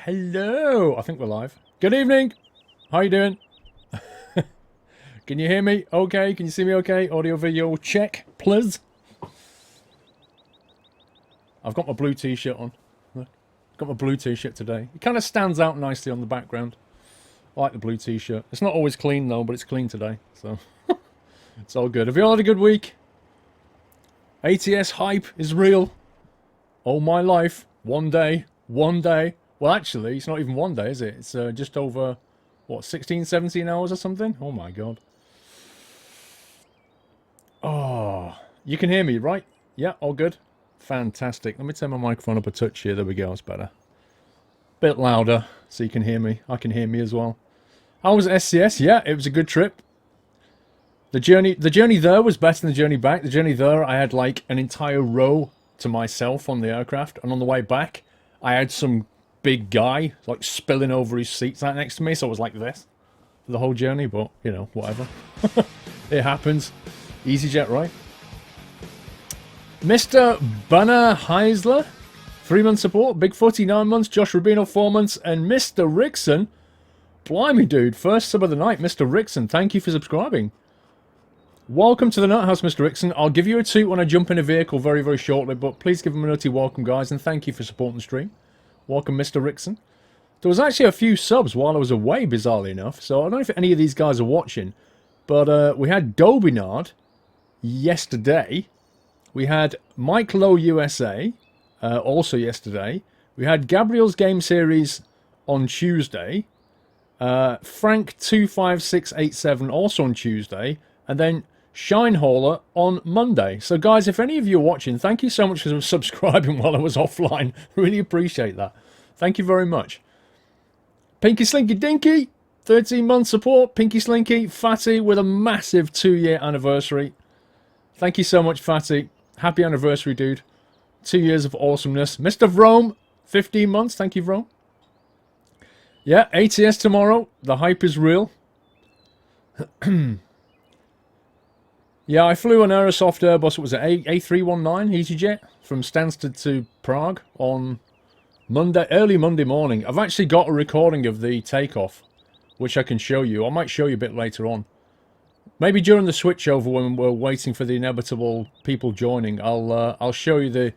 Hello. I think we're live. Good evening. How you doing? Can you hear me? Okay. Can you see me? Okay. Audio, video, check, please. I've got my blue t-shirt on. I've got my blue t-shirt today. It kind of stands out nicely on the background. I like the blue t-shirt. It's not always clean though, but it's clean today, so it's all good. Have you all had a good week? ATS hype is real. All my life, one day. Well, actually, it's not even one day, is it? It's just over, what, 16, 17 hours or something? Oh my god. Oh, you can hear me, right? Yeah, all good. Fantastic. Let me turn my microphone up a touch here. There we go, it's better. Bit louder, so you can hear me. I can hear me as well. How was SCS? Yeah, it was a good trip. The journey there was better than the journey back. The journey there, I had like an entire row to myself on the aircraft, and on the way back, I had some big guy like spilling over his seat right next to me, so it was like this for the whole journey. But you know, whatever. It happens. EasyJet, right? Mr. Banner Heisler, 3-month support. Big Footy, 9 months. Josh Rubino, 4 months. And Mr. Rickson, blimey, dude. First sub of the night, Mr. Rickson. Thank you for subscribing. Welcome to the Nut House, Mr. Rickson. I'll give you a toot when I jump in a vehicle very, very shortly, but please give him a nutty welcome, guys, and thank you for supporting the stream. Welcome, Mr. Rickson. There was actually a few subs while I was away, bizarrely enough, so I don't know if any of these guys are watching, but we had Dobinard yesterday. We had Mike Lowe USA also yesterday. We had Gabriel's Game Series on Tuesday. Frank25687 also on Tuesday. And then Shinehauler on Monday. So guys, if any of you are watching, thank you so much for subscribing while I was offline. Really appreciate that. Thank you very much. Pinky Slinky Dinky, 13-month support. Pinky Slinky, Fatty with a massive 2-year anniversary. Thank you so much, Fatty. Happy anniversary, dude. 2 years of awesomeness. Mr. Vrome, 15 months. Thank you, Vrome. Yeah, ATS tomorrow. The hype is real. Yeah, I flew an Aerosoft Airbus, what was it, A319 EasyJet from Stansted to Prague on Monday, early Monday morning. I've actually got a recording of the takeoff, which I can show you. I might show you a bit later on. Maybe during the switchover when we're waiting for the inevitable people joining, I'll show you the...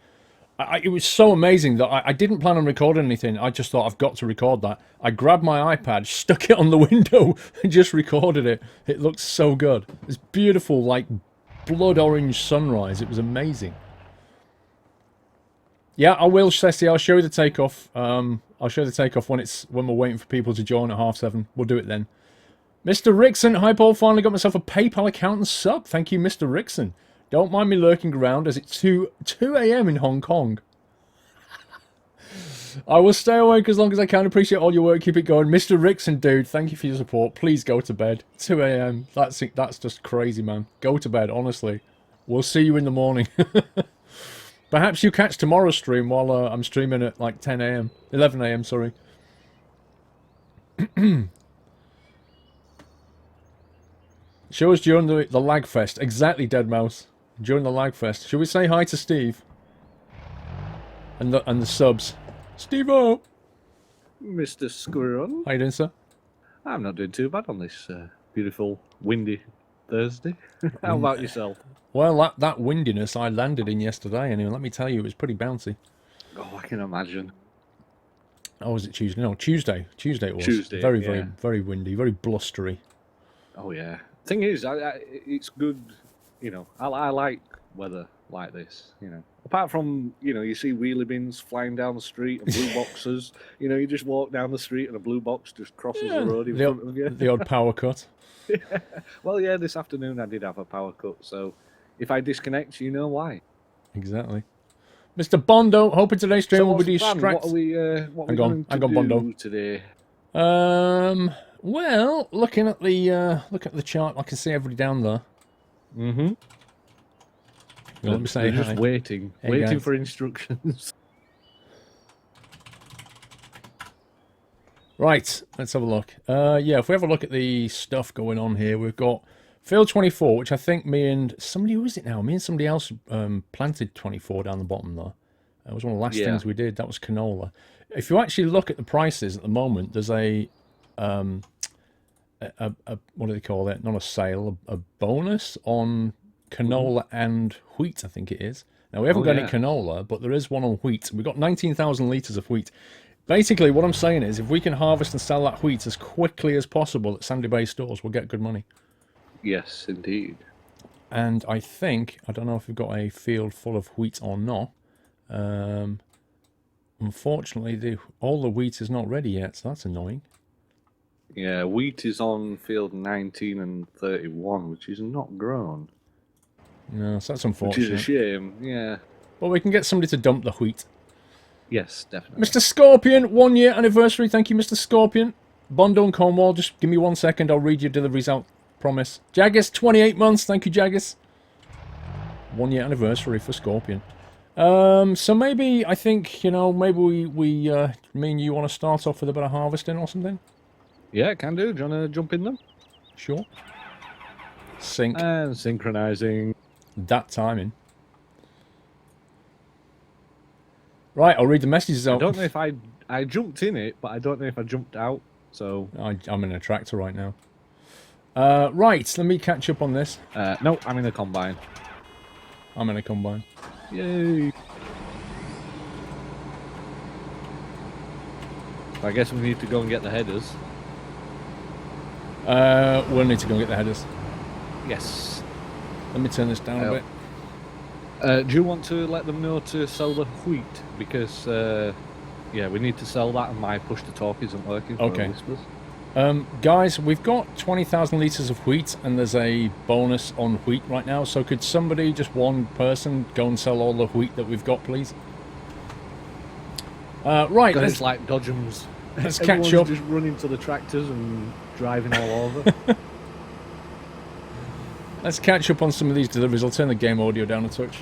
it was so amazing that I didn't plan on recording anything. I just thought, I've got to record that. I grabbed my iPad, stuck it on the window, and just recorded it. It looked so good. It's beautiful, like blood orange sunrise. It was amazing. Yeah, I will, Ceci. I'll show you the takeoff. I'll show you the takeoff when we're waiting for people to join at 7:30. We'll do it then. Mr. Rickson, hi Paul. Finally got myself a PayPal account and sub. Thank you, Mr. Rickson. Don't mind me lurking around as it's 2 a.m. in Hong Kong. I will stay awake as long as I can. Appreciate all your work. Keep it going. Mr. Rickson, dude, thank you for your support. Please go to bed. 2 a.m. That's just crazy, man. Go to bed, honestly. We'll see you in the morning. Perhaps you catch tomorrow's stream while I'm streaming at like 10 a.m. 11 a.m., sorry. Show us during the lag fest. Exactly, Deadmouse. During the lag fest. Should we say hi to Steve? And the subs. Steve-o! Mr. Squirrel. How you doing, sir? I'm not doing too bad on this beautiful, windy Thursday. How about yourself? Well, that windiness I landed in yesterday, anyway, let me tell you, it was pretty bouncy. Oh, I can imagine. Oh, was it Tuesday? No, Tuesday. Tuesday it was. Tuesday, very, yeah. very, very windy, very blustery. Oh, yeah. Thing is, it's good, you know, I like weather like this, you know. Apart from, you know, you see wheelie bins flying down the street and blue boxes, you know, you just walk down the street and a blue box just crosses the road in front of you. The odd power cut. Yeah. Well, yeah, this afternoon I did have a power cut, so if I disconnect, you know why. Exactly. Mr. Bondo, hoping today's stream will be distracted. What are we going to do Bondo. today? Well, looking at the chart, I can see everybody down there. Mm-hmm. Let me say hi. Just waiting guys. for instructions. Right, let's have a look. Yeah, if we have a look at the stuff going on here, we've got Field 24, which I think me and somebody, who is it now? Me and somebody else planted 24 down the bottom there. That was one of the last Yeah. things we did. That was canola. If you actually look at the prices at the moment, there's a what do they call it? Not a sale, a bonus on canola and wheat, I think it is. Now, we haven't got any canola, but there is one on wheat. We've got 19,000 litres of wheat. Basically, what I'm saying is, if we can harvest and sell that wheat as quickly as possible at Sandy Bay stores, we'll get good money. Yes, indeed. And I think, I don't know if we've got a field full of wheat or not. Unfortunately, all the wheat is not ready yet, so that's annoying. Yeah, wheat is on field 19 and 31, which is not grown. No, so that's unfortunate. Which is a shame, yeah. But we can get somebody to dump the wheat. Yes, definitely. Mr. Scorpion, 1 year anniversary. Thank you, Mr. Scorpion. Bondo and Cornwall, just give me 1 second. I'll read your deliveries out. Promise. Jaggis, 28 months. Thank you, Jaggis. 1 year anniversary for Scorpion. So maybe, I think, you know, maybe me and you want to start off with a bit of harvesting or something? Yeah, can do. Do you want to jump in them? Sure. Sync. And synchronizing. That timing. Right, I'll read the messages out. I don't know if I jumped in it, but I don't know if I jumped out, so... I'm in a tractor right now. Right, let me catch up on this. No, I'm in a combine. I'm in a combine. Yay! I guess we need to go and get the headers. We'll need to go and get the headers. Yes. Let me turn this down a bit. Do you want to let them know to sell the wheat? Because, yeah, we need to sell that and my push-to-talk isn't working for Okay. whispers. Guys, we've got 20,000 litres of wheat and there's a bonus on wheat right now. So could somebody, just one person, go and sell all the wheat that we've got, please? Right. It's like Dodgems. Let's catch up. Just running to the tractors and driving all over. Let's catch up on some of these deliveries. I'll turn the game audio down a touch.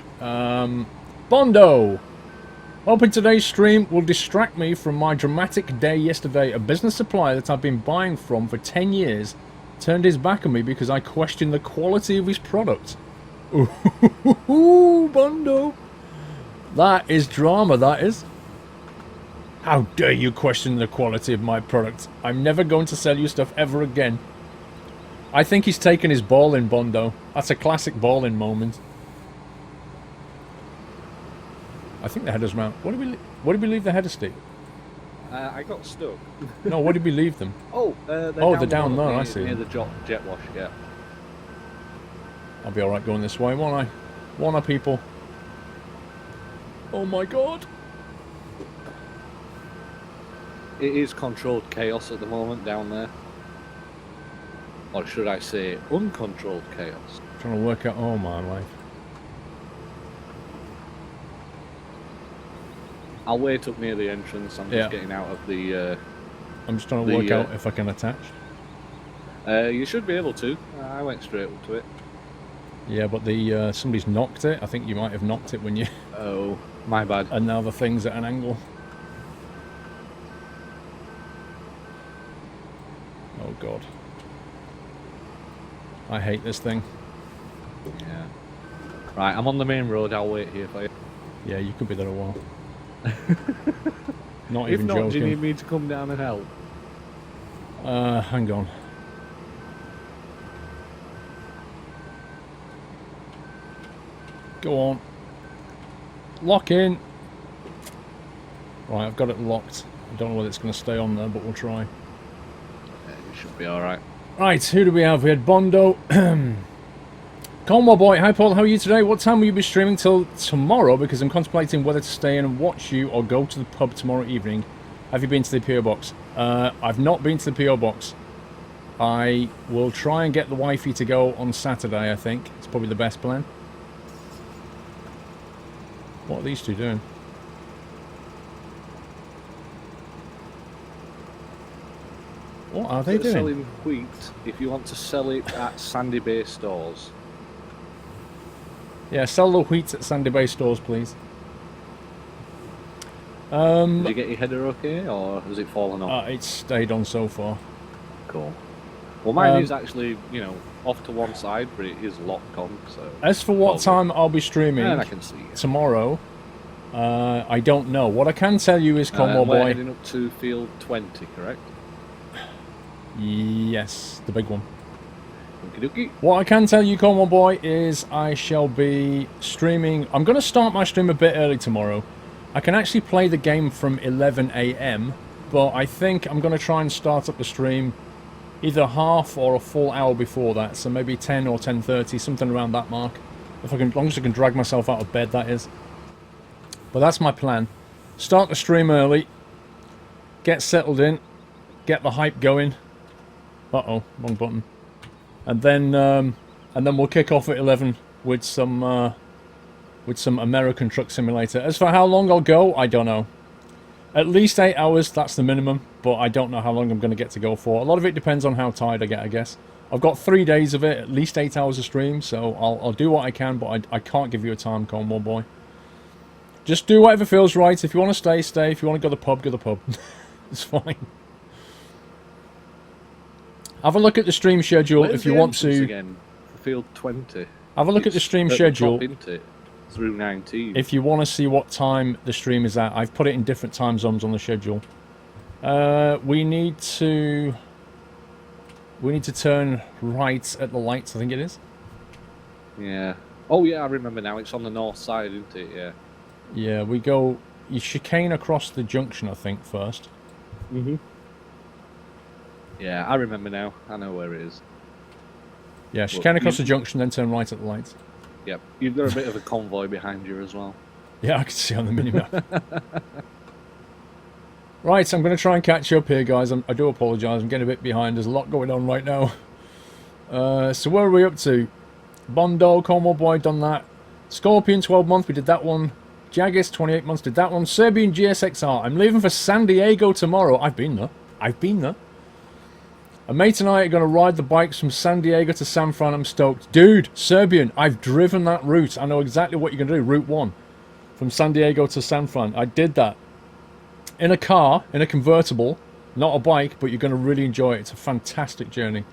Bondo! Hoping today's stream will distract me from my dramatic day yesterday. A business supplier that I've been buying from for 10 years turned his back on me because I questioned the quality of his product. Ooh, Bondo! That is drama, that is. How dare you question the quality of my product? I'm never going to sell you stuff ever again. I think he's taken his ball in, Bondo. That's a classic ball in moment. I think the headers round. What did we leave the headers, Steve? I got stuck. No, what did we leave them? They're down there, near, I see. Near the jet wash, yeah. I'll be alright going this way, won't I? Won't I, people? Oh my god. It is controlled chaos at the moment down there. Or should I say, uncontrolled chaos. Trying to work out, oh my life. I'll wait up near the entrance. I'm just getting out of the... I'm just trying to work out if I can attach. You should be able to. I went straight up to it. Yeah, but somebody's knocked it. I think you might have knocked it when you... Oh, my bad. And now the thing's at an angle. Oh god. I hate this thing. Yeah. Right, I'm on the main road. I'll wait here for you. Yeah, you could be there a while. Not If even not, joking. do you need me to come down and help? Hang on. Go on. Lock in. Right, I've got it locked. I don't know whether it's going to stay on there, but we'll try. Yeah, it should be alright. Right, who do we have? We had Bondo. Cornwall boy, hi Paul, how are you today? What time will you be streaming till tomorrow? Because I'm contemplating whether to stay in and watch you or go to the pub tomorrow evening. Have you been to the PO box? I've not been to the PO box. I will try and get the wifey to go on Saturday, I think. It's probably the best plan. What are these two doing? What are they doing? Selling wheat if you want to sell it at Sandy Bay stores. Yeah, sell the wheat at Sandy Bay stores, please. Did you get your header okay, or has it fallen off? It's stayed on so far. Cool. Well, mine is actually, you know, off to one side, but it is locked on, so... As for what time I'll be streaming and I can see it. tomorrow, I don't know. What I can tell you is, Conmore We're Boy... heading up to field 20, correct? Yes, the big one. Okie dokie. What I can tell you, Cornwall Boy, is I shall be streaming... I'm going to start my stream a bit early tomorrow. I can actually play the game from 11 AM, but I think I'm going to try and start up the stream either half or a full hour before that, so maybe 10 or 10:30, something around that mark. If I can, as long as I can drag myself out of bed, that is. But that's my plan. Start the stream early, get settled in, get the hype going. Uh-oh, wrong button. And then we'll kick off at 11 with some American Truck Simulator. As for how long I'll go, I don't know. At least 8 hours, that's the minimum, but I don't know how long I'm going to get to go for. A lot of it depends on how tired I get, I guess. I've got 3 days of it, at least 8 hours of stream, so I'll do what I can, but I can't give you a time, Cornwall Boy. Just do whatever feels right. If you want to stay, stay. If you want to go to the pub, go to the pub. It's fine. Have a look at the stream schedule if you want to. Again, for field 20. Have a look at the stream schedule. Through 19. If you want to see what time the stream is at, I've put it in different time zones on the schedule. We need to turn right at the lights, I think it is. Yeah. Oh yeah, I remember now. It's on the north side, isn't it? Yeah. Yeah, we go. You chicane across the junction, I think, first. Mhm. Yeah, I remember now. I know where it is. Yeah, chicane across the junction, then turn right at the lights. Yep. You've got a bit of a convoy behind you as well. Yeah, I can see on the minimap. Right, I'm going to try and catch you up here, guys. I do apologise. I'm getting a bit behind. There's a lot going on right now. So where are we up to? Bondo, Cornwall Boy, done that. Scorpion, 12 months. We did that one. Jaggis, 28 months. Did that one. Serbian GSXR. I'm leaving for San Diego tomorrow. I've been there. I've been there. A mate and I are going to ride the bikes from San Diego to San Fran. I'm stoked. Dude, Serbian, I've driven that route. I know exactly what you're going to do. Route 1. From San Diego to San Fran. I did that. In a car, in a convertible. Not a bike, but you're going to really enjoy it. It's a fantastic journey.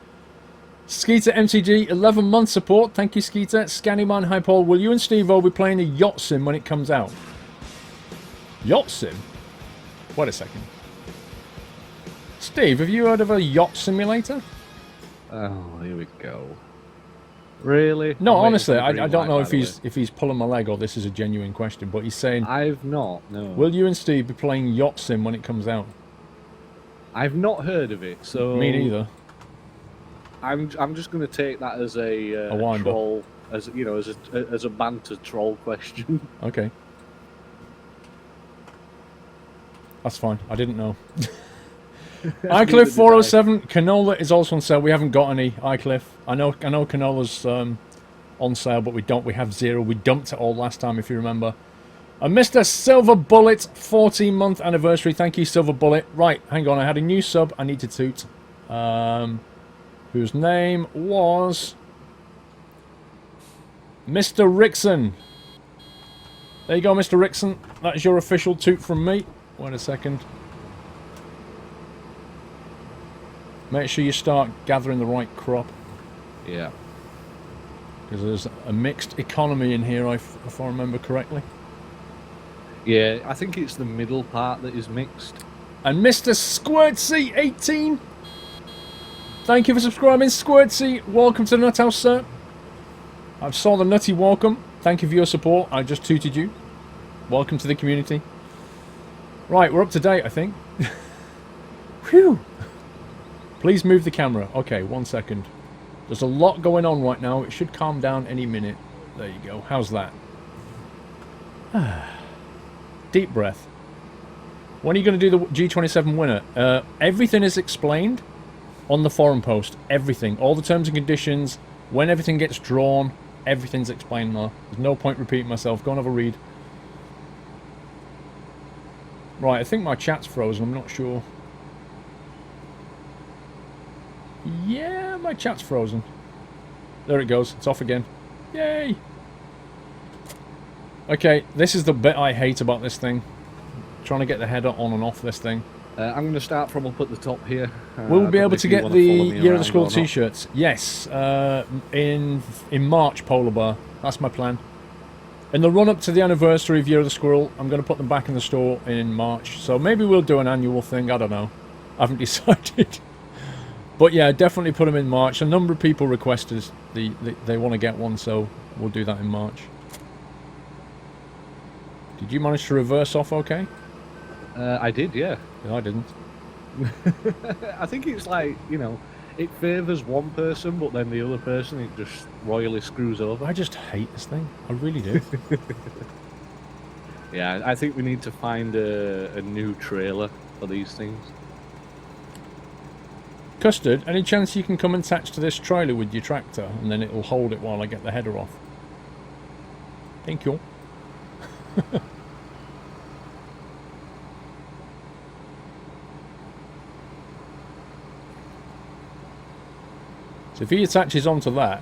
Skeeter MTG, 11 month support. Thank you, Skeeter. Scannyman, hi Paul. Will you and Steve-O be playing a yacht sim when it comes out? Yacht sim? Wait a second. Steve, have you heard of a yacht simulator? Oh, here we go. Really? No, honestly, I don't know if he's pulling my leg or this is a genuine question, but he's saying... I've not, no. Will you and Steve be playing yacht sim when it comes out? I've not heard of it, so... Me neither. I'm just going to take that as a troll, as you know, as a banter troll question. Okay. That's fine. I didn't know. iCliff 407 canola is also on sale. We haven't got any iCliff. I know canola's on sale, but we have zero. We dumped it all last time, if you remember. And Mr. Silver Bullet, 14-month anniversary. Thank you, Silver Bullet. Right, hang on. I had a new sub. I need to toot. Whose name was Mr. Rickson. There you go, Mr. Rickson. That is your official toot from me. Wait a second. Make sure you start gathering the right crop. Yeah. Because there's a mixed economy in here, if I remember correctly. Yeah, I think it's the middle part that is mixed. And Mr. Squirtsy18. Thank you for subscribing, Squirtsy. Welcome to the Nut House, sir. I saw the nutty welcome. Thank you for your support. I just tooted you. Welcome to the community. Right, we're up to date, I think. Whew. Please move the camera. Okay, 1 second. There's a lot going on right now. It should calm down any minute. There you go. How's that? Deep breath. When are you going to do the G27 winner? Everything is explained on the forum post. Everything. All the terms and conditions. When everything gets drawn. Everything's explained there. There's no point repeating myself. Go and have a read. Right, I think my chat's frozen. I'm not sure. Yeah, my chat's frozen. There it goes. It's off again. Yay! Okay, this is the bit I hate about this thing. Trying to get the header on and off this thing. I'm going to start from up at the top here. We'll be able to get the Year of the Squirrel t-shirts. Yes, in March, Polar Bar. That's my plan. In the run-up to the anniversary of Year of the Squirrel, I'm going to put them back in the store in March. So maybe we'll do an annual thing. I don't know. I haven't decided. But yeah, definitely put them in March. A number of people requested they want to get one, so we'll do that in March. Did you manage to reverse off okay? I did, yeah. No, I didn't. I think it's like, you know, it favours one person, but then the other person it just royally screws over. I just hate this thing. I really do. Yeah, I think we need to find a new trailer for these things. Custard, any chance you can come and attach to this trailer with your tractor and then it'll hold it while I get the header off? Thank you. So if he attaches onto that,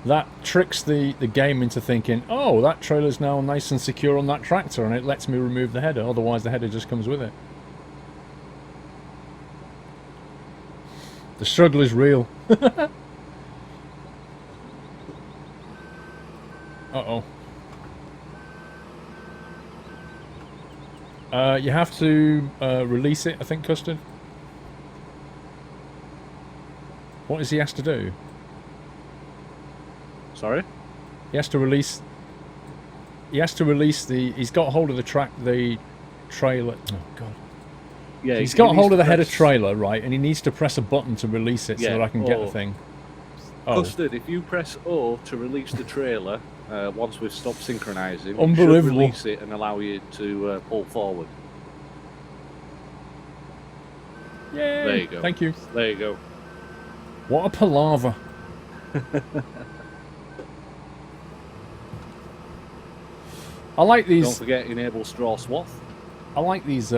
that tricks the game into thinking, oh, that trailer's now nice and secure on that tractor, and it lets me remove the header, otherwise the header just comes with it. The struggle is real. Uh-oh. You have to release it, I think, Custard. What does he has to do? Sorry? He has to release... He has to release the... He's got hold of the trailer... Oh, God. Yeah, He's got hold of the header trailer, right, and he needs to press a button to release it so that I can get the thing. Oh. Custard, if you press O to release the trailer, once we've stopped synchronising, Unbelievable. it should release it and allow you to pull forward. Yay! There you go. Thank you. There you go. What a palaver. I like these... Don't forget, enable straw swath. I like these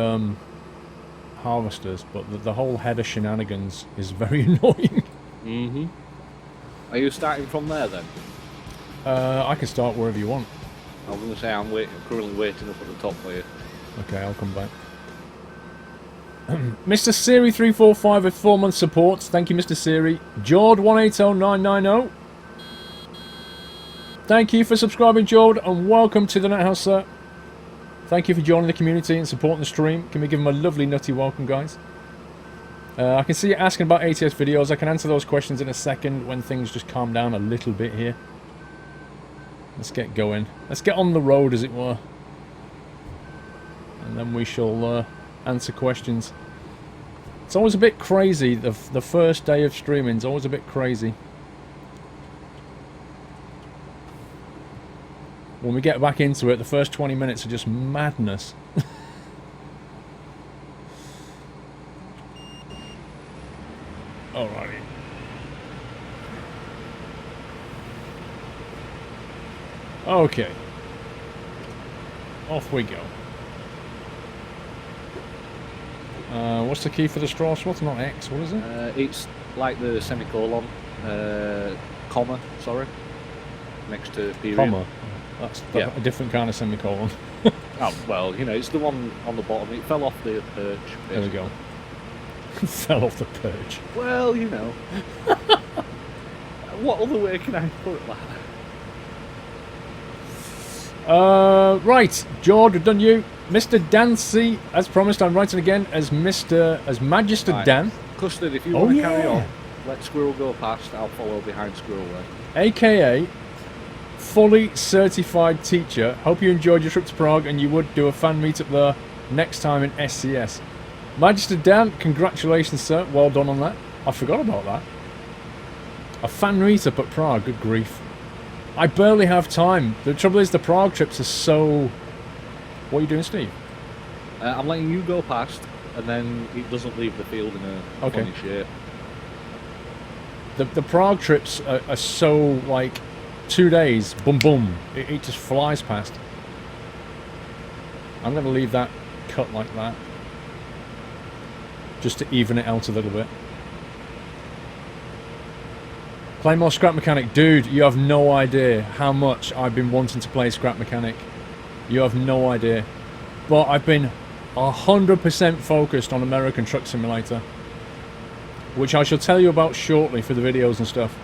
harvesters, but the whole header shenanigans is very annoying. Mm-hmm. Are you starting from there then? I can start wherever you want. I was going to say I'm currently waiting up at the top for you. Okay, I'll come back. Mr. Siri345 with 4-month support. Thank you, Mr. Siri. Jord180990. Thank you for subscribing, Jord, and welcome to the NetHouse, sir. Thank you for joining the community and supporting the stream. Can we give him a lovely nutty welcome, guys? I can see you asking about ATS videos. I can answer those questions in a second when things just calm down a little bit here. Let's get going. Let's get on the road, as it were. And then we shall answer questions. It's always a bit crazy. The first day of streaming is always a bit crazy. When we get back into it, the first 20 minutes are just madness. Alrighty. Okay. Off we go. What's the key for the straw swath? Not X, what is it? It's like the semicolon, comma, sorry, next to period. Comma. That's a different kind of semicolon. Oh, well, you know, it's the one on the bottom. It fell off the perch. Basically. There we go. Fell off the perch. Well, you know. What other way can I put that? Right, George, we've done you. Mr. Dancy, as promised, I'm writing again as Magister Right. Dan. Custard, if you want to carry on, let Squirrel go past, I'll follow behind Squirrel then. AKA fully certified teacher. Hope you enjoyed your trip to Prague and you would do a fan meetup there next time in SCS. Magister Dan, congratulations, sir. Well done on that. I forgot about that. A fan meetup at Prague, good grief. I barely have time. The trouble is the Prague trips are so... What are you doing, Steve? I'm letting you go past, and then it doesn't leave the field in a funny shape. The Prague trips are so, like, 2 days, boom, boom. It just flies past. I'm going to leave that cut like that. Just to even it out a little bit. Play more Scrap Mechanic. Dude, you have no idea how much I've been wanting to play Scrap Mechanic. You have no idea. But I've been 100% focused on American Truck Simulator. Which I shall tell you about shortly for the videos and stuff.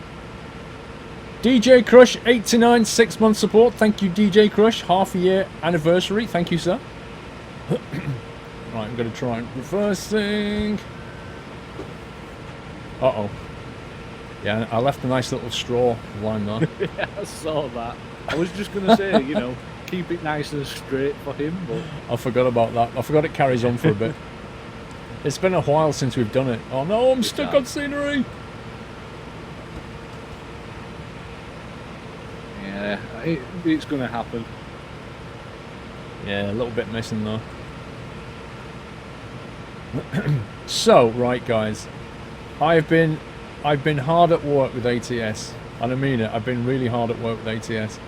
DJ Crush 89 6-month support. Thank you, DJ Crush. Half a year anniversary. Thank you, sir. Right, I'm going to try and reversing. Uh-oh. Yeah, I left a nice little straw line there. Yeah, I saw that. I was just going to say, you know, keep it nice and straight for him, but... I forgot about that. I forgot it carries on for a bit. It's been a while since we've done it. Oh no, I'm stuck on scenery! Yeah, it's going to happen. Yeah, a little bit missing though. So, right guys, I've been hard at work with ATS, and I mean it. I've been really hard at work with ATS,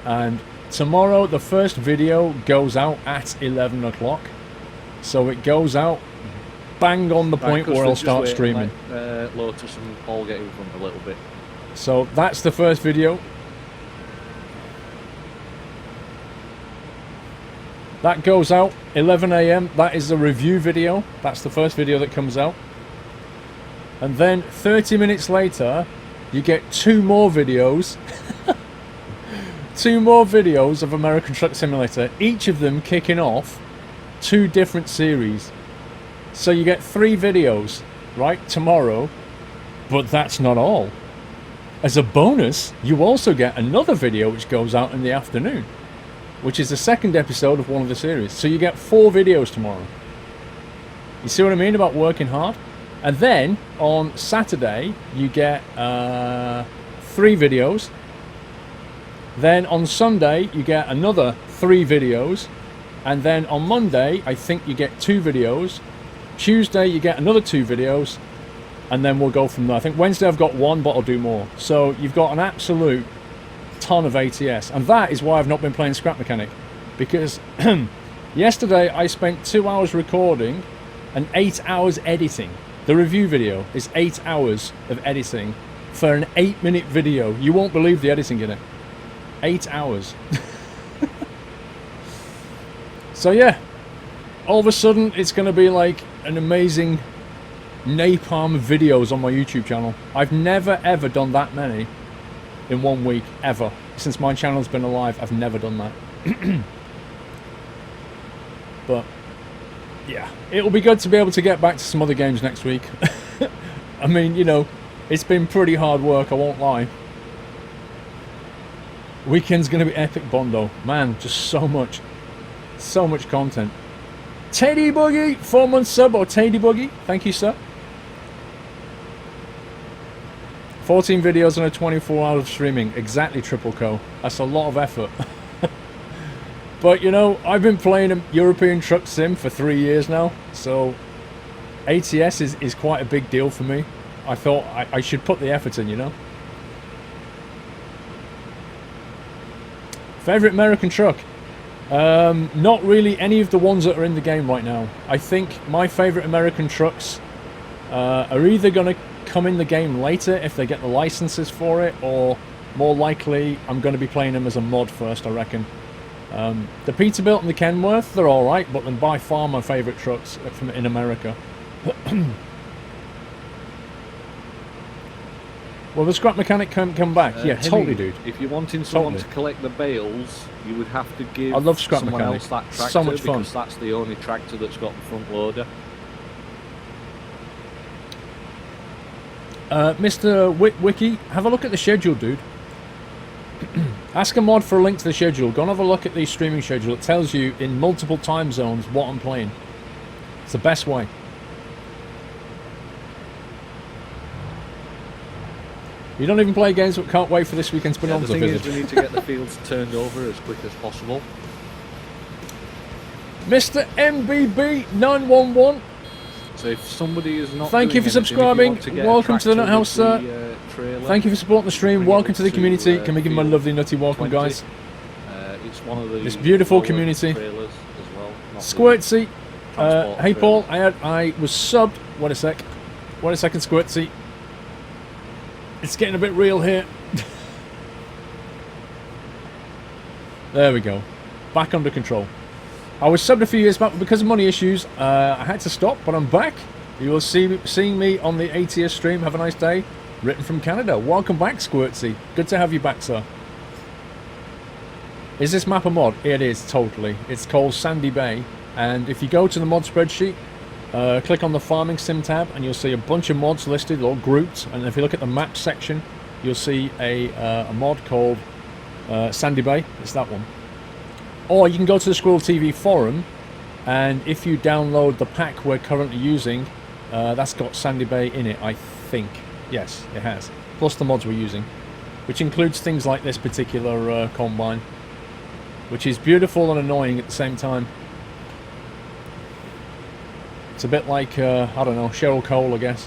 and tomorrow the first video goes out at 11 o'clock, so it goes out bang on the point where I'll start streaming. Lotus and Paul get in front a little bit. So that's the first video. That goes out 11 AM. That is the review video. That's the first video that comes out. And then 30 minutes later, you get 2 more videos. 2 more videos of American Truck Simulator, each of them kicking off 2 different series. So you get 3 videos, right, tomorrow. But that's not all. As a bonus, you also get another video which goes out in the afternoon, which is the second episode of one of the series. So you get 4 videos tomorrow. You see what I mean about working hard? And then on Saturday you get 3 videos. Then on Sunday you get another 3 videos. And then on Monday I think you get 2 videos. Tuesday you get another 2 videos. And then we'll go from there. I think Wednesday I've got 1, but I'll do more. So you've got an absolute ton of ATS, and that is why I've not been playing Scrap Mechanic, because yesterday I spent 2 hours recording and 8 hours editing. The review video is 8 hours of editing for an 8-minute video. You won't believe the editing in it. 8 hours. So yeah, all of a sudden it's going to be like an amazing napalm of videos on my YouTube channel. I've never ever done that many in 1 week, ever. Since my channel's been alive, I've never done that. But yeah, it'll be good to be able to get back to some other games next week. I mean, you know, it's been pretty hard work, I won't lie. Weekend's gonna be epic, Bondo. Man, just so much content. Teddy Boogie, 4-month sub, or Teddy Boogie, thank you, sir. 14 videos on a 24 hours of streaming. Exactly, Triple Co. That's a lot of effort. But, you know, I've been playing a European Truck Sim for 3 years now. So, ATS is quite a big deal for me. I thought I should put the effort in, you know. Favourite American truck? Not really any of the ones that are in the game right now. I think my favourite American trucks are either going to come in the game later if they get the licenses for it, or more likely I'm going to be playing them as a mod first, I reckon. The Peterbilt and the Kenworth, they're alright, but they're by far my favourite trucks from in America. Well, the Scrap Mechanic can come back. Yeah, Henry, totally, dude. If you're wanting someone to collect the bales, you would have to give I love Scrap someone Mechanic. else that tractor, So much fun. because that's the only tractor that's got the front loader. Mr. Wiki, have a look at the schedule, dude. Ask a mod for a link to the schedule. Go and have a look at the streaming schedule. It tells you in multiple time zones what I'm playing. It's the best way. You don't even play games, but can't wait for this weekend's Bonanza The thing visit. is, we need to get the fields turned over as quick as possible. Mr. MBB 911. So if somebody is not Thank you for subscribing. Welcome to the Nut House, sir. Thank you for supporting the stream. Welcome to the community. Can we give him a lovely nutty welcome, guys? It's one of the This beautiful community. trailers as well. Squirtsy. Transport Hey Paul, trailers. I was subbed. Wait a sec. Wait a second, Squirtsy. It's getting a bit real here. There we go. Back under control. I was subbed a few years back, but because of money issues, I had to stop, but I'm back. You will see seeing me on the ATS stream. Have a nice day. Written from Canada. Welcome back, Squirtsy. Good to have you back, sir. Is this map a mod? It is, totally. It's called Sandy Bay, and if you go to the mod spreadsheet, click on the farming sim tab, and you'll see a bunch of mods listed or grouped, and if you look at the map section, you'll see a mod called Sandy Bay. It's that one. Or you can go to the Squirrel TV forum, and if you download the pack we're currently using, that's got Sandy Bay in it, I think. Yes, it has. Plus the mods we're using, which includes things like this particular combine, which is beautiful and annoying at the same time. It's a bit like, I don't know, Cheryl Cole, I guess.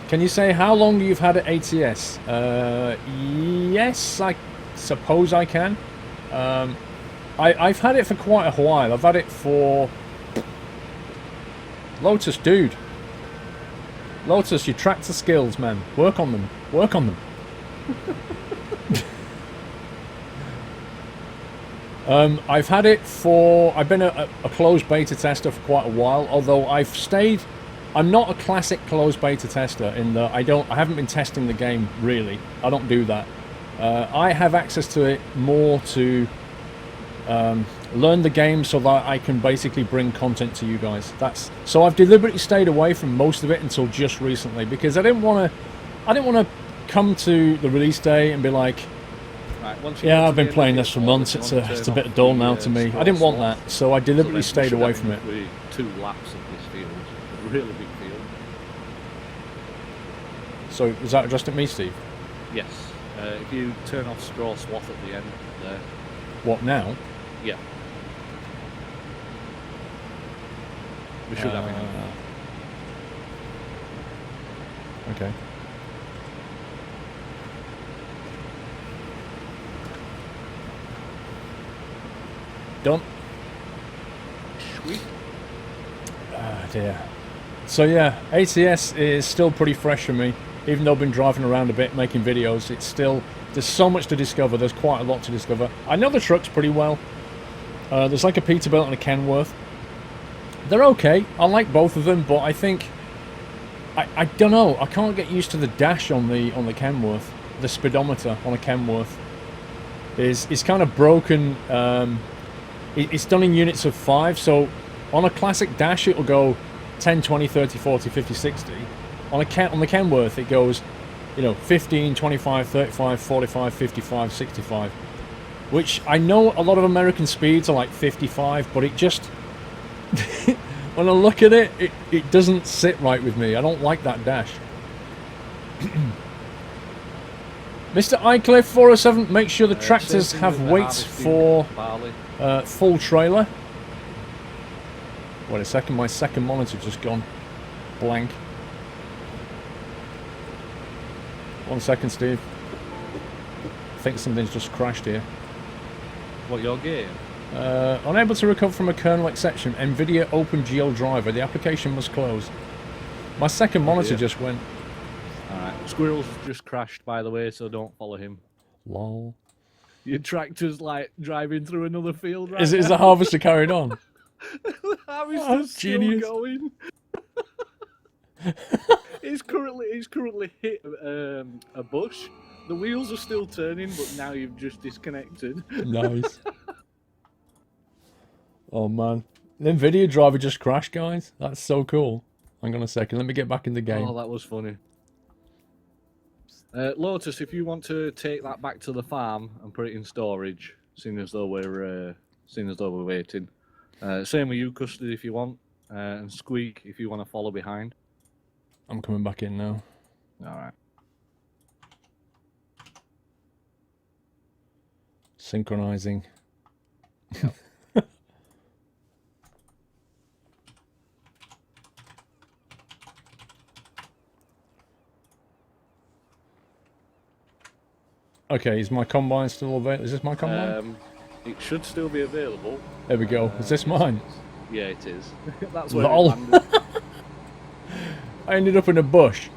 Can you say how long you've had at ATS? Yes, I suppose I can. I've had it for quite a while. I've had it for... Lotus, dude. Lotus, your tractor skills, man. Work on them. Work on them. I've had it for... I've been a closed beta tester for quite a while, although I've stayed... I'm not a classic closed beta tester in that I haven't been testing the game, really. I don't do that. I have access to it more to learn the game so that I can basically bring content to you guys. So I've deliberately stayed away from most of it until just recently, because I didn't want to come to the release day and be like, right, yeah, I've been playing this for months, it's a bit dull now to me. I didn't want that, so I deliberately stayed away from it. 2 laps of this field, a really big field. So was that addressed at me, Steve? Yes. If you turn off straw swath at the end there. What, now? Yeah. We should have enough. Okay. Done. Sweet. Ah, dear. So yeah, ATS is still pretty fresh for me. Even though I've been driving around a bit, making videos, it's still... There's so much to discover. There's quite a lot to discover. I know the trucks pretty well. There's like a Peterbilt and a Kenworth. They're okay. I like both of them, but I think... I don't know. I can't get used to the dash on the Kenworth. The speedometer on a Kenworth is kind of broken. It's done in units of 5, so on a classic dash it'll go 10, 20, 30, 40, 50, 60. On the Kenworth it goes, 15, 25, 35, 45, 55, 65. Which I know a lot of American speeds are like 55, but it just... when I look at it, it doesn't sit right with me. I don't like that dash. Mr. Icliffe 407, make sure the tractors have weights for full trailer. Wait a second, my second monitor just gone blank. 1 second, Steve. I think something's just crashed here. What, your game? Unable to recover from a kernel exception. NVIDIA OpenGL driver. The application must close. My second monitor just went. Alright. Squirrel's just crashed, by the way, so don't follow him. Lol. Your tractor's like driving through another field right Is now. the harvester carried on? The harvester's still going. He's currently hit a bush. The wheels are still turning, but now you've just disconnected. Nice. Oh man, the NVIDIA driver just crashed, guys. That's so cool. Hang on a second, let me get back in the game. Oh, that was funny. Lotus, if you want to take that back to the farm and put it in storage, seeing as though we're waiting. Same with you, Custard, if you want, and Squeak if you want to follow behind. I'm coming back in now. All right. Synchronizing. Yep. Okay, is my combine still available? Is this my combine? It should still be available. There we go. Is this mine? Yeah, it is. That's where Lol. it landed. I ended up in a bush.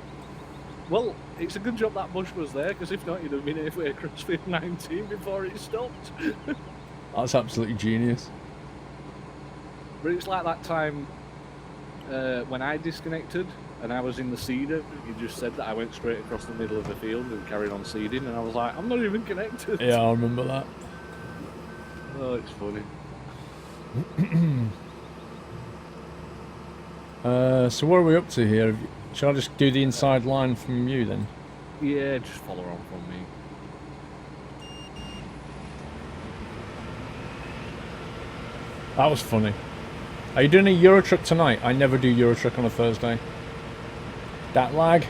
Well, it's a good job that bush was there, because if not, you'd have been halfway across field 19 before it stopped. That's absolutely genius. But it's like that time when I disconnected and I was in the seeder, you just said that I went straight across the middle of the field and carried on seeding, and I was like, I'm not even connected. Yeah, I remember that. Oh, it's funny. So what are we up to here? Shall I just do the inside line from you then? Yeah, just follow on from me. That was funny. Are you doing a Eurotruck tonight? I never do Eurotruck on a Thursday. That lag.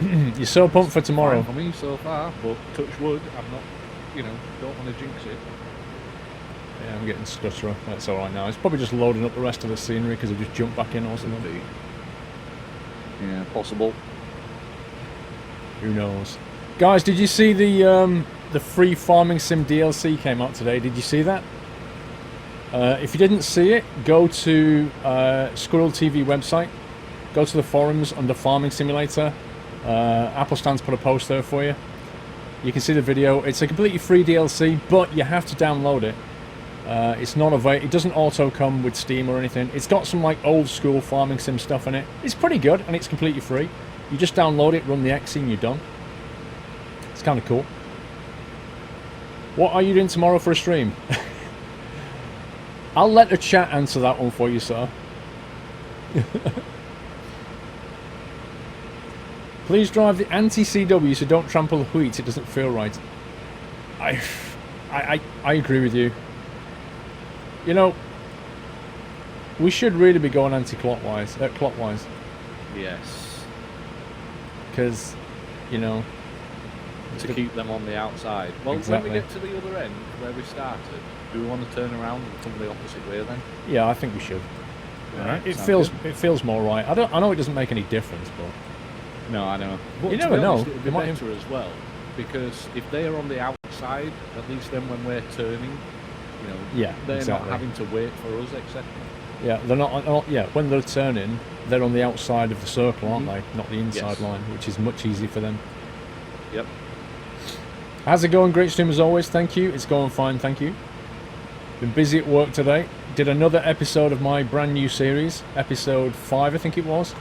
You're so pumped for tomorrow. Fine for me so far, but touch wood, I'm not, don't want to jinx it. Yeah, I'm getting stutterer. That's alright now. It's probably just loading up the rest of the scenery because I just jumped back in or something. Yeah, possible. Who knows? Guys, did you see the free farming sim DLC came out today? Did you see that? If you didn't see it, go to Squirrel TV website. Go to the forums under Farming Simulator. Apple Stand's put a post there for you. You can see the video. It's a completely free DLC, but you have to download it. It's not available. It doesn't auto come with Steam or anything. It's got some like old school farming sim stuff in it. It's pretty good and it's completely free. You just download it, run the exe, and you're done. It's kind of cool. What are you doing tomorrow for a stream? I'll let the chat answer that one for you, sir. Please drive the anti-CW so don't trample the wheat. It doesn't feel right. I agree with you. You know, we should really be going anti-clockwise, clockwise. Yes. Because, you know, to keep them on the outside. Well, exactly. When we get to the other end where we started, do we want to turn around and come the opposite way then? Yeah, I think we should. Right, it feels more right. I know it doesn't make any difference, but no, I know. But you never know. It'd be better as well, because if they are on the outside, at least then when we're turning, they're not having to wait for us, etc. Yeah, they're not. Yeah, when they're turning, they're on the outside of the circle, aren't they? Not the inside line, which is much easier for them. Yep. How's it going? Great stream as always. Thank you. It's going fine. Thank you. Been busy at work today. Did another episode of my brand new series, episode 5, I think it was,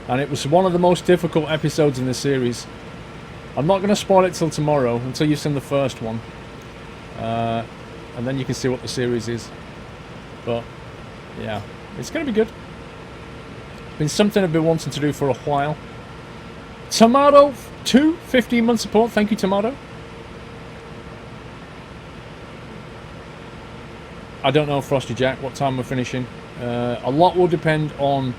and it was one of the most difficult episodes in the series. I'm not going to spoil it till tomorrow, until you've seen the first one, and then you can see what the series is. But yeah, it's going to be good. Been something I've been wanting to do for a while. Tomato 2, 15-month support. Thank you, Tomato. I don't know, Frosty Jack, what time we're finishing. A lot will depend on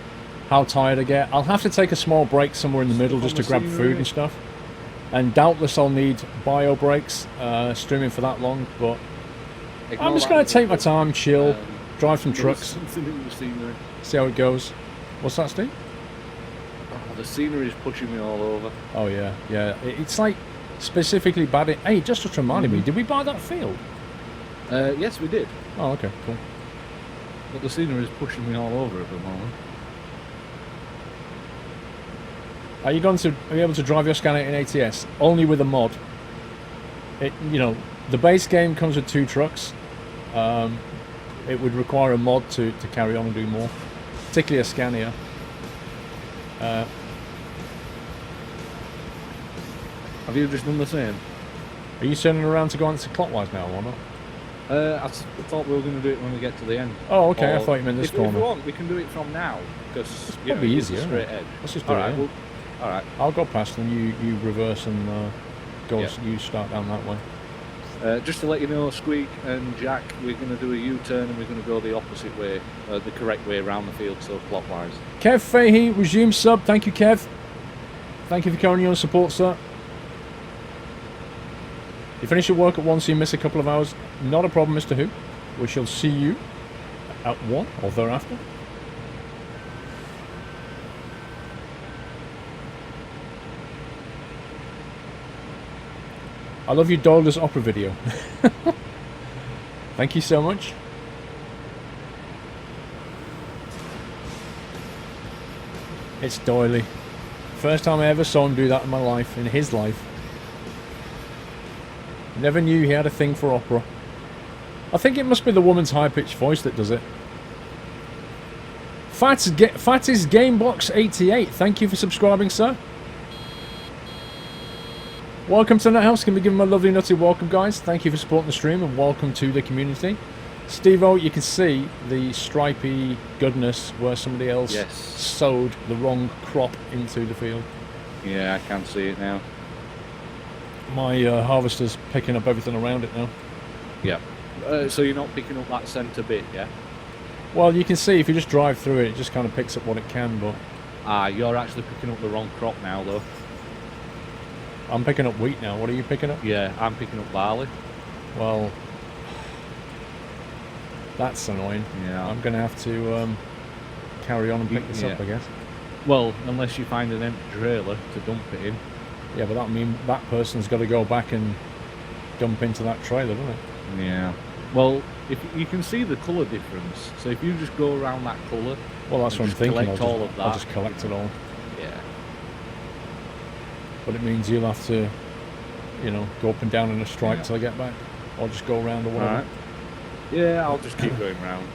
how tired I get. I'll have to take a small break somewhere in the middle just to grab food and stuff. And doubtless I'll need bio breaks, streaming for that long, but I'm just going to take my time, chill, drive some trucks, see how it goes. What's that, Steve? Oh, the scenery is pushing me all over. Oh yeah, yeah. It's like specifically bad. Hey, just reminded me, did we buy that field? Yes, we did. Oh, okay, cool. But the scenery is pushing me all over at the moment. Are you going to be able to drive your scanner in ATS? Only with a mod. The base game comes with 2 trucks. It would require a mod to carry on and do more. Particularly a Scania. Have you just done the same? Are you turning around to go anti-clockwise now or not? I thought we were going to do it when we get to the end. Oh, okay. I thought you meant this corner. If we want, we can do it from now, because it's probably easier. Straight edge. Let's just do it. Well, all right. I'll go past and you reverse and go. Yeah. You start down that way. Just to let you know, Squeak and Jack, we're going to do a U-turn and we're going to go the opposite way, the correct way around the field, so clockwise. Kev Fahey, resume sub. Thank you, Kev. Thank you for carrying your support, sir. You finish your work at 1, so you miss a couple of hours. Not a problem, Mr. Who. We shall see you at 1 or thereafter. I love your Douglas opera video. Thank you so much. It's Doily. First time I ever saw him do that in my life, in his life. Never knew he had a thing for opera. I think it must be the woman's high-pitched voice that does it. Fat is Gamebox88. Thank you for subscribing, sir. Welcome to Nut House. Can we give him a lovely nutty welcome, guys? Thank you for supporting the stream and welcome to the community. Steve-O, you can see the stripy goodness where somebody else sowed the wrong crop into the field. Yeah, I can see it now. My harvester's picking up everything around it now. Yeah. So you're not picking up that centre bit, yeah? Well, you can see if you just drive through it, it just kind of picks up what it can, but... Ah, you're actually picking up the wrong crop now, though. I'm picking up wheat now. What are you picking up? Yeah, I'm picking up barley. Well... That's annoying. Yeah. I'm going to have to carry on and pick this up, I guess. Well, unless you find an empty trailer to dump it in. Yeah, but that means that person's got to go back and dump into that trailer, doesn't it? Yeah. Well, if you can see the colour difference, so if you just go around that colour, well, that's what I'm thinking. I'll just collect it all. Yeah. But it means you'll have to, you know, go up and down in a stripe till I get back, or just go around or whatever. Right. Yeah, I'll just keep going round.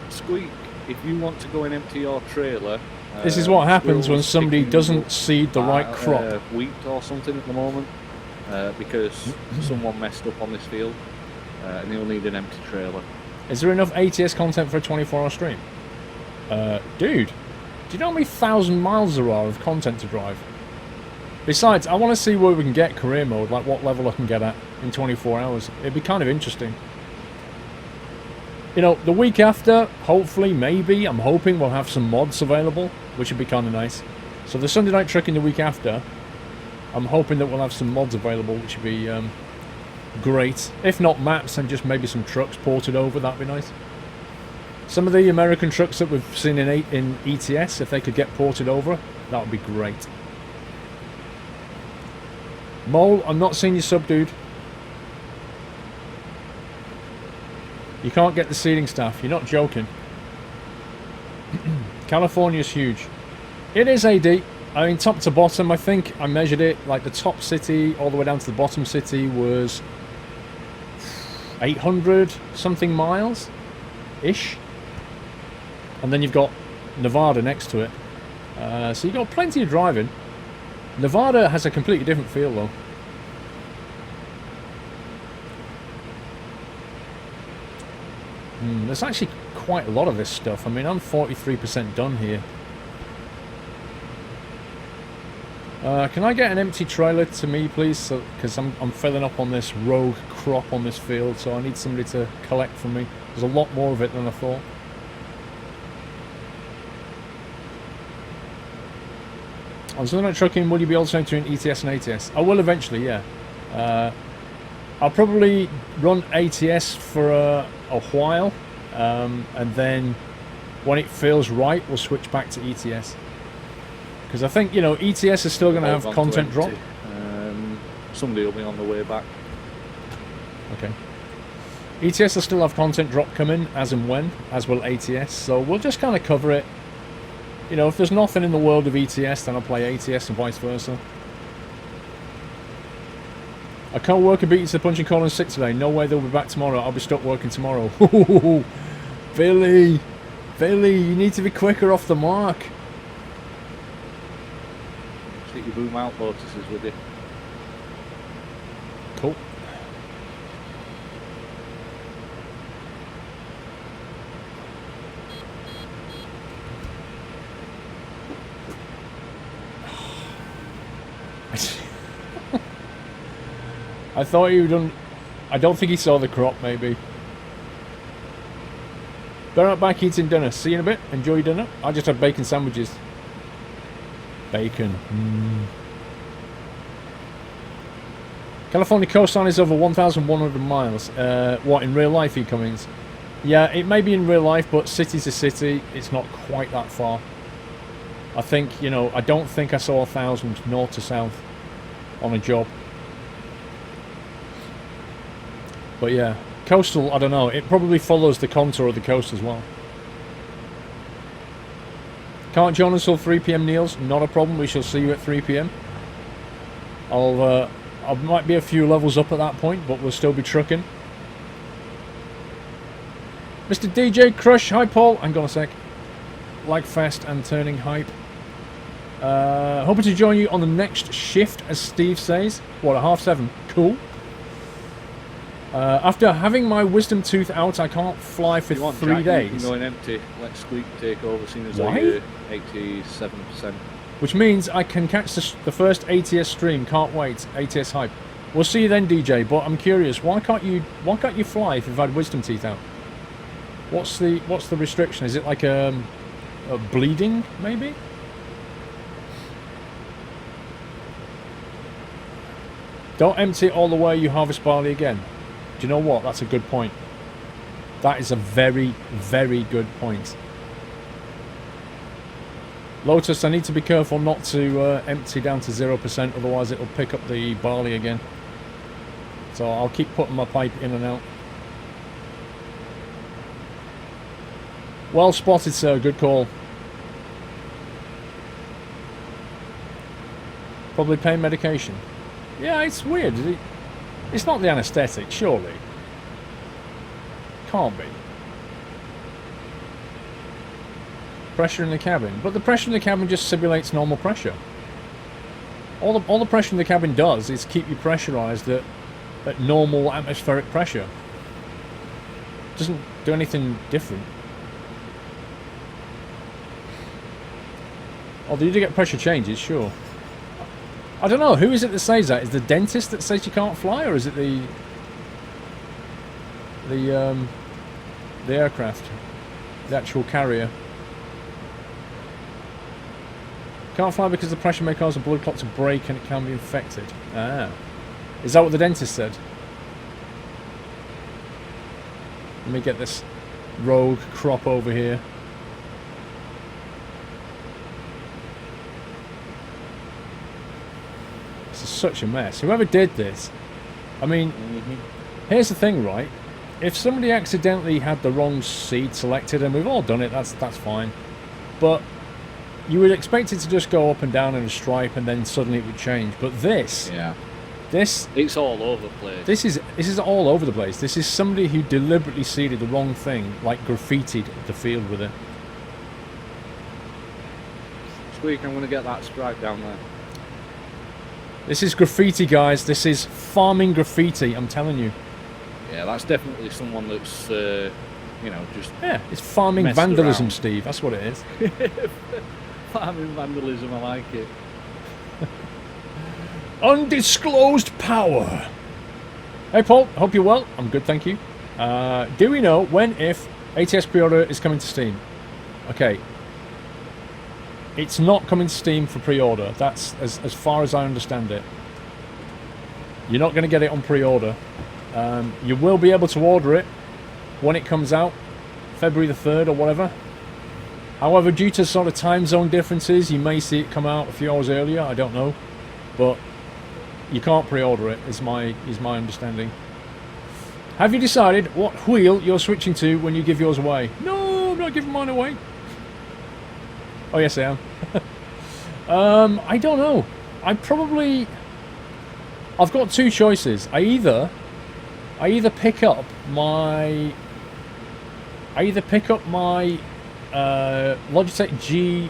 Squeak, if you want to go and empty your trailer... this is what happens when somebody doesn't seed the right crop. Wheat or something at the moment, because someone messed up on this field, and they'll need an empty trailer. Is there enough ATS content for a 24-hour stream? Dude, do you know how many 1,000 miles there are of content to drive? Besides, I want to see where we can get career mode, like what level I can get at in 24 hours. It'd be kind of interesting. You know, the week after, hopefully, maybe, I'm hoping we'll have some mods available, which would be kind of nice. So the Sunday night truck in the week after, I'm hoping that we'll have some mods available, which would be great. If not maps, then just maybe some trucks ported over, that'd be nice. Some of the American trucks that we've seen in ETS, if they could get ported over, that would be great. Mole, I'm not seeing you sub, dude. You can't get the seeding staff. You're not joking. California's huge. It is AD. I mean, top to bottom, I think I measured it. Like the top city all the way down to the bottom city was 800 something miles ish. And then you've got Nevada next to it. So you've got plenty of driving. Nevada has a completely different feel, though. There's actually quite a lot of this stuff. I mean, I'm 43% done here. Can I get an empty trailer to me, please? Because I'm filling up on this rogue crop on this field, so I need somebody to collect from me. There's a lot more of it than I thought. On Sunday Night Trucking, will you be alternating between ETS and ATS? I will eventually, yeah. I'll probably run ATS for a while, and then when it feels right, we'll switch back to ETS. Because I think, you know, ETS is still going to have content drop. Somebody will be on the way back. Okay. ETS will still have content drop coming, as and when, as will ATS, so we'll just kind of cover it. You know, if there's nothing in the world of ETS, then I'll play ATS and vice versa. A co-worker beat you to the punching corner and sick today. No way they'll be back tomorrow. I'll be stuck working tomorrow. Billy! Billy, you need to be quicker off the mark. Take your boom out notices with you. Cool. I thought you done. I don't think he saw the crop, maybe. They're out back eating dinner. See you in a bit. Enjoy your dinner. I just had bacon sandwiches. Bacon. California coastline is over 1,100 miles. What, in real life, E-Cummings? Yeah, it may be in real life, but city to city, it's not quite that far. I think, you know, I don't think I saw 1,000 north to south on a job. But yeah, coastal, I don't know. It probably follows the contour of the coast as well. Can't join until 3 PM, Niels. Not a problem. We shall see you at 3 PM. I might be a few levels up at that point, but we'll still be trucking. Mr. DJ Crush, hi Paul. Hang on a sec. Like fast and turning hype. Hoping to join you on the next shift, as Steve says. What, at 7:30? Cool. After having my wisdom tooth out, I can't fly for 3 days. You can go in empty. Let Squeak take over, seeing as Why? though you're 87%. Which means I can catch the first ATS stream. Can't wait. ATS hype. We'll see you then, DJ. But I'm curious, why can't you fly if you've had wisdom teeth out? What's the restriction? Is it like a bleeding, maybe? Don't empty it all the way, you harvest barley again. Do you know what? That's a good point. That is a very, very good point. Lotus, I need to be careful not to empty down to 0%, otherwise it'll pick up the barley again. So I'll keep putting my pipe in and out. Well spotted, sir. Good call. Probably pain medication. Yeah, it's weird. It's not the anaesthetic, surely. Can't be. Pressure in the cabin. But the pressure in the cabin just simulates normal pressure. All the pressure in the cabin does is keep you pressurised at normal atmospheric pressure. Doesn't do anything different. Although you do get pressure changes, sure. I don't know, who is it that says that? Is the dentist that says you can't fly, or is it the aircraft, the actual carrier? Can't fly because the pressure may cause a blood clot to break and it can be infected. Ah, is that what the dentist said? Let me get this rogue crop over here. Such a mess. Whoever did this, I mean, here's the thing, right? If somebody accidentally had the wrong seed selected, and we've all done it, that's fine. But you would expect it to just go up and down in a stripe, and then suddenly it would change. But this, it's all over the place. This is all over the place. This is somebody who deliberately seeded the wrong thing, like graffitied the field with it. Squeak, I'm going to get that stripe down there. This is graffiti, guys. This is farming graffiti, I'm telling you. Yeah, that's definitely someone that's, you know, just... Yeah, it's farming vandalism, around. Steve. That's what it is. Farming vandalism, I like it. Undisclosed power. Hey, Paul. Hope you're well. I'm good, thank you. Do we know when, if, ATS pre-order is coming to Steam? Okay. It's not coming to Steam for pre-order. That's as far as I understand it. You're not going to get it on pre-order. You will be able to order it when it comes out, February the 3rd or whatever. However, due to sort of time zone differences, you may see it come out a few hours earlier. I don't know, but you can't pre-order it. Is my understanding. Have you decided what wheel you're switching to when you give yours away? No, I'm not giving mine away. Oh yes, I am. I don't know. I've got two choices. I either pick up my Logitech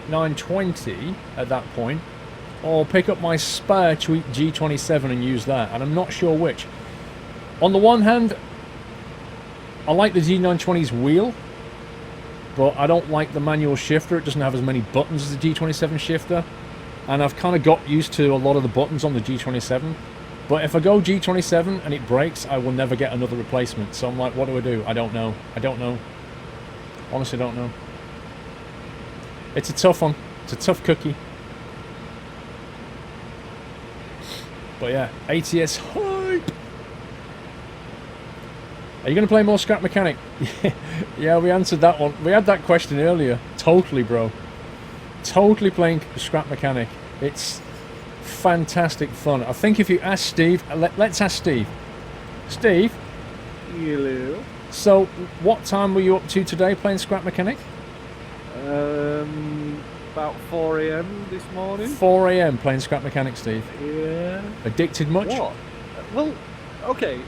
G920 at that point, or pick up my spare G27 and use that. And I'm not sure which. On the one hand, I like the G920's wheel, but I don't like the manual shifter. It doesn't have as many buttons as the G27 shifter, and I've kind of got used to a lot of the buttons on the G27. But if I go G27 and it breaks, I will never get another replacement. So I'm like, what do? I don't know. Honestly, don't know. It's a tough one. It's a tough cookie. But yeah, ATS hype. Are you going to play more Scrap Mechanic? Yeah, we answered that one. We had that question earlier. Totally, bro. Totally playing Scrap Mechanic. It's fantastic fun. I think if you ask Steve... let's ask Steve. Steve? Hello. So, what time were you up to today playing Scrap Mechanic? About 4 AM this morning. 4 AM playing Scrap Mechanic, Steve? Yeah. Addicted much? What? Well, okay.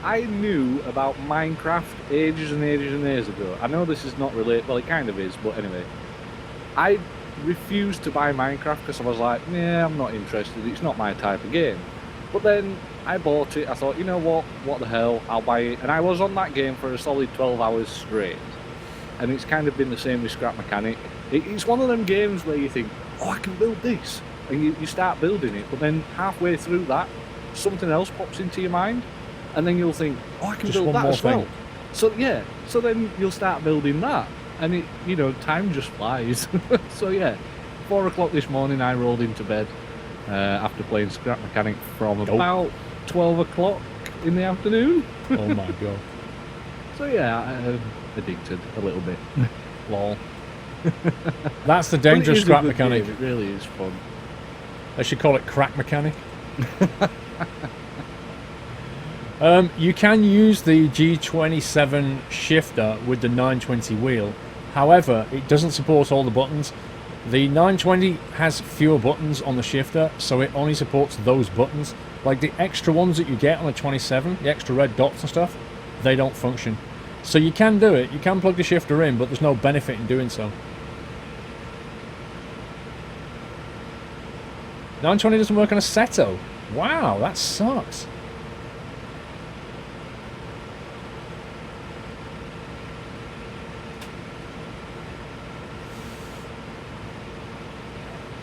I knew about Minecraft ages and ages and ages ago. I know this is not related, well, it kind of is, but anyway. I refused to buy Minecraft because I was like, yeah, I'm not interested, it's not my type of game. But then I bought it, I thought, you know what the hell, I'll buy it. And I was on that game for a solid 12 hours straight. And it's kind of been the same with Scrap Mechanic. It's one of them games where you think, oh, I can build this. And you start building it, but then halfway through that, something else pops into your mind. And then you'll think, oh, I can build that as well. So yeah, so then you'll start building that. And it, you know, time just flies. So yeah, 4 o'clock this morning I rolled into bed after playing Scrap Mechanic from about 12 o'clock in the afternoon. Oh my god. So yeah, I'm addicted a little bit. Lol. That's the danger of Scrap Mechanic. Game. It really is fun. They should call it Crack Mechanic. You can use the G27 shifter with the 920 wheel. However, it doesn't support all the buttons. The 920 has fewer buttons on the shifter, so it only supports those buttons. Like the extra ones that you get on the 27, the extra red dots and stuff, they don't function. So you can do it, you can plug the shifter in, but there's no benefit in doing so. 920 doesn't work on a Seto. Wow, that sucks.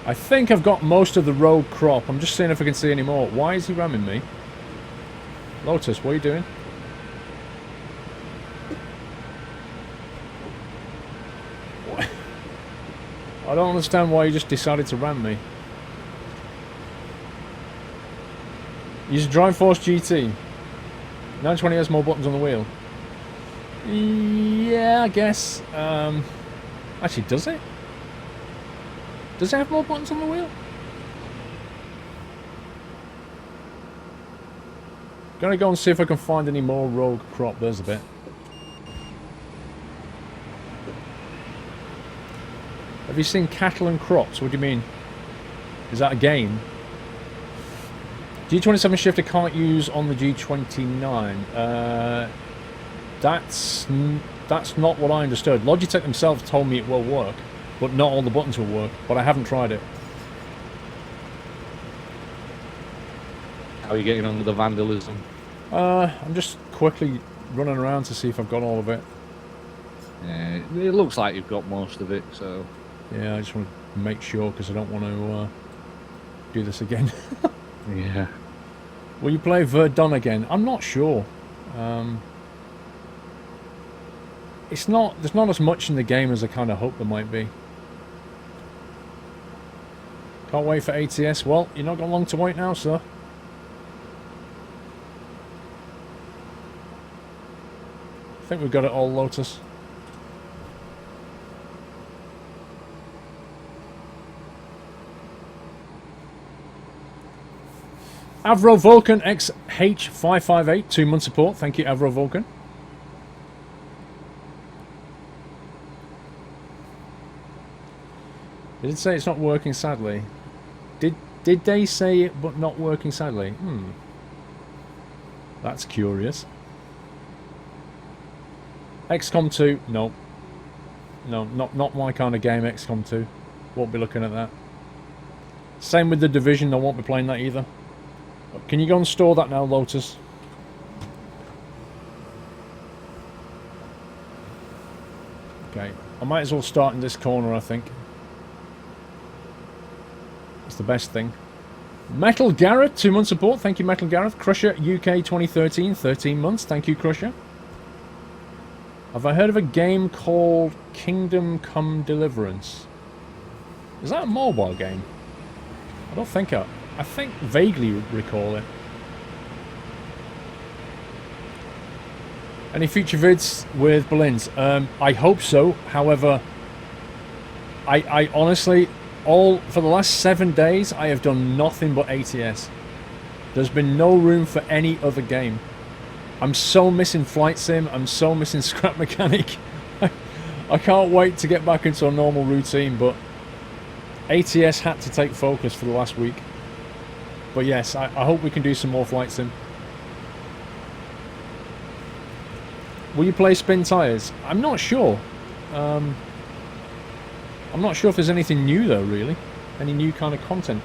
I think I've got most of the road crop. I'm just seeing if I can see any more. Why is he ramming me? Lotus, what are you doing? What? I don't understand why you just decided to ram me. Use Drive Force GT. 920 has more buttons on the wheel. Yeah, I guess. Actually, does it? Does it have more buttons on the wheel? Gonna go and see if I can find any more rogue crop. There's a bit. Have you seen cattle and crops? What do you mean? Is that a game? G27 shifter can't use on the G29. That's not what I understood. Logitech themselves told me it will work, but not all the buttons will work. But I haven't tried it. How are you getting on with the vandalism? I'm just quickly running around to see if I've got all of it. Yeah, it looks like you've got most of it, so... Yeah, I just want to make sure, because I don't want to do this again. Yeah. Will you play Verdun again? I'm not sure. There's not as much in the game as I kind of hope there might be. Can't wait for ATS. Well, you're not got long to wait now, sir. I think we've got it all, Lotus. Avro Vulcan XH558, 2-month support. Thank you, Avro Vulcan. They did say it's not working, sadly. Did they say it, but not working, sadly? That's curious. XCOM 2, no. No, not my kind of game, XCOM 2. Won't be looking at that. Same with The Division, I won't be playing that either. Can you go and store that now, Lotus? Okay, I might as well start in this corner, I think. It's the best thing. Metal Garrett, 2-month support. Thank you, Metal Garrett. Crusher UK 2013, 13 months. Thank you, Crusher. Have I heard of a game called Kingdom Come Deliverance? Is that a mobile game? I don't think I think vaguely recall it. Any future vids with Berlins? I hope so. However, I honestly, for the last 7 days, I have done nothing but ATS. There's been no room for any other game. I'm so missing Flight Sim. I'm so missing Scrap Mechanic. I can't wait to get back into a normal routine, but ATS had to take focus for the last week. But yes, I hope we can do some more Flight Sim. Will you play spin tyres? I'm not sure. I'm not sure if there's anything new though, really. Any new kind of content.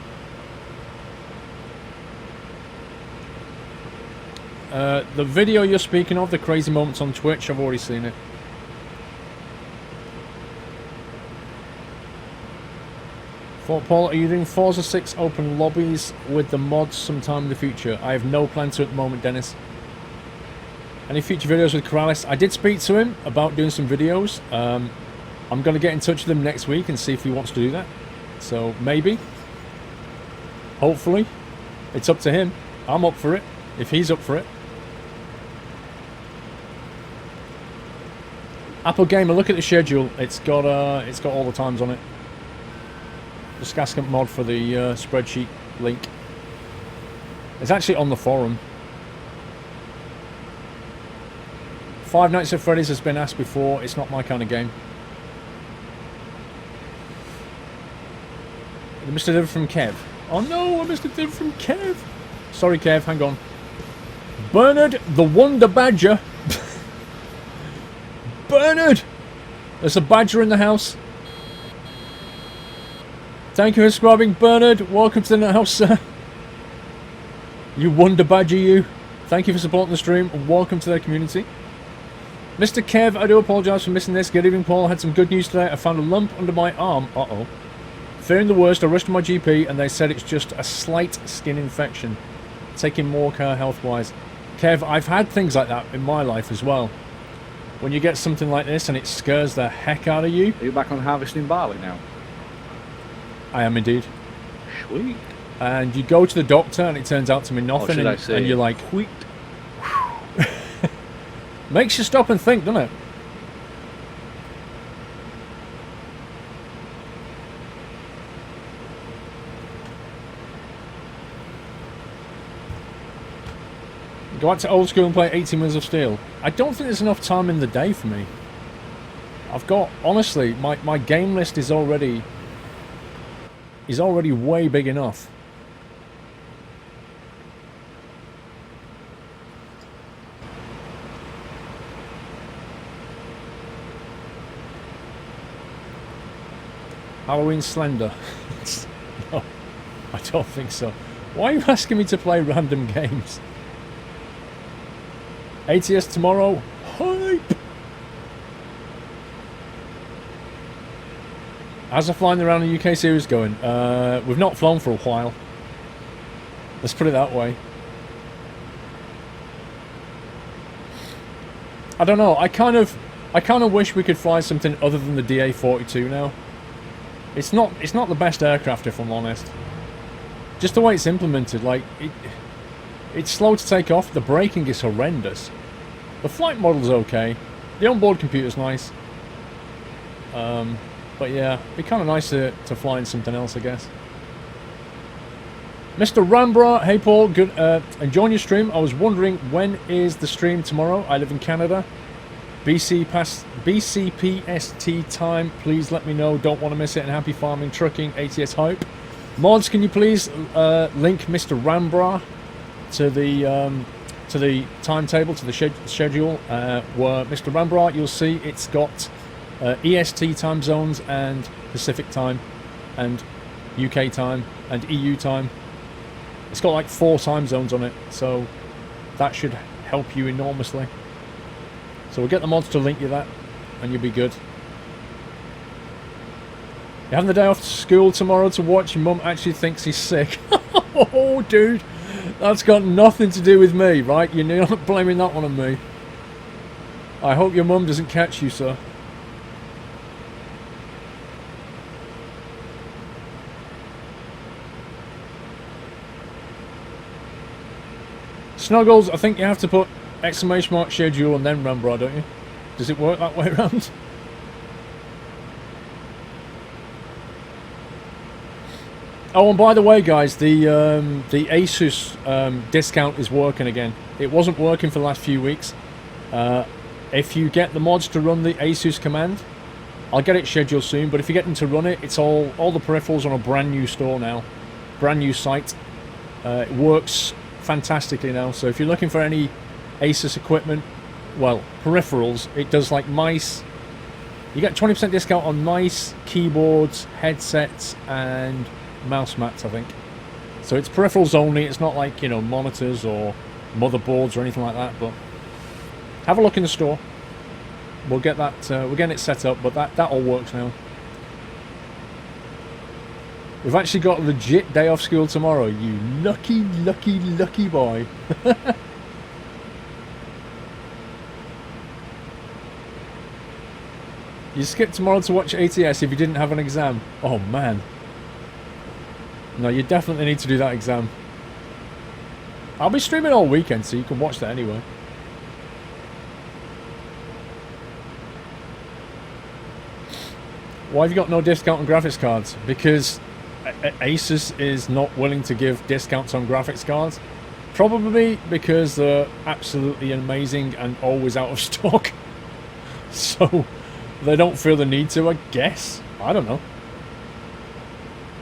The video you're speaking of, the crazy moments on Twitch, I've already seen it. Fort Paul, are you doing Forza 6 open lobbies with the mods sometime in the future? I have no plan to at the moment, Dennis. Any future videos with Corrales? I did speak to him about doing some videos. I'm going to get in touch with him next week and see if he wants to do that. So, maybe. Hopefully. It's up to him. I'm up for it, if he's up for it. Apple Gamer, look at the schedule. It's got all the times on it. The Skaskant mod for the spreadsheet link. It's actually on the forum. Five Nights at Freddy's has been asked before. It's not my kind of game. Mr. Div from Kev. Oh no, I missed a Div from Kev. Sorry, Kev, hang on. Bernard the Wonder Badger. Bernard! There's a badger in the house. Thank you for subscribing, Bernard. Welcome to the house, sir. You Wonder Badger, you. Thank you for supporting the stream, and welcome to the community. Mr. Kev, I do apologise for missing this. Good evening, Paul. I had some good news today. I found a lump under my arm. Uh-oh. Fearing the worst, I rushed to my GP, and they said it's just a slight skin infection. Taking more care health-wise. Kev, I've had things like that in my life as well. When you get something like this and it scares the heck out of you. Are you back on harvesting barley now? I am indeed. Sweet. And you go to the doctor and it turns out to be nothing, and you're like, sweet. Makes you stop and think, doesn't it? Go back to old school and play 18 Wheels of Steel. I don't think there's enough time in the day for me. I've got, honestly, my game list is already way big enough. Halloween Slender. No, I don't think so. Why are you asking me to play random games? ATS tomorrow. Hype! How's the flying around the UK series going? We've not flown for a while. Let's put it that way. I don't know. I kind of wish we could fly something other than the DA-42 now. It's not the best aircraft, if I'm honest. Just the way it's implemented, like it's slow to take off. The braking is horrendous. The flight model's okay. The onboard computer's nice. But yeah, it'd be kind of nice to fly in something else, I guess. Mr. Rambra, hey Paul, good. Enjoying your stream. I was wondering, when is the stream tomorrow? I live in Canada. BCPST time. Please let me know. Don't want to miss it. And happy farming, trucking, ATS hype. Mods, can you please link Mr. Rambra to the timetable, to the schedule, where Mr. Rambra, you'll see it's got EST time zones and Pacific time and UK time and EU time. It's got like 4 time zones on it, so that should help you enormously. So we'll get the mods to link you that, and you'll be good. You're having the day off to school tomorrow to watch. Your mum actually thinks he's sick. Oh, dude. That's got nothing to do with me, right? You're not blaming that one on me. I hope your mum doesn't catch you, sir. Snuggles, I think you have to put exclamation mark schedule and then Rambra, don't you? Does it work that way around? Oh, and by the way, guys, the Asus discount is working again. It wasn't working for the last few weeks. If you get the mods to run the Asus command, I'll get it scheduled soon. But if you get them to run it, it's all the peripherals on a brand new store now, brand new site. It works fantastically now. So if you're looking for any Asus equipment, well, peripherals. It does like mice. You get 20% discount on mice, keyboards, headsets, and mouse mats, I think. So it's peripherals only. It's not like, you know, monitors or motherboards or anything like that. But have a look in the store. We'll get that. We're getting it set up, but that all works now. We've actually got a legit day off school tomorrow. You lucky, lucky, lucky boy. You skipped tomorrow to watch ATS if you didn't have an exam. Oh, man. No, you definitely need to do that exam. I'll be streaming all weekend, so you can watch that anyway. Why have you got no discount on graphics cards? Because Asus is not willing to give discounts on graphics cards. Probably because they're absolutely amazing and always out of stock. So they don't feel the need to, I guess. I don't know.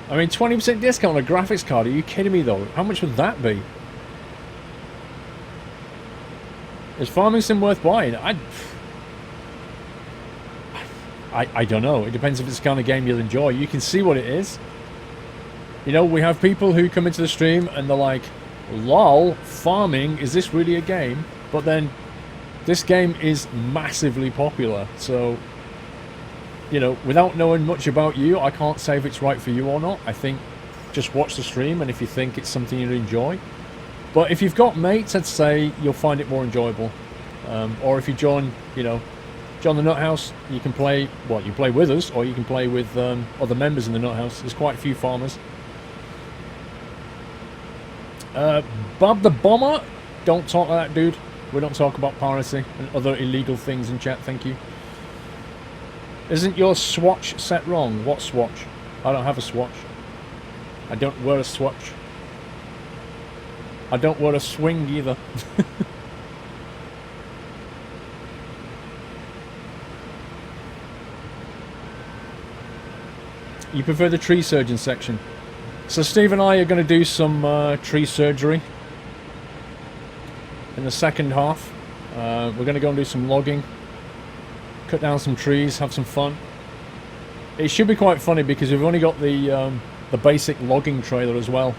I mean, 20% discount on a graphics card. Are you kidding me, though? How much would that be? Is Farming Sim worth buying? I don't know. It depends if it's the kind of game you'll enjoy. You can see what it is. You know, we have people who come into the stream and they're like, lol, farming, is this really a game? But then, this game is massively popular. So, you know, without knowing much about you, I can't say if it's right for you or not. I think just watch the stream, and if you think it's something you'd enjoy. But if you've got mates, I'd say you'll find it more enjoyable. Or if you join, you know, join the Nut House, you can play, well, you play with us, or you can play with other members in the Nut House. There's quite a few farmers. Bob the Bomber, don't talk like that, dude. We don't talk about piracy and other illegal things in chat, thank you. Isn't your swatch set wrong? What swatch? I don't have a swatch. I don't wear a swatch. I don't wear a swing either. You prefer the tree surgeon section? So Steve and I are going to do some tree surgery in the second half. We're going to go and do some logging, cut down some trees, have some fun. It should be quite funny because we've only got the basic logging trailer as well,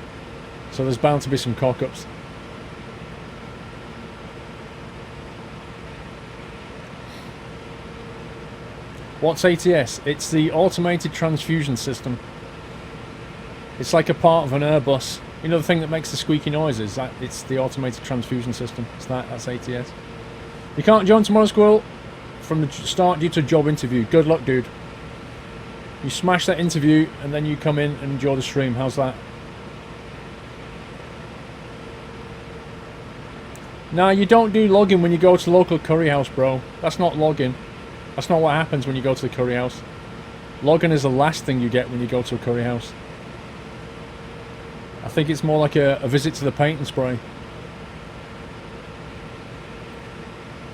so there's bound to be some cock-ups. What's ATS? It's the automated transfusion system. It's like a part of an Airbus. You know the thing that makes the squeaky noises? It's the automated transfusion system. That's ATS. You can't join tomorrow, Squirrel, from the start due to a job interview. Good luck, dude. You smash that interview and then you come in and enjoy the stream. How's that? Nah, you don't do logging when you go to the local curry house, bro. That's not logging. That's not what happens when you go to the curry house. Logging is the last thing you get when you go to a curry house. I think it's more like a visit to the paint and spray.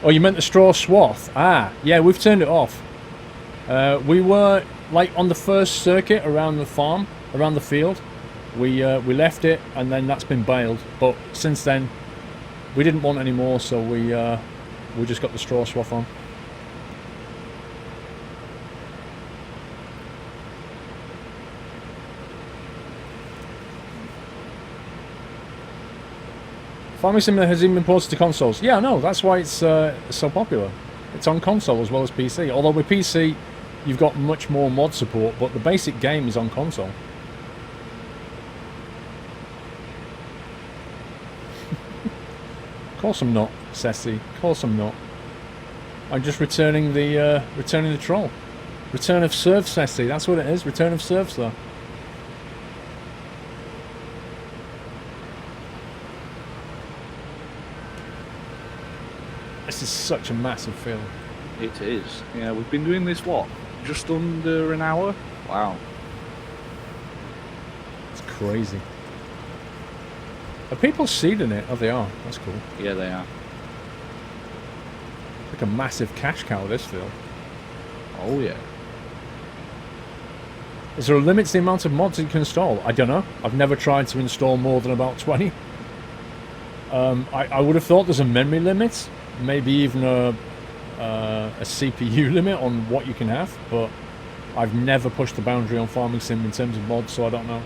Oh, you meant the straw swath? Ah, yeah, we've turned it off. We were, like, on the first circuit around the farm, around the field. We left it, and then that's been bailed. But since then, we didn't want any more, so we just got the straw swath on. Farming Sim has even been ported to consoles. Yeah, no, that's why it's so popular. It's on console as well as PC. Although with PC, you've got much more mod support, but the basic game is on console. Of course I'm not, Ceci. Of course I'm not. I'm just returning the troll. Return of Serve, Ceci. That's what it is. Return of Serve, sir. This is such a massive field. It is. Yeah, we've been doing this, what? Just under an hour? Wow. It's crazy. Are people seeding it? Oh, they are. That's cool. Yeah, they are. Like a massive cash cow, this field. Oh, yeah. Is there a limit to the amount of mods you can install? I don't know. I've never tried to install more than about 20. I would have thought there's a memory limit, maybe even a CPU limit on what you can have, but I've never pushed the boundary on Farming Sim in terms of mods, so I don't know.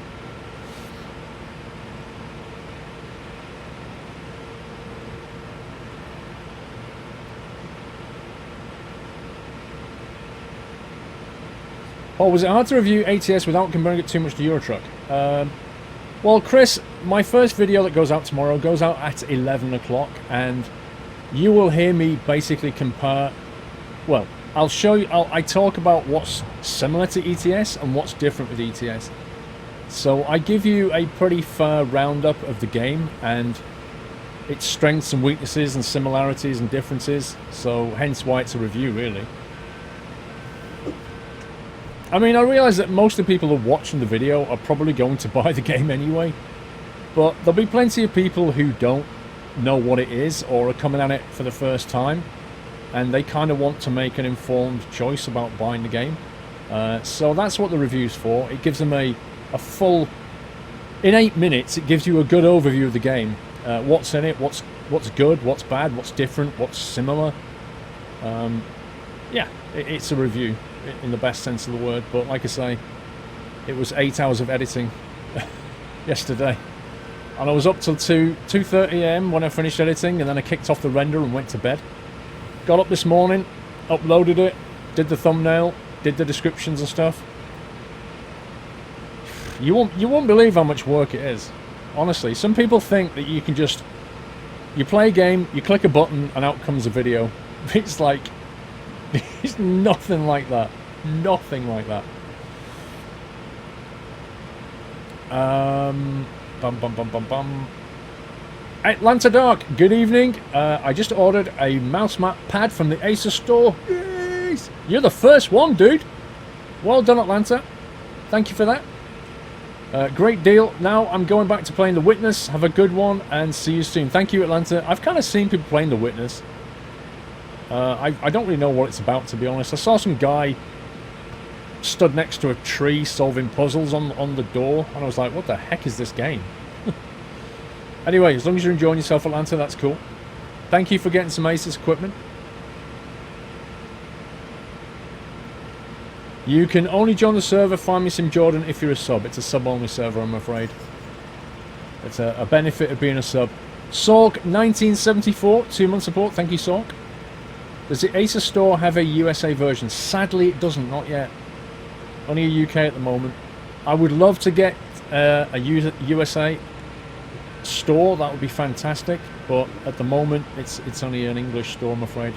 Oh, was it hard to review ATS without comparing it too much to Eurotruck? Well, Chris, my first video that goes out tomorrow goes out at 11 o'clock, and you will hear me basically compare... Well, I'll show you... I talk about what's similar to ETS and what's different with ETS. So I give you a pretty fair roundup of the game and its strengths and weaknesses and similarities and differences, so hence why it's a review, really. I mean, I realise that most of the people who are watching the video are probably going to buy the game anyway, but there'll be plenty of people who don't know what it is or are coming at it for the first time, and they kind of want to make an informed choice about buying the game. So that's what the review's for. It gives them a full... In 8 minutes, it gives you a good overview of the game. What's in it, what's good, what's bad, what's different, what's similar. Yeah, it's a review in the best sense of the word, but like I say, it was 8 hours of editing yesterday, and I was up till 2:30 AM when I finished editing, and then I kicked off the render and went to bed. Got up this morning, uploaded it, did the thumbnail, did the descriptions and stuff. You won't believe how much work it is, honestly. Some people think that you can just, you play a game, you click a button, and out comes a video. It's like, it's nothing like that. Nothing like that. Atlanta Dark, good evening. I just ordered a mouse mat pad from the Acer store. Yes! You're the first one, dude. Well done, Atlanta. Thank you for that. Great deal. Now I'm going back to playing The Witness. Have a good one and see you soon. Thank you, Atlanta. I've kind of seen people playing The Witness. I don't really know what it's about, to be honest. I saw some guy stood next to a tree solving puzzles on the door, and I was like, what the heck is this game? Anyway, as long as you're enjoying yourself, Atlanta, that's cool. Thank you for getting some Asus equipment. You can only join the server, find me some Jordan, if you're a sub. It's a sub-only server, I'm afraid. It's a benefit of being a sub. Sorg1974, 2-month support. Thank you, Sorg. Does the Acer store have a USA version? Sadly, it doesn't, not yet. Only a UK at the moment. I would love to get a USA store, that would be fantastic, but at the moment, it's only an English store, I'm afraid.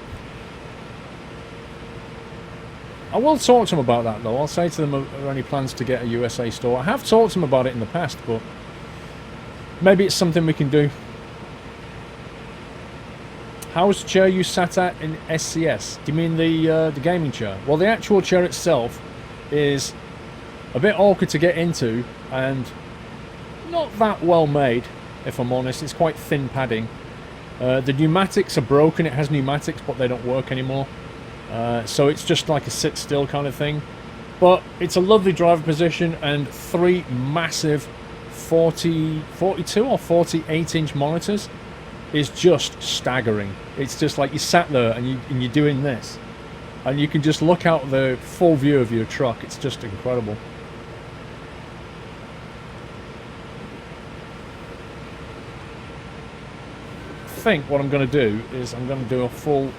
I will talk to them about that, though. I'll say to them, are there any plans to get a USA store? I have talked to them about it in the past, but maybe it's something we can do. How's the chair you sat at in SCS? Do you mean the gaming chair? Well, the actual chair itself is a bit awkward to get into and not that well made, if I'm honest. It's quite thin padding. The pneumatics are broken. It has pneumatics, but they don't work anymore. So it's just like a sit still kind of thing. But it's a lovely driver position and 3 massive 42 or 48 inch monitors is just staggering. It's just like you sat there and you're doing this, and you can just look out the full view of your truck. It's just incredible. I think what I'm going to do is I'm going to do a full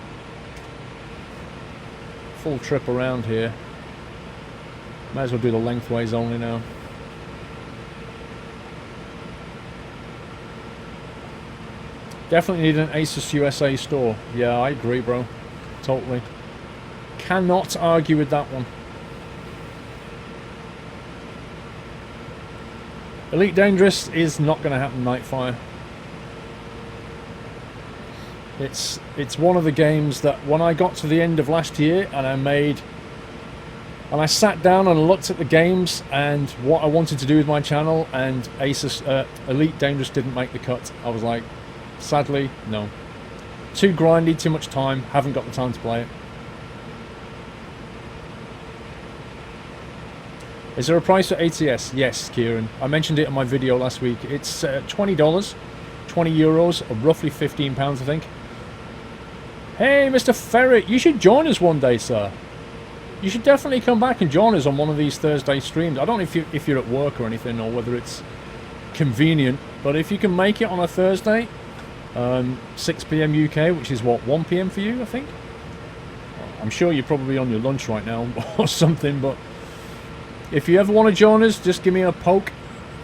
trip around here. Might as well do the lengthways only now. Definitely need an Asus USA store. Yeah, I agree, bro. Totally. Cannot argue with that one. Elite Dangerous is not going to happen, Nightfire. It's one of the games that when I got to the end of last year and I sat down and looked at the games and what I wanted to do with my channel, and Asus Elite Dangerous didn't make the cut. I was like, sadly, no. Too grindy, too much time, haven't got the time to play it. Is there a price for ATS? Yes, Kieran. I mentioned it in my video last week. It's $20, €20, or roughly £15, I think. Hey, Mr. Ferret, you should join us one day, sir. You should definitely come back and join us on one of these Thursday streams. I don't know if you're at work or anything, or whether it's convenient, but if you can make it on a Thursday, 6 p.m. UK, which is what, 1 p.m. for you, I think? I'm sure you're probably on your lunch right now or something, but if you ever want to join us, just give me a poke.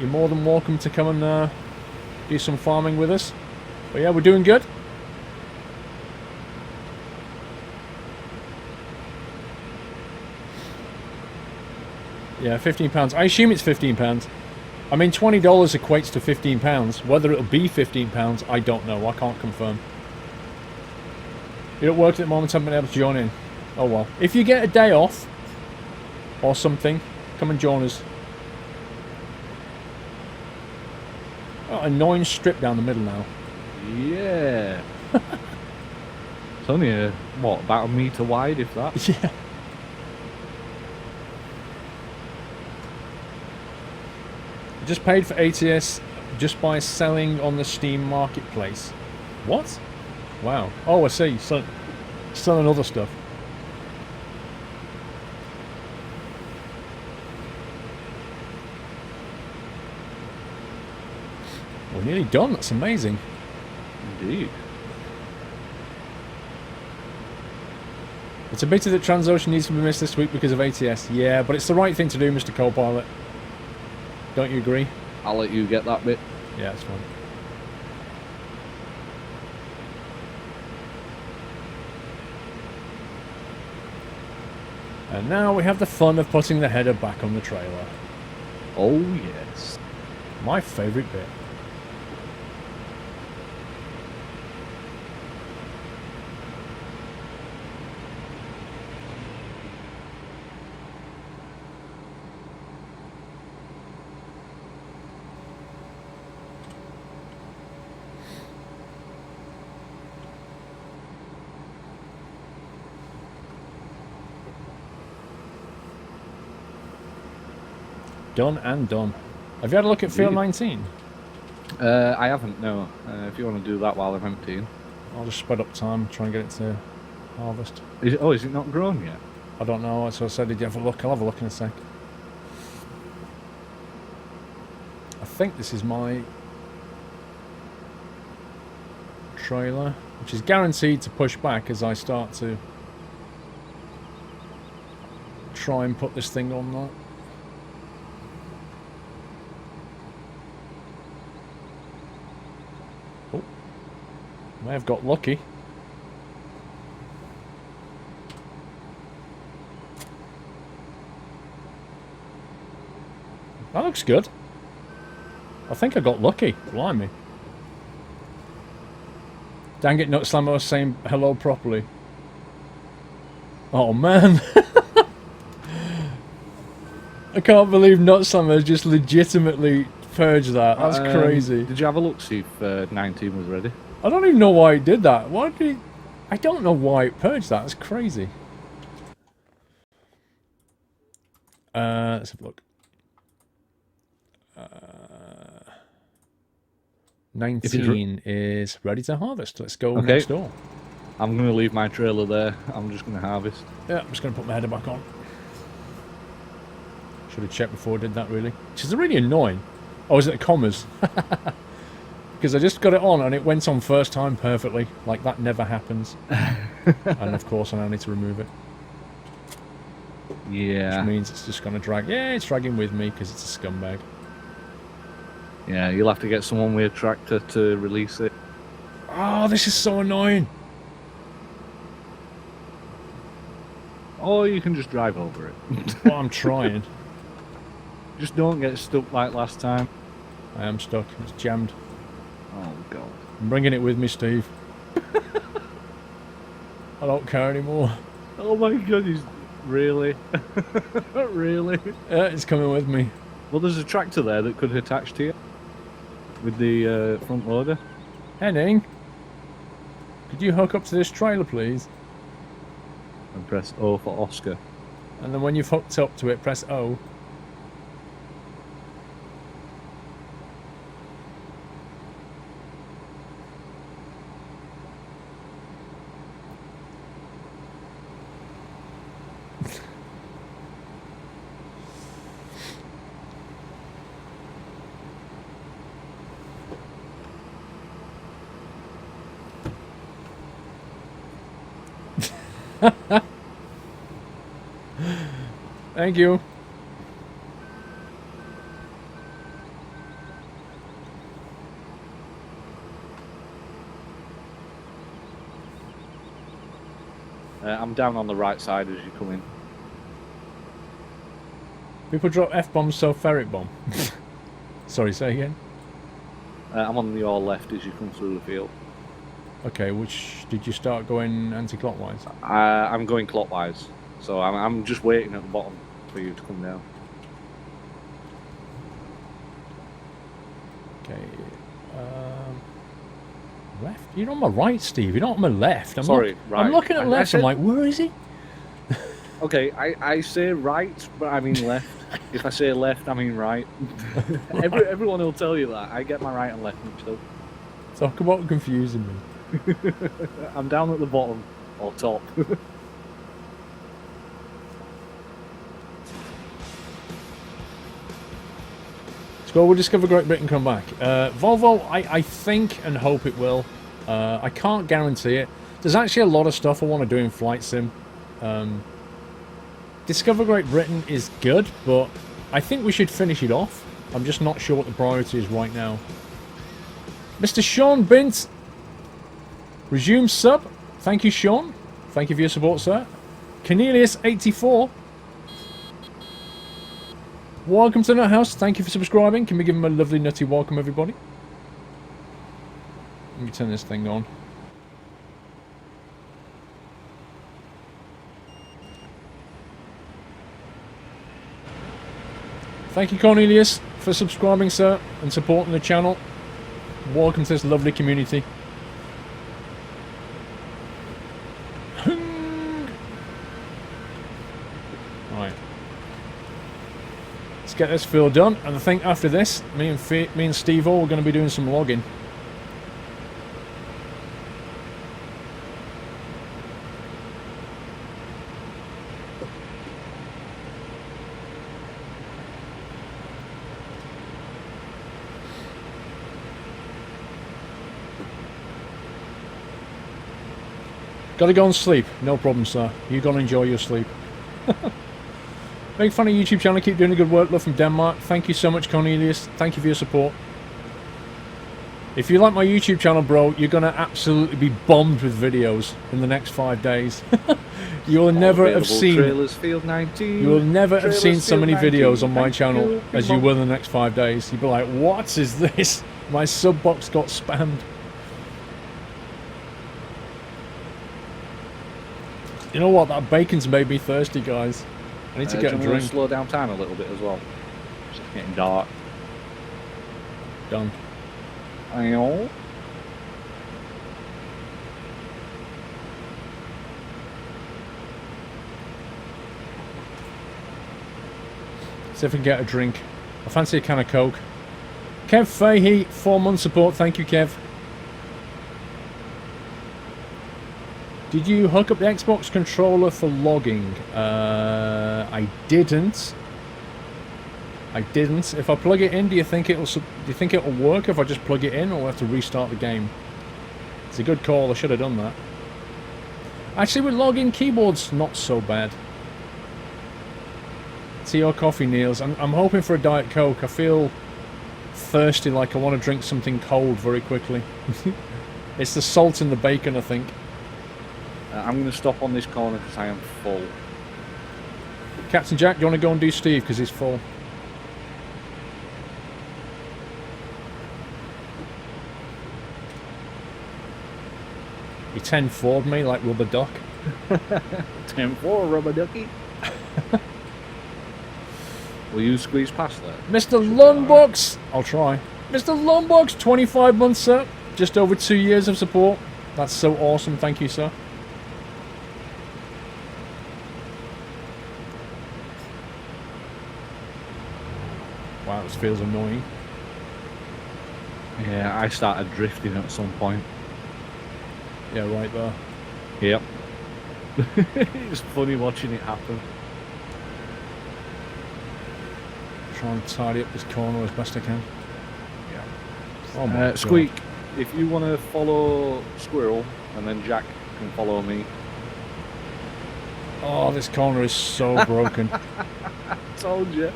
You're more than welcome to come and do some farming with us. But yeah, we're doing good. Yeah, £15. I assume it's £15. I mean, $20 equates to £15. Whether it'll be £15, I don't know. I can't confirm. You're at work at the moment, haven't been able to join in. Oh well. If you get a day off or something, come and join us. Oh, annoying strip down the middle now. Yeah. It's only what, about a metre wide, if that? Yeah. I just paid for ATS just by selling on the Steam marketplace. What? Wow. Oh, I see. So, selling other stuff. We're nearly done. That's amazing. Indeed. It's a pity that Transocean needs to be missed this week because of ATS. Yeah, but it's the right thing to do, Mr. Co-Pilot. Don't you agree? I'll let you get that bit. Yeah, it's fine. And now we have the fun of putting the header back on the trailer. Oh, yes. My favourite bit. Done and done. Have you had a look at Field 19? I haven't, no. If you want to do that while I'm emptying. I'll just spread up time, try and get it to harvest. Is it not grown yet? I don't know, so I said, did you have a look? I'll have a look in a sec. I think this is my trailer, which is guaranteed to push back as I start to try and put this thing on that. Oh, may have got lucky. That looks good. I think I got lucky. Blimey. Dang it, Nutslammer was saying hello properly. Oh man. I can't believe Nutslammer just legitimately purged that. That's crazy. Did you have a look, see if 19 was ready? I don't even know why it did that. Why did he... I don't know why it purged that. That's crazy. Let's have a look. 19 is ready to harvest. Let's go next door. I'm going to leave my trailer there. I'm just going to harvest. Yeah, I'm just going to put my header back on. Should have checked before I did that, really. Which is really annoying. Oh, is it the commas? Because I just got it on and it went on first time perfectly. Like, that never happens. And, of course, I now need to remove it. Yeah. Which means it's just going to drag. Yeah, it's dragging with me because it's a scumbag. Yeah, you'll have to get someone with a tractor to release it. Oh, this is so annoying. Or you can just drive over it. Well, I'm trying. Just don't get stuck like last time. I am stuck. It's jammed. Oh, God. I'm bringing it with me, Steve. I don't care anymore. Oh, my God. Really? Really? Yeah, it's coming with me. Well, there's a tractor there that could attach to you. With the front loader. Henning, could you hook up to this trailer, please? And press O for Oscar. And then when you've hooked up to it, press O. Thank you. I'm down on the right side as you come in. People drop F-bombs, so ferret bomb. Sorry, say again? I'm on your left as you come through the field. Okay, which did you start going anti-clockwise? I'm going clockwise, so I'm just waiting at the bottom for you to come down. Okay. Left? You're on my right, Steve. You're not on my left. Sorry, right. I'm looking at left. I'm like, where is he? Okay, I say right, but I mean left. If I say left, I mean right. Everyone will tell you that. I get my right and left mixed up. Talk about confusing me. I'm down at the bottom, or top. Squirrel will discover Great Britain come back. Volvo, I think and hope it will. I can't guarantee it. There's actually a lot of stuff I want to do in Flight Sim. Discover Great Britain is good, but I think we should finish it off. I'm just not sure what the priority is right now. Mr. Sean Bint, resume sub. Thank you, Sean. Thank you for your support, sir. Cornelius84. Welcome to the house. Thank you for subscribing. Can we give him a lovely nutty welcome, everybody? Let me turn this thing on. Thank you, Cornelius, for subscribing, sir, and supporting the channel. Welcome to this lovely community. Right. Let's get this field done, and I think after this, me and Steve-O are going to be doing some logging. Gotta go and sleep. No problem, sir. You go and enjoy your sleep. Big fan of YouTube channel. Keep doing the good work. Love from Denmark. Thank you so much, Cornelius. Thank you for your support. If you like my YouTube channel, bro, you're gonna absolutely be bombed with videos in the next 5 days. You'll never have seen. Trailers Field 19. You will never have seen so many 19. videos on my Thank channel you. as you will in the next 5 days. You'll be like, what is this? My sub box got spammed. You know what? That bacon's made me thirsty, guys. I need to get a do you want drink. to slow down time a little bit as well? It's getting dark. Done. I know. See if we can get a drink. I fancy a can of Coke. Kev Fahey, 4 month support. Thank you, Kev. Did you hook up the Xbox controller for logging? I didn't. I didn't. If I plug it in, do you think it'll work if I just plug it in, or will I have to restart the game? It's a good call. I should have done that. Actually, with login, keyboard's not so bad. Tea or coffee, Niels? I'm hoping for a Diet Coke. I feel thirsty, like I want to drink something cold very quickly. It's the salt in the bacon, I think. I'm going to stop on this corner because I am full. Captain Jack, do you want to go and do Steve because he's full? You 10-4'd me like Rubber Duck. 10-4, Rubber Ducky. Will you squeeze past that? Mr. Lungbox! I'll try. Mr. Lungbox, 25 months, sir. Just over 2 years of support. That's so awesome. Thank you, sir. Wow, this feels annoying. Yeah, I started drifting at some point. Yeah, right there. Yep. It's funny watching it happen. Try and tidy up this corner as best I can. Yeah. Oh my God. Squeak, if you want to follow Squirrel, and then Jack can follow me. Oh, this corner is so broken. Told you.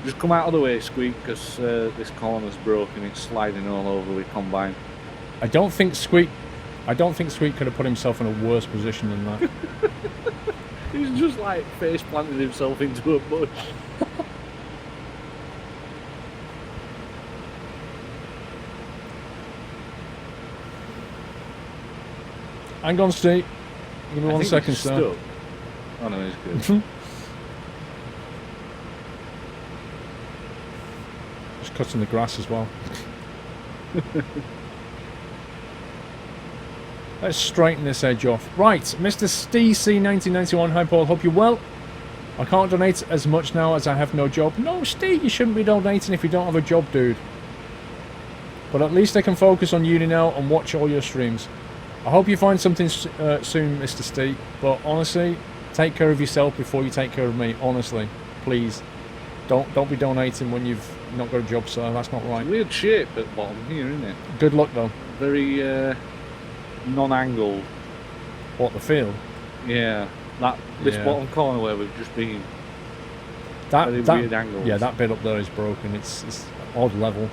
Just come out of the way, Squeak, because this corner's broken. It's sliding all over with combine. I don't think Squeak could have put himself in a worse position than that. He's just like face planted himself into a bush. Hang on, Steve. Give me 1 second, sir. Stuck. Oh no, he's good. Just cutting the grass as well. Let's straighten this edge off. Right, Mr. SteeC1991. Hi, Paul. Hope you're well. I can't donate as much now as I have no job. No, Steve, you shouldn't be donating if you don't have a job, dude. But at least I can focus on uni now and watch all your streams. I hope you find something soon, Mr. Steve. But honestly, take care of yourself before you take care of me. Honestly, please. Don't be donating when you've not got a job, sir. That's not right. Weird shape at the bottom here, isn't it? Good luck, though. Very non-angled. What, the field? Yeah. This bottom corner where we've just been. Very weird angles. Yeah, that bit up there is broken. It's odd level.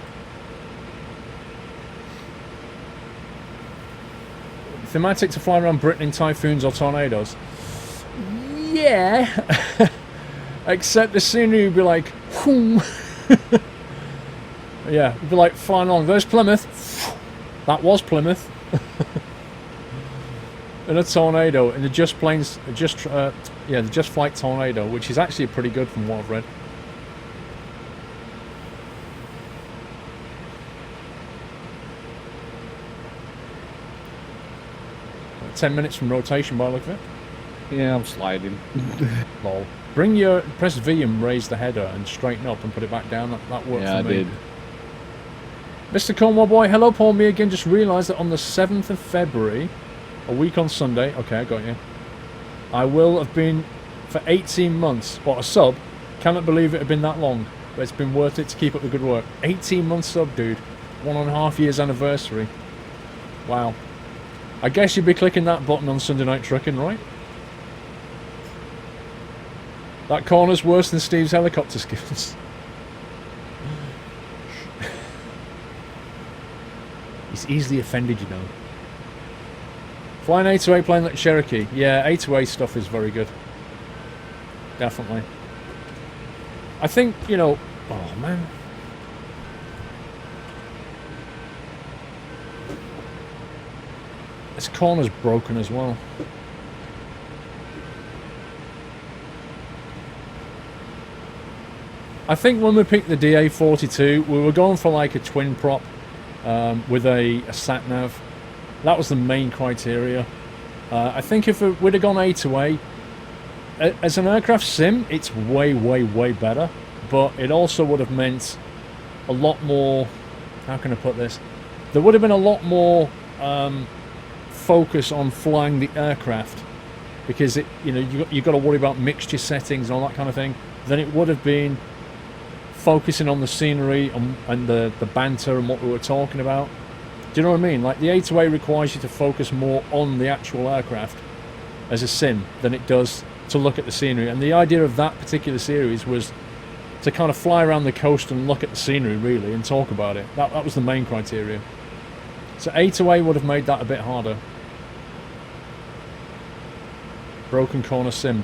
Thematic to fly around Britain in typhoons or tornadoes? Yeah. Except the scenery would be like, whoom. Yeah, it'd be like flying along. There's Plymouth. That was Plymouth. In a tornado, in the Just Flight tornado, which is actually pretty good from what I've read. Like 10 minutes from rotation by the look of it. Yeah, I'm sliding. Lol. Press V and raise the header and straighten up and put it back down. That worked for me. Yeah, I did. Mr. Cornwall Boy, hello Paul, me again. Just realised that on the 7th of February, a week on Sunday, okay, I got you, I will have been for 18 months. What, a sub? Cannot believe it had been that long, but it's been worth it to keep up the good work. 18 months sub, dude. 1.5 years anniversary. Wow. I guess you'd be clicking that button on Sunday Night Trucking, right? That corner's worse than Steve's helicopter skills. He's easily offended, you know. Flying A2A playing like Cherokee. Yeah, A2A stuff is very good. Definitely. I think, you know... Oh, man. This corner's broken as well. I think when we picked the DA42, we were going for like a twin prop with a sat-nav. That was the main criteria. I think if we'd have gone A2A, as an aircraft sim, it's way, way, way better. But it also would have meant a lot more... How can I put this? There would have been a lot more focus on flying the aircraft, because you've got to worry about mixture settings and all that kind of thing. Then it would have been focusing on the scenery and the banter and what we were talking about. Do you know what I mean? Like, the A2A requires you to focus more on the actual aircraft as a sim than it does to look at the scenery. And the idea of that particular series was to kind of fly around the coast and look at the scenery, really, and talk about it. That was the main criteria. So A2A would have made that a bit harder. Broken corner sim.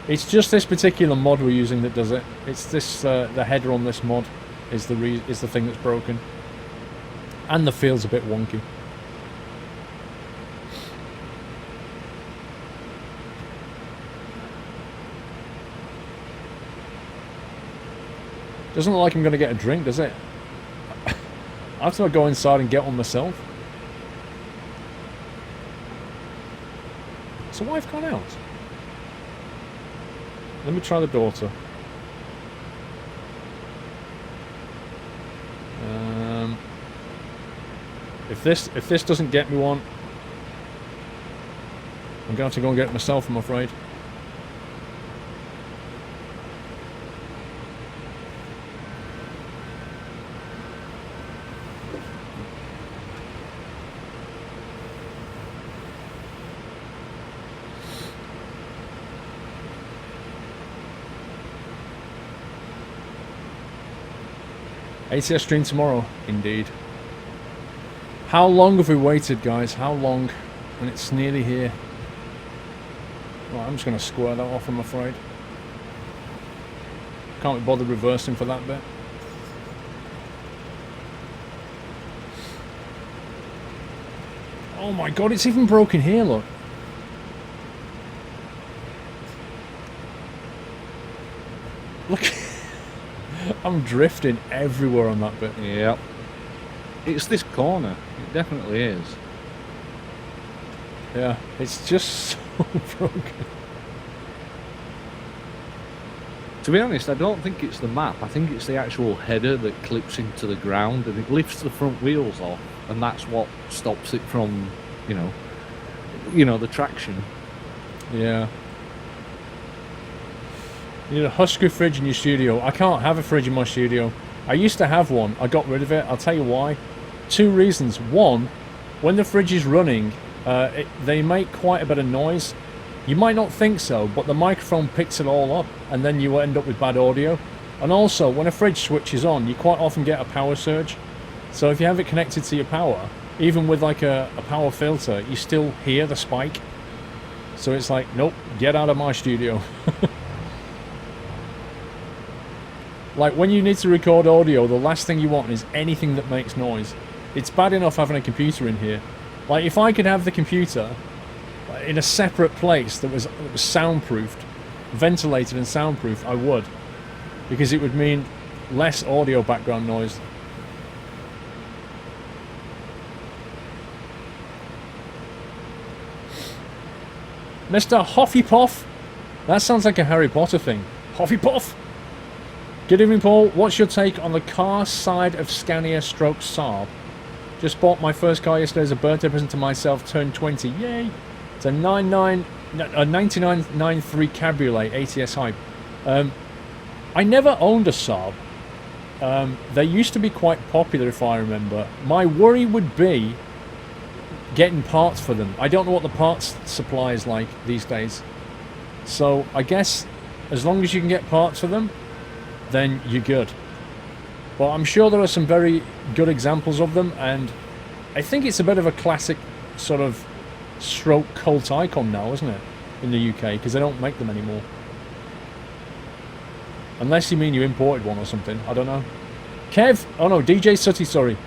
It's just this particular mod we're using that does it. It's this the header on this mod is the thing that's broken, and the field's a bit wonky. Doesn't look like I'm going to get a drink, does it? I have to go inside and get one myself. So why have gone out? Let me try the daughter. If this doesn't get me one, I'm going to have to go and get it myself, I'm afraid. ATS stream tomorrow, indeed. How long have we waited, guys? How long? And it's nearly here. Well, I'm just going to square that off, I'm afraid. Can't be bothered reversing for that bit. Oh my god, it's even broken here, look. Look. I'm drifting everywhere on that bit. Yep. It's this corner. It definitely is. Yeah, it's just so broken. To be honest, I don't think it's the map. I think it's the actual header that clips into the ground and it lifts the front wheels off, and that's what stops it from, you know, the traction. Yeah. You need a Husky fridge in your studio. I can't have a fridge in my studio. I used to have one. I got rid of it. I'll tell you why. 2 reasons. One, when the fridge is running, they make quite a bit of noise. You might not think so, but the microphone picks it all up, and then you end up with bad audio. And also, when a fridge switches on, you quite often get a power surge. So if you have it connected to your power, even with like a power filter, you still hear the spike. So it's like, nope, get out of my studio. Like, when you need to record audio, the last thing you want is anything that makes noise. It's bad enough having a computer in here. Like, if I could have the computer in a separate place that was soundproofed, ventilated and soundproof, I would. Because it would mean less audio background noise. Mr. Hoffypoff? That sounds like a Harry Potter thing. Hoffypoff? Good evening, Paul. What's your take on the car side of Scania stroke Saab? Just bought my first car yesterday as a birthday present to myself, turned 20. Yay! It's a 9993 Cabriolet ATS Hype. I never owned a Saab. They used to be quite popular, if I remember. My worry would be getting parts for them. I don't know what the parts supply is like these days. So I guess as long as you can get parts for them, then you're good. But I'm sure there are some very good examples of them, and I think it's a bit of a classic sort of stroke cult icon now, isn't it, in the UK, because they don't make them anymore. Unless you mean you imported one or something, I don't know. Kev, oh no, DJ Sutty, sorry.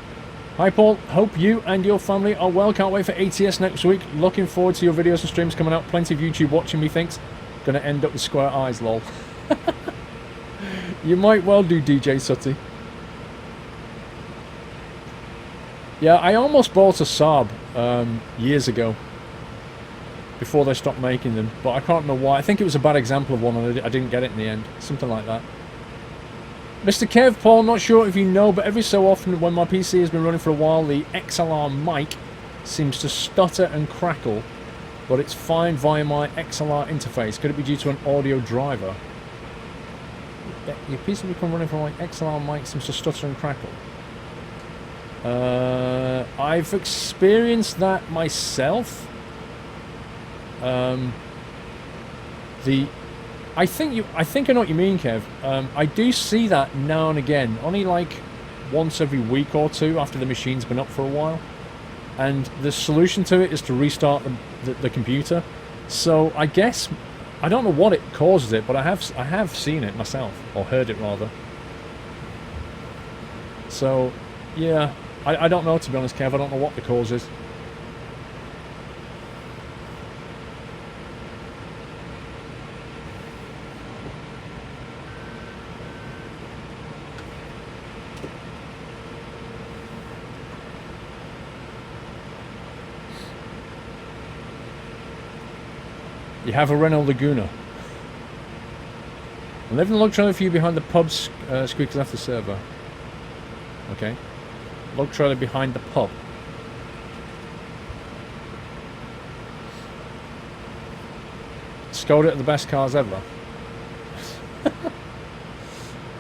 Hi Paul, hope you and your family are well, can't wait for ATS next week. Looking forward to your videos and streams coming out, plenty of YouTube watching me thinks. Gonna end up with square eyes, lol. You might well do, DJ Sutty. Yeah, I almost bought a Saab years ago. Before they stopped making them. But I can't remember why. I think it was a bad example of one and I didn't get it in the end. Something like that. Mr. Kev, Paul, not sure if you know, but every so often when my PC has been running for a while, the XLR mic seems to stutter and crackle. But it's fine via my XLR interface. Could it be due to an audio driver? Your PC become running from my XLR mic seems to stutter and crackle. I've experienced that myself. I think I know what you mean, Kev. I do see that now and again, only like once every week or two after the machine's been up for a while. And the solution to it is to restart the computer. So I guess I don't know what it causes it, but I have seen it myself, or heard it rather. So yeah, I don't know, to be honest, Kev. I don't know what the cause is. You have a Renault Laguna. I'm leaving the log trailer for you behind the pub, Squeakers after server. Okay. Log trailer behind the pub. Skoda are the best cars ever.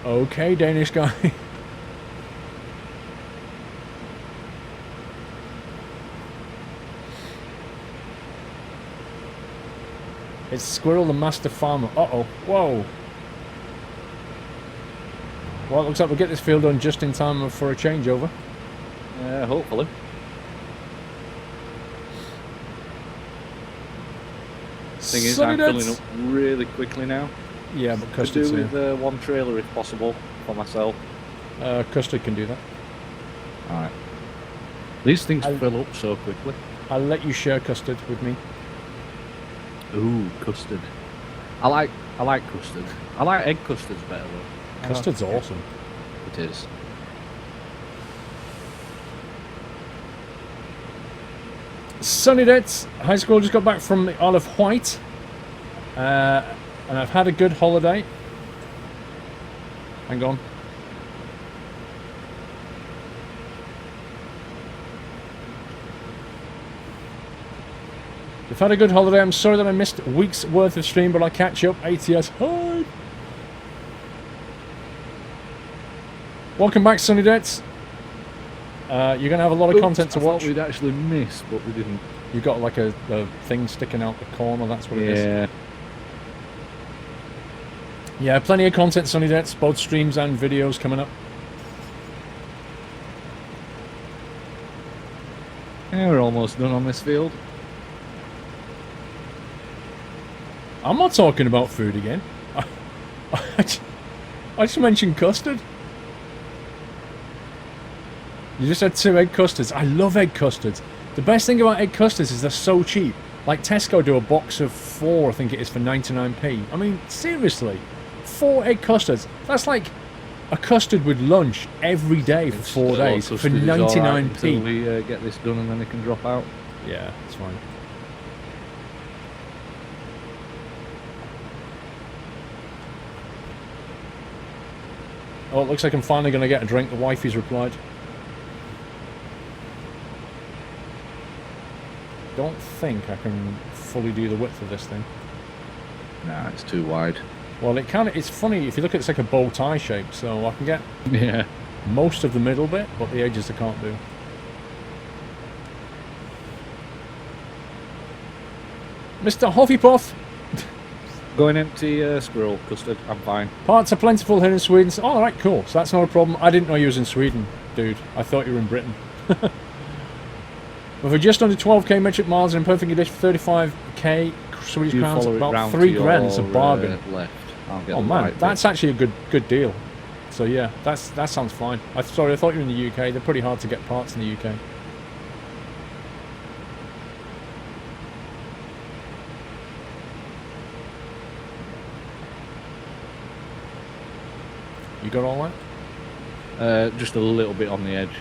Okay, Danish guy. It's Squirrel the master farmer. Uh-oh. Whoa. Well, it looks like we'll get this field done just in time for a changeover. Hopefully. Thing is, I'm filling up really quickly now. Yeah, but Could Custard's do with one trailer if possible for myself. Custard can do that. Alright. These things fill up so quickly. I'll let you share Custard with me. Ooh, custard. I like custard. I like egg custards better though. Custard's awesome. It is. Sunny days. High school just got back from the Isle of Wight. And I've had a good holiday. Hang on. We've had a good holiday. I'm sorry that I missed a week's worth of stream, but I'll catch you up. ATS. Hi. Welcome back, Sunny days. You're going to have a lot of content to watch. I thought we'd actually miss, but we didn't. You got like a thing sticking out the corner, that's what it is. Yeah. Yeah, plenty of content, Sunny days, both streams and videos coming up. Yeah, we're almost done on this field. I'm not talking about food again. I just mentioned custard. You just had 2 egg custards. I love egg custards. The best thing about egg custards is they're so cheap. Like Tesco do a box of 4, I think it is, for 99p. I mean, seriously, 4 egg custards. That's like a custard with lunch every day for 4 days for 99p. Right until we get this done and then it can drop out. Yeah, it's fine. Oh, it looks like I'm finally going to get a drink. The wifey's replied. Don't think I can fully do the width of this thing. Nah, it's too wide. Well, it can. It's funny if you look at it, it's like a bow tie shape, so I can get most of the middle bit, but the edges I can't do. Mr. Huffypuff. Going empty squirrel custard. I'm fine. Parts are plentiful here in Sweden. So, all right, cool. So that's not a problem. I didn't know you was in Sweden, dude. I thought you were in Britain. But for just under 12k metric miles and in perfect condition, 35k Swedish crowns, about 3 grand. It's a bargain. Left. Oh man, that's actually a good deal. So yeah, that sounds fine. Sorry, I thought you were in the UK. They're pretty hard to get parts in the UK. You got all that? Just a little bit on the edge.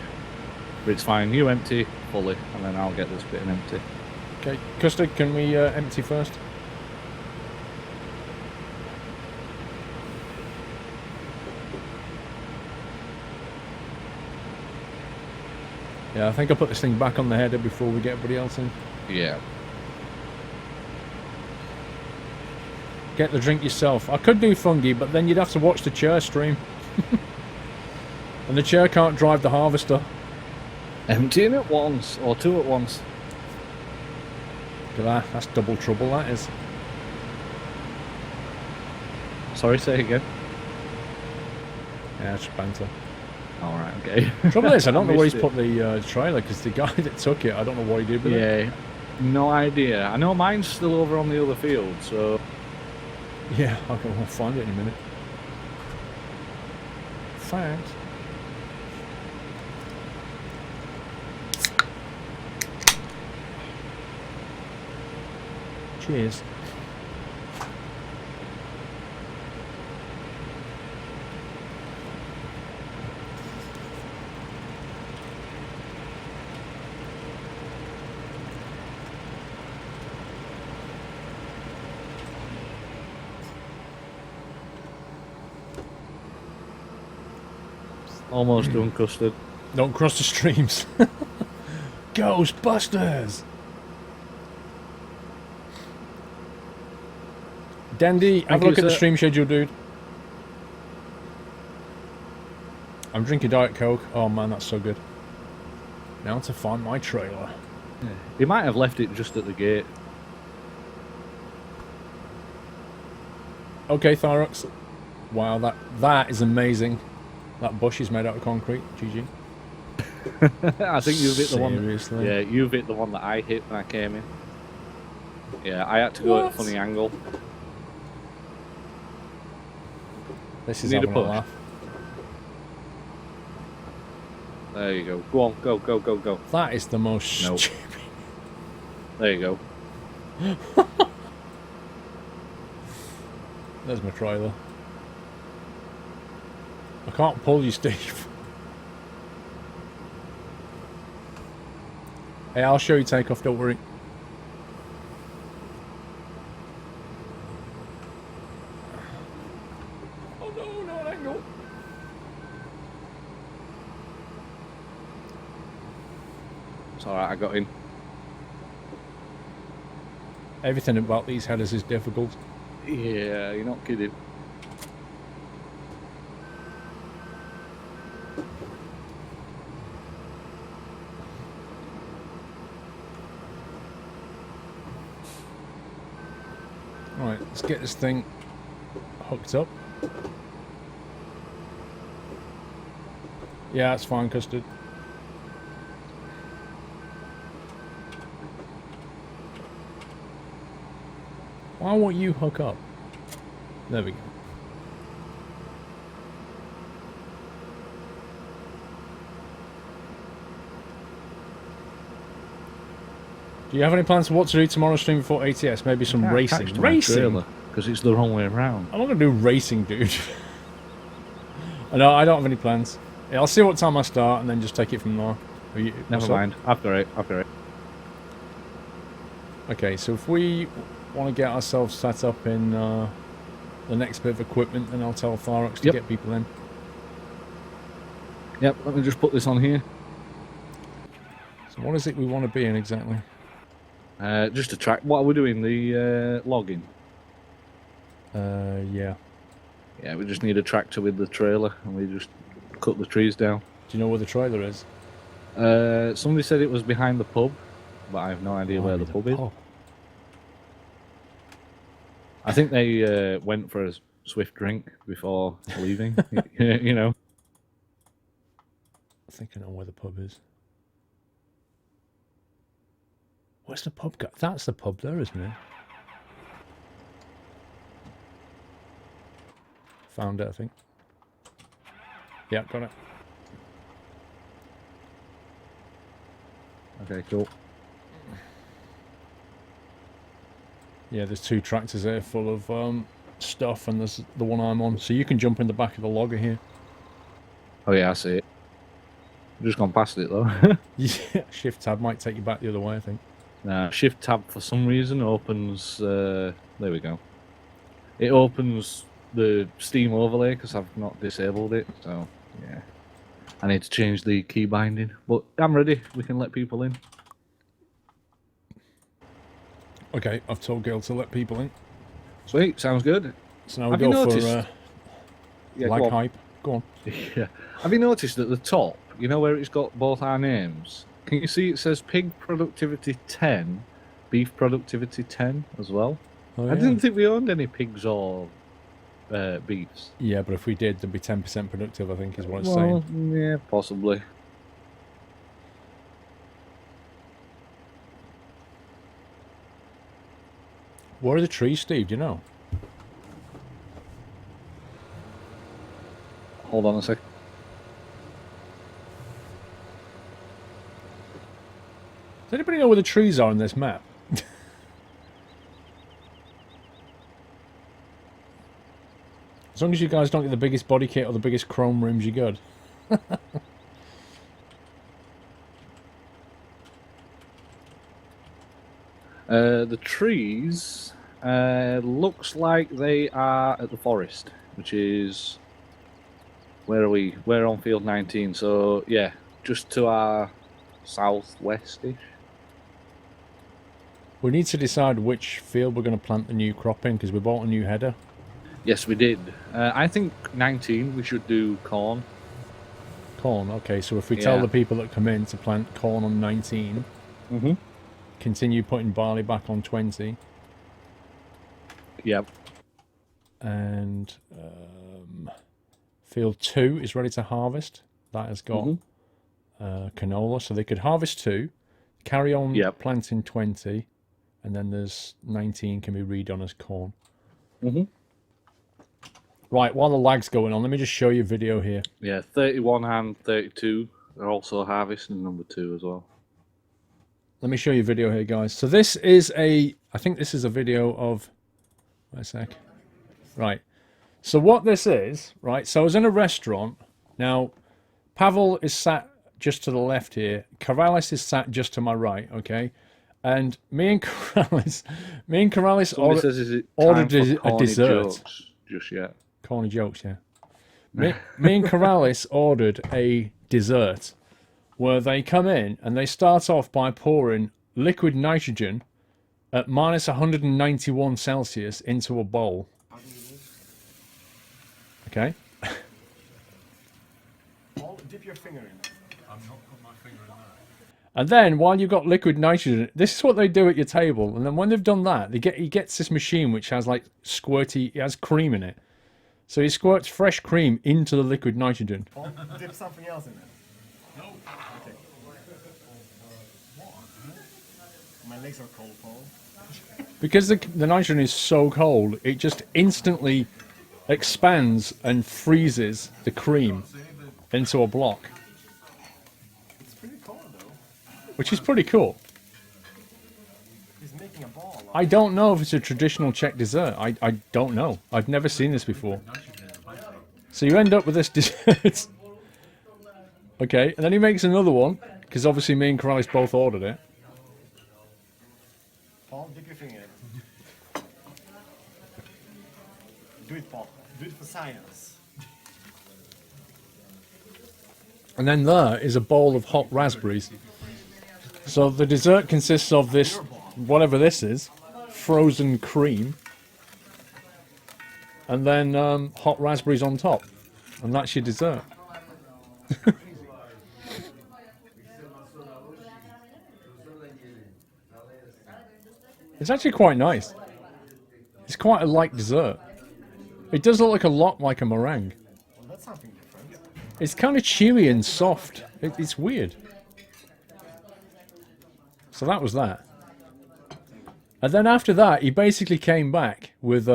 But it's fine. You empty fully, and then I'll get this bit empty. Okay, Custard, can we empty first? Yeah, I think I'll put this thing back on the header before we get everybody else in. Yeah. Get the drink yourself. I could do fungi, but then you'd have to watch the chair stream. And the chair can't drive the harvester. Emptying at once, or 2 at once. Look at that, that's double trouble, that is. Sorry, say again. Yeah, it's banter. Alright, okay. Trouble is, I don't know where he's put the trailer, because the guy that took it, I don't know what he did with it. Yeah, no idea. I know mine's still over on the other field, so... Yeah, I'll find it in a minute. Thanks. Cheers. Almost done, Custard. Don't cross the streams. Ghostbusters! Dandy, have a look at the stream schedule, dude. I'm drinking Diet Coke. Oh man, that's so good. Now to find my trailer. Yeah. He might have left it just at the gate. Okay, Thyrox. Wow, that is amazing. That bush is made out of concrete. GG. I think you've hit the one. Seriously? Yeah, you've hit the one that I hit when I came in. Yeah, I had to go at a funny angle. This is Need a having a push. laugh. There you go. Go on, go, go, go, go. That is the most Nope. stupid. There you go. There's my trailer. I can't pull you, Steve. Hey, I'll show you takeoff, don't worry. Oh no, no an angle. It's alright, I got in. Everything about these headers is difficult. Yeah, you're not kidding. Right, let's get this thing hooked up. Yeah, it's fine, Custard. Why won't you hook up? There we go. Do you have any plans for what to do tomorrow stream before ATS? Maybe some racing. Racing? Because it's the wrong way around. I'm not going to do racing, dude. No, I don't have any plans. Yeah, I'll see what time I start and then just take it from there. Never mind. I've got it. I've got it. Okay, so if we want to get ourselves set up in the next bit of equipment, then I'll tell Tharox to get people in. Yep, let me just put this on here. So what is it we want to be in exactly? Just to track. What are we doing? The logging? Yeah. Yeah, we just need a tractor with the trailer and we just cut the trees down. Do you know where the trailer is? Somebody said it was behind the pub, but I have no idea where the pub is. I think they went for a swift drink before leaving, you know. I think I know where the pub is. Where's the pub? That's the pub there, isn't it? Found it, I think. Yeah, got it. Okay, cool. Yeah, there's two tractors there full of stuff, and there's the one I'm on. So you can jump in the back of the logger here. Oh yeah, I see it. I've just gone past it though. Yeah, shift tab might take you back the other way, I think. Shift tab for some reason opens. There we go. It opens the Steam overlay because I've not disabled it. So yeah, I need to change the key binding. But I'm ready. We can let people in. Okay, I've told Gail to let people in. Sweet, sounds good. So now we go for lag hype. Go on. Yeah. Have you noticed at the top, you know where it's got both our names? Can you see it says pig productivity 10, beef productivity 10 as well? Oh, yeah. I didn't think we owned any pigs or beefs. Yeah, but if we did, they'd be 10% productive, I think is what it's saying. Yeah, possibly. Where are the trees, Steve? Do you know? Hold on a sec. Does anybody know where the trees are on this map? As long as you guys don't get the biggest body kit or the biggest chrome rims, you're good. The trees looks like they are at the forest, which is... Where are we? We're on field 19, so yeah, just to our southwest-ish. We need to decide which field we're going to plant the new crop in, because we bought a new header. Yes, we did. I think 19 we should do corn. Corn, okay, so if we tell the people that come in to plant corn on 19, continue putting barley back on 20. Yep. And Field 2 is ready to harvest. That has got canola, so they could harvest 2, carry on planting 20, and then there's 19 can be redone as corn. Right, while the lag's going on, let me just show you a video here. Yeah, 31 and 32 are also harvesting number 2 as well. Let me show you a video here, guys. So this is I think this is a video of, wait a sec. Right. So what this is, right, so I was in a restaurant. Now, Pavel is sat just to the left here. Karalis is sat just to my right, okay? And me and Karalis ordered a dessert. Jokes just yet. Corny jokes, yeah. Me and Karalis ordered a dessert where they come in and they start off by pouring liquid nitrogen at minus 191 Celsius into a bowl. Okay? Dip your finger in it. I'm not putting my finger in that. And then while you've got liquid nitrogen, this is what they do at your table. And then when they've done that, he gets this machine which has like it has cream in it. So he squirts fresh cream into the liquid nitrogen. Paul, dip something else in it. No. Okay. My legs are cold, Paul. Because the nitrogen is so cold, it just instantly expands and freezes the cream into a block. It's pretty cold though. Which is pretty cool. He's making a ball. I don't know if it's a traditional Czech dessert. I don't know. I've never seen this before. So you end up with this dessert. Okay, and then he makes another one, because obviously me and Karalis both ordered it. Paul, dip your finger in it. Do it, Paul. Do it for science. And then there is a bowl of hot raspberries. So the dessert consists of this, whatever this is, frozen cream, and then hot raspberries on top. And that's your dessert. It's actually quite nice. It's quite a light dessert. It does look like a lot like a meringue. Well, that's something different. It's kind of chewy and soft. It's weird. So that was that. And then after that, he basically came back with...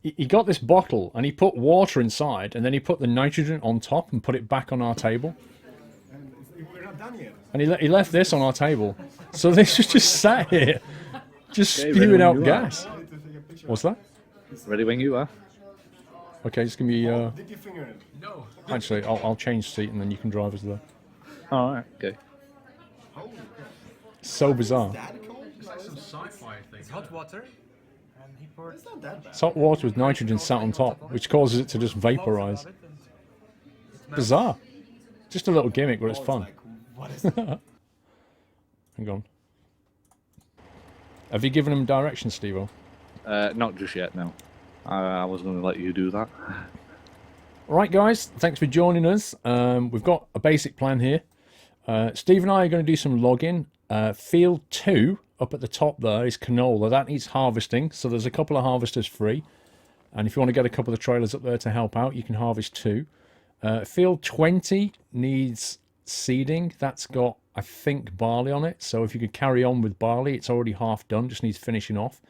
he got this bottle and he put water inside and then he put the nitrogen on top and put it back on our table. And we're not done yet. And he left this on our table. So this was just sat here, just spewing out gas. What's that? Ready when you are. Okay, just give me... Dip your finger in it. No. Actually, I'll change seat and then you can drive us there. Alright, okay. So bizarre. That cold? It's like some sci-fi thing. It's hot water, and he poured. It's not that bad. It's hot water with nitrogen sat on top, which causes it to just vaporize. Bizarre. Just a little gimmick, but it's fun. Like, what is that? Hang on. Have you given him directions, Steve-O? Not just yet, no. I was going to let you do that. Right, guys, thanks for joining us. We've got a basic plan here. Steve and I are going to do some logging. Field 2, up at the top there, is canola. That needs harvesting, so there's a couple of harvesters free. And if you want to get a couple of trailers up there to help out, you can harvest 2. Field 20 needs seeding. That's got, I think, barley on it. So if you could carry on with barley, it's already half done, just needs finishing off.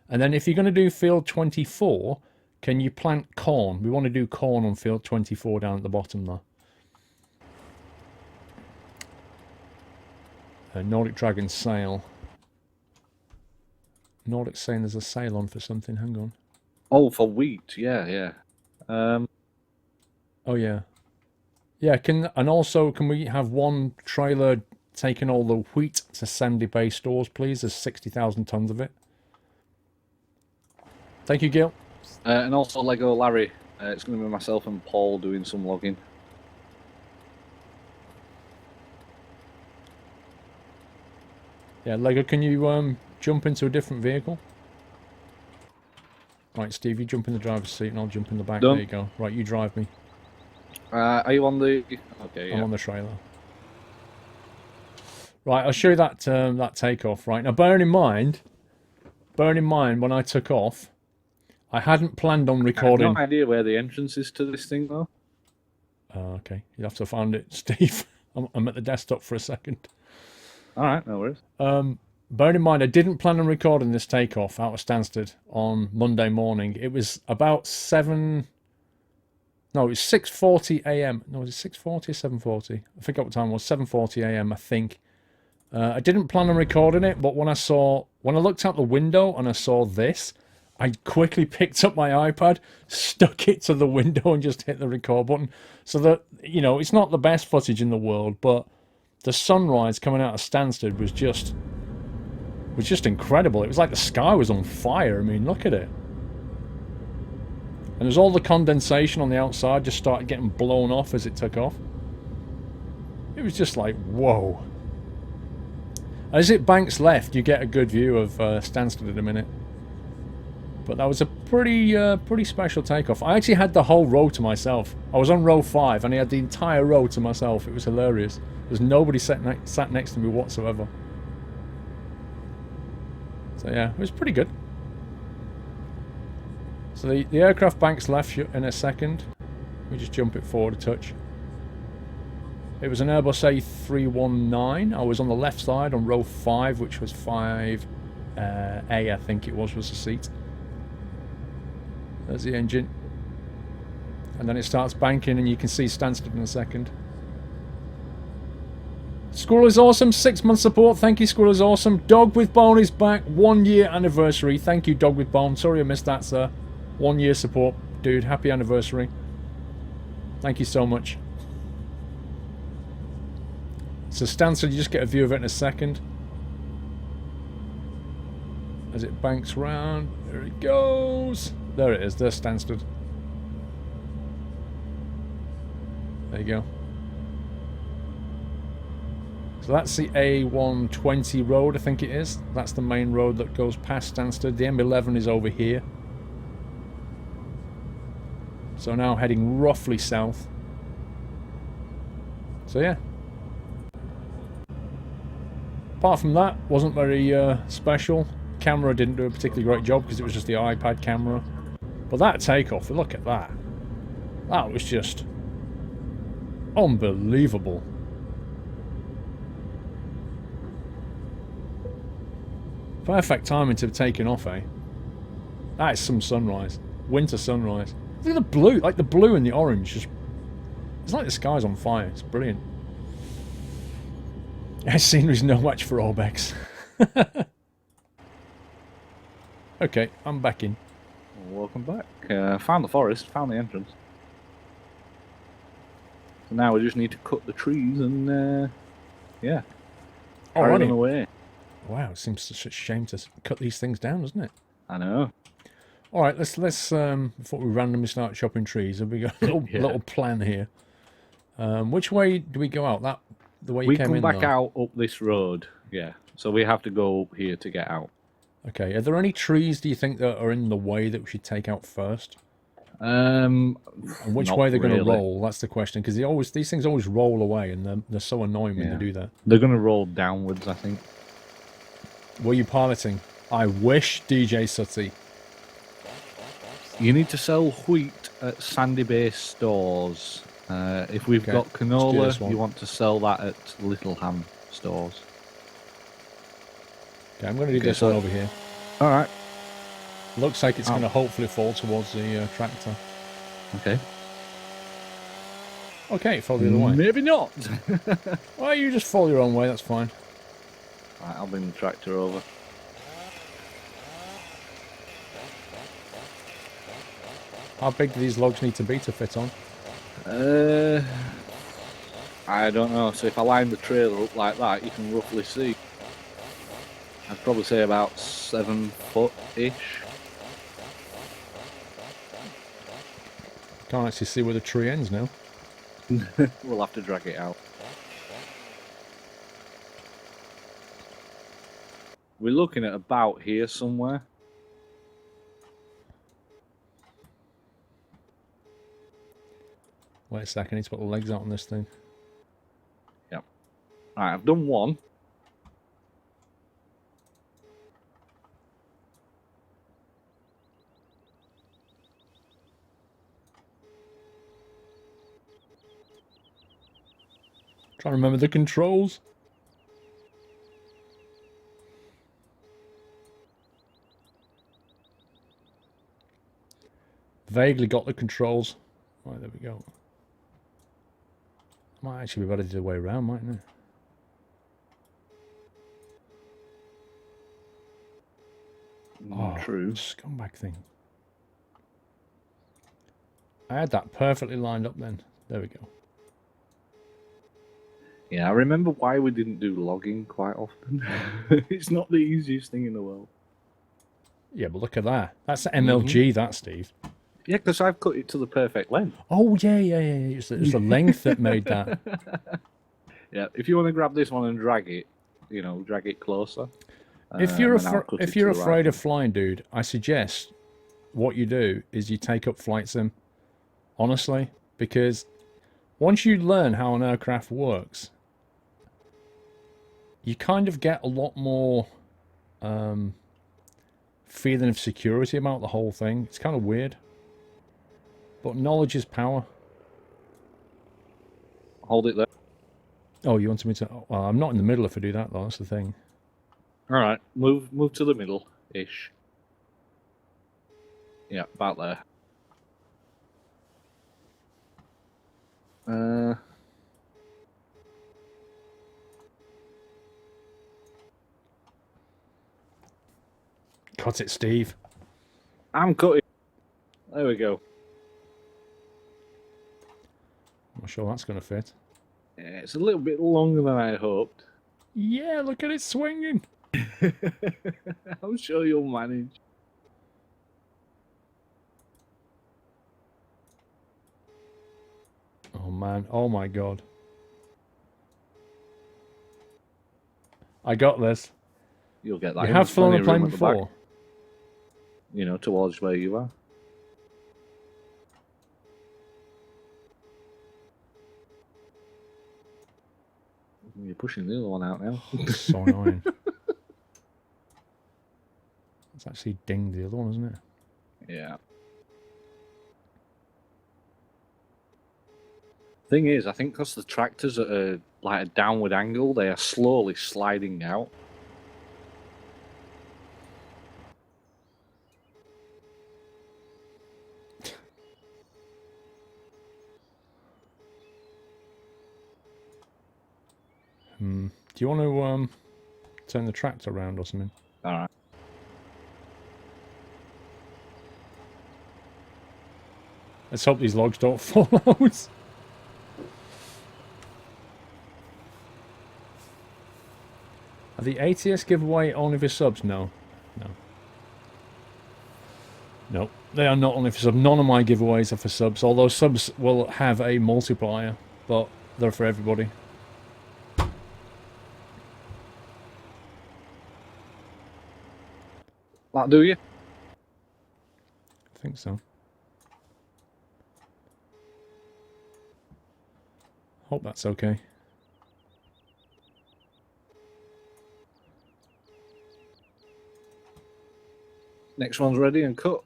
And then if you're going to do field 24, can you plant corn? We want to do corn on field 24 down at the bottom there. Nordic Dragon sale. Nordic's saying there's a sale on for something. Hang on. Oh, for wheat, yeah. Oh yeah, yeah. And also can we have one trailer taking all the wheat to Sandy Bay stores, please? There's 60,000 tons of it. Thank you, Gil. And also Lego Larry. It's going to be myself and Paul doing some logging. Yeah, Lego, can you jump into a different vehicle? Right, Steve, you jump in the driver's seat and I'll jump in the back. Done. There you go. Right, you drive me. Are you on the... Okay, I'm yeah. on the trailer. Right, I'll show you that that takeoff. Right, now bearing in mind when I took off, I hadn't planned on I have recording. no idea where the entrance is to this thing, though. Okay, you'll have to find it, Steve. I'm at the desktop for a second. All right, no worries. Bearing in mind, I didn't plan on recording this takeoff out of Stansted on Monday morning. It was about 7... No, it was 6:40 a.m. No, was it 6:40 or 7:40? I forgot what time it was. 7:40 a.m. I think. I didn't plan on recording it, but when I looked out the window and I saw this, I quickly picked up my iPad, stuck it to the window, and just hit the record button. So that, you know, it's not the best footage in the world, but the sunrise coming out of Stansted was just incredible. It was like the sky was on fire. I mean, look at it. And there's all the condensation on the outside just started getting blown off as it took off. It was just like, whoa. As it banks left, you get a good view of Stansted in a minute. But that was a pretty special takeoff. I actually had the whole row to myself. I was on row 5 and I had the entire row to myself. It was hilarious. There's nobody sat next to me whatsoever. So yeah, it was pretty good. So the aircraft banks left in a second. We just jump it forward a touch. It was an Airbus A319. I was on the left side on row 5, which was 5A, I think it was the seat. There's the engine. And then it starts banking and you can see Stansted in a second. Squirrel is awesome. 6 month support. Thank you, Squirrel is awesome. Dog with Bone is back. 1 year anniversary. Thank you, Dog with Bone. Sorry I missed that, sir. 1 year support. Dude, happy anniversary. Thank you so much. So Stansted, you just get a view of it in a second. As it banks round. There it goes. There it is. There's Stansted. There you go. So that's the A120 road, I think it is. That's the main road that goes past Stansted. The M11 is over here. So now heading roughly south. So yeah. Apart from that, wasn't very special. Camera didn't do a particularly great job because it was just the iPad camera. But that takeoff, look at that. That was just unbelievable. Perfect timing to have taken off, eh? That is some sunrise. Winter sunrise. Look at the blue, like the blue and the orange. Just, it's like the sky's on fire. It's brilliant. Scenery's no match for Orbex. Okay, I'm back in. Welcome back. Found the forest, found the entrance. So now we just need to cut the trees and, yeah. Carry them away. Wow, it seems such a shame to cut these things down, doesn't it? I know. All right, let's before we randomly start chopping trees, have we got a little plan here? Which way do we go out? The way you we came in. We come back out up this road. Yeah. So we have to go up here to get out. Okay. Are there any trees, do you think, that are in the way that we should take out first? And which way they're going to roll? That's the question. Because these things always roll away, and they're so annoying when they do that. They're going to roll downwards, I think. Were you piloting? I wish, DJ Sutty. You need to sell wheat at Sandy Bay stores. If we've got canola, you want to sell that at Littleham stores. Okay, I'm going to do this one over here. All right. Looks like it's going to hopefully fall towards the tractor. Okay. Okay, fall the other way. Maybe not. Well, you just fall your own way, that's fine. Right, I'll bring the tractor over. How big do these logs need to be to fit on? I don't know. So if I line the trailer up like that, you can roughly see. I'd probably say about 7 foot-ish. Can't actually see where the tree ends now. We'll have to drag it out. We're looking at about here somewhere. Wait a second, I need to put the legs out on this thing. Yep. Alright, I've done one. Trying to remember the controls. Vaguely got the controls. Right, there we go. Might actually be better the other way around, mightn't it? Oh, True. Scumbag thing. I had that perfectly lined up then. There we go. Yeah, I remember why we didn't do logging quite often. It's not the easiest thing in the world. Yeah, but look at that. That's MLG, that, Steve. Yeah, because I've cut it to the perfect length. Oh, yeah. It's the length that made that. Yeah, if you want to grab this one and drag it, drag it closer. If you're, and then I'll cut it if to you're the afraid right of flying, dude, I suggest what you do is you take up flight sim. Honestly, because once you learn how an aircraft works, you kind of get a lot more feeling of security about the whole thing. It's kind of weird. But knowledge is power. Hold it there. Oh, you wanted me to... Well, I'm not in the middle if I do that, though. That's the thing. All right, move to the middle-ish. Yeah, about there. Cut it, Steve. I'm cutting. There we go. I'm not sure that's going to fit. Yeah, it's a little bit longer than I hoped. Yeah, look at it swinging. I'm sure you'll manage. Oh, man. Oh, my God. I got this. You'll get that. You have flown a plane Back, before? towards where you are. You're pushing the other one out now. So annoying. It's actually dinged the other one, isn't it? Yeah. Thing is, I think because the tractors at a downward angle, they are slowly sliding out. Do you want to turn the tractor around or something? All right. Let's hope these logs don't fall out. Are the ATS giveaway only for subs? No. No, they are not only for subs. None of my giveaways are for subs, although subs will have a multiplier, but they're for everybody. That do you? I think so. Hope that's okay. Next one's ready and cut.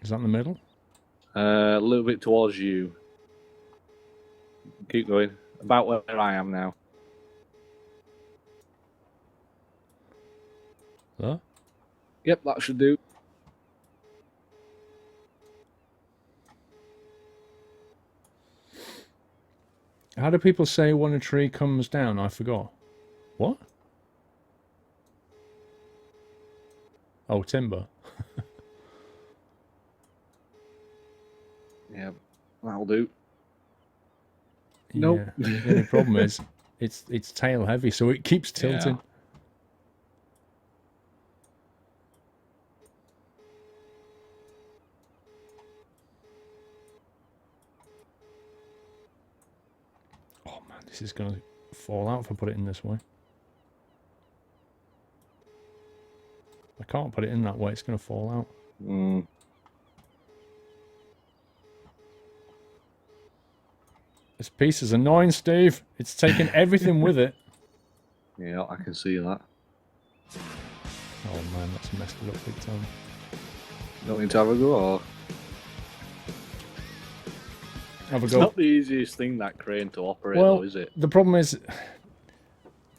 Is that in the middle? A little bit towards you. Keep going. About where I am now. There? Yep, that should do. How do people say when a tree comes down? I forgot. What? Oh, timber. Yeah, that'll do. Yeah. Nope. The only problem is it's tail heavy, so it keeps tilting. Yeah. Oh man, this is gonna fall out if I put it in this way. I can't put it in that way, it's gonna fall out. Mm. This piece is annoying, Steve. It's taking everything with it. Yeah, I can see that. Oh man, that's messed it up big time. Don't need to have a go, or? Have a It's go. not the easiest thing, that crane, to operate, Well, though, is it? the problem is,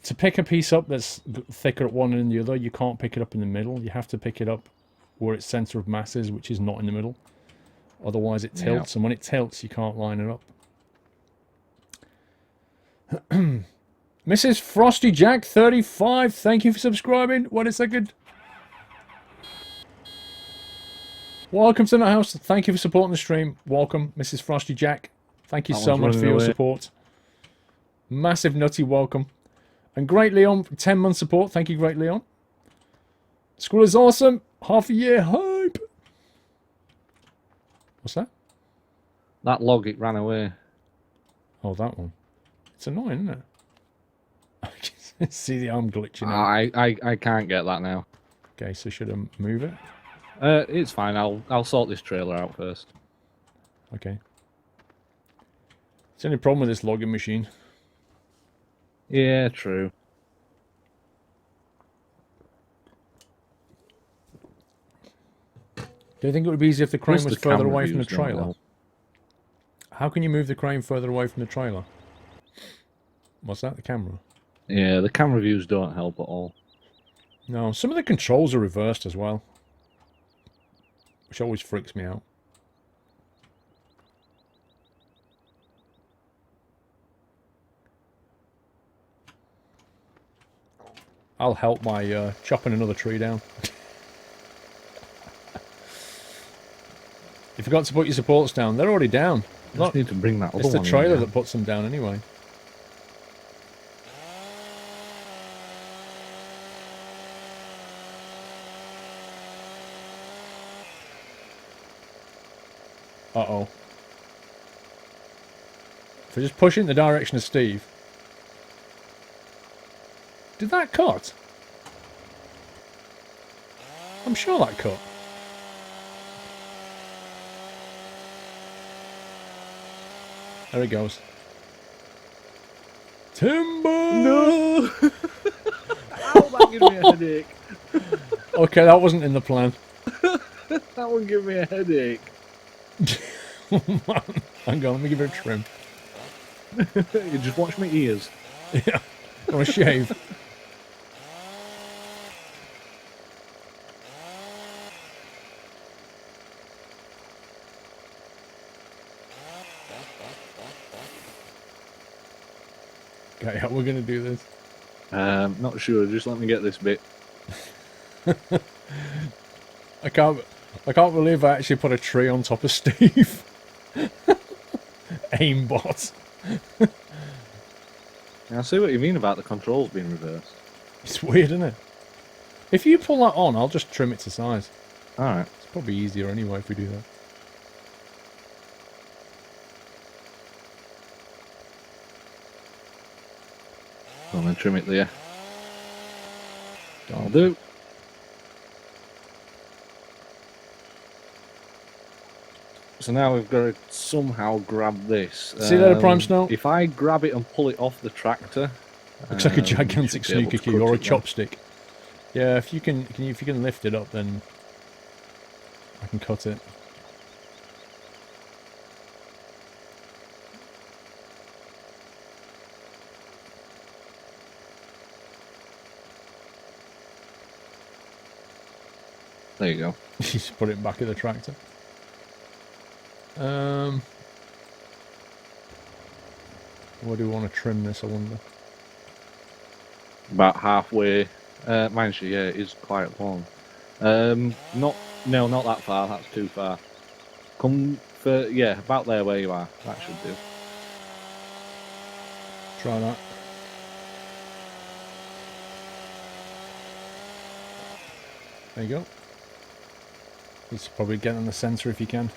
to pick a piece up that's thicker at one end than the other, you can't pick it up in the middle. You have to pick it up where its centre of mass is, which is not in the middle. Otherwise it tilts, and when it tilts, you can't line it up. Mrs. Frosty Jack 35, thank you for subscribing. Wait a second. Welcome to the house. Thank you for supporting the stream. Welcome, Mrs. Frosty Jack. Thank you so much for your support. Massive nutty welcome. And Great Leon, 10 month support. Thank you, Great Leon. School is awesome. Half a year hype. What's that? That log, it ran away. Oh, that one. It's annoying, isn't it? I can see the arm glitching out. I can't get that now. Okay, so should I move it? It's fine. I'll sort this trailer out first. Okay. It's the only problem with this logging machine. Yeah, true. Do you think it would be easier if the crane Plus was the further camera away from the views don't trailer? help. How can you move the crane further away from the trailer? What's that? The camera? Yeah, the camera views don't help at all. No, some of the controls are reversed as well. Which always freaks me out. I'll help by chopping another tree down. You forgot to put your supports down. They're already down. I just need to bring that other It's the one in trailer now. that puts them down anyway. Uh-oh. If I just push it in the direction of Steve. Did that cut? I'm sure that cut. There it goes. Timber! No! Ow, that gave me a headache. Okay, that wasn't in the plan. That one gave me a headache. Hang on, let me give it a trim. You just watch my ears. Yeah, I want to shave. Okay, how we're going to do this? Not sure. Just let me get this bit. I can't believe I actually put a tree on top of Steve. Aimbot. I see what you mean about the controls being reversed. It's weird, isn't it? If you pull that on, I'll just trim it to size. Alright. It's probably easier anyway if we do that. I'm going to trim it there. Don't. I'll do. So now we've got to somehow grab this. See that, Prime Snow? If I grab it and pull it off the tractor, Looks like a gigantic should be able snooker to key cut or a it now. chopstick. Yeah, if you can lift it up, then I can cut it. There you go. Just put it back in the tractor. Where do we want to trim this, I wonder? About halfway. Mind you, yeah, it is quite long. Not that far. That's too far. Come for, yeah, about there where you are. That should do. Try that. There you go. Let's probably get in the centre if you can.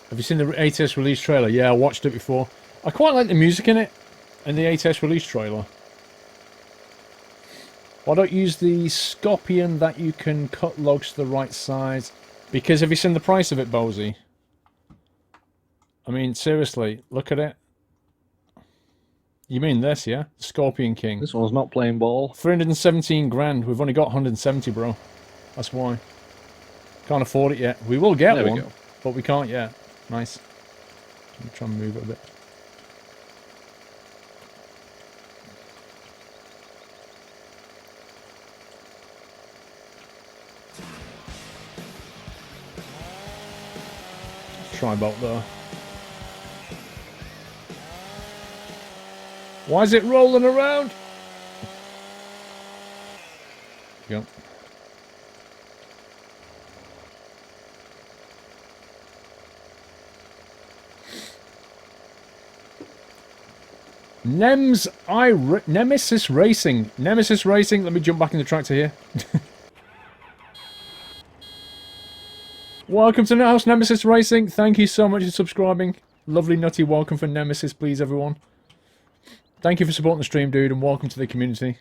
Have you seen the ATS release trailer? Yeah, I watched it before. I quite like the music in it, in the ATS release trailer. Why don't you use the Scorpion that you can cut logs to the right size? Because have you seen the price of it, Bosey? I mean, seriously, look at it. You mean this, yeah? Scorpion King. This one's not playing ball. 317 grand. We've only got 170, bro. That's why. Can't afford it yet. We will get There we one, go. but we can't yet. Nice. Let me try and move it a bit. Let's try about there. Why is it rolling around? Go. Nemesis Racing. Nemesis Racing. Let me jump back in the tractor here. Welcome to the house, Nemesis Racing. Thank you so much for subscribing. Lovely nutty welcome for Nemesis, please, everyone. Thank you for supporting the stream, dude, and welcome to the community.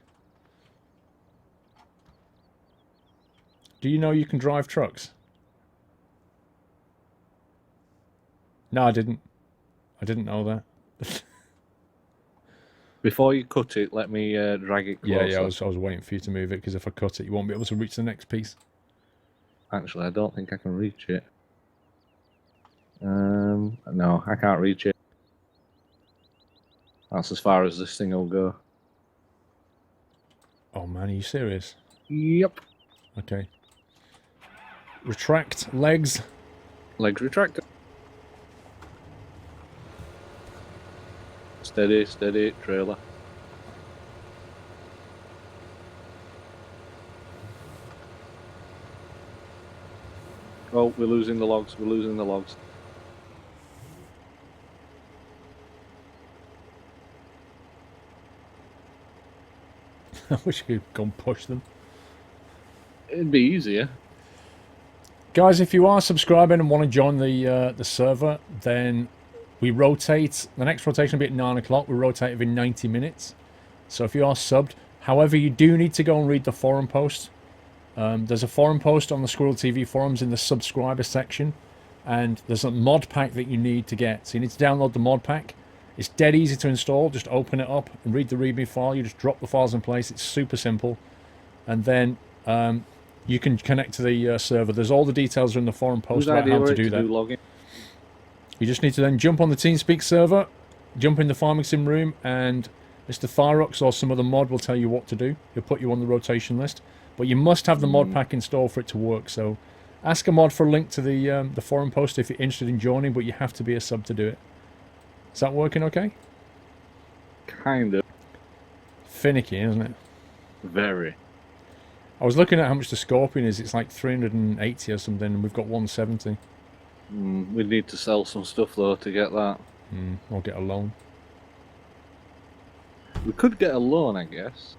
Do you know you can drive trucks? No, I didn't. I didn't know that. Before you cut it, let me drag it closer. Yeah, I was waiting for you to move it, because if I cut it, you won't be able to reach the next piece. Actually, I don't think I can reach it. No, I can't reach it. That's as far as this thing will go. Oh man, are you serious? Yep. Okay. Retract legs. Legs retracted. Steady, steady, trailer. Oh, we're losing the logs, we're losing the logs. I wish you could go and push them. It'd be easier. Guys, if you are subscribing and want to join the server, then we rotate. The next rotation will be at 9 o'clock. We rotate every 90 minutes. So if you are subbed, however, you do need to go and read the forum post. There's a forum post on the Squirrel TV forums in the subscriber section. And there's a mod pack that you need to get. So you need to download the mod pack. It's dead easy to install. Just open it up and read the README file. You just drop the files in place. It's super simple. And then you can connect to the server. There's all the details are in the forum post about how to do that. Login? You just need to then jump on the TeamSpeak server, jump in the farming sim room, and Mr. Thyrox or some other mod will tell you what to do. He'll put you on the rotation list. But you must have the mod pack installed for it to work. So ask a mod for a link to the forum post if you're interested in joining, but you have to be a sub to do it. Is that working okay? Kind of. Finicky, isn't it? Very. I was looking at how much the Scorpion is. It's like 380 or something, and we've got 170. We need to sell some stuff, though, to get that. Or get a loan. We could get a loan, I guess.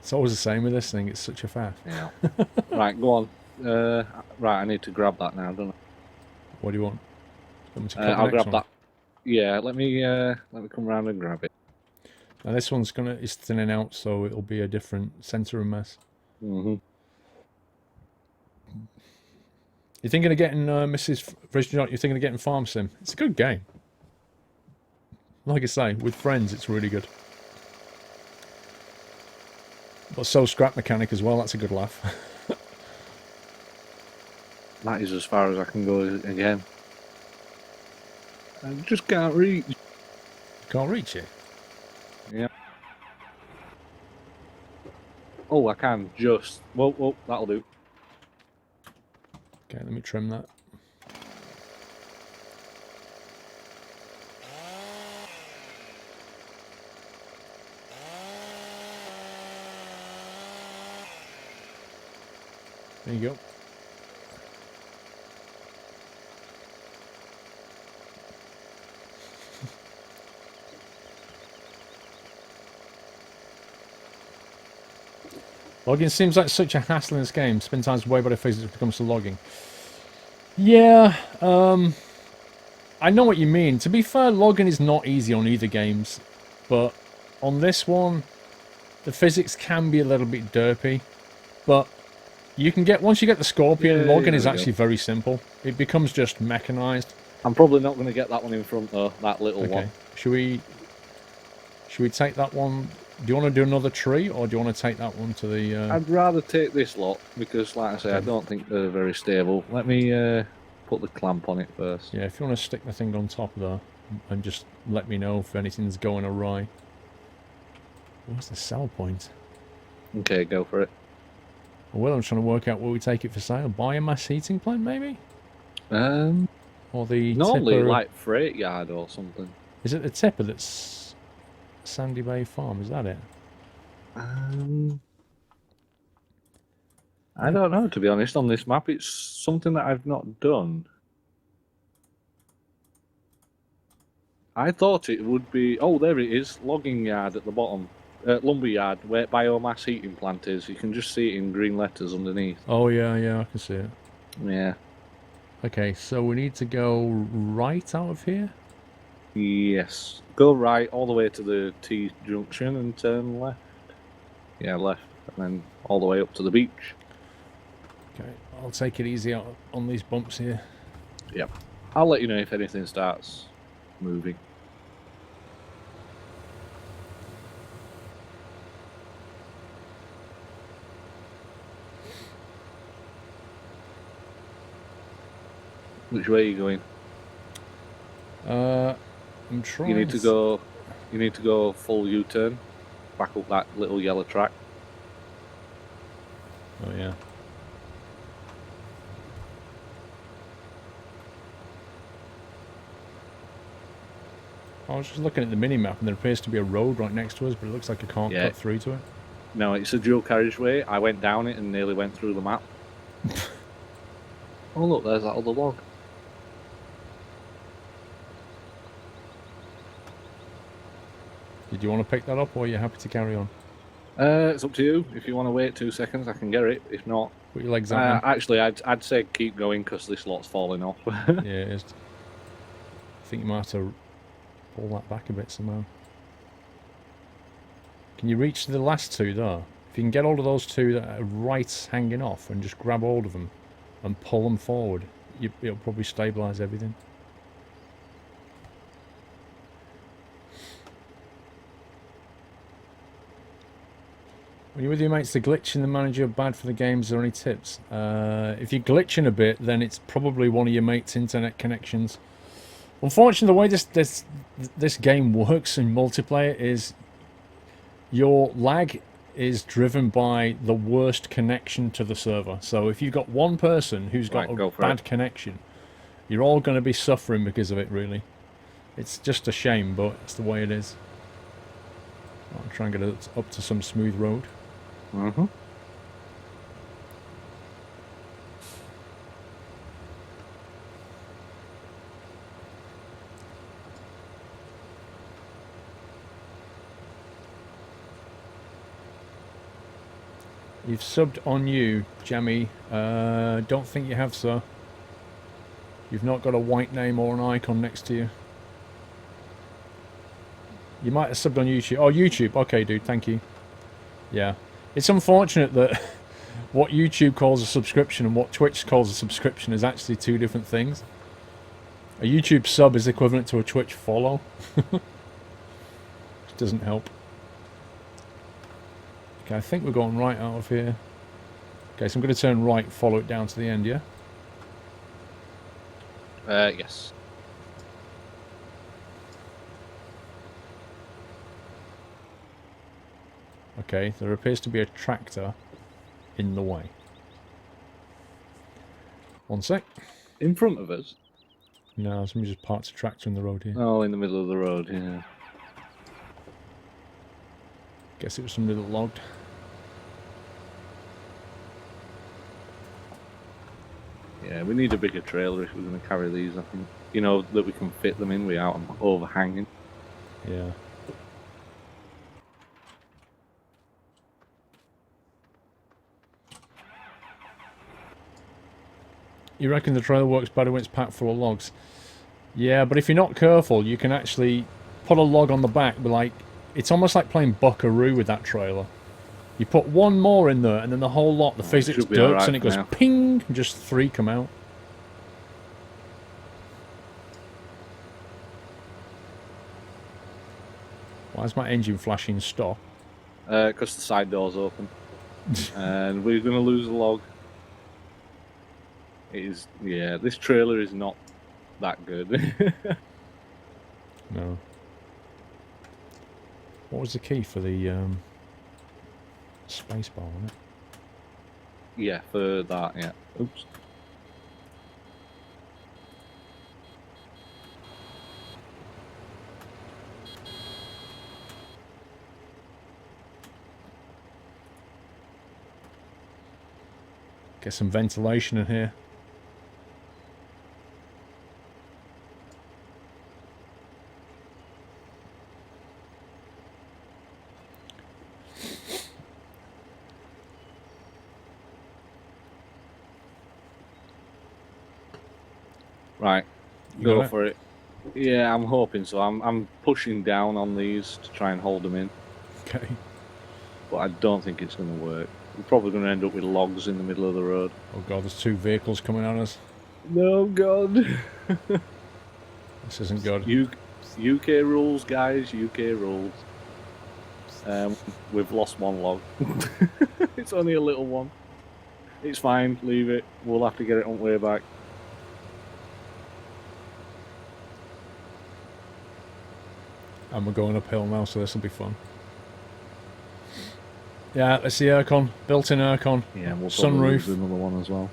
It's always the same with this thing. It's such a faff. Yeah. Right, go on. Right, I need to grab that now, don't I? What do you want? Want me to cut the I'll next grab one? that. Yeah, let me come round and grab it. Now this one's is thinning out, so it'll be a different center and mess. Mhm. You're thinking of getting Mrs. You're thinking of getting Farm Sim. It's a good game. Like I say, with friends, it's really good. But so Scrap Mechanic as well. That's a good laugh. That is as far as I can go again. I just can't reach. Can't reach it. Yeah. Oh, I can just. Whoa, that'll do. Okay, let me trim that. There you go. Logging seems like such a hassle in this game. Spend time's way better physics when it comes to logging. Yeah, I know what you mean. To be fair, logging is not easy on either games. But on this one, the physics can be a little bit derpy. But you can get, once you get the Scorpion, logging is actually very simple. It becomes just mechanized. I'm probably not going to get that one in front, though, that little one. Should we Should we take that one? Do you want to do another tree, or do you want to take that one to the... I'd rather take this lot, because, like I say, I Okay. don't think they're very stable. Let me put the clamp on it first. Yeah, if you want to stick the thing on top there, and just let me know if anything's going awry. Where's the sell point? Okay, go for it. Well, I'm trying to work out where we take it for sale. Biomass heating plant, maybe? Or the Normally, tipper... like freight yard or something. Is it the tipper that's Sandy Bay Farm? Is that it? I don't know, to be honest, on this map. It's something that I've not done. I thought it would be... Oh, there it is. Logging yard at the bottom. Lumber yard, where biomass heating plant is. You can just see it in green letters underneath. Oh, yeah, I can see it. Yeah. Okay, so we need to go right out of here? Yes. Go right all the way to the T junction and turn left. Yeah, left. And then all the way up to the beach. Okay, I'll take it easy out on these bumps here. Yep. I'll let you know if anything starts moving. Which way are you going? I'm trying. You need to go full U-turn, back up that little yellow track. Oh yeah. I was just looking at the mini-map and there appears to be a road right next to us, but it looks like I can't cut through to it. No, it's a dual carriageway. I went down it and nearly went through the map. Oh look, there's that other log. Did you want to pick that up, or are you happy to carry on? It's up to you. If you want to wait 2 seconds, I can get it. If not, Put your legs out. actually, I'd say keep going because this lot's falling off. Yeah, it is. I think you might have to pull that back a bit somehow. Can you reach the last two there? If you can get hold of those two that are right hanging off and just grab hold of them and pull them forward, it'll probably stabilise everything. When you're with your mates, the glitch in the manager bad for the game. Is there any tips? If you're glitching a bit, then it's probably one of your mates' internet connections. Unfortunately, the way this game works in multiplayer is your lag is driven by the worst connection to the server. So if you've got one person who's got a bad connection, you're all going to be suffering because of it, really. It's just a shame, but it's the way it is. I'll try and get it up to some smooth road. Mm-hmm. You've subbed on you, Jammy. Don't think you have, sir. You've not got a white name or an icon next to you. You might have subbed on YouTube. Oh, YouTube. Okay, dude. Thank you. Yeah. It's unfortunate that what YouTube calls a subscription and what Twitch calls a subscription is actually two different things. A YouTube sub is equivalent to a Twitch follow. Which doesn't help. Okay, I think we're going right out of here. Okay, so I'm going to turn right, follow it down to the end, yeah? Yes. Okay, there appears to be a tractor in the way. One sec. In front of us? No, somebody just parked a tractor in the road here. Oh, in the middle of the road, yeah. Guess it was somebody that logged. Yeah, we need a bigger trailer if we're going to carry these, I think. You know, that we can fit them in without them overhanging. Yeah. You reckon the trailer works better when it's packed full of logs? Yeah, but if you're not careful, you can actually put a log on the back, but like, it's almost like playing Buckaroo with that trailer. You put one more in there, and then the whole lot, the physics dirts, and it goes ping, and just 3 come out. Why is my engine flashing stop? Because the side door's open. And we're going to lose a log. It is, yeah, this trailer is not that good. No. What was the key for the space bar, wasn't it? Yeah, for that, yeah. Oops. Get some ventilation in here. Right, You go got it? for it. Yeah, I'm hoping so. I'm pushing down on these to try and hold them in, Okay. but I don't think it's going to work. We're probably going to end up with logs in the middle of the road. Oh god, there's 2 vehicles coming at us. No, God. This isn't good. UK rules, guys. UK rules. We've lost 1 log. It's only a little one. It's fine. Leave it. We'll have to get it on the way back. And we're going uphill now, so this will be fun. Yeah, let's see aircon. Built-in aircon. Yeah, we'll probably Sunroof. lose another one as well.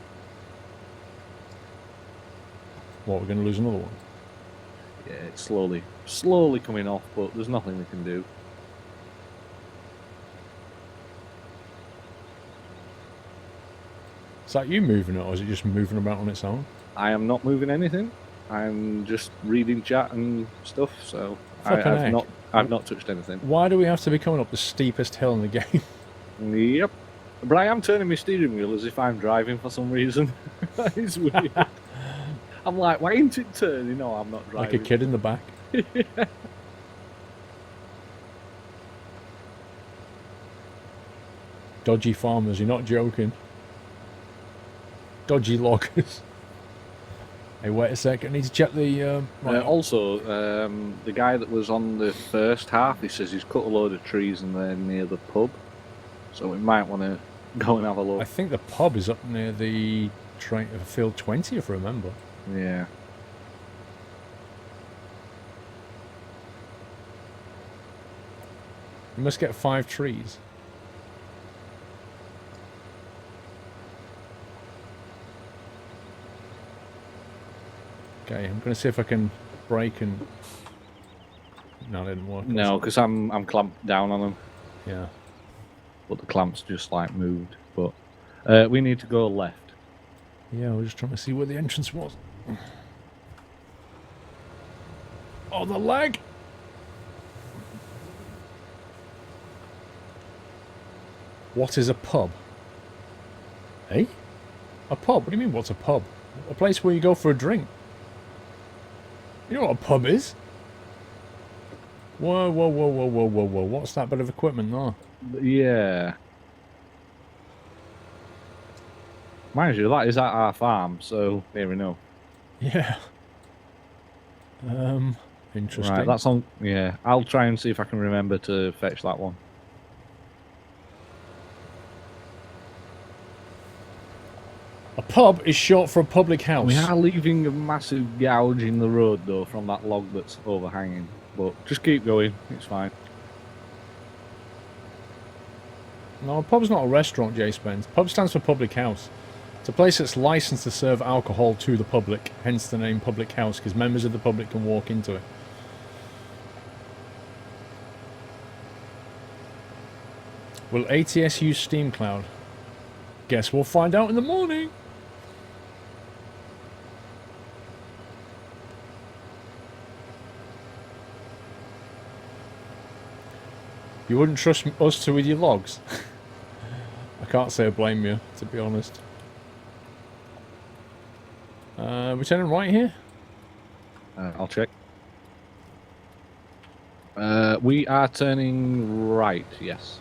What, we're going to lose another one? Yeah, it's slowly coming off, but there's nothing we can do. Is that you moving it, or is it just moving about on its own? I am not moving anything. I'm just reading chat and stuff, so Flippin' heck. I've not touched anything. Why do we have to be coming up the steepest hill in the game? Yep. But I am turning my steering wheel as if I'm driving for some reason. That is weird. I'm like, why ain't it turning? No, I'm not driving. Like a kid in the back. Dodgy farmers, you're not joking. Dodgy loggers. Hey, wait a sec, I need to check the... Also, the guy that was on the first half, he says he's cut a load of trees and they're near the pub. So we might want to go and have a look. I think the pub is up near the field 20, if I remember. Yeah. You must get 5 trees. Okay, I'm going to see if I can break and... No, it didn't work. No, because I'm clamped down on them, Yeah. but the clamps just like moved. But we need to go left. Yeah, we're just trying to see where the entrance was. Oh, the lag! What is a pub? Eh? A pub? What do you mean, what's a pub? A place where you go for a drink. You know what a pub is? Whoa, whoa, whoa, whoa, whoa, whoa, whoa. What's that bit of equipment there? Yeah. Mind you, that is at our farm, so there we know. Yeah. Interesting. Right, that's on. Yeah, I'll try and see if I can remember to fetch that one. A pub is short for a public house. We are leaving a massive gouge in the road, though, from that log that's overhanging. But just keep going, it's fine. No, a pub's not a restaurant, Jay Spence. Pub stands for public house. It's a place that's licensed to serve alcohol to the public, hence the name public house, because members of the public can walk into it. Will ATS use Steam Cloud? Guess we'll find out in the morning. You wouldn't trust us two with your logs? I can't say I blame you, to be honest. We're turning right here? I'll check. We are turning right, yes.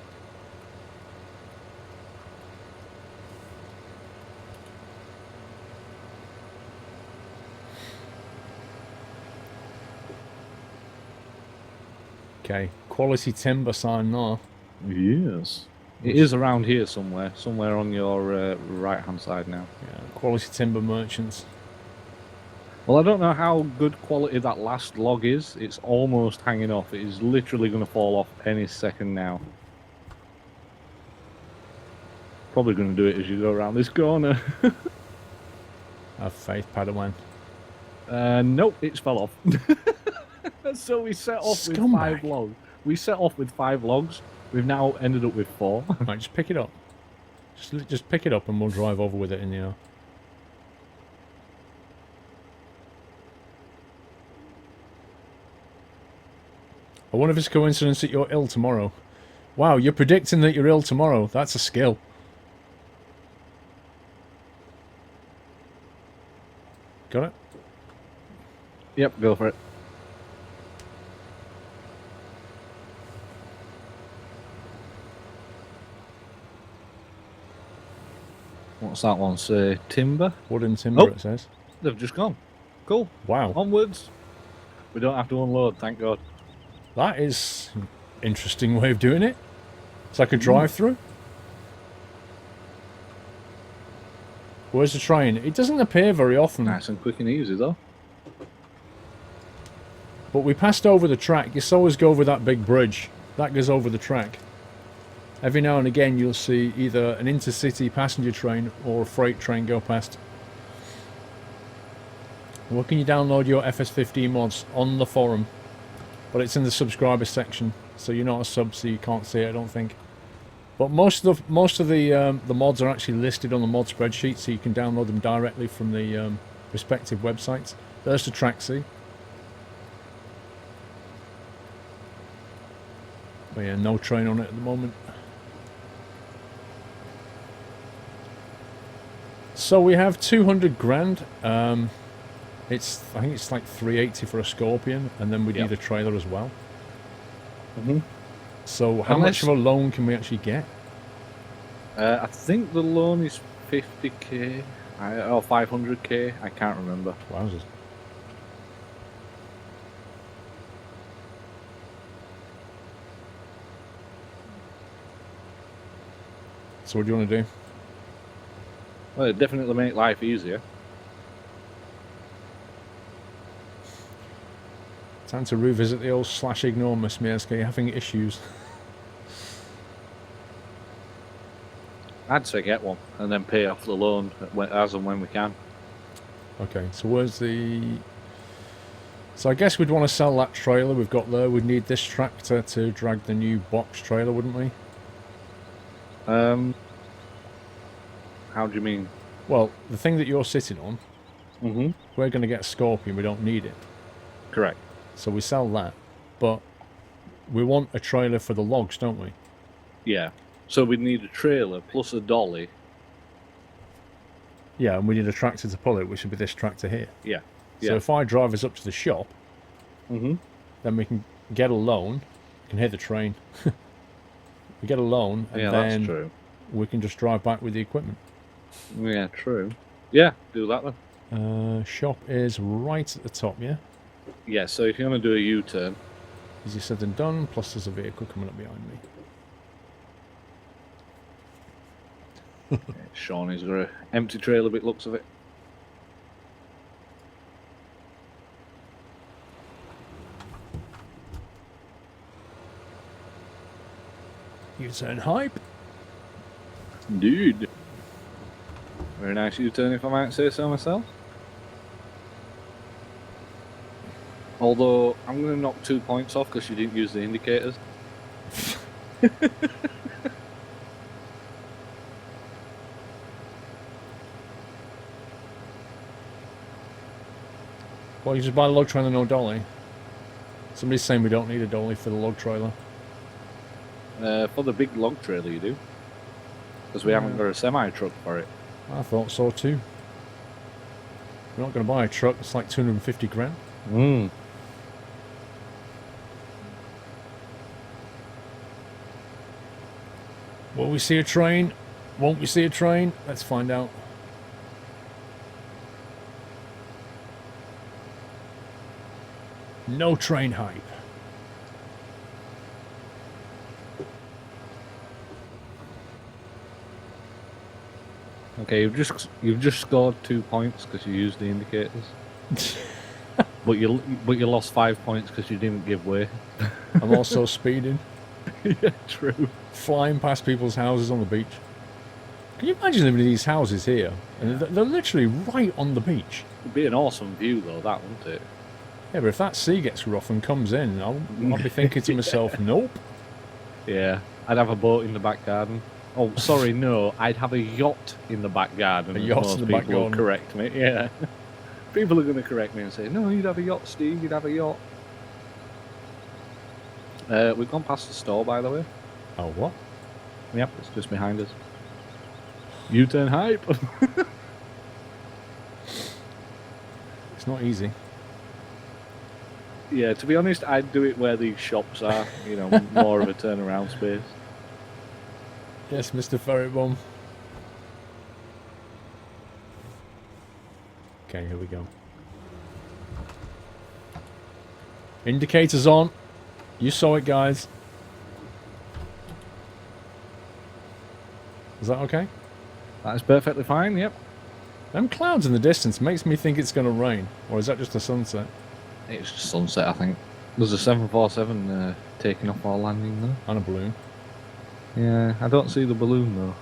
Okay, quality timber sign there. Yes. It is around here somewhere. Somewhere on your right-hand side now. Yeah, quality timber merchants. Well, I don't know how good quality that last log is. It's almost hanging off. It is literally going to fall off any second now. Probably going to do it as you go around this corner. Have faith, Padawan. Nope, it's fell off. So we set off with Scumbag. 5 logs. We set off with 5 logs. We've now ended up with 4. Right, just pick it up. Just pick it up and we'll drive over with it in the air. I wonder if it's a coincidence that you're ill tomorrow. Wow, you're predicting that you're ill tomorrow. That's a skill. Got it? Yep, go for it. What's that one say? Timber? Wooden timber, Oh. it says. They've just gone. Cool. Wow. Onwards. We don't have to unload, thank God. That is an interesting way of doing it. It's like a drive-through. Where's the train? It doesn't appear very often. Nice and quick and easy, though. But we passed over the track. You always go over that big bridge. That goes over the track. Every now and again you'll see either an intercity passenger train or a freight train go past. Where can you download your FS15 mods? On the forum. But it's in the subscriber section. So you're not a sub, so you can't see it, I don't think. But most of the mods are actually listed on the mod spreadsheet, so you can download them directly from the respective websites. There's the Traxi. But yeah, no train on it at the moment. So we have 200 grand. I think it's like 380 for a Scorpion, and then we need a trailer as well. So how much of a loan can we actually get? I think the loan is 50k or 500k. I can't remember. Wowzers. So what do you want to do? Well, it definitely make life easier. Time to revisit the old /ignore Miss Mierska. You're having issues. I'd say get one and then pay off the loan as and when we can. Okay, so where's the... So I guess we'd want to sell that trailer we've got there. We'd need this tractor to drag the new box trailer, wouldn't we? How do you mean? Well, the thing that you're sitting on, Mm-hmm. we're going to get a Scorpion. We don't need it. Correct. So we sell that. But we want a trailer for the logs, don't we? Yeah. So we'd need a trailer plus a dolly. Yeah, and we need a tractor to pull it, which would be this tractor here. Yeah. So if I drive us up to the shop, Mm-hmm. then we can get a loan. We can hear the train. We get a loan, and Yeah, then that's true. we can just drive back with the equipment. Yeah, true. Yeah, do that then. Shop is right at the top, yeah? Yeah, so if you're going to do a U-turn, Easier said than done, plus there's a vehicle coming up behind me. Sean has got an empty trailer bit looks of it. U-turn hype. Dude. Very nice U-turn if I might say so myself. Although, I'm going to knock 2 points off because you didn't use the indicators. Well, you just buy a log trailer, no dolly. Somebody's saying we don't need a dolly for the log trailer. For the big log trailer you do. Because we haven't got a semi-truck for it. I thought so too. We're not going to buy a truck, it's like 250 grand. Mm. Will we see a train? Won't we see a train? Let's find out. No train hype. Okay, you've just scored 2 points because you used the indicators. but you lost 5 points because you didn't give way. I'm also speeding, Yeah, true. flying past people's houses on the beach. Can you imagine living in these houses here? And they're literally right on the beach. It'd be an awesome view though, that wouldn't it? Yeah, but if that sea gets rough and comes in, I'll be thinking to myself, nope. Yeah, I'd have a boat in the back garden. Oh, sorry, no, I'd have a yacht in the back garden. A yacht most in the back people will garden. correct me. Yeah, people are going to correct me and say, "No, you'd have a yacht, Steve. You'd have a yacht." We've gone past the store, by the way. Oh, what? Yep, it's just behind us. U-turn hype. It's not easy. Yeah, to be honest, I'd do it where these shops are. You know, more of a turnaround space. Yes, Mr. Ferrybomb. Okay, here we go. Indicators on. You saw it, guys. Is that okay? That is perfectly fine. Yep. Them clouds in the distance makes me think it's going to rain. Or is that just a sunset? It's just sunset, I think. There's a 747 taking off our landing though. And a balloon. Yeah, I don't see the balloon though.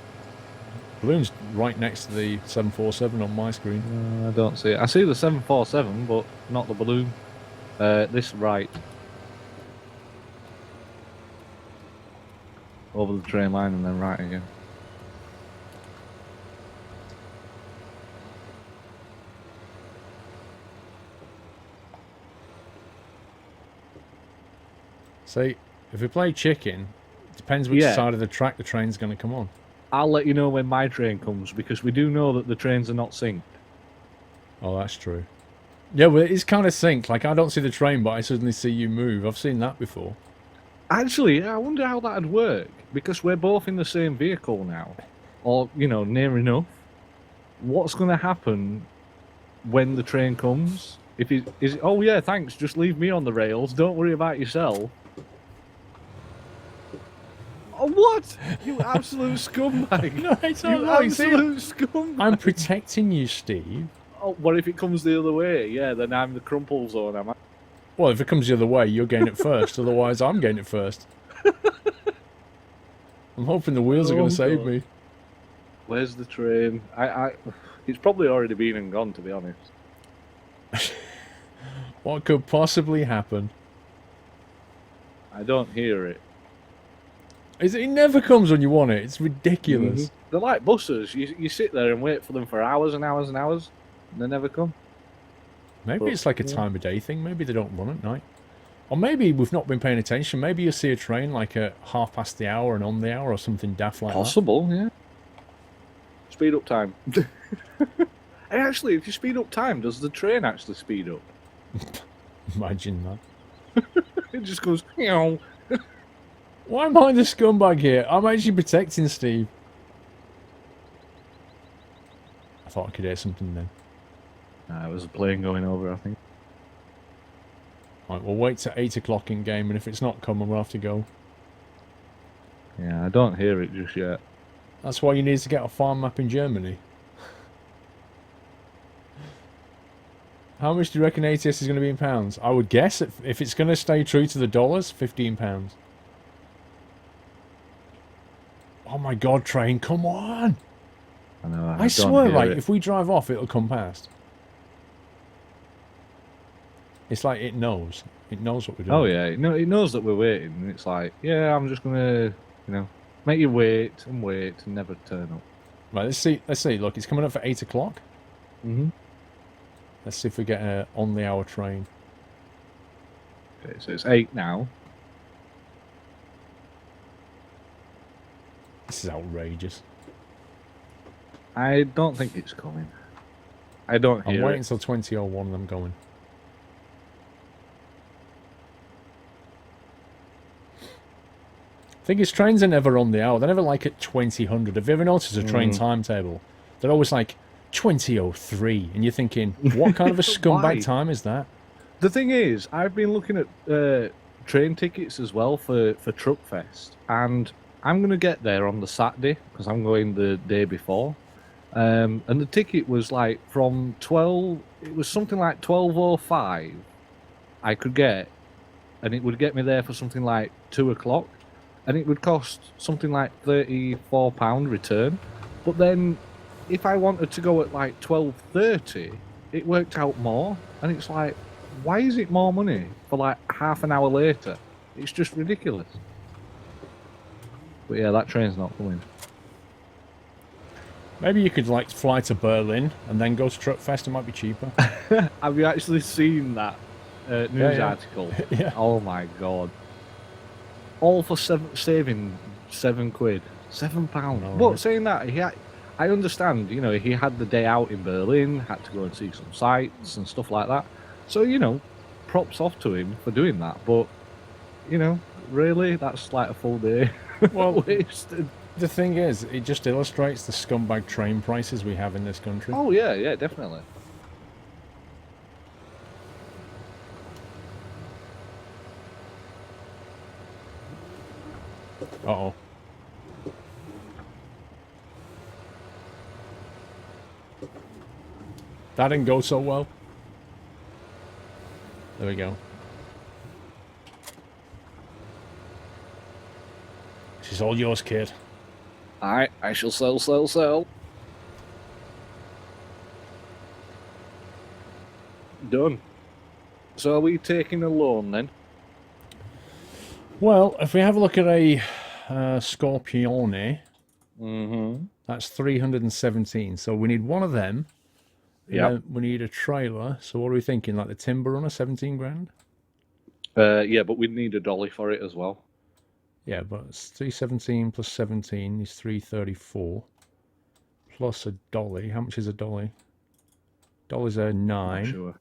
Balloon's right next to the 747 on my screen. I don't see it. I see the 747, but not the balloon. This right. Over the train line and then right again. See, if we play chicken, it depends which Yeah. side of the track the train's going to come on. I'll let you know when my train comes because we do know that the trains are not synced. Oh, that's true. Yeah, well, it's kind of synced. Like, I don't see the train, but I suddenly see you move. I've seen that before. Actually, I wonder how that'd work because we're both in the same vehicle now, or you know, near enough. What's going to happen when the train comes? If it is, oh yeah, thanks. Just leave me on the rails. Don't worry about yourself. Oh, what? You absolute scumbag! No, it's You not. You see, absolute scumbag! I'm protecting you, Steve. Oh, what if it comes the other way? Yeah, then I'm the crumple zone, am I? Well, if it comes the other way, you're getting it first. Otherwise, I'm getting it first. I'm hoping the wheels are going to save God. me. Where's the train? It's probably already been and gone, to be honest. What could possibly happen? I don't hear it. It never comes when you want it. It's ridiculous. They're like buses. You sit there and wait for them for hours and hours and hours, and they never come. Maybe But, it's like a yeah. time of day thing. Maybe they don't run at night. Or maybe we've not been paying attention. Maybe you see a train like at 1/2 the hour and on the hour or something daft like Possible, yeah. Speed up time. Hey, actually, if you speed up time, does the train actually speed up? that. Imagine that. It just goes, you know. Why am I the scumbag here? I'm actually protecting Steve. I thought I could hear something then. It was a plane going over, I think. Right, we'll wait till 8 o'clock in game, and if it's not coming, we'll have to go. Yeah, I don't hear it just yet. That's why you need to get a farm map in Germany. How much do you reckon ATS is going to be in pounds? I would guess if it's going to stay true to the dollars, £15. Oh my god, train, come on! I know. I don't swear, hear right, it. if we drive off, it'll come past. It's like it knows. It knows what we're doing. Oh yeah, it knows that we're waiting, and it's like, yeah, I'm just gonna, you know, make you wait and never turn up. Right, let's see. Let's see. Look, it's coming up for 8 o'clock. Mm-hmm. Let's see if we get an on-the-hour train. Okay, so it's 8 now. This is outrageous. I don't think it's coming. I don't I'm hear waiting it. until 20:01 and I'm going. Thing is, trains are never on the hour. They're never like at 2000. Have you ever noticed a train timetable? They're always like 20:03, and you're thinking, what kind of a Why? scumbag time is that? The thing is, I've been looking at train tickets as well for Truckfest, and I'm going to get there on the Saturday because I'm going the day before. And the ticket was like from 12. It was something like 12:05. I could get, and it would get me there for something like 2 o'clock, and it would cost something like £34 return. But then, if I wanted to go at like 12:30, it worked out more, and it's like, why is it more money for like half an hour later? It's just ridiculous. But yeah, that train's not coming. Maybe you could like fly to Berlin and then go to Truckfest. It might be cheaper. Have you actually seen that news yeah. article? Yeah. Oh my god! All for saving £7, £7. No, But right. saying that, I understand. You know, he had the day out in Berlin, had to go and see some sights and stuff like that. So you know, props off to him for doing that. But you know, really, that's like a full day Well, wasted. the thing is, it just illustrates the scumbag train prices we have in this country. Oh yeah, yeah, definitely. Uh-oh. That didn't go so well. There we go. She's all yours, kid. Alright, I shall sell. Done. So are we taking a loan then? Well, if we have a look at a Scorpione, Mm-hmm. that's 317. So we need one of them. Yeah. We need a trailer. So what are we thinking? Like the Timber Runner, 17 grand? Yeah, but we'd need a dolly for it as well. Yeah, but it's 317 plus 17 is 334. Plus a dolly. How much is a dolly? Dollies are 9. Sure.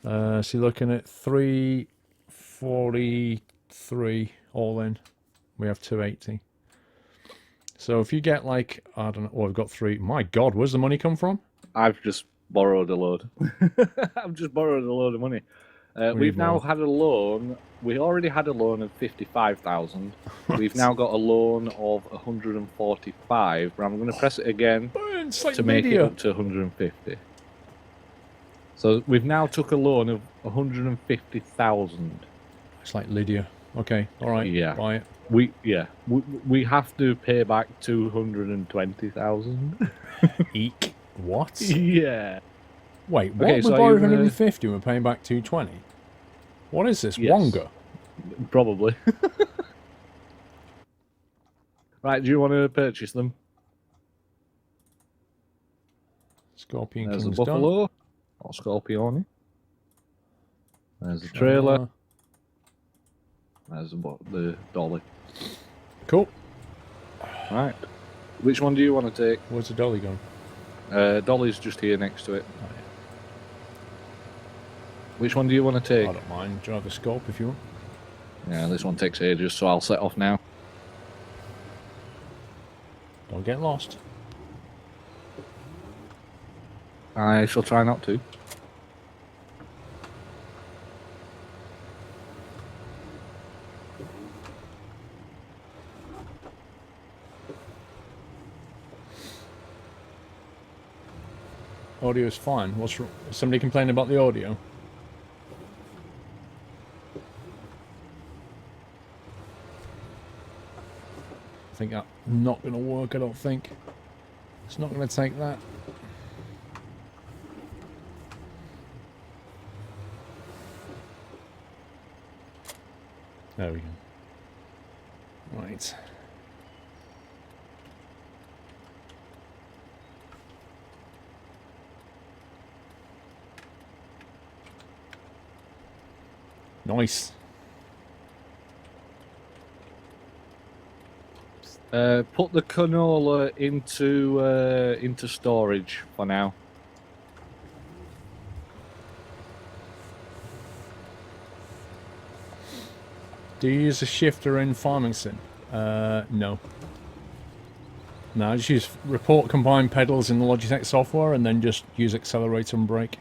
So you're looking at 343 all in. We have 280. So if you get like, I don't know, oh, I've got 3. My God, where's the money come from? I've just borrowed a load. I've just borrowed a load of money. We've need now more. had a loan. We already had a loan of 55,000. We've now got a loan of 145. But I'm going to press it again It's like to make it Lydia. up to 150. So we've now took a loan of 150,000. It's like Lydia. Okay, all right. Yeah. Buy it. We have to pay back 220,000. Eek. What? Yeah. Wait, what? Okay, We so borrowed you're, 150 and we're paying back 220. What is this? Yes. Wonga? Probably. Right, do you want to purchase them? Scorpion There's King's a buffalo or Scorpione. There's the trailer. There's the dolly. Cool. Right. Which one do you want to take? Where's the dolly gone? Dolly's just here next to it. Oh, yeah. Which one do you want to take? I don't mind. Drive the Scorp if you want. Yeah, this one takes ages, so I'll set off now. Don't get lost. I shall try not to. Audio is fine. What's wrong? Somebody complaining about the audio? I think that's not going to work, I don't think. It's not going to take that. There we go. Right. Nice. Put the canola into storage for now. Do you use a shifter in Farmington? No. No, I just use report combined pedals in the Logitech software and then just use accelerator and brake.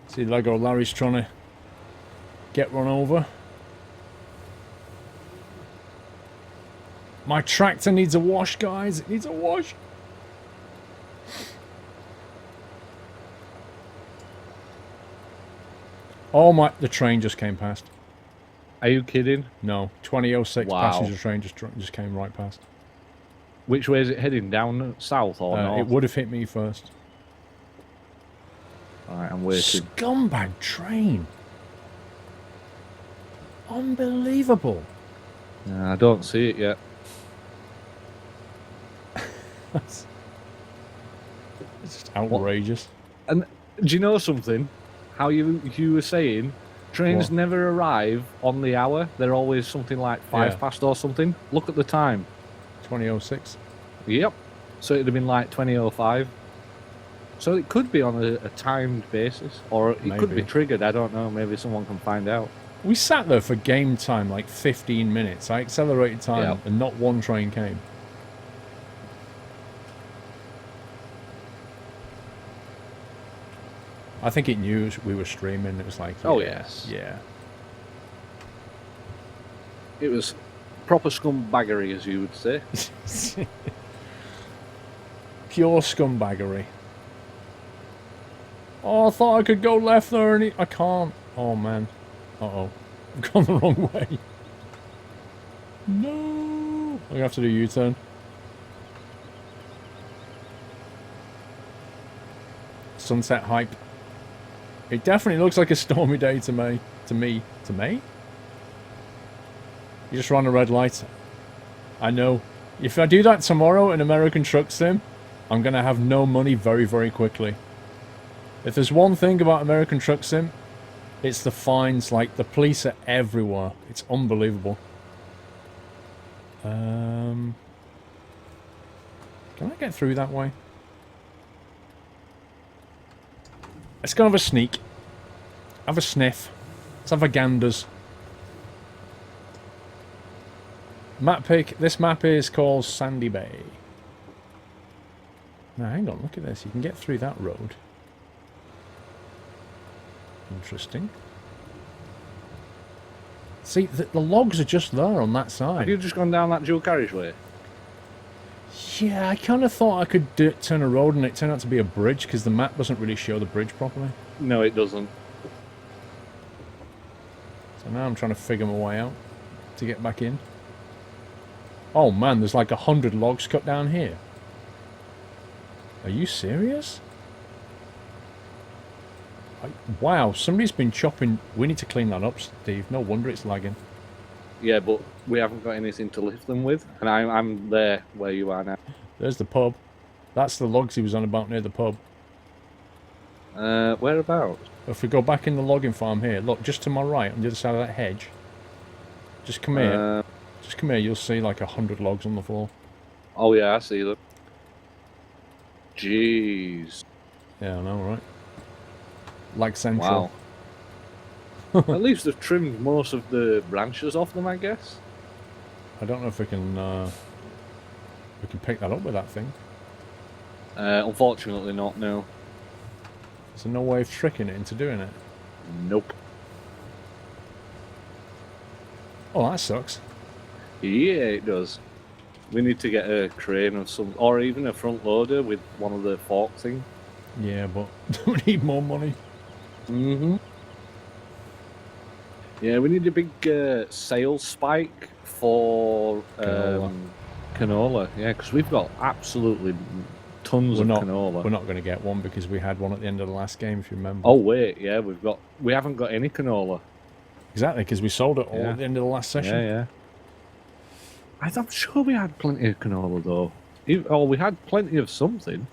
See Lego Larry's trying to get run over. My tractor needs a wash, guys. It needs a wash. Oh my, the train just came past. Are you kidding? No, 2006 Wow. passenger train just came right past. Which way is it heading? Down south or north? It would have hit me first. Alright, I'm waiting. Scumbag train. Unbelievable. I don't see it yet. It's just outrageous. And do you know something? How you were saying, trains What? never arrive on the hour. They're always something like 5 Yeah. past or something. Look at the time. 2006. Yep. So it'd have been like 20:05. So it could be on a timed basis, or it could be Maybe. triggered. I don't know. Maybe someone can find out. We sat there for game time like 15 minutes. I accelerated time Yeah. and not one train came. I think it knew we were streaming. It was like, Oh, yeah, yes. yeah. It was proper scumbaggery, as you would say. Pure scumbaggery. Oh, I thought I could go left there and I can't. Oh, man. Uh-oh. I've gone the wrong way. No. I'm going to have to do a U-turn. Sunset hype. It definitely looks like a stormy day to me. To me? You just ran a red light. I know. If I do that tomorrow in American Truck Sim, I'm going to have no money very, very quickly. If there's one thing about American Truck Sim, it's the fines. Like, the police are everywhere. It's unbelievable. Can I get through that way? Let's go have a sneak. Have a sniff. Let's have a ganders. Map pick. This map is called Sandy Bay. Now, hang on. Look at this. You can get through that road. Interesting. See, the logs are just there on that side. Have you just gone down that dual carriageway? Yeah, I kind of thought I could turn a road and it turned out to be a bridge because the map doesn't really show the bridge properly. No, it doesn't. So now I'm trying to figure my way out to get back in. Oh man, there's like 100 logs cut down here. Are you serious? Wow, somebody's been chopping. We need to clean that up, Steve. No wonder it's lagging. Yeah, but we haven't got anything to lift them with, and I'm there where you are now. There's the pub. That's the logs he was on about near the pub. Whereabouts? If we go back in the logging farm here, look, just to my right, on the other side of that hedge. Just come here. Just come here, you'll see like 100 logs on the floor. Oh yeah, I see them. Jeez. Yeah, I know, right? Like Central. Wow. At least they've trimmed most of the branches off them, I guess. I don't know if we can pick that up with that thing. Unfortunately not, no. Is there no way of tricking it into doing it? Nope. Oh, that sucks. Yeah, it does. We need to get a crane of some, or even a front loader with one of the fork thing. Yeah, but we need more money. Mm-hmm. Yeah, we need a big sales spike for canola. Yeah, because we've got absolutely tons of canola. We're not going to get one because we had one at the end of the last game, if you remember. Oh wait, yeah, we haven't got any canola. Exactly, because we sold it all at the end of the last session. Yeah, yeah. I'm sure we had plenty of canola though. Or we had plenty of something.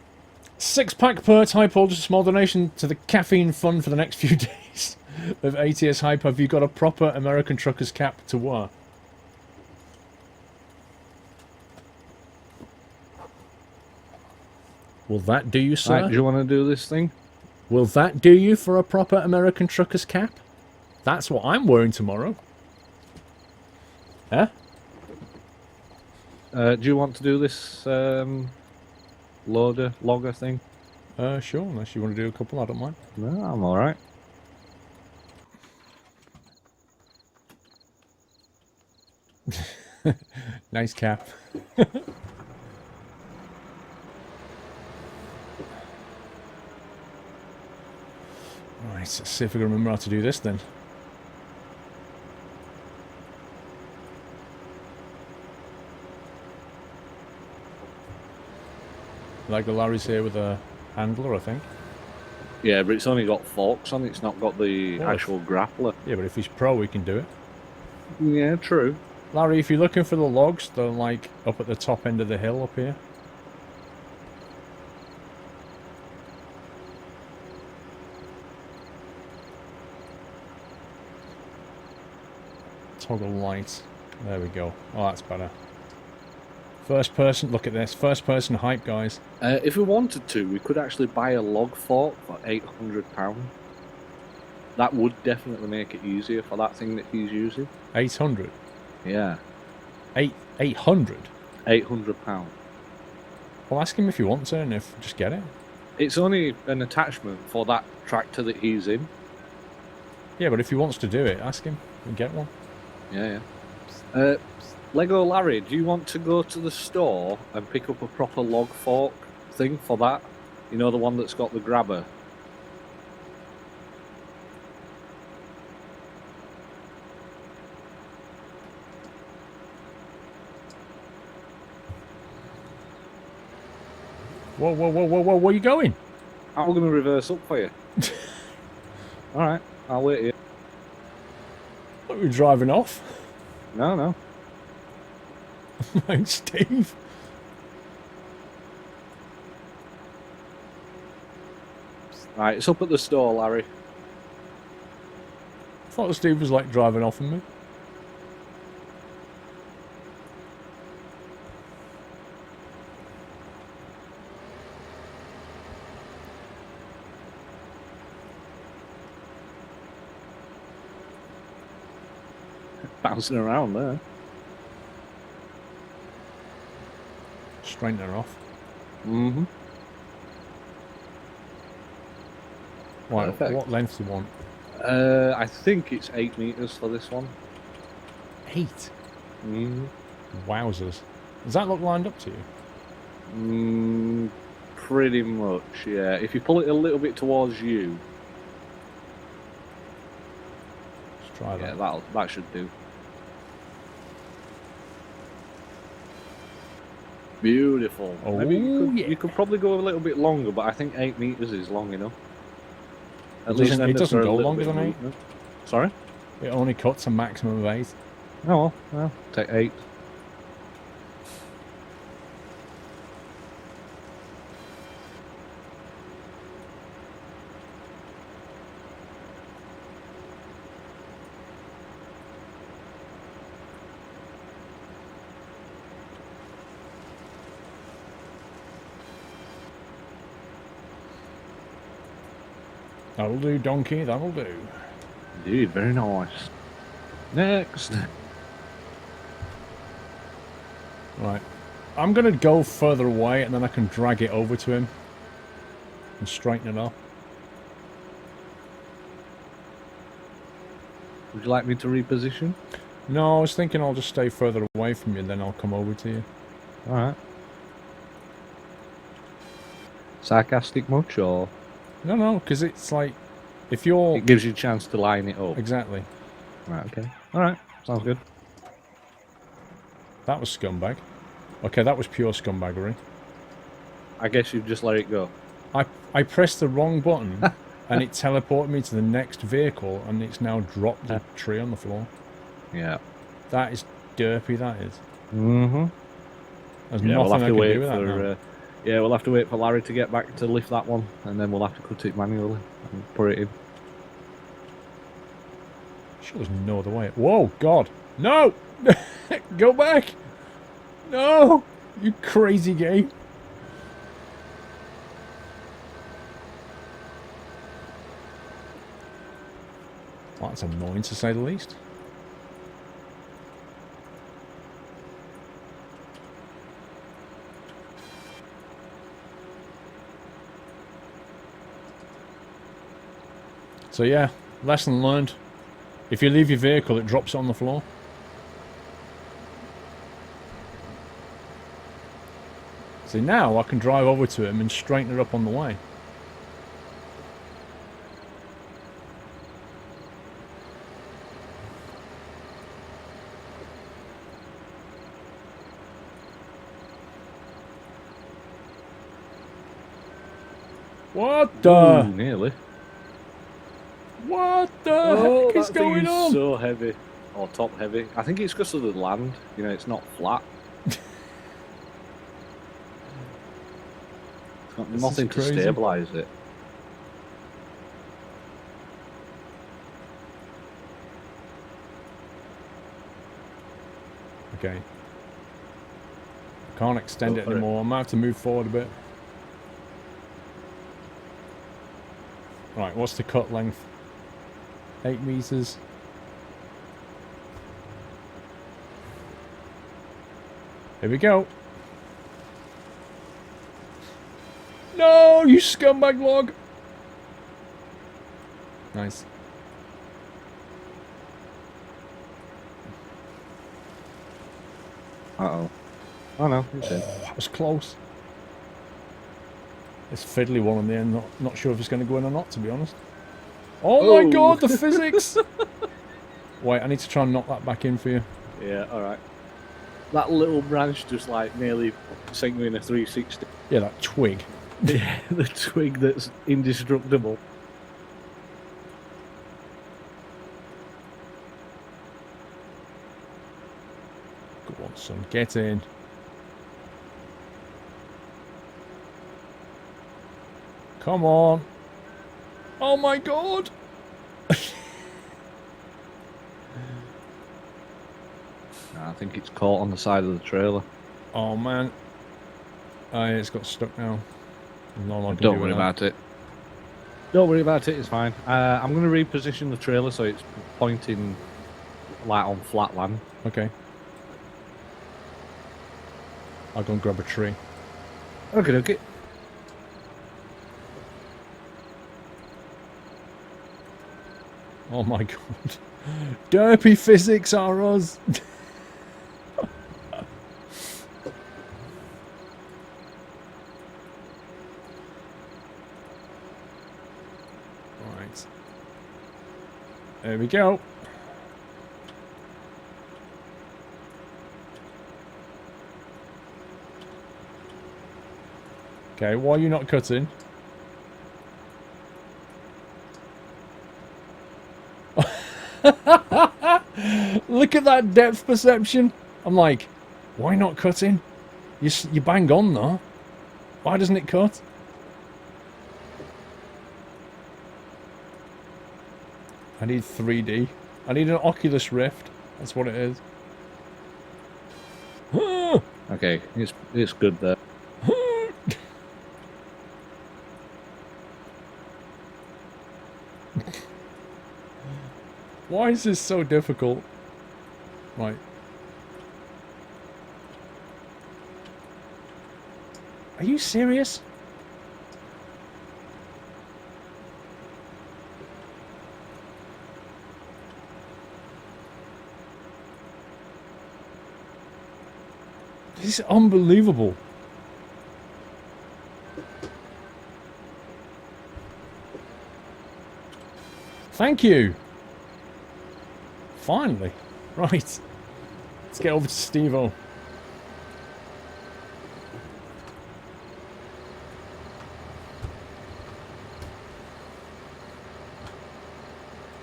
6-pack per type holder, small donation to the caffeine fund for the next few days of ATS hype. Have you got a proper American trucker's cap to wear? Will that do you, sir? Right, do you want to do this thing? Will that do you for a proper American trucker's cap? That's what I'm wearing tomorrow. Huh? Do you want to do this logger thing? Sure, unless you want to do a couple, I don't mind. No, I'm alright. Nice cap. Right, let's see if we can remember how to do this then. Like the Larry's here with a handler, I think. Yeah, but it's only got forks on it. It's not got the Well, actual grappler. Yeah, but if he's pro, he can do it. Yeah, true. Larry, if you're looking for the logs, they're like up at the top end of the hill up here. Toggle light. There we go. Oh, that's better. First person, look at this. First person hype, guys. If we wanted to, we could actually buy a log fork for £800. That would definitely make it easier for that thing that he's using. 800. Yeah. 800? £800. Well, ask him if you want to, and if just get it. It's only an attachment for that tractor that he's in. Yeah, but if he wants to do it, ask him and get one. Yeah, yeah. Lego Larry, do you want to go to the store and pick up a proper log fork thing for that? You know, the one that's got the grabber? Whoa, whoa, whoa, whoa, whoa, where are you going? I'm going to reverse up for you. Alright, I'll wait here. Are we driving off? No, no. Like Steve. Right, it's up at the store, Larry. I thought Steve was like driving off with me. Bouncing around there. Straighten her off. Mm-hmm. Right, Perfect. what length do you want? I think it's 8 meters for this one. 8? Mm. Wowzers. Does that look lined up to you? Pretty much, yeah. If you pull it a little bit towards you, Let's try that. yeah, that should do. Beautiful. Oh, Maybe yeah. you could probably go a little bit longer, but I think 8 meters is long enough. At It least doesn't- then it there's doesn't a go little longer bit of than 8. movement. Sorry? It only cuts a maximum of 8. Oh, well, take 8. That'll do, donkey, that'll do. Indeed, very nice. Next. Right. I'm going to go further away and then I can drag it over to him and straighten it up. Would you like me to reposition? No, I was thinking I'll just stay further away from you and then I'll come over to you. Alright. Sarcastic much, or? No, no, because it's like, if you're... It gives you a chance to line it up. Exactly. Right, okay. Alright, sounds good. That was scumbag. Okay, that was pure scumbaggery. I guess you just let it go. I pressed the wrong button and it teleported me to the next vehicle and it's now dropped the tree on the floor. Yeah. That is derpy, that is. Mm-hmm. There's Yeah, we'll nothing have I to can wait do with that now. for. Yeah, we'll have to wait for Larry to get back to lift that one, and then we'll have to cut it manually and put it in. Sure, there's no other way. Whoa, God. No! Go back! No! You crazy game. Well, that's annoying to say the least. So yeah, lesson learned. If you leave your vehicle, it drops it on the floor. See, now I can drive over to him and straighten it up on the way. What the? Ooh, nearly. What the Oh, heck is that thing going is on? so heavy. Or top heavy. I think it's because of the land. You know, it's not flat. It's got This is nothing to crazy. stabilise it. Okay. Can't extend Go it for it. anymore. I might have to move forward a bit. Right, what's the cut length? 8 meters. Here we go. No, you scumbag log. Nice. Uh-oh. Oh no, it's in. That was close. This fiddly one in the end, not sure if it's going to go in or not, to be honest. Oh my Oh. god, the physics! Wait, I need to try and knock that back in for you. Yeah, alright. That little branch just like nearly sent you in a 360. Yeah, that twig. Yeah, the twig that's indestructible. Go on, son, get in. Come on. Oh my god! I think it's caught on the side of the trailer. Oh man. Oh, yeah, it's got stuck now. No, I can Don't do worry with about it. Don't worry about it, it's fine. I'm going to reposition the trailer so it's pointing like on flat land. that. Okay. I'll go and grab a tree. Okay, okay. Oh my god. Derpy physics are us. Right. There we go. Okay, why are you not cutting? Look at that depth perception. I'm like, why not cutting? You bang on though. Why doesn't it cut? I need 3D. I need an Oculus Rift. That's what it is. Okay, it's good there. Why is this so difficult? Right. Are you serious? This is unbelievable. Thank you. Finally. Right. Let's get over to Steve-O.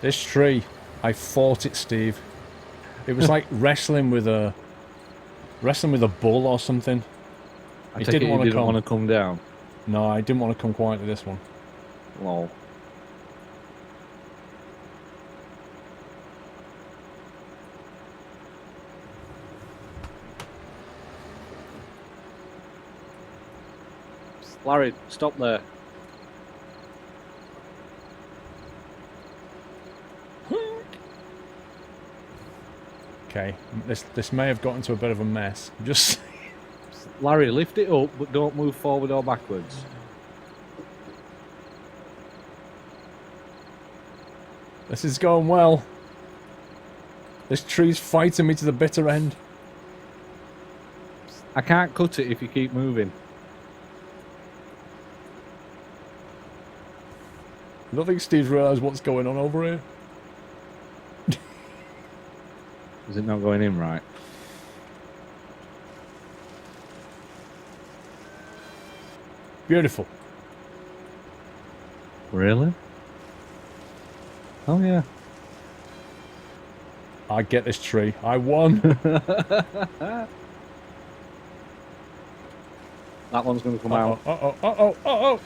This tree, I fought it, Steve. It was like wrestling with a bull or something. I It take didn't it want you to didn't come. want to come down. No, I didn't want to come quite to this one. Lol. Larry, stop there. Okay, this may have gotten to a bit of a mess. Just Larry, lift it up, but don't move forward or backwards. this is going well. This tree's fighting me to the bitter end. I can't cut it if you keep moving. I don't think Steve's realised what's going on over here. Is it not going in right? Beautiful. Really? Oh yeah. I get this tree. I won. That one's going to come out. Uh-oh.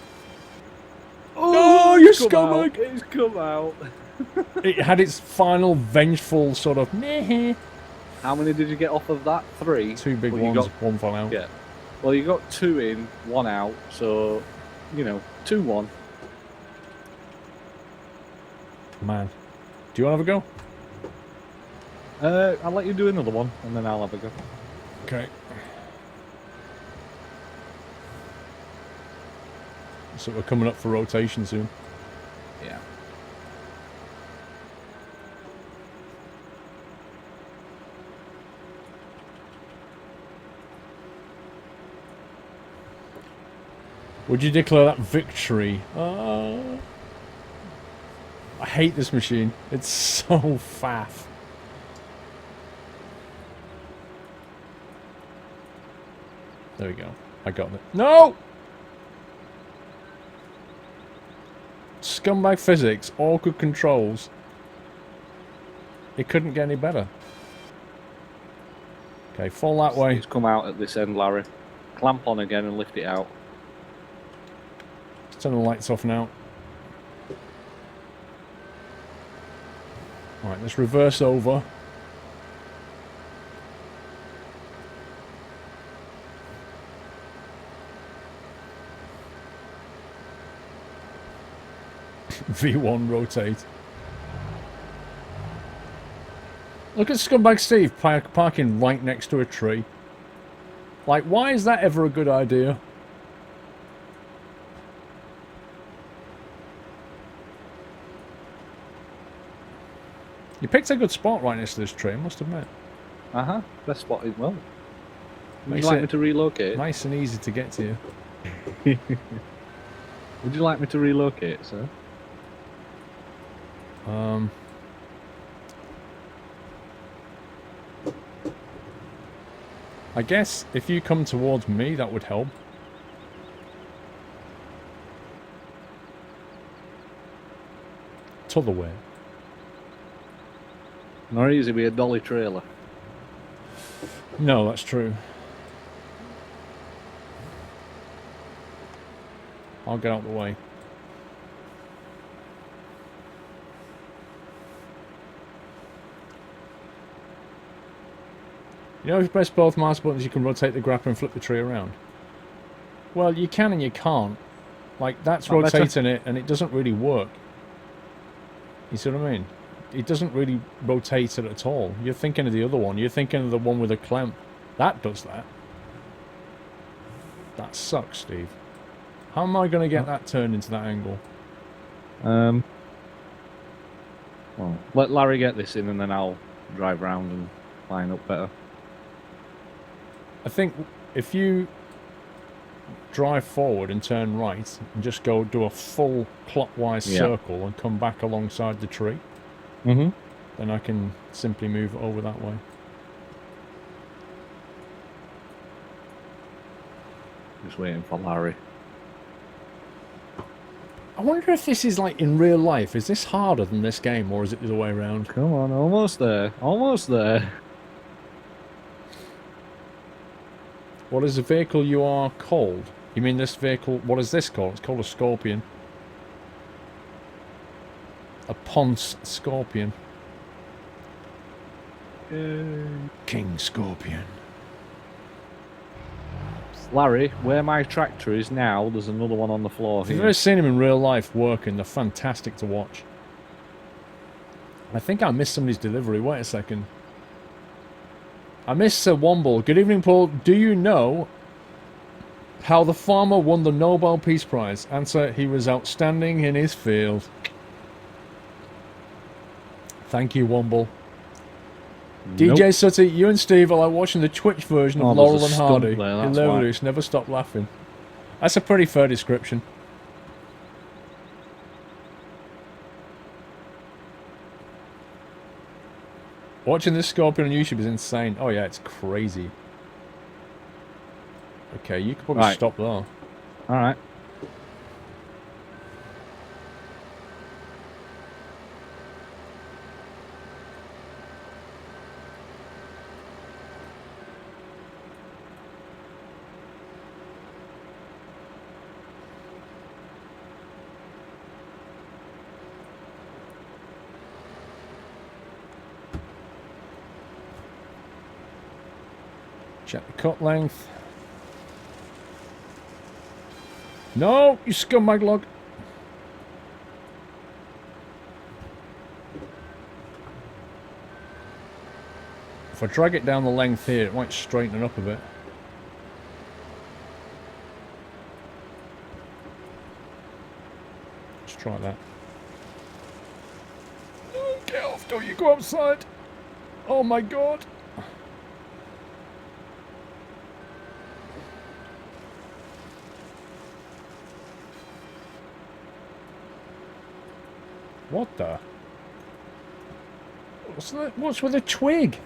Oh, No, you it's come scumbag! out. It's come out. It had its final vengeful sort of meh. How many did you get off of that? 3? Two big Well, you ones, got- one fell out. Yeah. Well, you got 2 in, 1 out, so, 2-1. Man. Do you want to have a go? I'll let you do another one, and then I'll have a go. Okay. So we're coming up for rotation soon. Yeah. Would you declare that victory? I hate this machine. It's so faff. There we go. I got it. No! Scumbag physics, awkward controls. It couldn't get any better. Okay, fall that way. It's come out at this end, Larry. Clamp on again and lift it out. Let's turn the lights off now. Alright, let's reverse over. V1 rotate. Look at Scumbag Steve parking right next to a tree. Like, why is that ever a good idea? You picked a good spot right next to this tree, I must admit. Uh-huh. Best spot is well. Would Makes you like it me to relocate? nice and easy to get to you. Would you like me to relocate, sir? I guess if you come towards me, that would help. To the way. Nor easy be a dolly trailer. No, that's true. I'll get out of the way. You know, if you press both mouse buttons, you can rotate the grapper and flip the tree around. Well, you can and you can't. Like, that's Not better. rotating it, and it doesn't really work. You see what I mean? It doesn't really rotate it at all. You're thinking of the other one. You're thinking of the one with a clamp. That does that. That sucks, Steve. How am I going to get that turned into that angle? Well, let Larry get this in and then I'll drive round and line up better. I think if you drive forward and turn right and just go do a full clockwise circle and come back alongside the tree, Mm-hmm. then I can simply move over that way. Just waiting for Larry. I wonder if this is like in real life. Is this harder than this game, or is it the other way around? Come on, almost there. Almost there. What is the vehicle you are called? You mean this vehicle? What is this called? It's called a Scorpion. A Ponce Scorpion. King Scorpion. Larry, where my tractor is now, there's another one on the floor If you've here. ever seen him in real life working, they're fantastic to watch. I think I missed somebody's delivery. Wait a second. I missed Sir Womble. Good evening, Paul. Do you know how the farmer won the Nobel Peace Prize? Answer, he was outstanding in his field. Thank you, Womble. DJ Sutty, you and Steve are like watching the Twitch version of Oh, Laurel there's and a stump Hardy. there, that's Hilarious, never stop laughing. That's a pretty fair description. Watching this scorpion on YouTube is insane. Oh yeah, it's crazy. Okay, you could probably Right. stop there. All right. Check the cut length. No, you scumbag log. If I drag it down the length here, it might straighten it up a bit. Let's try that. Oh, get off, don't you go outside. Oh my god. What the? What's that? What's with a twig?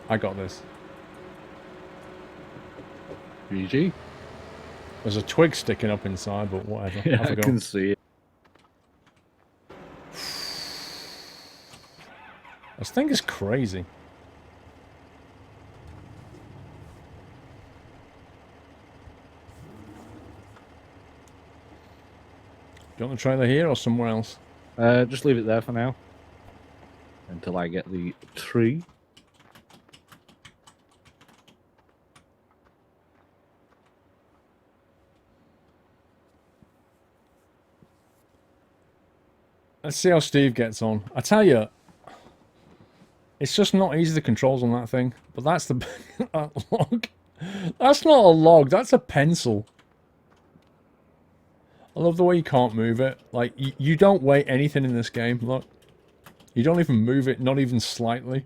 I got this. GG. There's a twig sticking up inside, but whatever. Yeah, Have a I go. can see it. This thing is crazy. Do you want the trailer here or somewhere else? Just leave it there for now. Until I get the tree. Let's see how Steve gets on. I tell you, it's just not easy, the controls on that thing. But that's the that log. That's not a log, that's a pencil. I love the way you can't move it. Like, you don't weigh anything in this game, look. You don't even move it, not even slightly.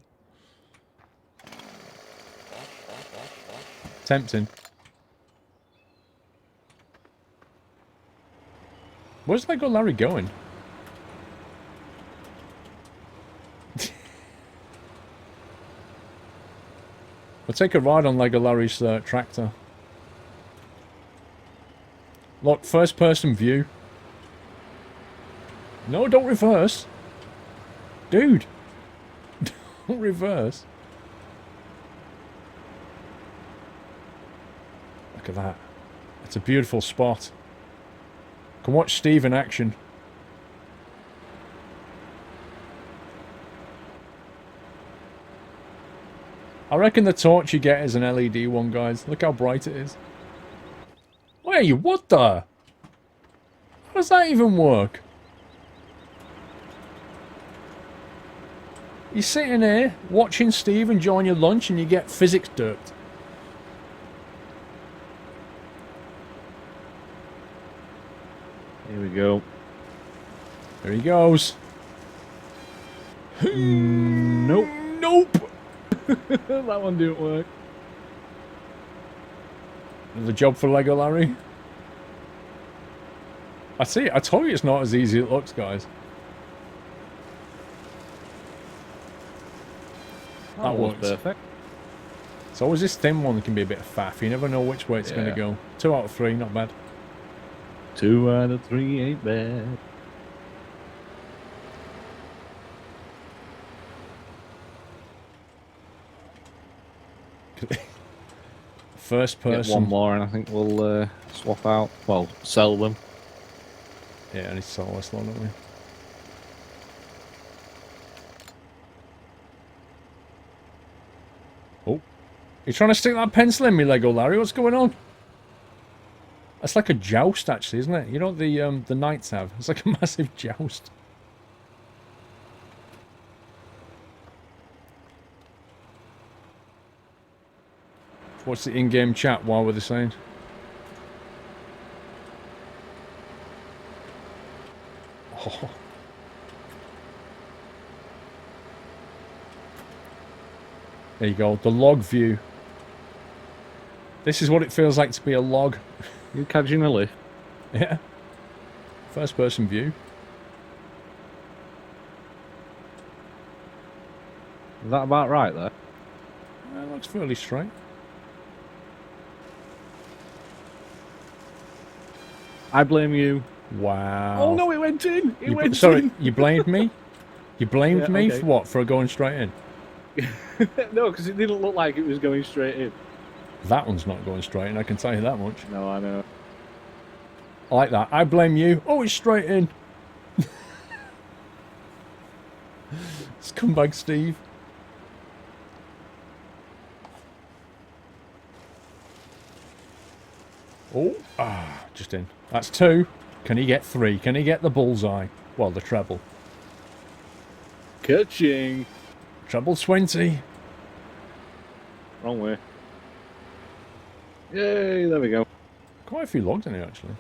Tempting. Where's Lego Larry going? We'll take a ride on Lego Larry's tractor. Look, first person view. No, don't reverse. Dude. Don't reverse. Look at that. It's a beautiful spot. Can watch Steve in action. I reckon the torch you get is an LED one, guys. Look how bright it is. Wait, what the? How does that even work? You're sitting here, watching Steve enjoying your lunch, and you get physics dirt. Here we go. There he goes. Nope. Nope. That one didn't work. Another job for Lego Larry. I see. I told you it's not as easy as it looks, guys. That works. Perfect. It's always this thin one that can be a bit faff. You never know which way it's going to go. 2 out of 3, not bad. 2 out of 3 ain't bad. First person. Get one more and I think we'll swap out. Well, sell them. Yeah, I need to sell this one, don't we? Oh. You're trying to stick that pencil in me, Lego Larry? What's going on? That's like a joust, actually, isn't it? You know what the knights have? It's like a massive joust. What's the in-game chat? What were they saying? Oh. There you go, the log view. This is what it feels like to be a log. You catching a lift? Yeah. First person view. Is that about right there? Looks fairly straight. I blame you. Wow. Oh no, it went in! It went Sorry, in! you blamed me? You blamed Yeah, me okay. for what? For going straight in? No, because it didn't look like it was going straight in. That one's not going straight in, I can tell you that much. No, I know. I like that. I blame you. Oh, it's straight in. Scumbag Steve. Oh, just in. That's 2. Can he get 3? Can he get the bullseye? Well, the treble. Catching! Treble 20. Wrong way. Yay, there we go. Quite a few logs in here, actually.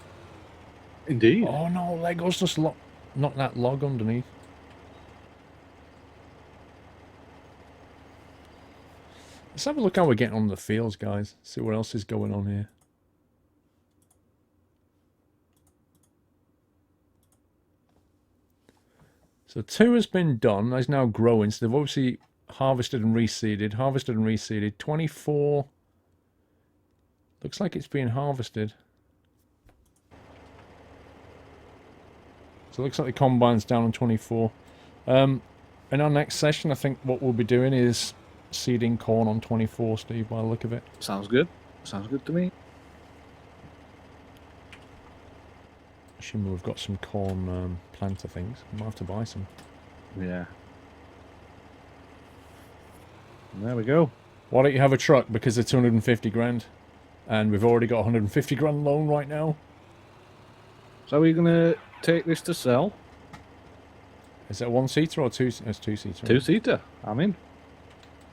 Indeed. Oh no, Lego's just not that log underneath. Let's have a look how we're getting on the fields, guys. See what else is going on here. So 2 has been done. That's now growing. So they've obviously harvested and reseeded. Harvested and reseeded. 24. Looks like it's being harvested. So it looks like the combine's down on 24. In our next session, I think what we'll be doing is seeding corn on 24, Steve, by the look of it. Sounds good. Sounds good to me. Assuming we've got some corn planter things. We might have to buy some. Yeah. And there we go. Why don't you have a truck? Because they're 250 grand. And we've already got 150 grand loan right now. So are we going to take this to sell? Is it a 1-seater or two? It's 2-seater. 2-seater. I'm in.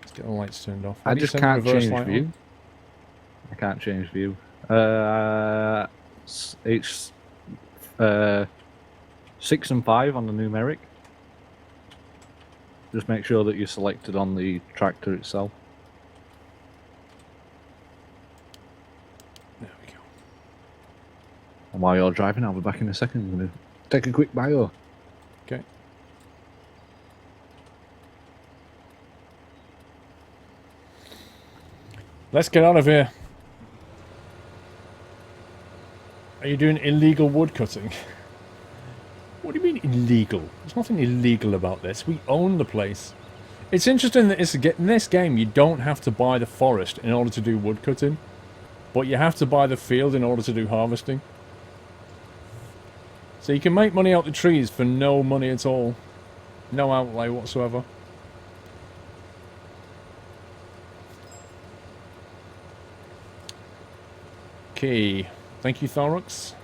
Let's get the lights turned off. I just can't change view. I can't change view. It's 6 and 5 on the numeric. Just make sure that you're selected on the tractor itself. There we go. And while you're driving, I'll be back in a second. I'm going to take a quick bio. Okay. Let's get out of here. Are you doing illegal wood cutting? What do you mean illegal? There's nothing illegal about this. We own the place. It's interesting that in this game you don't have to buy the forest in order to do wood cutting, but you have to buy the field in order to do harvesting. So you can make money out the trees for no money at all. No outlay whatsoever. Okay. Thank you, Thorux.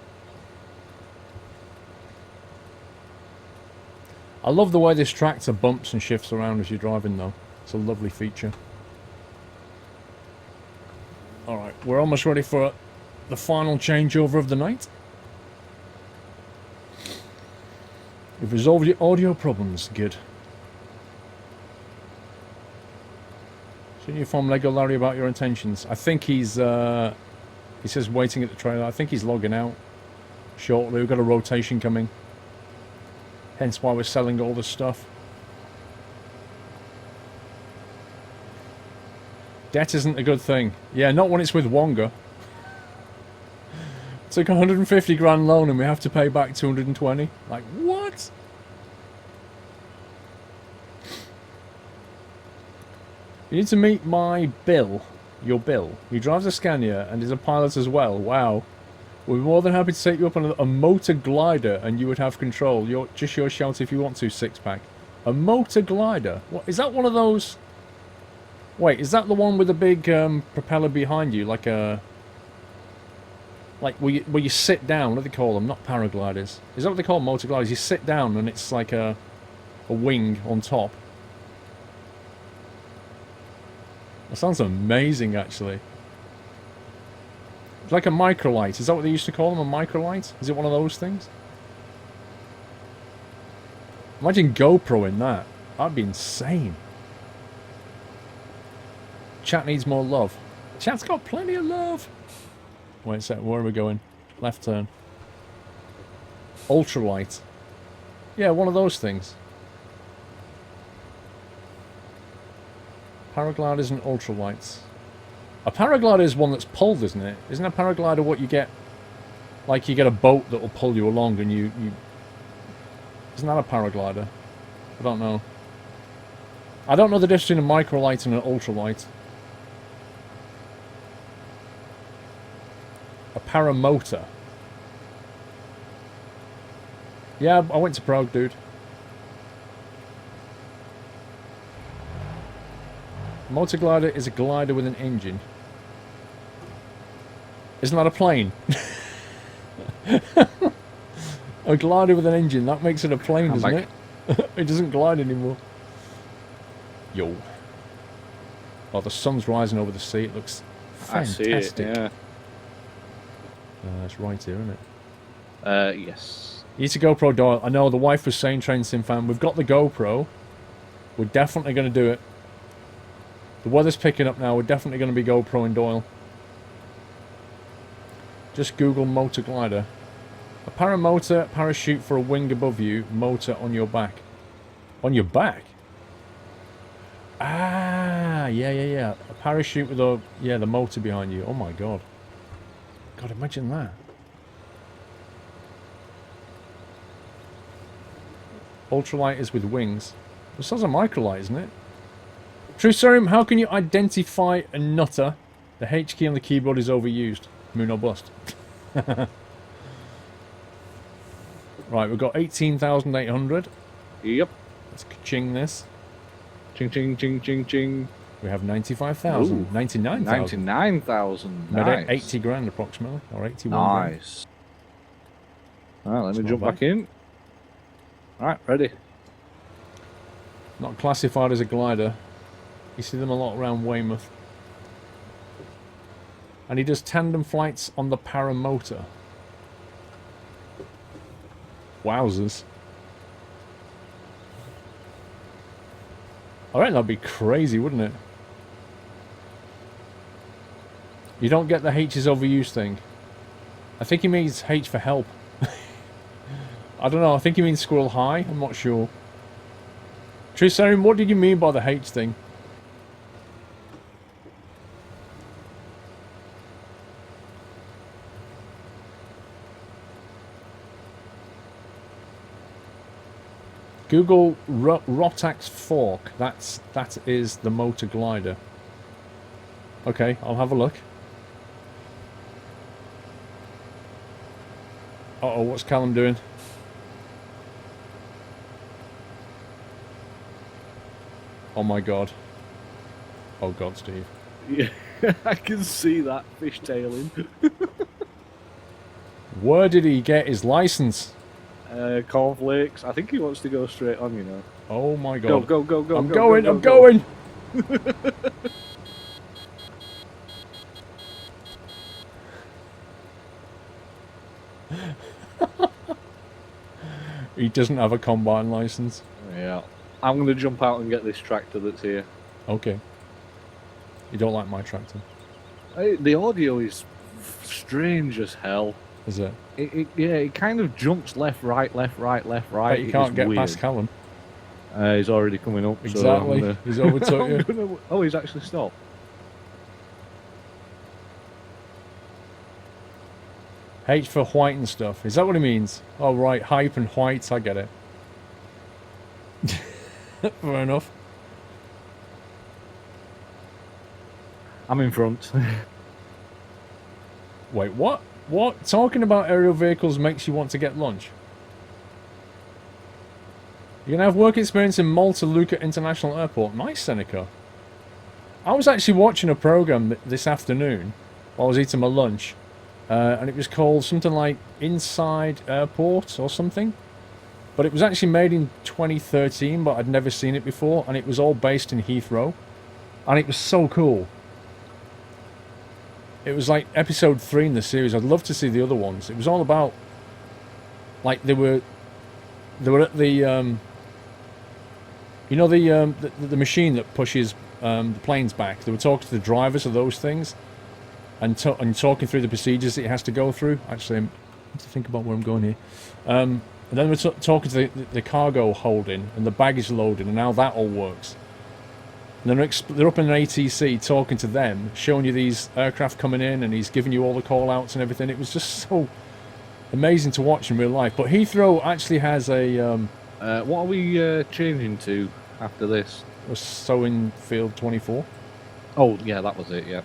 I love the way this tractor bumps and shifts around as you're driving, though. It's a lovely feature. Alright, we're almost ready for the final changeover of the night. We've resolved your audio problems. Good. Shouldn't you inform Lego Larry about your intentions? I think he's, he says waiting at the trailer. I think he's logging out shortly. We've got a rotation coming. Hence why we're selling all this stuff. Debt isn't a good thing. Yeah, not when it's with Wonga. Took 150 grand loan and we have to pay back 220. Like, what? You need to meet my Bill. Your Bill. He drives a Scania and is a pilot as well. Wow. We're more than happy to take you up on a motor glider and you would have control. Just your shout if you want to, six-pack. A motor glider? What, is that one of those... Wait, is that the one with the big propeller behind you? Like a... Like where you sit down, what do they call them? Not paragliders. Is that what they call motor gliders? You sit down and it's like a wing on top. That sounds amazing, actually. It's like a microlight. Is that what they used to call them? A microlight? Is it one of those things? Imagine GoPro in that. That'd be insane. Chat needs more love. Chat's got plenty of love. Wait a sec, where are we going? Left turn. Ultralight. Yeah, one of those things. Paragliders and ultralights. A paraglider is one that's pulled, isn't it? Isn't a paraglider what you get? Like you get a boat that will pull you along and you... Isn't that a paraglider? I don't know. I don't know the difference between a microlight and an ultralight. A paramotor. Yeah, I went to Prague, dude. Motor glider is a glider with an engine. Isn't that a plane? A glider with an engine, that makes it a plane, doesn't it? It doesn't glide anymore. Yo. Oh, the sun's rising over the sea. It looks fantastic. I see it, yeah. It's right here, isn't it? Yes. It's a GoPro, Doyle. I know, the wife was saying, Train Sim fan, we've got the GoPro. We're definitely going to do it. The weather's picking up now. We're definitely going to be GoPro and Doyle. Just Google motor glider. A paramotor, parachute for a wing above you, motor on your back. On your back? Ah, yeah. A parachute with a... Yeah, the motor behind you. Oh my god. God, imagine that. Ultralight is with wings. This sounds a microlight, isn't it? True Serum, how can you identify a nutter? The H key on the keyboard is overused. Moon or bust. Right, we've got 18,800. Yep. Let's ching this. Ching, ching, ching, ching, ching. We have 95,000. 99,000. 99,000. Nice. 80 grand approximately. Or 81 grand. Nice. Alright, let me Not jump bad. back in. Alright, ready. Not classified as a glider. You see them a lot around Weymouth. And he does tandem flights on the paramotor. Wowzers. I reckon that'd be crazy, wouldn't it? You don't get the H is overused thing. I think he means H for help. I don't know, I think he means squirrel high. I'm not sure. True Serum, what did you mean by the H thing? Google Rotax fork. That is the motor glider. Okay, I'll have a look. Uh-oh, what's Callum doing? Oh my god. Oh god, Steve. Yeah, I can see that fishtailing. Where did he get his license? Cornflakes. I think he wants to go straight on, you know. Oh my Go, god. go, go, go. I'm go, going, go, I'm go, going! He doesn't have a combine license. Yeah. I'm going to jump out and get this tractor that's here. Okay. You don't like my tractor, The audio is strange as hell. is it? Yeah, it kind of jumps left, right, left, right, left, right. Bet you can't It's get weird. past Callum. He's already coming up. Exactly. So He's overtook you. Oh, he's actually stopped. H for white and stuff. Is that what he means? Oh, right. Hype and white. I get it. Fair enough. I'm in front. Wait, what? What? Talking about aerial vehicles makes you want to get lunch? You're going to have work experience in Malta Luca International Airport. Nice, Seneca. I was actually watching a program this afternoon while I was eating my lunch. And it was called something like Inside Airport or something. But it was actually made in 2013, but I'd never seen it before. And it was all based in Heathrow. And it was so cool. It was like episode 3 in the series. I'd love to see the other ones. It was all about... Like, they were at the... you know the machine that pushes the planes back. They were talking to the drivers of those things, and talking through the procedures that he has to go through. Actually, I need to think about where I'm going here. And then we're talking to the cargo holding and the baggage loading, and how that all works. And then they're up in an ATC talking to them, showing you these aircraft coming in, and he's giving you all the call-outs and everything. It was just so amazing to watch in real life. But Heathrow actually has a... what are we changing to after this? a sewing field 24. Oh, yeah, that was it, yeah.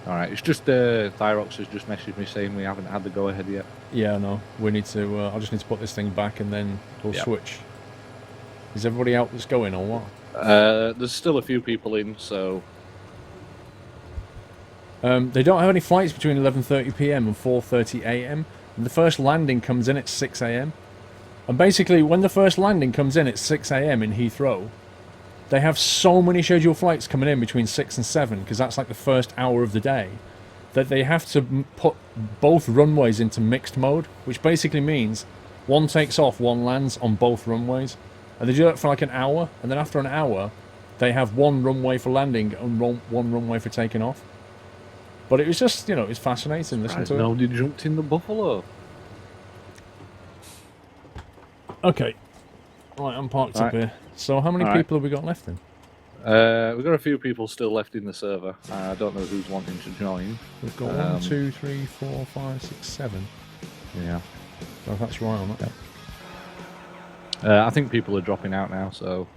Alright, it's just Thyrox has just messaged me saying we haven't had the go-ahead yet. Yeah, no. We need to... I just need to put this thing back and then we'll switch. Is everybody out that's going or what? There's still a few people in, so... They don't have any flights between 11:30 PM and 4:30 AM. And the first landing comes in at 6 AM. And basically, when the first landing comes in at 6 AM in Heathrow, they have so many scheduled flights coming in between 6 and 7, because that's like the first hour of the day, that they have to put both runways into mixed mode, which basically means one takes off, one lands on both runways. And they do that for like an hour, and then after an hour, they have one runway for landing and one runway for taking off. But it was just, you know, it's fascinating listening to it. Nobody jumped in the Buffalo. Okay. Right, I'm parked up here. So how many people have we got left then? We've got a few people still left in the server. I don't know who's wanting to join. We've got 1, 2, 3, 4, 5, 6, 7. Yeah. So that's right on that. I think people are dropping out now, so...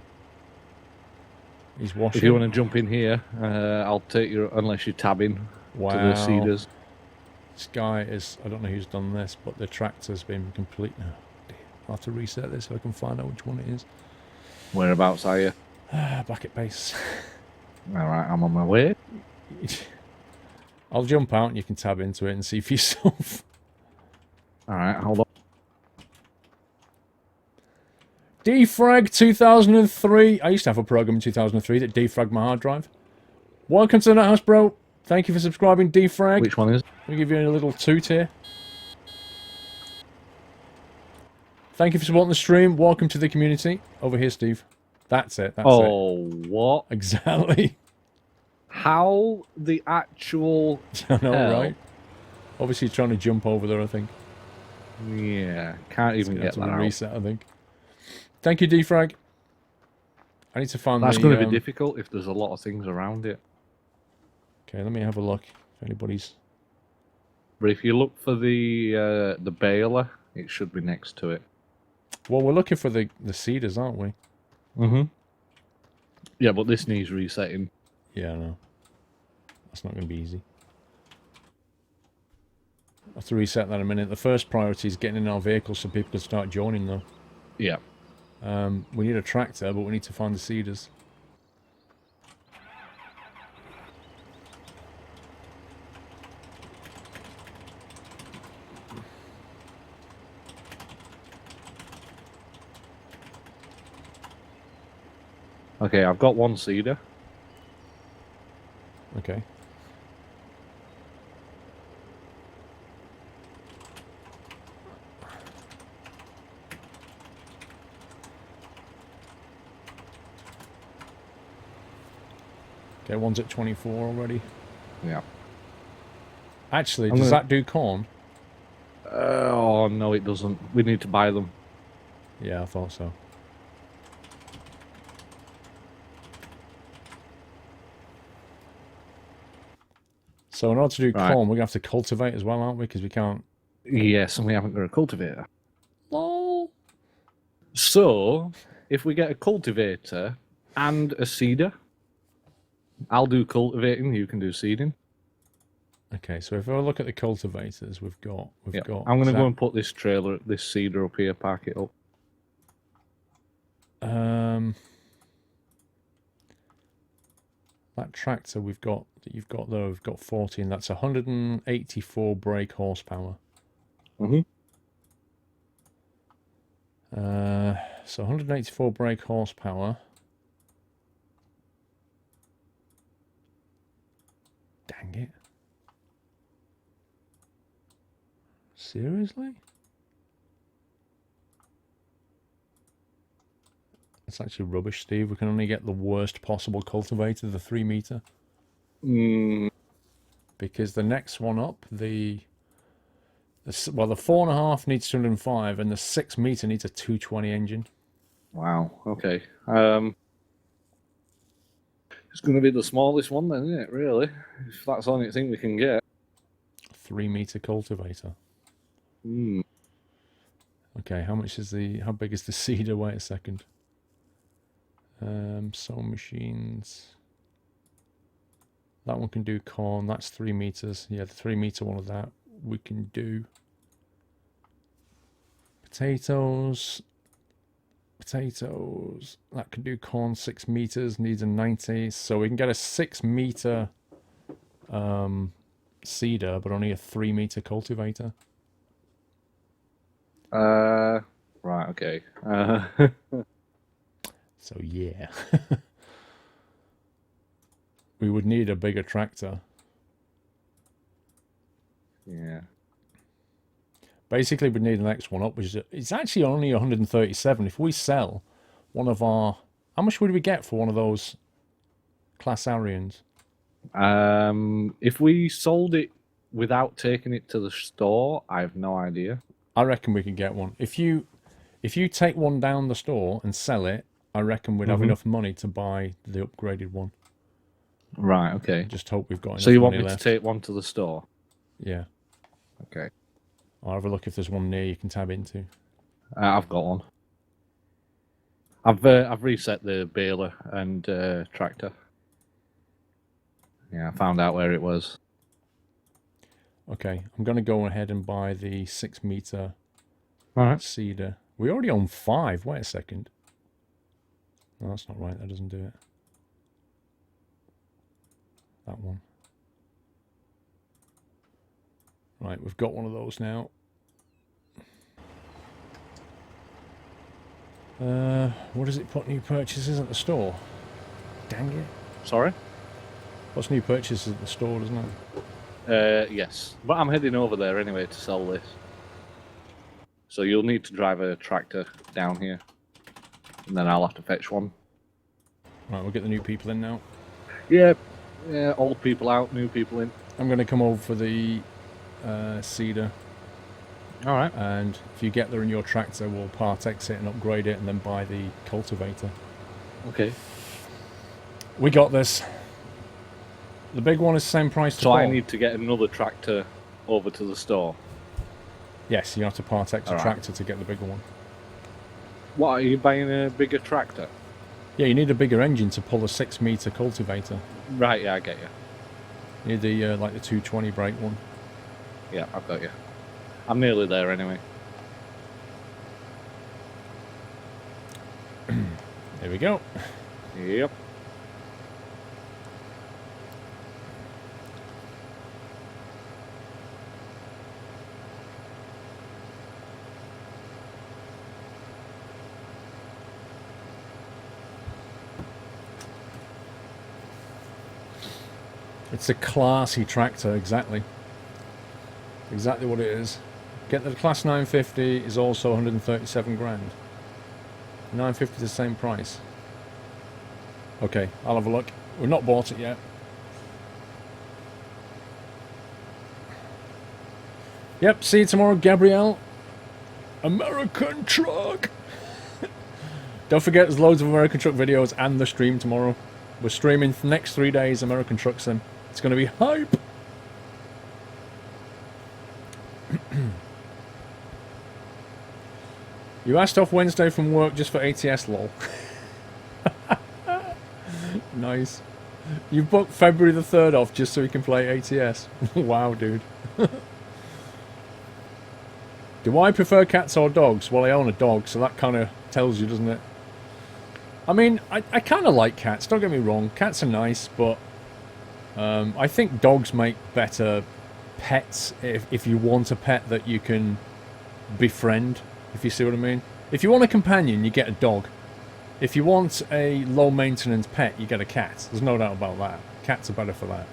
He's washing. If you want to jump in here, I'll take you, unless you're tabbing to the Cedars. This guy is... I don't know who's done this, but the tractor's been complete... Oh, dear. I'll have to reset this so I can find out which one it is. Whereabouts are you? Back at base. Alright, I'm on my way. I'll jump out and you can tab into it and see for yourself. Alright, hold on. Defrag 2003. I used to have a program in 2003 that defragged my hard drive. Welcome to the Nut House, bro. Thank you for subscribing, Defrag. Which one is it? Let me give you a little toot here. Thank you for supporting the stream. Welcome to the community. Over here, Steve. That's it. That's it. What? Exactly. How the actual I know, hell? right? Obviously trying to jump over there, I think. Yeah, can't even get that out. Reset, I think. Thank you, Defrag. I need to find That's going to be difficult if there's a lot of things around it. Okay, let me have a look if anybody's... But if you look for the baler, it should be next to it. Well, we're looking for the Cedars, aren't we? Mm-hmm. Yeah, but this needs resetting. Yeah, I know. That's not going to be easy. I'll have to reset that in a minute. The first priority is getting in our vehicles so people can start joining, though. Yeah. We need a tractor, but we need to find the Cedars. Okay, I've got one cedar. Okay. Okay, one's at 24 already. Yeah. Actually, does that do corn? Oh, no, it doesn't. We need to buy them. Yeah, I thought so. So in order to do corn, we're going to have to cultivate as well, aren't we? Because we can't... Yes, and we haven't got a cultivator. Lol. So, if we get a cultivator and a seeder, I'll do cultivating, you can do seeding. Okay, so if I look at the cultivators, we've got... I'm going to go and put this trailer, this seeder up here, park it up. That tractor that you've got there, we've got 14. That's 184 brake horsepower. Mm-hmm. So 184 brake horsepower. Dang it. Seriously? It's actually rubbish, Steve. We can only get the worst possible cultivator, the 3 meter. Because the next one up, the 4.5 needs 205, and the 6 meter needs a 220 engine. Wow. Okay. It's going to be the smallest one then, isn't it? Really, if that's the only thing we can get. 3 meter cultivator. Okay, how big is the seeder? Wait a second. Sewing machines. That one can do corn. That's 3 meters. Yeah, the 3 meter one of that we can do. Potatoes. That can do corn. 6 meters. Needs a 90. So we can get a 6 meter seeder, but only a 3 meter cultivator. Right. Okay. So yeah. We would need a bigger tractor. Yeah. Basically, we need the next one up, which is it's actually only 137. If we sell one of our, how much would we get for one of those Class Arians? If we sold it without taking it to the store, I have no idea. I reckon we could get one. If you take one down the store and sell it, I reckon we'd have enough money to buy the upgraded one. Right. Okay. Just hope we've got enough So you want money me left. to take one to the store? Yeah. Okay. I'll have a look if there's one near you can tab into. I've got one. I've reset the baler and tractor. Yeah, I found out where it was. Okay, I'm going to go ahead and buy the 6 meter seeder. We already own 5. Wait a second. No, that's not right. That doesn't do it. That one. Right, we've got one of those now. What does it put new purchases at the store? Dang it. Sorry? What's new purchases at the store, doesn't it? Yes. But I'm heading over there anyway to sell this. So you'll need to drive a tractor down here. And then I'll have to fetch one. Right, we'll get the new people in now. Yeah, old people out, new people in. I'm going to come over for the seeder. Alright. And if you get there in your tractor, we'll part exit and upgrade it and then buy the cultivator. Okay. We got this. The big one is the same price to So I Paul. need to get another tractor over to the store. Yes, you have to part X a tractor to get the bigger one. What, are you buying a bigger tractor? Yeah, you need a bigger engine to pull a 6 meter cultivator. Right, yeah, I get you. You need the like the 220 brake one. Yeah, I've got you. I'm nearly there anyway. Here we go. Yep. It's a classy tractor, exactly. Exactly what it is. Get the Class 950 is also 137 grand. 950 is the same price. Okay, I'll have a look. We've not bought it yet. Yep, see you tomorrow, Gabrielle. American Truck! Don't forget, there's loads of American Truck videos and the stream tomorrow. We're streaming for the next 3 days, American Truck Sim. It's going to be hype! You asked off Wednesday from work just for ATS, lol. Nice. You booked February the 3rd off just so you can play ATS. Wow, dude. Do I prefer cats or dogs? Well, I own a dog, so that kind of tells you, doesn't it? I mean, I kind of like cats, don't get me wrong. Cats are nice, but I think dogs make better pets if you want a pet that you can befriend, if you see what I mean. If you want a companion, you get a dog. If you want a low-maintenance pet, you get a cat. There's no doubt about that. Cats are better for that.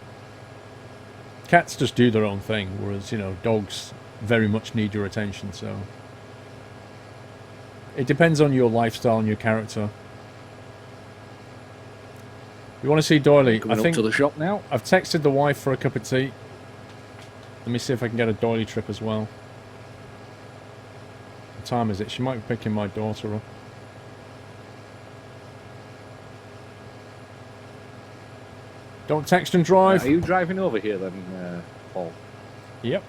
Cats just do their own thing, whereas, you know, dogs very much need your attention, so... It depends on your lifestyle and your character. You want to see Doily? I Coming think up to the shop now. I've texted the wife for a cup of tea. Let me see if I can get a Doily trip as well. What time is it? She might be picking my daughter up. Don't text and drive. Are you driving over here then, Paul? Yep.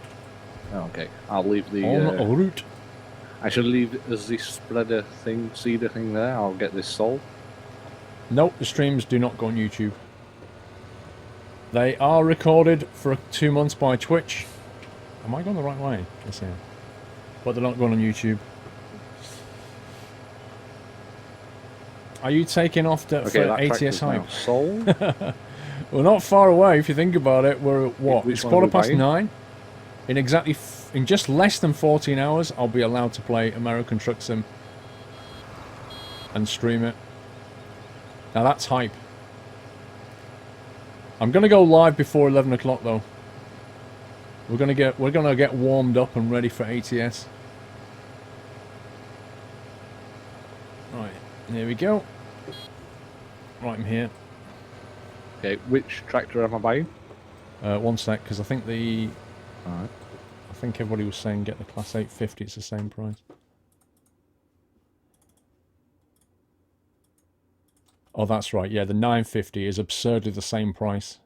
Oh, okay. I'll leave the... En route. I should leave as this spreader thing, seeder thing there. I'll get this sold. Nope, the streams do not go on YouTube. They are recorded for 2 months by Twitch. Am I going the right way? Yes, I am. But they're not going on YouTube. Are you taking off for ATS hype? Sold. We're not far away if you think about it. We're at what? Which It's one are we 9:15. In exactly in just less than 14 hours, I'll be allowed to play American Truck Sim and stream it. Now that's hype. I'm gonna go live before 11 o'clock though. We're gonna get warmed up and ready for ATS. Right, here we go. Right, I'm here. Okay, which tractor am I buying? One sec, because I think the... Alright. I think everybody was saying get the Class 850, it's the same price. Oh, that's right, yeah, the 950 is absurdly the same price.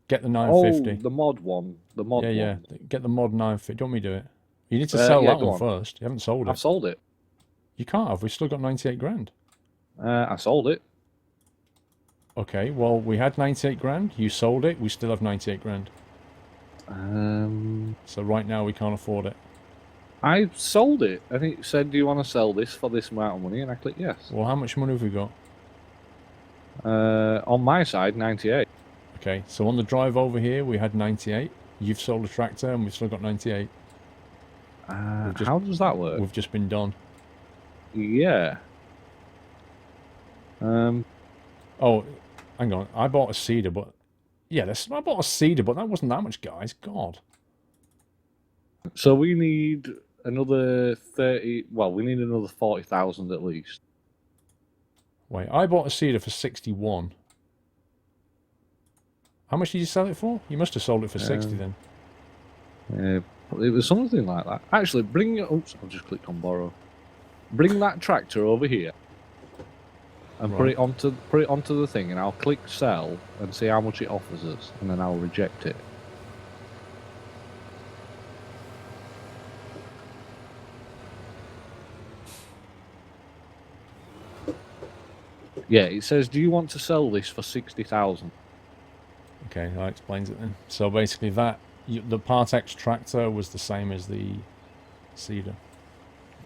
Get the 950. Oh, the mod one. The mod one. Yeah, get the mod 950. Don't me do it. You need to sell that one first. You haven't sold it. I've sold it. You can't have, we've still got 98 grand. I sold it. Okay, well, we had 98 grand, you sold it, we still have 98 grand. So right now we can't afford it. I sold it. I think it said, do you want to sell this for this amount of money? And I clicked yes. Well, how much money have we got? On my side, 98. Okay, so on the drive over here, we had 98. You've sold a tractor and we've still got 98. How does that work? We've just been done. Yeah. Oh, hang on. I bought a cedar, but... Yeah, I bought a cedar, but that wasn't that much, guys. God. So we need another 30... Well, we need another 40,000 at least. Wait, I bought a cedar for 61. How much did you sell it for? You must have sold it for 60 then. It was something like that. Actually, bring it... Oops, I've just clicked on borrow. Bring that tractor over here. And put it onto the thing, and I'll click sell and see how much it offers us, and then I'll reject it. Yeah, it says, do you want to sell this for 60,000? Okay, that explains it then. So basically the Part X tractor was the same as the cedar.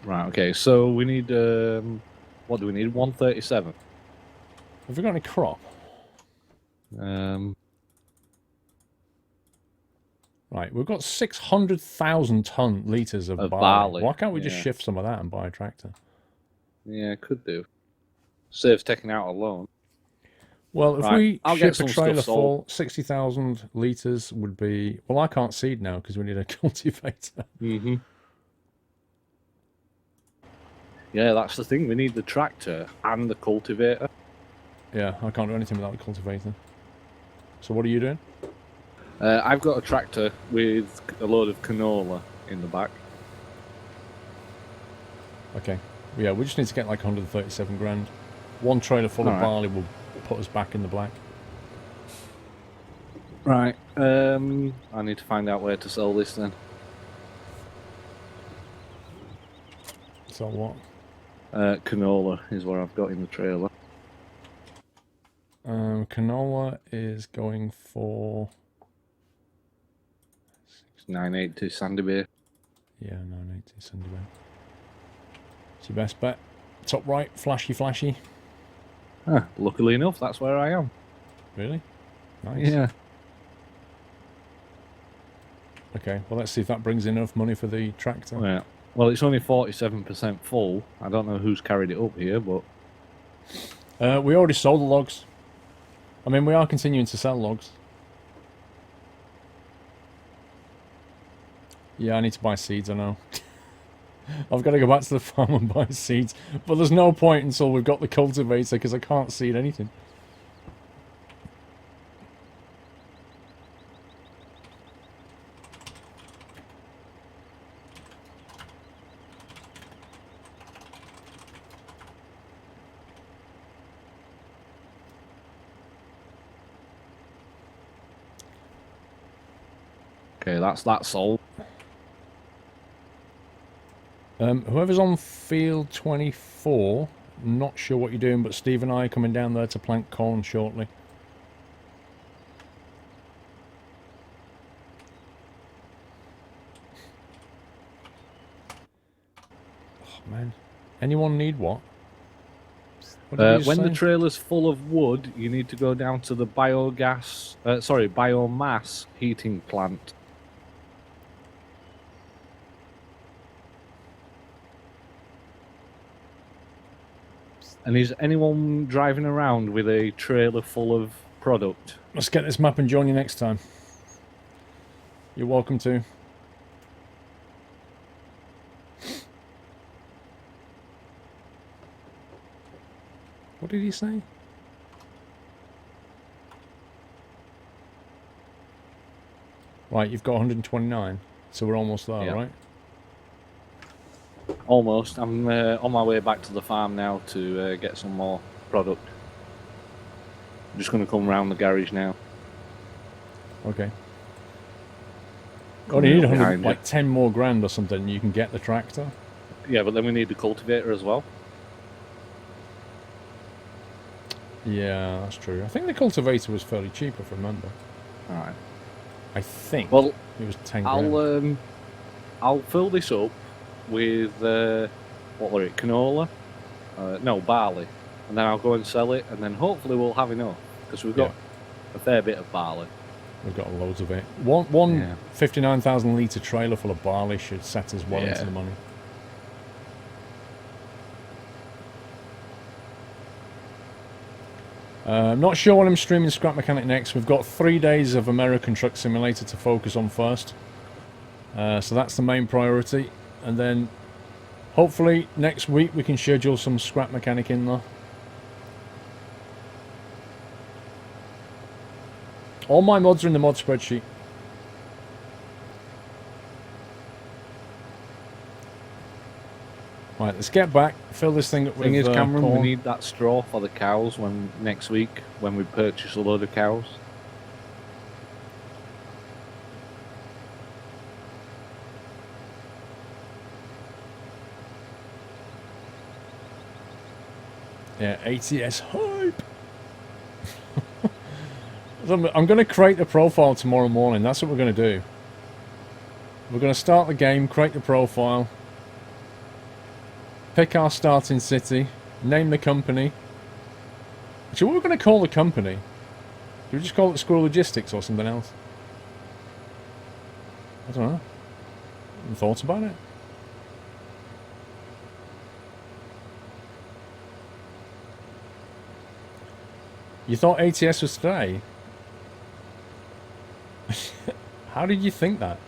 Right, okay, so we need, what do we need? 137. Have we got any crop? Um, Right, we've got 600,000 litres of barley. Why can't we just shift some of that and buy a tractor? Yeah, could do. Saves taking out a loan. Well, if we ship a trailer full, 60,000 litres would be... Well, I can't seed now because we need a cultivator. Mm-hmm. Yeah, that's the thing. We need the tractor and the cultivator. Yeah, I can't do anything without the cultivator. So what are you doing? I've got a tractor with a load of canola in the back. Okay. Yeah, we just need to get like 137 grand. One trailer full of barley will put us back in the black. Right. I need to find out where to sell this then. So what? Canola is where I've got in the trailer. Canola is going for... 980 Sandy Bay. Yeah, 980 Sandy Bay. It's your best bet. Top right, flashy. Luckily enough, that's where I am. Really? Nice. Yeah. Okay, well let's see if that brings enough money for the tractor. Yeah. Well, it's only 47% full. I don't know who's carried it up here, but... We already sold the logs. I mean, we are continuing to sell logs. Yeah, I need to buy seeds, I know. I've got to go back to the farm and buy seeds. But there's no point until we've got the cultivator, because I can't seed anything. Okay, that's sold. Whoever's on field 24, not sure what you're doing, but Steve and I are coming down there to plant corn shortly. Oh, man. Anyone need what? What did you just When say? the trailer's full of wood, you need to go down to the biomass heating plant. And is anyone driving around with a trailer full of product? Let's get this map and join you next time. You're welcome to. What did he say? Right, you've got 129, so we're almost there, Yeah. right? Almost. I'm on my way back to the farm now to get some more product. I'm just going to come round the garage now. Okay. Coming Only need up 100, behind you. like 10 more grand or something, you can get the tractor. Yeah, but then we need the cultivator as well. Yeah, that's true. I think the cultivator was fairly cheap, if I remember. Alright. I think Well, it was 10 grand. I'll fill this up with what were it, canola? No, barley, and then I'll go and sell it, and then hopefully we'll have enough because we've got a fair bit of barley. We've got loads of it. One Yeah. 59,000 litre trailer full of barley should set us well into the money. I'm not sure when I'm streaming Scrap Mechanic next. We've got 3 days of American Truck Simulator to focus on first. So that's the main priority. And then hopefully next week we can schedule some Scrap Mechanic in there. All my mods are in the mod spreadsheet. Right, let's get back, fill this thing up with Thing is, Cameron, corn. we need that straw for the cows next week when we purchase a load of cows. Yeah, ATS hype. I'm going to create a profile tomorrow morning. That's what we're going to do. We're going to start the game, create the profile, pick our starting city, name the company. Actually, what are we going to call the company? Do we just call it Squirrel Logistics or something else? I don't know. Haven't thought about it. You thought ATS was today? How did you think that?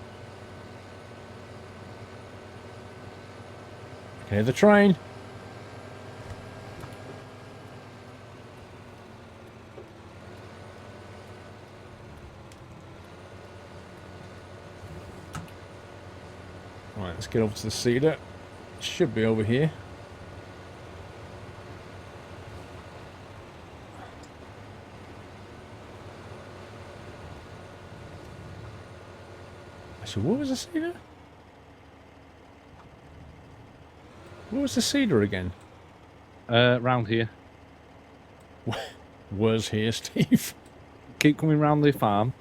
Okay, the train. Right, let's get over to the cedar. It should be over here. So what was the cedar? What was the cedar again? Round here. Where's here, Steve? Keep coming round the farm,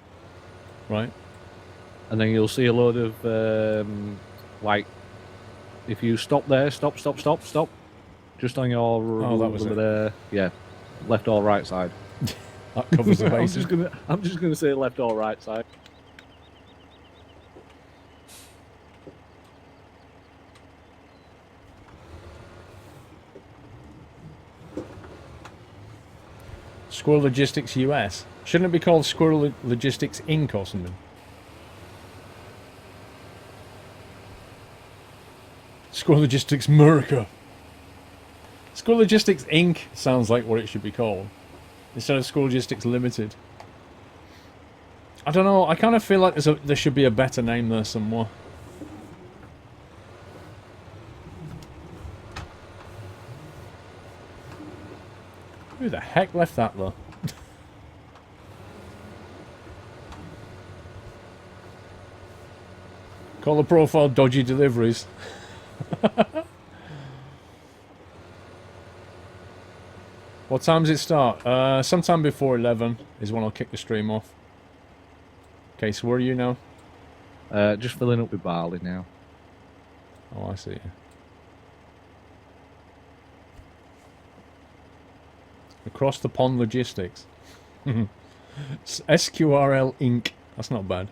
Right. and then you'll see a load of like. If you stop there, stop. Just on your Oh, that was it. Yeah, left or right side. That covers the I'm bases. just gonna say left or right side. Squirrel Logistics US. Shouldn't it be called Squirrel Logistics Inc. or something? Squirrel Logistics America. Squirrel Logistics Inc. sounds like what it should be called. Instead of Squirrel Logistics Limited. I don't know, I kind of feel like there should be a better name there somewhere. Who the heck left that there? Call the profile dodgy deliveries. What time does it start? Sometime before 11 is when I'll kick the stream off. Okay, so where are you now? Just filling up with barley now. Oh, I see. Across the pond logistics. SQRL Inc. That's not bad.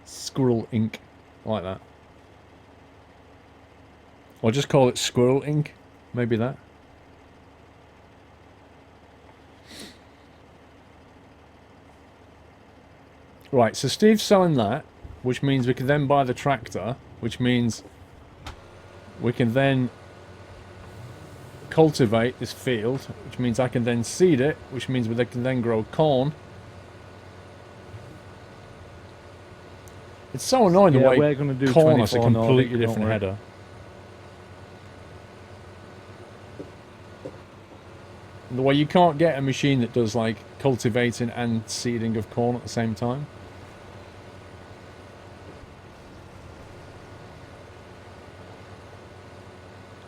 Squirrel Inc. I like that. Or just call it Squirrel Inc. Maybe that. Right, so Steve's selling that, which means we can then buy the tractor, which means we can then cultivate this field, which means I can then seed it, which means we can then grow corn. It's so annoying the way we're gonna do corn has a 24 completely Nordic, don't different worry. header. The way you can't get a machine that does like cultivating and seeding of corn at the same time.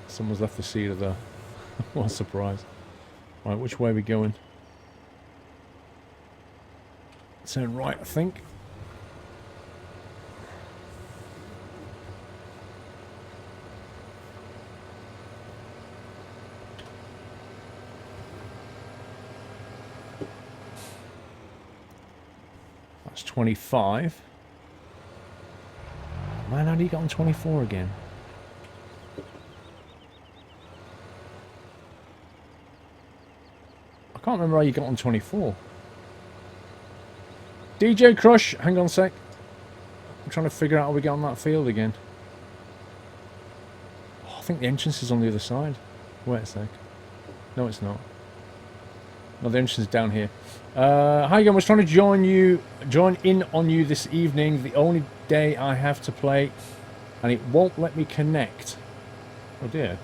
Someone's left the seeder there. What a surprise. Right, which way are we going? Turn right, I think. That's 25. Man, how do you get on 24 again? I can't remember how you got on 24. DJ Crush, hang on a sec. I'm trying to figure out how we get on that field again. Oh, I think the entrance is on the other side. Wait a sec. No, it's not. No, the entrance is down here. Hi again, I was trying to join in on you this evening. The only day I have to play, and it won't let me connect. Oh dear.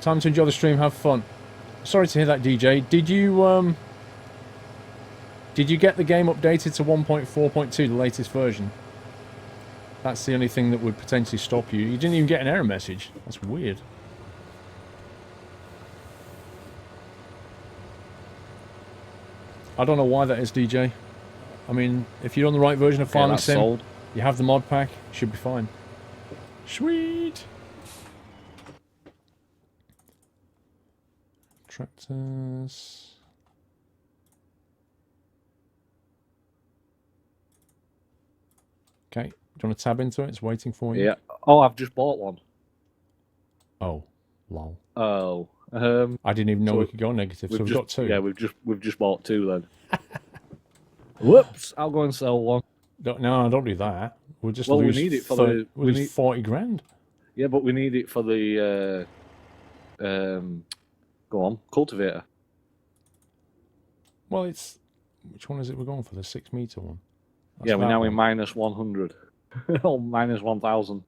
Time to enjoy the stream, have fun. Sorry to hear that, DJ. Did you get the game updated to 1.4.2, the latest version? That's the only thing that would potentially stop you. You didn't even get an error message. That's weird. I don't know why that is, DJ. I mean, if you're on the right version of Farming Sim, sold. you have the mod pack, you should be fine. Sweet! Tractors... Okay, do you want to tab into it? It's waiting for you. Yeah. Oh, I've just bought one. Oh, lol. Oh. I didn't even know so we could go negative, so we've got two. Yeah, we've just bought two then. Whoops! I'll go and sell one. No, don't do that. We'll just Well, we lose, need it for we'll we lose need- 40 grand. Yeah, but we need it for the go on, cultivator. Well, it's... Which one is it we're going for? The 6 meter one? That's Yeah, we're that now one. in minus 100. Or minus 1000.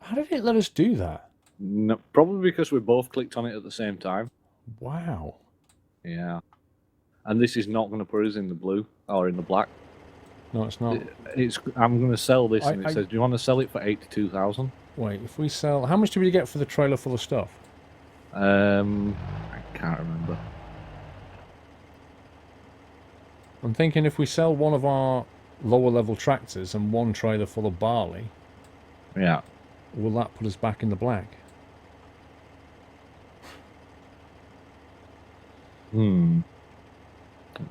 How did it let us do that? No, probably because we both clicked on it at the same time. Wow. Yeah. And this is not going to put us in the blue or in the black. No, it's not. I'm going to sell this, and it I- says, "Do you want to sell it for 82,000?" Wait, if we sell... How much do we get for the trailer full of stuff? I can't remember. I'm thinking if we sell one of our lower level tractors and one trailer full of barley, Yeah. will that put us back in the black?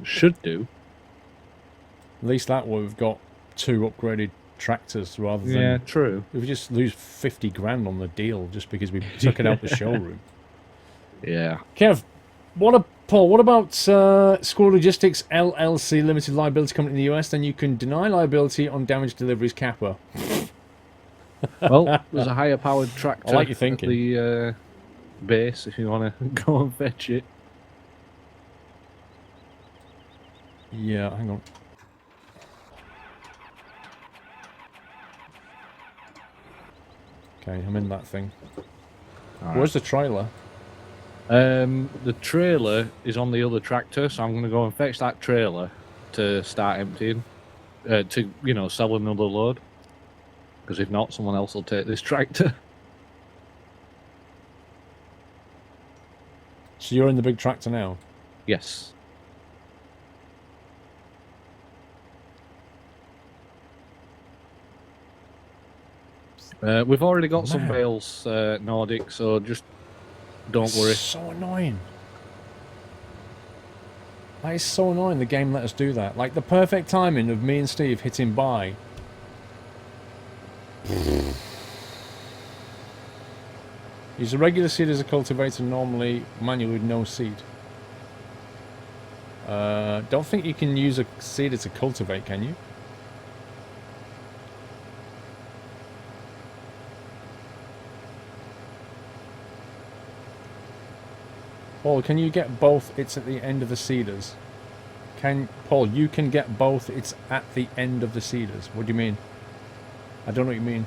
Should do. At least that way we've got 2 upgraded tractors rather than... Yeah, true. If we just lose 50 grand on the deal just because we took it out the showroom. Yeah. Kev, Paul, what about Squirrel Logistics LLC Limited Liability Company in the US? Then you can deny liability on damaged deliveries capper. Well, there's a higher powered tractor I like your thinking. at the base if you want to go and fetch it. Yeah, hang on. Okay, I'm in that thing. All Where's the trailer? The trailer is on the other tractor, so I'm going to go and fetch that trailer to start emptying. To sell another load. Because if not, someone else will take this tractor. So you're in the big tractor now? Yes. We've already got some bales, Nordic, so just don't worry. So annoying. That is so annoying, the game let us do that. Like, the perfect timing of me and Steve hitting buy. Use a regular seed as a cultivator, normally manual with no seed. Don't think you can use a seeder to cultivate, can you? Paul, can you get both? It's at the end of the seeders. Paul, you can get both. It's at the end of the seeders. What do you mean? I don't know what you mean.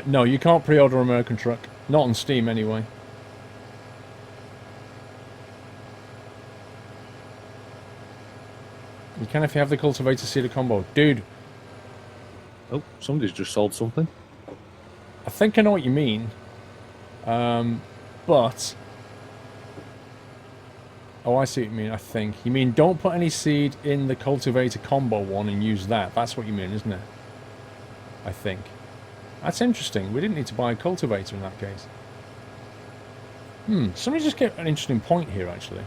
No, you can't pre-order American Truck. Not on Steam, anyway. You can if you have the cultivator seeder combo. Dude. Oh, somebody's just sold something. I think I know what you mean. But... Oh, I see what you mean, I think. You mean don't put any seed in the cultivator combo one and use that. That's what you mean, isn't it? I think. That's interesting. We didn't need to buy a cultivator in that case. Somebody just get an interesting point here, actually.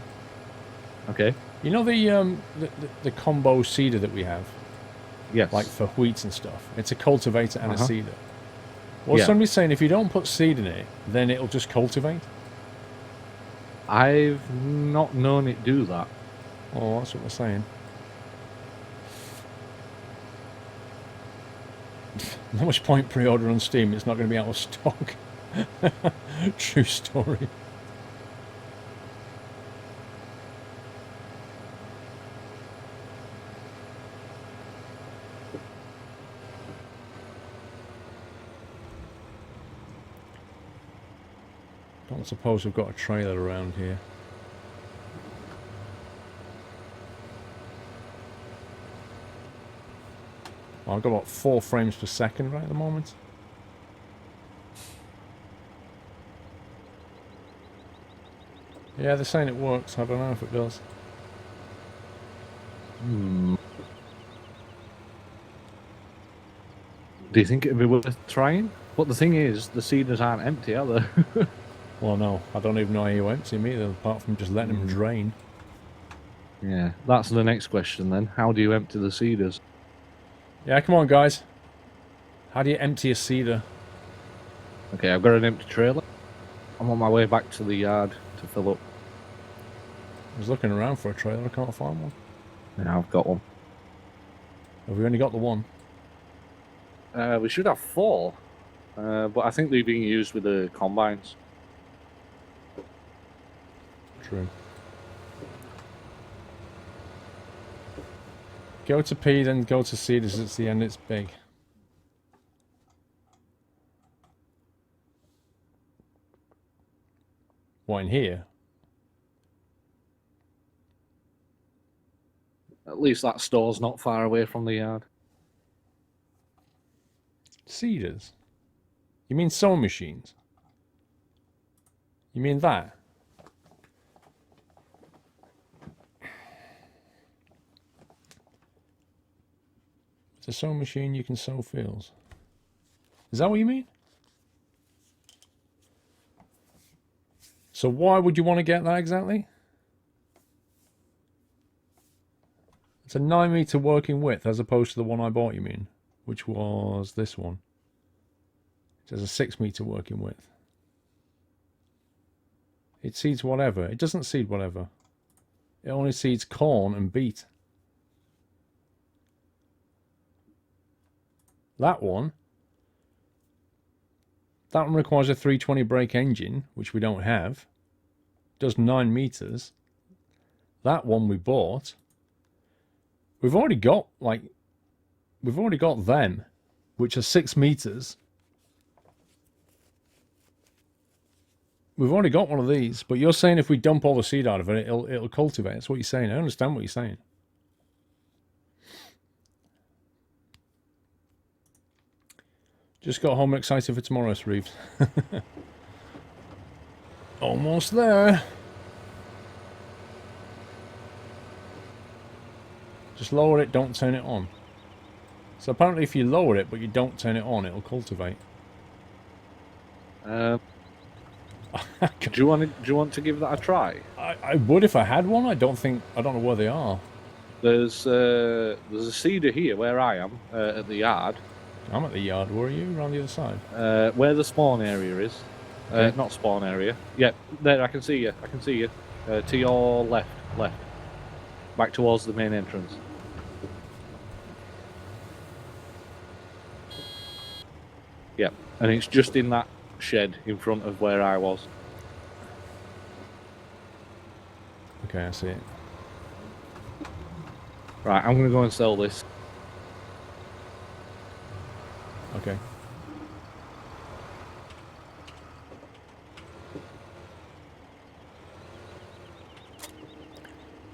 Okay. You know the combo seeder that we have? Yes. Like for wheat and stuff. It's a cultivator and a seeder. Well, Yeah. somebody's saying if you don't put seed in it, then it'll just cultivate. I've not known it do that. Oh, that's what they're saying. Not much point pre-order on Steam. It's not going to be out of stock. True story. Don't suppose we've got a trailer around here. Well, I've got about 4 frames per second right at the moment. Yeah, they're saying it works. I don't know if it does. Do you think it'd be worth trying? But the thing is, the seeders aren't empty, are they? Well, no, I don't even know how you empty them either, apart from just letting them drain. Yeah, that's the next question then. How do you empty the seeders? Yeah, come on, guys. How do you empty a seeder? Okay, I've got an empty trailer. I'm on my way back to the yard to fill up. I was looking around for a trailer, I can't find one. Yeah, I've got one. Have we only got the one? We should have 4, but I think they're being used with the combines. True. Go to P, then go to C, as it's the end, it's big. What, in here? At least that store's not far away from the yard. Seeders? You mean sewing machines? You mean that? With a sewing machine you can sew fields. Is that what you mean? So why would you want to get that exactly? It's a 9 meter working width as opposed to the one I bought, you mean? Which was this one. It has a 6 meter working width. It seeds whatever. It doesn't seed whatever. It only seeds corn and beet. That one requires a 320 brake engine, which we don't have. Does 9 meters. that one we bought. We've already got, like, them, which are 6 meters. We've already got one of these, but you're saying if we dump all the seed out of it, it'll cultivate. That's what you're saying. I understand what you're saying. Just got home excited for tomorrow, Reeves. Almost there. Just lower it, don't turn it on. So apparently if you lower it, but you don't turn it on, it'll cultivate. Do you want to give that a try? I would if I had one. I don't know where they are. There's a seeder here where I am at the yard. I'm at the yard. Where are you? Around the other side. Where the spawn area is. Okay. Not spawn area. Yeah, there. I can see you. To your left. Back towards the main entrance. Yeah, and it's just in that shed in front of where I was. Okay, I see it. Right, I'm gonna go and sell this. Okay.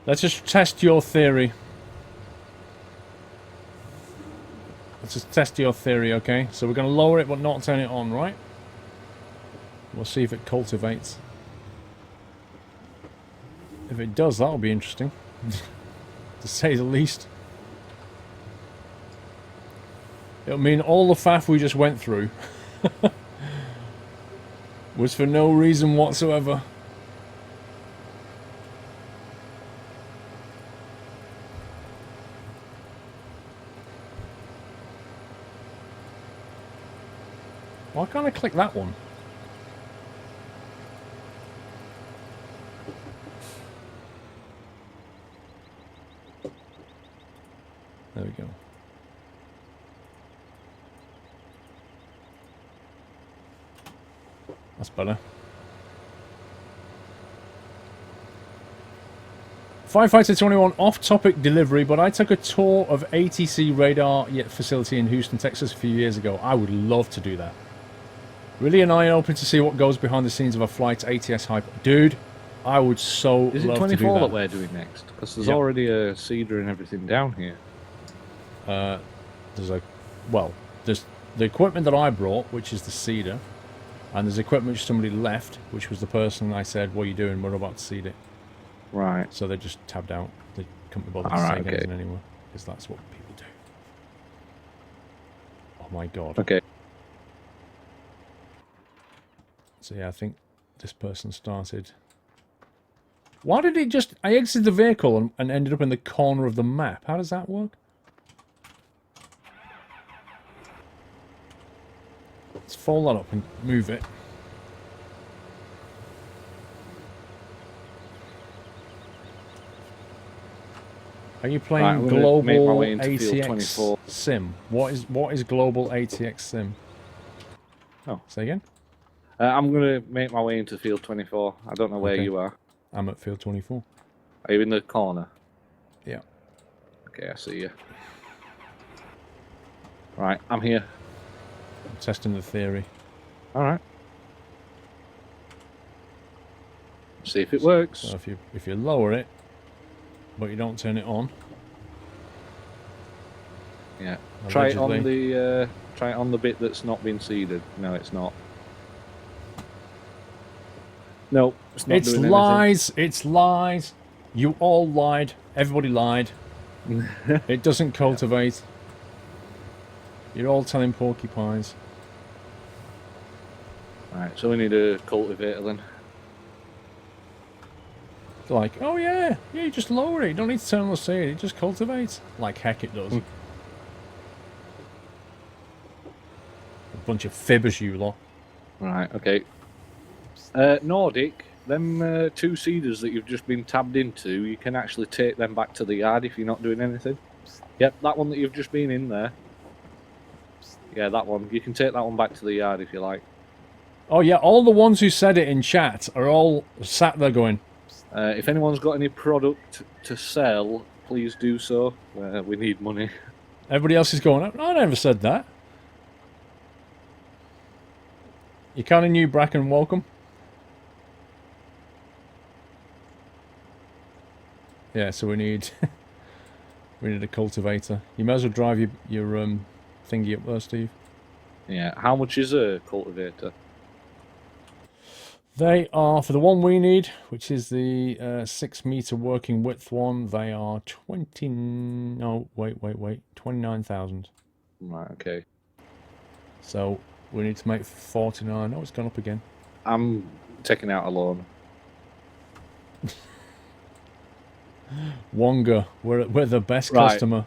Let's just test your theory. Let's just test your theory, okay? So we're going to lower it but not turn it on, right? We'll see if it cultivates. If it does, that'll be interesting. To say the least. It'll mean all the faff we just went through was for no reason whatsoever. Why can't I click that one? There we go. That's better. Firefighter 21 off-topic delivery, but I took a tour of ATC radar facility in Houston, Texas a few years ago. I would love to do that. Really an eye open to see what goes behind the scenes of a flight ATS hyper. Dude, I would so love to do that. Is it 24 that we're doing next? Because there's already a seeder and everything down here. There's the equipment that I brought, which is the seeder, and there's equipment which somebody left, which was the person I said, "What are you doing? We're about to seed it." Right. So they just tabbed out. They couldn't be bothered to take anything anymore, because that's what people do. Oh my god. Okay. So yeah, I think this person started. Why did it just... I exited the vehicle and ended up in the corner of the map. How does that work? Let's fold that up and move it. Are you playing Global ATX Sim? What is Global ATX Sim? Oh. Say again? I'm going to make my way into field 24. I don't know where you are. I'm at field 24. Are you in the corner? Yeah. Okay, I see you. Right, I'm here. I'm testing the theory. Alright. See if it works. So if you lower it, but you don't turn it on. Yeah. Allegedly. Try it on the bit that's not been seeded. No, it's not. No, it's not. It's lies. It's lies. You all lied. Everybody lied. It doesn't cultivate. You're all telling porcupines. Right, so we need a cultivator then. They're like, oh yeah, you just lower it. You don't need to turn on the seed. It just cultivates. Like heck it does. A bunch of fibbers, you lot. Right, okay. Nordic, them 2 seeders that you've just been tabbed into, you can actually take them back to the yard if you're not doing anything. Yep, that one that you've just been in there. Yeah, that one. You can take that one back to the yard if you like. Oh yeah, all the ones who said it in chat are all sat there going, If anyone's got any product to sell, please do so. We need money. Everybody else is going up. I never said that. You kind of new Bracken, welcome. Yeah, so we need we need a cultivator. You may as well drive your thingy up there, Steve. Yeah. How much is a cultivator? They are, for the one we need, which is the 6 meter working width one, they are 20... No, wait. 29,000. Right, okay. So we need to make 49. Oh, it's gone up again. I'm taking out a loan. Wonga, we're the best Right. customer.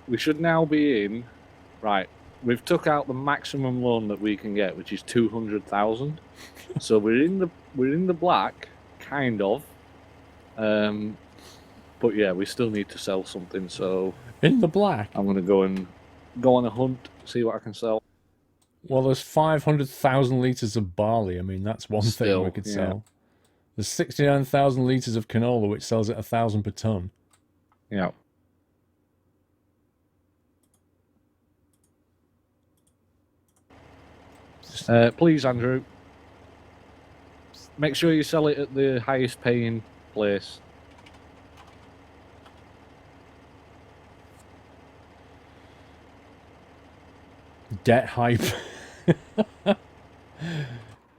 We should now be in... Right. We've took out the maximum loan that we can get, which is 200,000. So we're in the black, kind of. But yeah, we still need to sell something. So In the black? I'm gonna go on a hunt, see what I can sell. Well, there's 500,000 litres of barley. I mean, that's one thing Still, we could yeah. sell. There's 69,000 litres of canola, which sells at 1,000 per tonne. Yeah. Please, Andrew. Make sure you sell it at the highest paying place. Debt hype.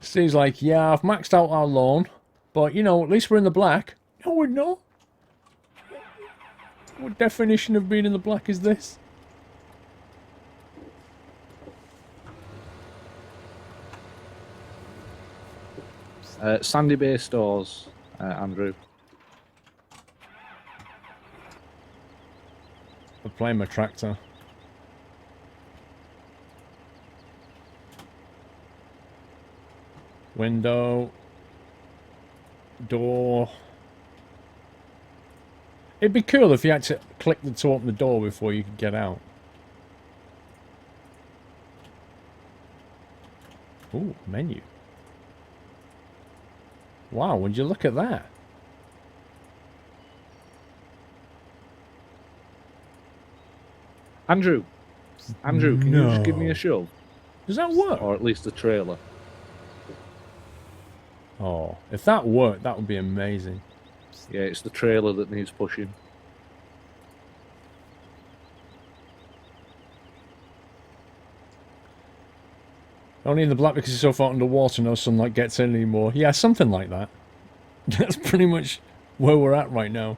Seems like, yeah, I've maxed out our loan, but, you know, at least we're in the black. No, we're not. What definition of being in the black is this? Sandy Bay stores, Andrew. I'm playing my tractor. Window. Door. It'd be cool if you had to click to open the door before you could get out. Ooh, menu. Wow, would you look at that? Andrew, can you just give me a shove? Does that work? Or at least a trailer? Oh, if that worked, that would be amazing. Yeah, it's the trailer that needs pushing. Only in the black because it's so far underwater, no sunlight gets in anymore. Yeah, something like that. That's pretty much where we're at right now.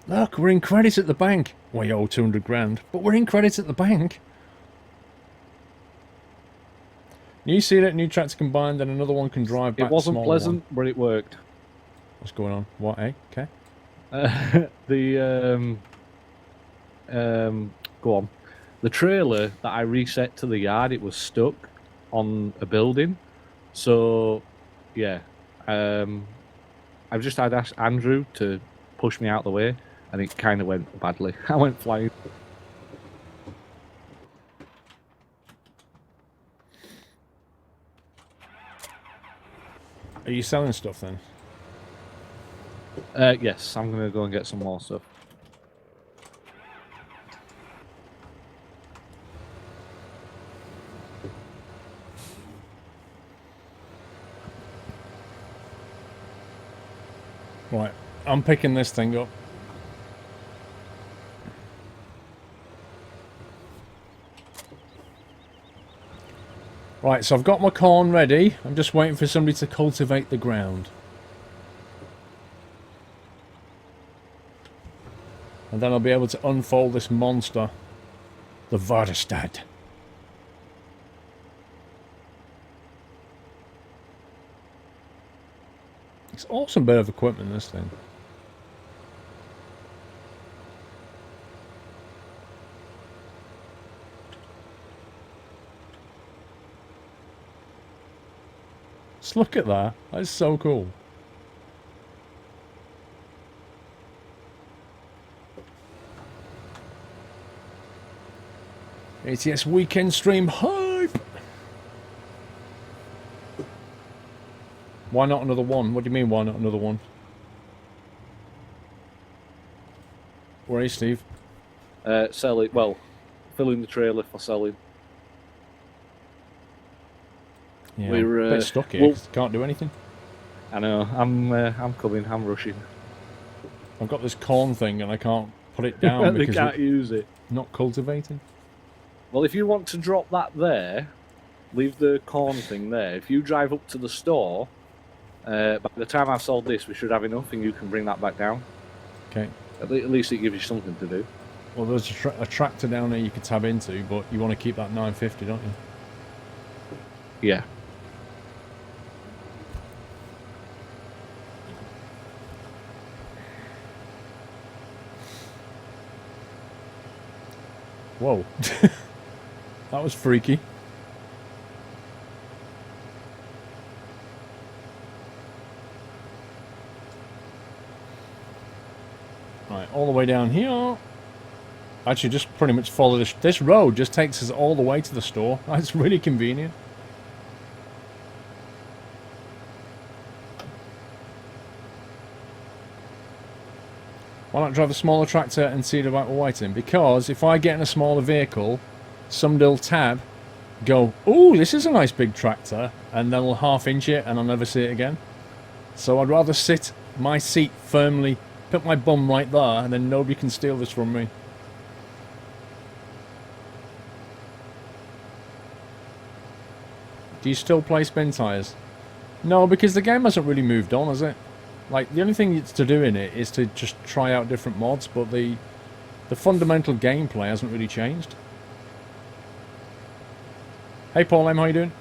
Look, we're in credit at the bank. We owe 200 grand, but we're in credit at the bank. New seeder, new tractor combined, and another one can drive back. It wasn't smaller pleasant, one. but it worked. What's going on? What, eh? Okay. Go on. The trailer that I reset to the yard, it was stuck on a building. So, yeah. I've just had asked Andrew to push me out the way, and it kind of went badly. I went flying. Are you selling stuff then? Yes, I'm going to go and get some more stuff. Right, I'm picking this thing up. Right, so I've got my corn ready. I'm just waiting for somebody to cultivate the ground. And then I'll be able to unfold this monster. The Varderstad. It's an awesome bit of equipment, this thing. Just look at that. That's so cool. ATS weekend stream hype. Why not another one? What do you mean, why not another one? Where are you, Steve? Sell it. Well, filling the trailer for selling. Yeah, We're a bit stuck here. well, Can't do anything. I know. I'm coming. I'm rushing. I've got this corn thing and I can't put it down They because can't it's use it. not cultivating. Well, if you want to drop that there, leave the corn thing there. If you drive up to the store, by the time I've sold this, we should have enough, and you can bring that back down. Okay. At least it gives you something to do. Well, there's a tractor down there you could tab into, but you want to keep that 950, don't you? Yeah. Whoa. That was freaky. Right, all the way down here. Actually, just pretty much follow this road. Just takes us all the way to the store. That's really convenient. Why not drive a smaller tractor and see about waiting? Because if I get in a smaller vehicle, somebody will tab, go, "Ooh, this is a nice big tractor," and then they'll half-inch it and I'll never see it again. So I'd rather sit my seat firmly, put my bum right there, and then nobody can steal this from me. Do you still play spin tires? No, because the game hasn't really moved on, has it? Like, the only thing to do in it is to just try out different mods, but the fundamental gameplay hasn't really changed. Hey Paul M, how you doing?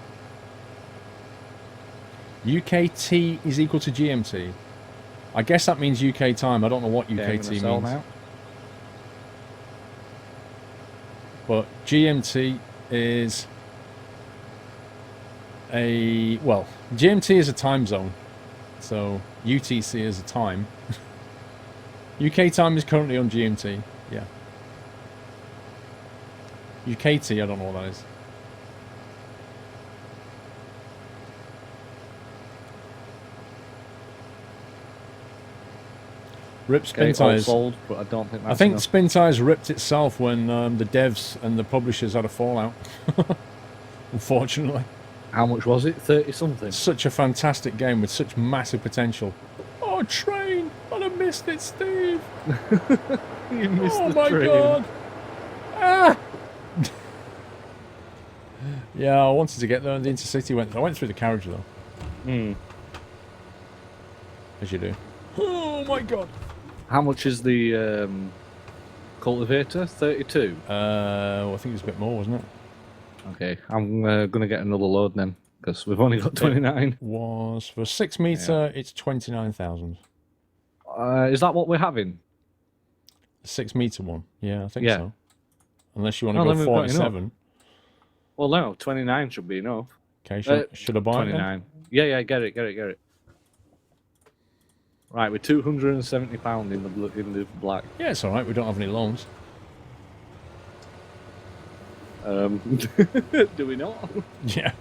UKT is equal to GMT. I guess that means UK time. I don't know what UKT means. Now. But GMT is well, GMT is a time zone. So UTC is a time. UK time is currently on GMT. Yeah. UKT, I don't know what that is. Rip spin tires. Sold, but I don't think that's I think enough. spin tires ripped itself when the devs and the publishers had a fallout. Unfortunately. How much was it? 30 something. Such a fantastic game with such massive potential. Oh, train! And I missed it, Steve. You missed Oh the my train. god! Ah! Yeah, I wanted to get there. The intercity went. I went through the carriage though. Hmm. As you do. Oh my god! How much is the cultivator? 32. Well, I think it was a bit more, wasn't it? Okay, I'm gonna get another load then, because we've only got 29. Was for 6 meter. It's 29,000. Is that what we're having? 6 meter one. Yeah, I think Yeah. so. Unless you want Oh, to then go we've got enough. 47. Well, no, 29 should be enough. Okay, should I buy it? 29. Yeah, get it. Right, we're £270 in the black. Yeah, it's all right. We don't have any loans. Do we not? Yeah.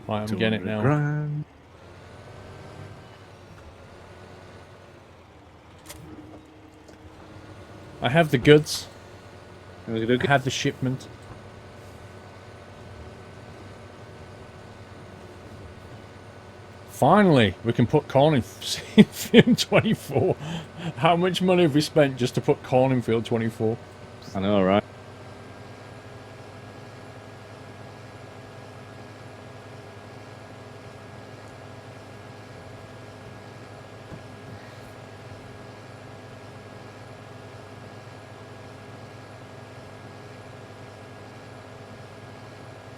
Right, I'm getting it now. Grand. I have the goods. I Okay. have the shipment. Finally, we can put corn in Field 24. How much money have we spent just to put corn in Field 24? I know, right?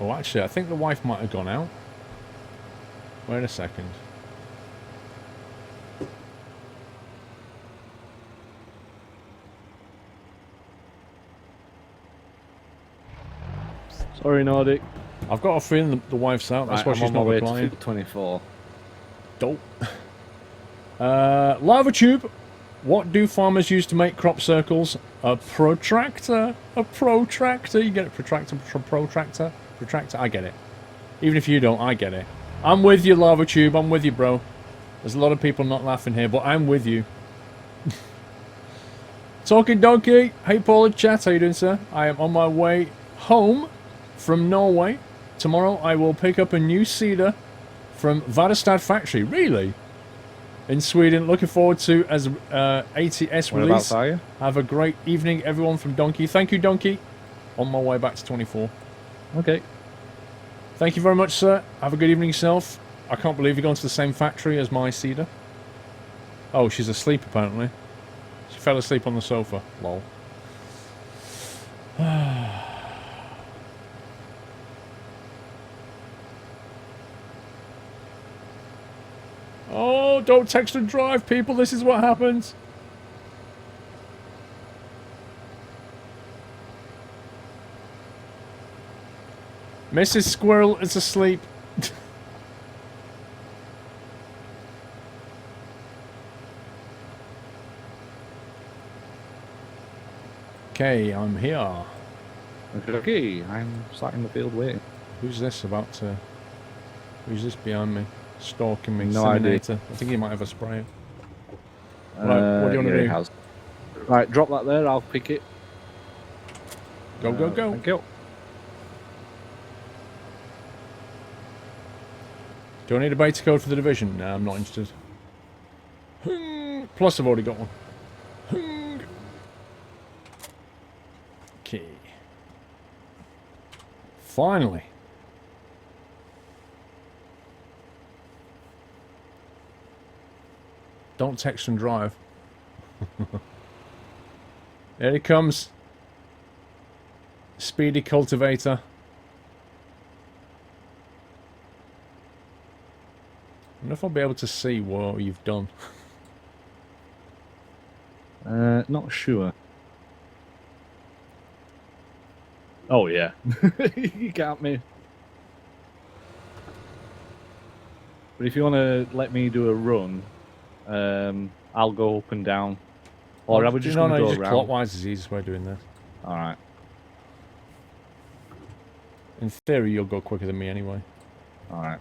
Oh, actually, I think the wife might have gone out. Wait a second. Sorry, Nordic. I've got a feeling the wife's out. That's Right, why I'm she's on my not way to replying. Field 24. Dope. Lava tube. What do farmers use to make crop circles? A protractor. A protractor. You get it? Protractor. Protractor. Protractor. I get it. Even if you don't, I get it. I'm with you, Lava Tube. I'm with you, bro. There's a lot of people not laughing here, but I'm with you. Talking Donkey. Hey, Paul in chat. How you doing, sir? I am on my way home from Norway. Tomorrow I will pick up a new cedar from Vadestad factory. Really? In Sweden. Looking forward to as ATS release. Are you? Have a great evening, everyone, from Donkey. Thank you, Donkey. On my way back to 24. Okay. Thank you very much, sir. Have a good evening yourself. I can't believe you're going to the same factory as my cedar. Oh, she's asleep, apparently. She fell asleep on the sofa. Lol. Oh, don't text and drive, people. This is what happens. Mrs. Squirrel is asleep. Okay, I'm here. Okay, I'm sat in the field waiting. Who's this about to... Who's this behind me? Stalking me. No idea. Seminator. I think he might have a sprayer. Right, what do you want to do? Has. Right, drop that there, I'll pick it. Go, go, go. Thank you. Do I need a beta code for the division? No, I'm not interested. Plus, I've already got one. Okay. Finally. Don't text and drive. Here he comes. Speedy cultivator. I wonder if I'll be able to see what you've done. Not sure. Oh yeah. You got me. But if you want to let me do a run, I'll go up and down. Or I would just go just around. clockwise is the easiest way of doing this. Alright. In theory, you'll go quicker than me anyway. Alright.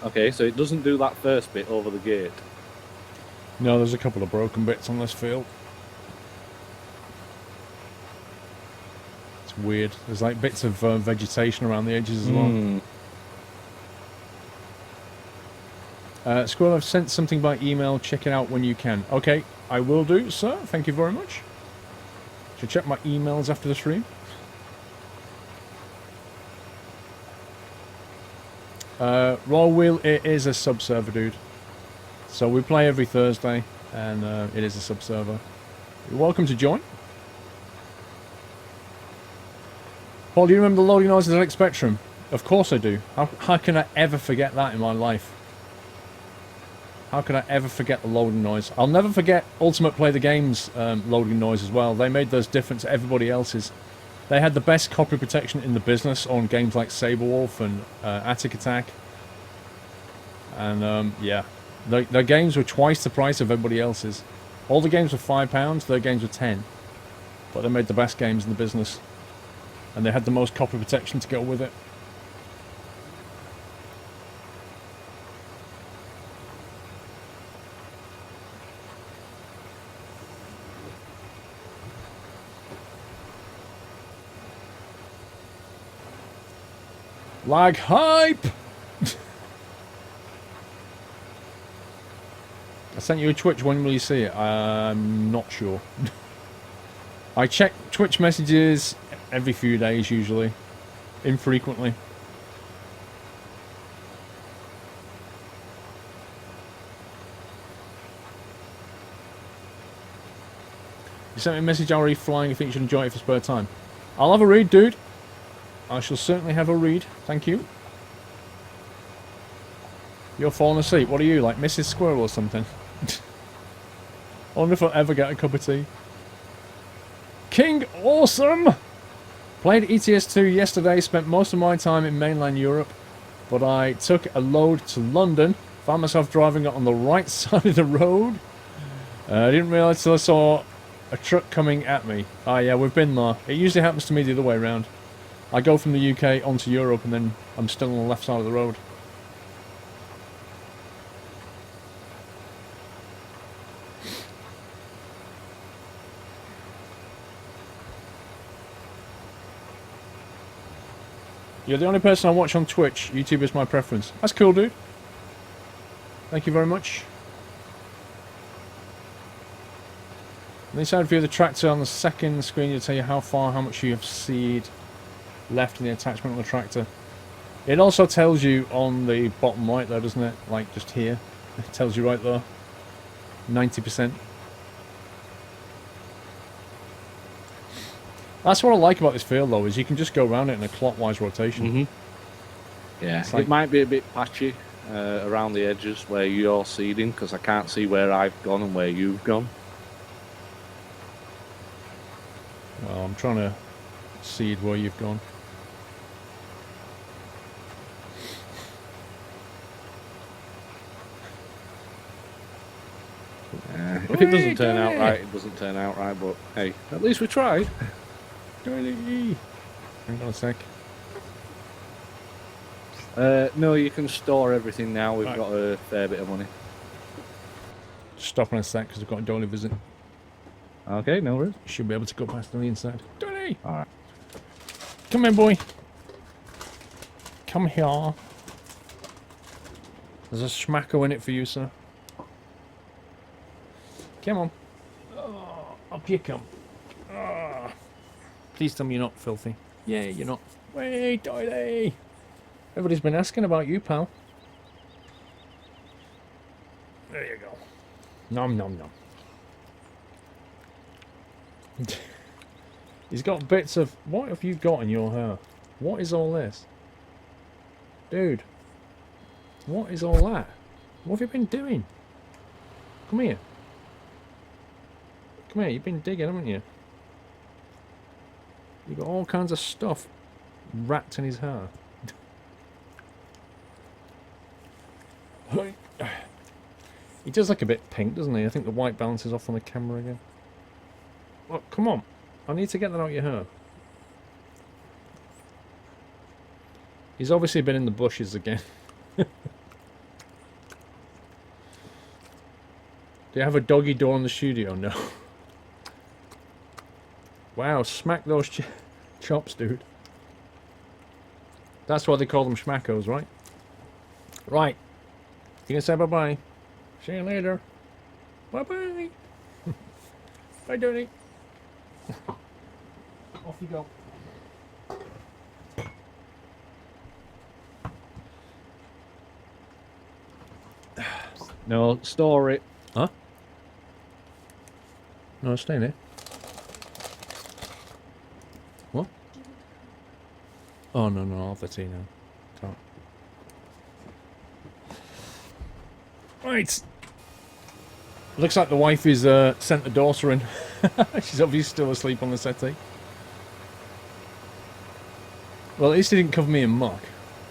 Okay, so it doesn't do that first bit over the gate. No, there's a couple of broken bits on this field. It's weird. There's like bits of vegetation around the edges as well. Squirrel, I've sent something by email. Check it out when you can. Okay, I will do, sir. Thank you very much. Should check my emails after the stream. Royal Wheel, it is a sub-server, dude. So we play every Thursday, and it is a sub-server. You're welcome to join. Paul, do you remember the loading noises at Spectrum? Of course I do. How can I ever forget that in my life? How can I ever forget the loading noise? I'll never forget Ultimate Play the Game's loading noise as well. They made those different to everybody else's. They had the best copy protection in the business on games like Saberwolf and Attic Attack. And yeah, their games were twice the price of everybody else's. All the games were £5, their games were 10. But they made the best games in the business. And they had the most copy protection to go with it. Lag hype! I sent you a Twitch, when will you see it? I'm not sure. I check Twitch messages every few days usually. Infrequently. You sent me a message, already flying, you think you should enjoy it for spare time. I'll have a read, dude. I shall certainly have a read. Thank you. You're falling asleep. What are you, like Mrs. Squirrel or something? I wonder if I'll ever get a cup of tea. King Awesome! Played ETS2 yesterday, spent most of my time in mainland Europe, but I took a load to London Found myself driving on the right side of the road. I didn't realise till I saw a truck coming at me. Ah, yeah, we've been there. It usually happens to me the other way around. I go from the UK onto Europe and then I'm still on the left side of the road. You're the only person I watch on Twitch. YouTube is my preference. That's cool, dude. Thank you very much. On the inside view of the tractor on the second screen, it'll tell you how far, how much you have seed left in the attachment on the tractor. It also tells you on the bottom right there, doesn't it? Like just here. It tells you right there. 90%. That's what I like about this field, though, is you can just go around it in a clockwise rotation. Yeah, like, it might be a bit patchy around the edges where you're seeding, because I can't see where I've gone and where you've gone. Well, I'm trying to seed where you've gone. If it doesn't turn out right, it doesn't turn out right, but hey, at least we tried. Hang on a sec. No, you can store everything now. We've Right. got a fair bit of money. Stop on a sec because I've got a dolly visit. Okay, no worries. Should be able to go past on the inside. Dolly! Alright. Come here, boy. Come here. There's a schmacko in it for you, sir. Come on. Oh, up you come. Oh. Please tell me you're not filthy. Yeah, you're not. Wait, Dolly! Everybody's been asking about you, pal. There you go. Nom nom nom. He's got bits of... What have you got in your hair? What is all this? Dude. What is all that? What have you been doing? Come here. Come here, you've been digging, haven't you? You've got all kinds of stuff wrapped in his hair. He does look a bit pink, doesn't he? I think the white balance is off on the camera again. Well, come on. I need to get that out of your hair. He's obviously been in the bushes again. Do you have a doggy door in the studio? No. Wow, smack those chops, dude. That's why they call them schmackos, right? Right. You can say bye-bye. See you later. Bye-bye. Bye, Donny. Off you go. No, store it. Huh? No, stay there. What? Oh, no, no, I'll have the tea now. Can't. Right. Looks like the wife is sent the daughter in. She's obviously still asleep on the settee. Well, at least he didn't cover me in muck.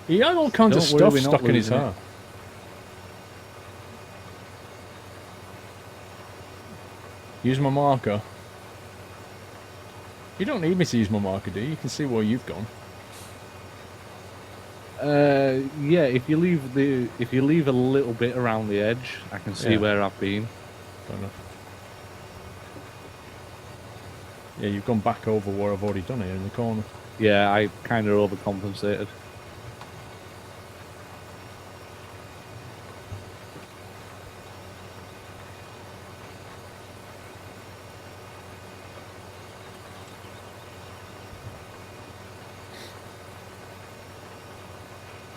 He had all kinds of stuff stuck in his hair. Use my marker. You don't need me to use my marker, do you? You can see where you've gone. Yeah, if you leave a little bit around the edge, I can see where I've been. Fair enough. Yeah, you've gone back over where I've already done it in the corner. Yeah, I kind of overcompensated.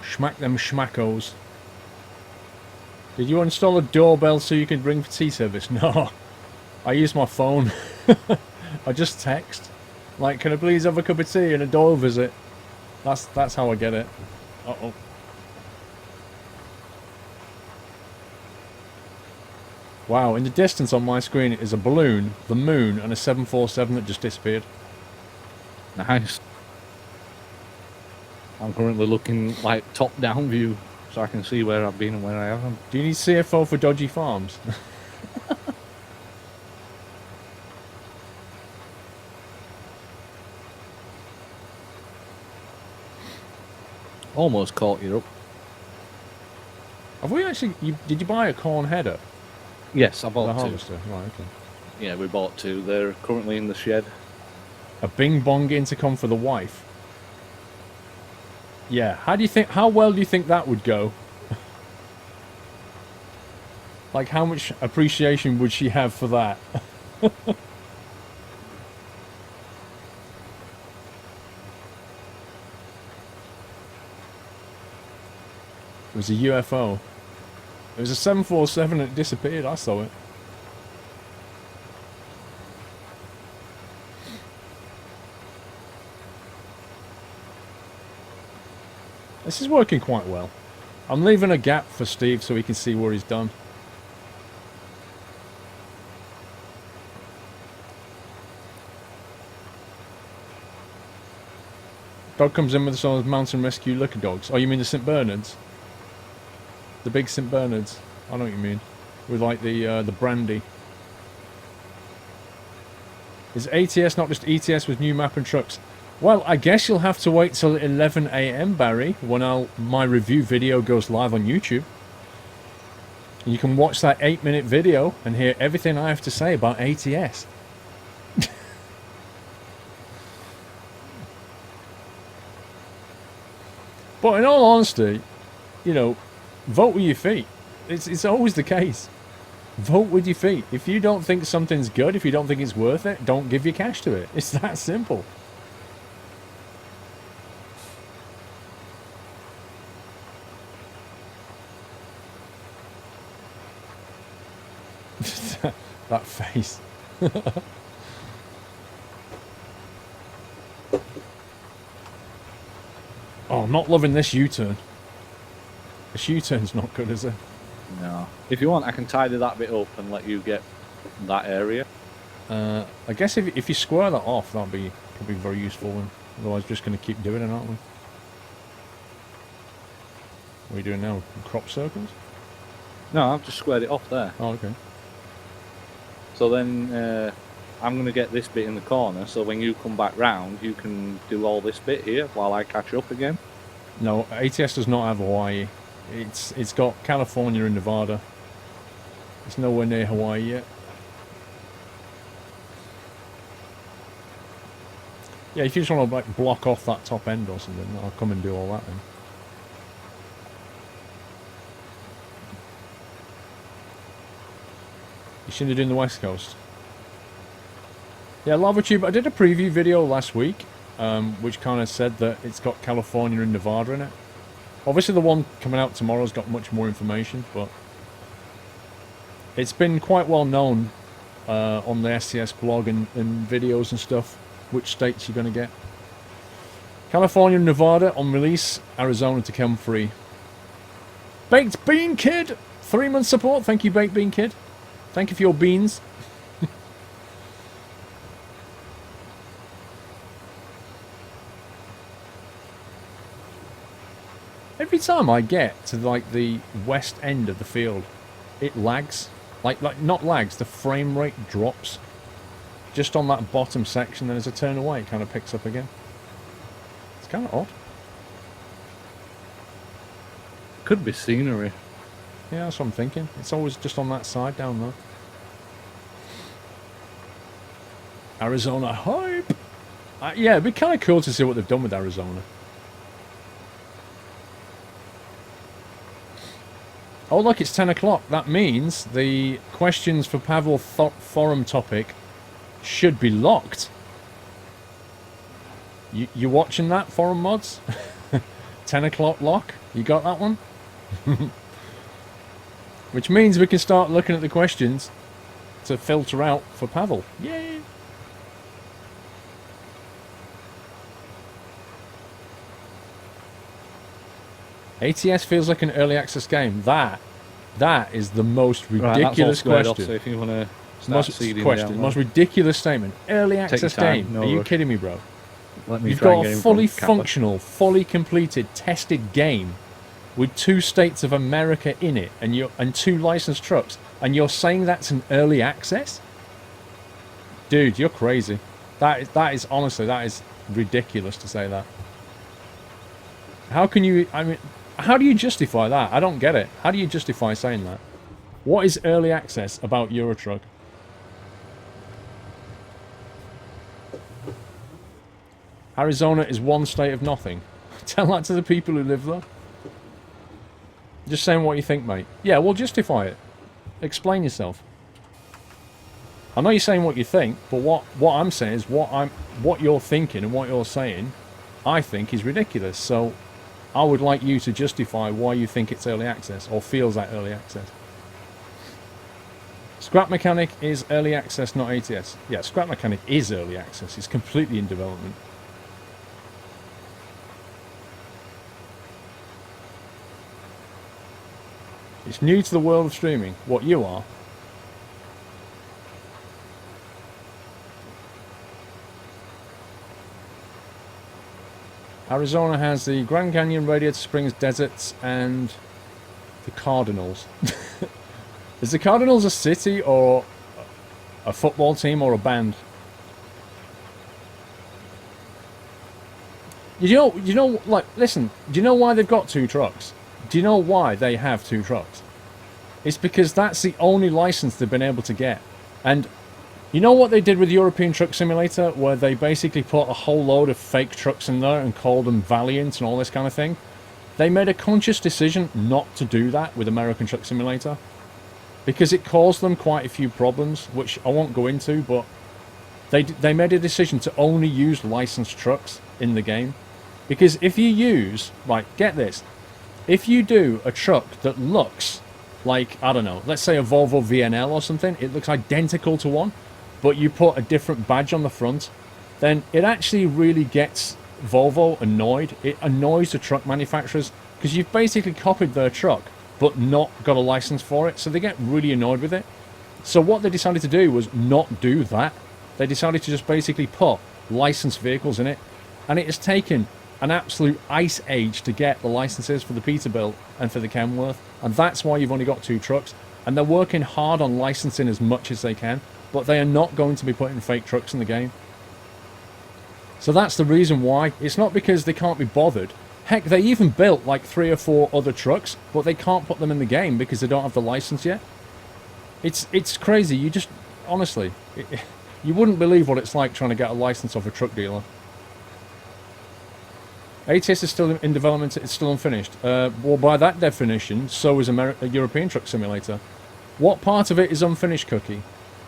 Schmack them schmackos. Did you install a doorbell so you can ring for tea service? No. I use my phone. I just text. Like, can I please have a cup of tea and a door visit? That's how I get it. Uh-oh. Wow, in the distance on my screen is a balloon, the moon, and a 747 that just disappeared. Nice. I'm currently looking like top-down view, so I can see where I've been and where I haven't. Do you need CFO for dodgy farms? Almost caught you up. Have we actually... did you buy a corn header? Yes, I The bought two. harvester? Right, okay. Yeah, we bought two. They're currently in the shed. A bing bong intercom for the wife. Yeah, how well do you think that would go? Like, how much appreciation would she have for that? It was a UFO. It was a 747 and it disappeared. I saw it. This is working quite well. I'm leaving a gap for Steve so he can see where he's done. Dog comes in with us on his mountain rescue liquor dogs. Oh, you mean the St. Bernards? The big St. Bernards. I know what you mean. With like the brandy. Is ATS not just ETS with new map and trucks? Well, I guess you'll have to wait till 11 AM, Barry, when my review video goes live on YouTube. You can watch that 8-minute video and hear everything I have to say about ATS. But in all honesty, you know, vote with your feet. It's always the case. Vote with your feet. If you don't think something's good, if you don't think it's worth it, don't give your cash to it. It's that simple. That face. Oh, I'm not loving this U-turn. This U-turn's not good, is it? No. If you want, I can tidy that bit up and let you get that area. I guess if you square that off, that'd be probably very useful. And otherwise, just going to keep doing it, aren't we? What are you doing now? Crop circles? No, I've just squared it off there. Oh, okay. So then I'm going to get this bit in the corner, so when you come back round, you can do all this bit here while I catch up again. No, ATS does not have Hawaii. It's got California and Nevada. It's nowhere near Hawaii yet. Yeah, if you just want to like block off that top end or something, I'll come and do all that then. You shouldn't have done the West Coast. Yeah, LavaTube, I did a preview video last week, which kind of said that it's got California and Nevada in it. Obviously the one coming out tomorrow's got much more information, but it's been quite well known on the SCS blog and videos and stuff, which states you're going to get. California and Nevada on release, Arizona to come free. Baked Bean Kid! 3-month support, thank you Baked Bean Kid. Thank you for your beans. Every time I get to like the west end of the field, it lags. Like not lags, the frame rate drops. Just on that bottom section, then as I turn away, it kind of picks up again. It's kind of odd. Could be scenery. Yeah, that's what I'm thinking. It's always just on that side down there. Arizona hype! Yeah, it'd be kind of cool to see what they've done with Arizona. Oh look, it's 10 o'clock. That means the questions for Pavel forum topic should be locked. You watching that, forum mods? 10 o'clock lock? You got that one? Which means we can start looking at the questions to filter out for Pavel. Yay! ATS feels like an early access game. That is the most ridiculous question. Off, so if you want to most ridiculous statement. Early access game. No Are you rush. kidding me, bro? Let me You've try got and a get fully him from Kappa. functional, fully completed, tested game with 2 states of America in it and 2 licensed trucks, and you're saying that's an early access? Dude, you're crazy. That is honestly, that is ridiculous to say that. How can you, I mean, how do you justify that? I don't get it. How do you justify saying that? What is early access about Eurotruck? Arizona is 1 state of nothing. Tell that to the people who live there. Just saying what you think, mate. Yeah, well, justify it. Explain yourself. I know you're saying what you think, but what I'm saying is what you're thinking and what you're saying, I think is ridiculous. So I would like you to justify why you think it's early access or feels like early access. Scrap Mechanic is early access, not ATS. Yeah, Scrap Mechanic is early access. It's completely in development. It's new to the world of streaming. What you are. Arizona has the Grand Canyon, Radiator Springs deserts, and the Cardinals. Is the Cardinals a city or a football team or a band? You know, like, listen, do you know why they've got 2 trucks? Do you know why they have 2 trucks? It's because that's the only license they've been able to get. And you know what they did with European Truck Simulator, where they basically put a whole load of fake trucks in there and called them Valiant and all this kind of thing? They made a conscious decision not to do that with American Truck Simulator, because it caused them quite a few problems, which I won't go into, but they made a decision to only use licensed trucks in the game. Because if you use, like, get this, if you do a truck that looks like, I don't know, let's say a Volvo VNL or something, it looks identical to one, but you put a different badge on the front, then it actually really gets Volvo annoyed. It annoys the truck manufacturers because you've basically copied their truck but not got a license for it, so they get really annoyed with it. So what they decided to do was not do that. They decided to just basically put licensed vehicles in it, and it has taken an absolute ice age to get the licenses for the Peterbilt and for the Kenworth, and that's why you've only got 2 trucks. And they're working hard on licensing as much as they can, but they are not going to be putting fake trucks in the game. So that's the reason why. It's not because they can't be bothered. Heck, they even built like 3 or 4 other trucks, but they can't put them in the game because they don't have the license yet. It's crazy. You just, honestly, you wouldn't believe what it's like trying to get a license off a truck dealer. ATS is still in development, it's still unfinished. Well, by that definition, so is European Truck Simulator. What part of it is unfinished, Cookie?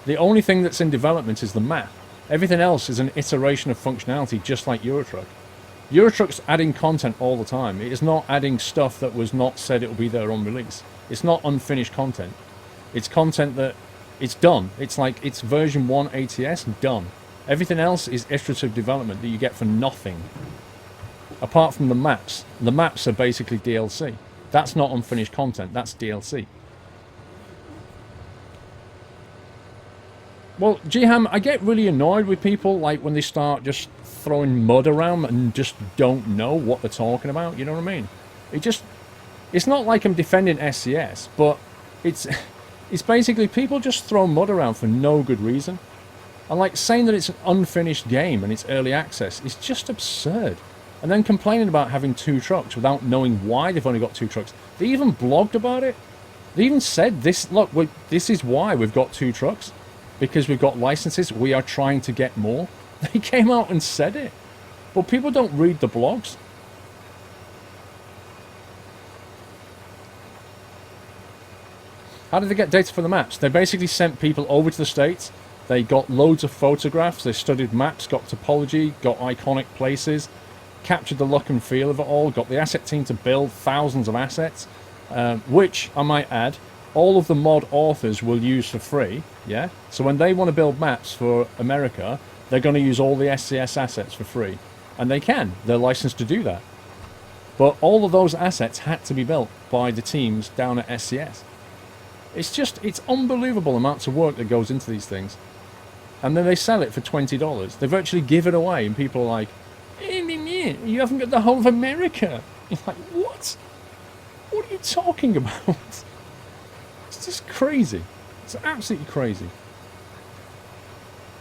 The only thing that's in development is the map. Everything else is an iteration of functionality, just like Eurotruck. Eurotruck's adding content all the time. It is not adding stuff that was not said it will be there on release. It's not unfinished content. It's content that it's done. It's like, it's version 1 ATS, done. Everything else is iterative development that you get for nothing. Apart from the maps. The maps are basically DLC. That's not unfinished content, that's DLC. Well, G-Ham, I get really annoyed with people like when they start just throwing mud around and just don't know what they're talking about, you know what I mean? It's not like I'm defending SCS, but it's basically people just throw mud around for no good reason. And like saying that it's an unfinished game and it's early access is just absurd. And then complaining about having 2 trucks without knowing why they've only got 2 trucks. They even blogged about it. They even said this, look, this is why we've got 2 trucks. Because we've got licenses, we are trying to get more. They came out and said it. But people don't read the blogs. How did they get data for the maps? They basically sent people over to the States. They got loads of photographs. They studied maps, got topology, got iconic places, captured the look and feel of it all, got the asset team to build thousands of assets, which, I might add, all of the mod authors will use for free, yeah? So when they want to build maps for America, they're going to use all the SCS assets for free. And they can. They're licensed to do that. But all of those assets had to be built by the teams down at SCS. It's unbelievable amounts of work that goes into these things. And then they sell it for $20. They virtually give it away, and people are like, you haven't got the whole of America. It's like, what? What are you talking about? It's just crazy. It's absolutely crazy.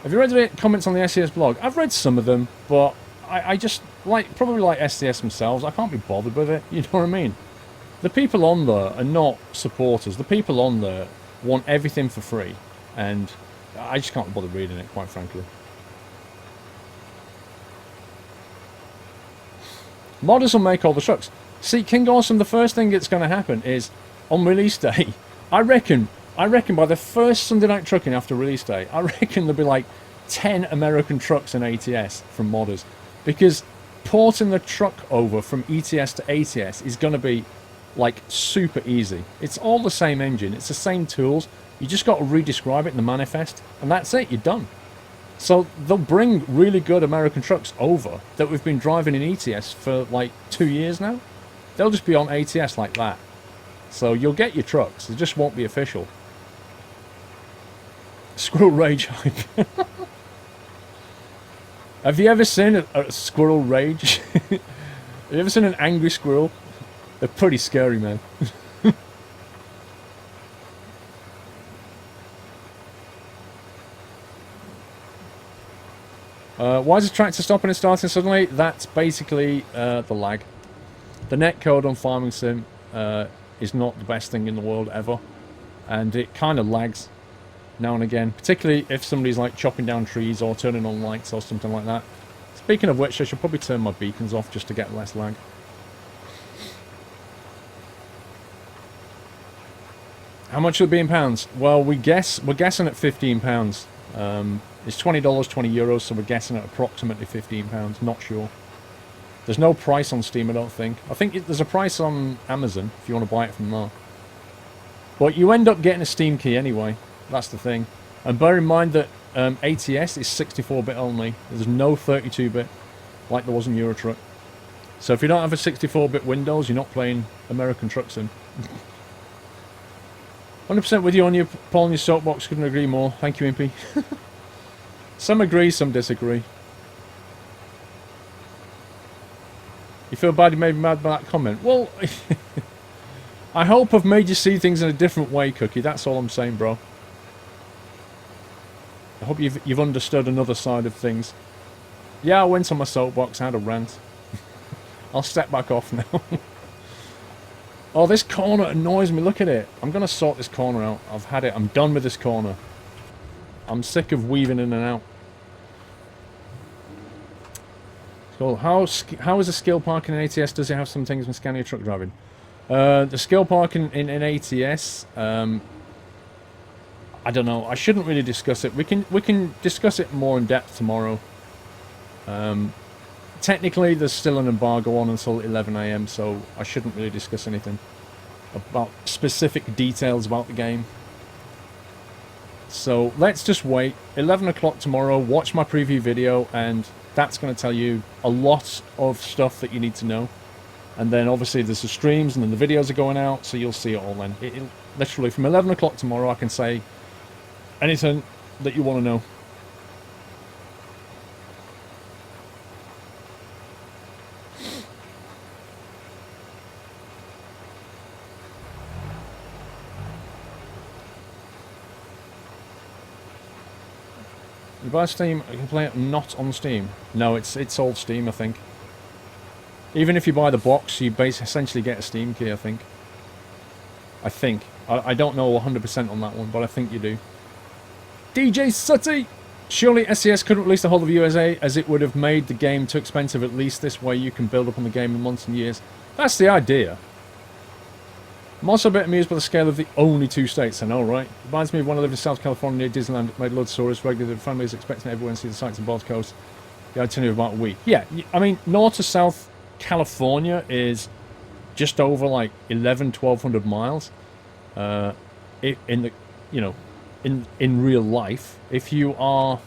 Have you read the comments on the SES blog? I've read some of them, but I just probably like SES themselves. I can't be bothered with it. You know what I mean? The people on there are not supporters. The people on there want everything for free, and I just can't bother reading it, quite frankly. Modders will make all the trucks. See, King Awesome, the first thing that's going to happen is, on release day, I reckon by the first Sunday Night Trucking after release day, I reckon there'll be like 10 American trucks in ATS from modders. Because porting the truck over from ETS to ATS is going to be like super easy. It's all the same engine, it's the same tools. You just got to re-describe it in the manifest, and that's it, you're done. So they'll bring really good American trucks over that we've been driving in ETS for like 2 years now. They'll just be on ATS like that. So you'll get your trucks, they just won't be official. Squirrel Rage hype. Have you ever seen a squirrel rage? Have you ever seen an angry squirrel? They're pretty scary, man. Why is the tractor stopping and starting suddenly? That's basically the lag. The netcode on Farming Sim is not the best thing in the world ever. And it kind of lags now and again. Particularly if somebody's like chopping down trees or turning on lights or something like that. Speaking of which, I should probably turn my beacons off just to get less lag. How much will it be in pounds? Well, we're guessing at £15. It's $20, €20, so we're guessing at approximately £15. Not sure. There's no price on Steam, I don't think. I think there's a price on Amazon if you want to buy it from there. But you end up getting a Steam key anyway. That's the thing. And bear in mind that ATS is 64-bit only. There's no 32-bit like there was in Euro Truck. So if you don't have a 64-bit Windows, you're not playing American Truck Sim. 100% with you on your Paul and your soapbox. Couldn't agree more. Thank you, Impy. Some agree, some disagree. You feel bad you made me mad by that comment? Well, I hope I've made you see things in a different way, Cookie. That's all I'm saying, bro. I hope you've understood another side of things. Yeah, I went on my soapbox, I had a rant. I'll step back off now. Oh, this corner annoys me. Look at it. I'm going to sort this corner out. I've had it. I'm done with this corner. I'm sick of weaving in and out. So how is the skill parking in ATS? Does it have some things from Scania truck driving? The skill parking in ATS, I don't know. I shouldn't really discuss it. We can discuss it more in depth tomorrow. Technically, there's still an embargo on until 11 AM, so I shouldn't really discuss anything about specific details about the game. So let's just wait. 11 o'clock tomorrow, watch my preview video, and that's going to tell you a lot of stuff that you need to know. And then obviously there's the streams, and then the videos are going out, so you'll see it all then. Literally from 11 o'clock tomorrow, I can say anything that you want to know. You buy Steam, you can play it not on Steam. No, it's all Steam, I think. Even if you buy the box, you essentially get a Steam key, I think. I don't know 100% on that one, but I think you do. DJ Sutty! Surely SES couldn't release the whole of USA, as it would have made the game too expensive. At least this way you can build up on the game in months and years. That's the idea. I'm also a bit amused by the scale of the only two states, I know, right? Reminds me of when I lived in South California near Disneyland, made loads of tourists regularly. The family is expecting everyone to see the sights on both coasts. The itinerary of about a week. Yeah, I mean, North to South California is just over like 1,100-1,200 miles. In the, you know, in real life. If you are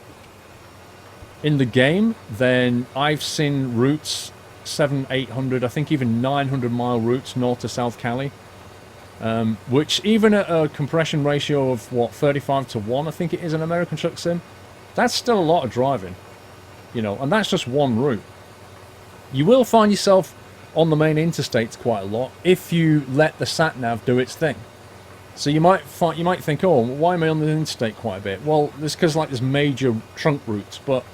in the game, then I've seen routes 700-800, I think even 900-mile routes north to South Cali. Which even at a compression ratio of, what, 35-1, I think it is an American Truck Sim, that's still a lot of driving, you know, and that's just one route. You will find yourself on the main interstates quite a lot if you let the sat nav do its thing. So you might think, oh, why am I on the interstate quite a bit? Well, it's because like there's major trunk routes, but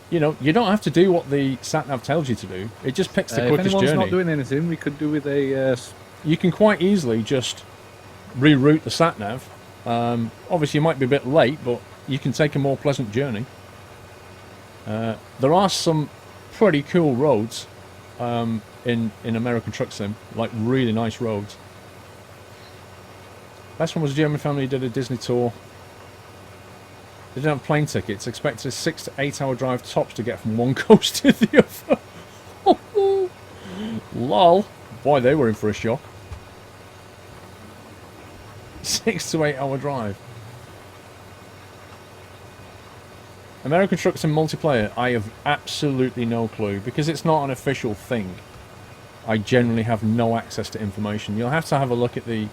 you know you don't have to do what the sat nav tells you to do. It just picks the If quickest anyone's journey. not doing anything, we could do with a. You can quite easily just reroute the sat nav. Obviously, you might be a bit late, but you can take a more pleasant journey. There are some pretty cool roads in American Truck Sim, like really nice roads. Last one was a German family who did a Disney tour. They didn't have plane tickets, expected a 6 to 8 hour drive tops to get from one coast to the other. Lol. Boy, they were in for a shock. 6 to 8 hour drive. American Truck Sim multiplayer, I have absolutely no clue, because it's not an official thing. I generally have no access to information. You'll have to have a look at the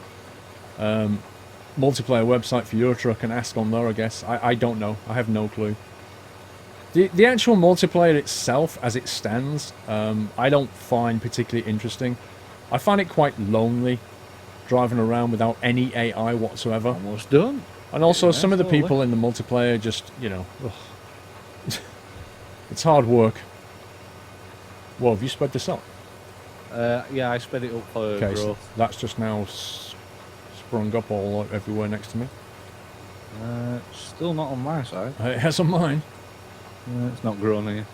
multiplayer website for Eurotruck and ask on there, I guess. I don't know. I have no clue. The actual multiplayer itself, as it stands, I don't find particularly interesting. I find it quite lonely, driving around without any AI whatsoever. Almost done. And also, Yeah, some of the slowly. people in the multiplayer just, you know... ugh. It's hard work. Well, have you sped this up? Yeah, I sped it up for Okay, so growth. that's just now sprung up all everywhere next to me. Still not on my side. It has on mine. It's not grown here.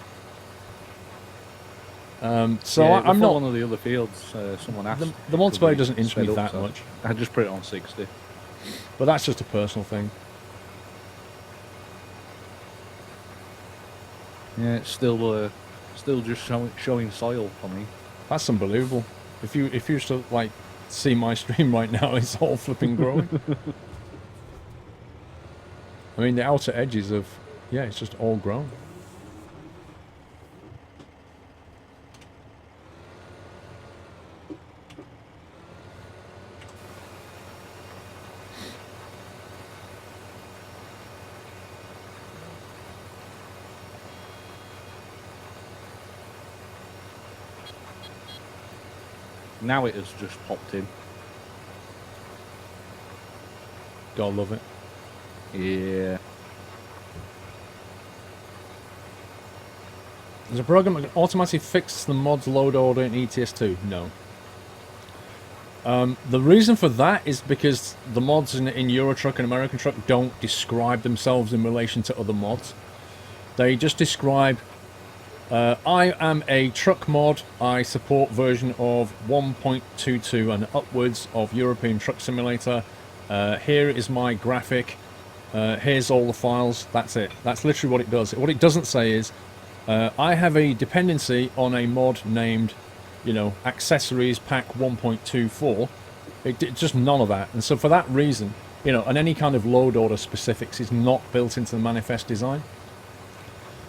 So Yeah, I'm before not... one of the other fields. Someone asked. The if multiplayer we doesn't interest sped me up, that so much. I just put it on 60. But that's just a personal thing. Yeah, it's still just showing soil for me. That's unbelievable. If you used to like see my stream right now, it's all flipping growing. I mean, the outer edges of... Yeah, it's just all grown. Now it has just popped in. Gotta love it. Yeah. There's a program that automatically fixes the mod's load order in ETS2. No. The reason for that is because the mods in Eurotruck and American Truck don't describe themselves in relation to other mods. They just describe, I am a truck mod, I support version of 1.22 and upwards of European Truck Simulator. Here is my graphic, here's all the files, that's it. That's literally what it does. What it doesn't say is, I have a dependency on a mod named, you know, accessories pack 1.24. It's just none of that. And so for that reason, you know, and any kind of load order specifics is not built into the manifest design.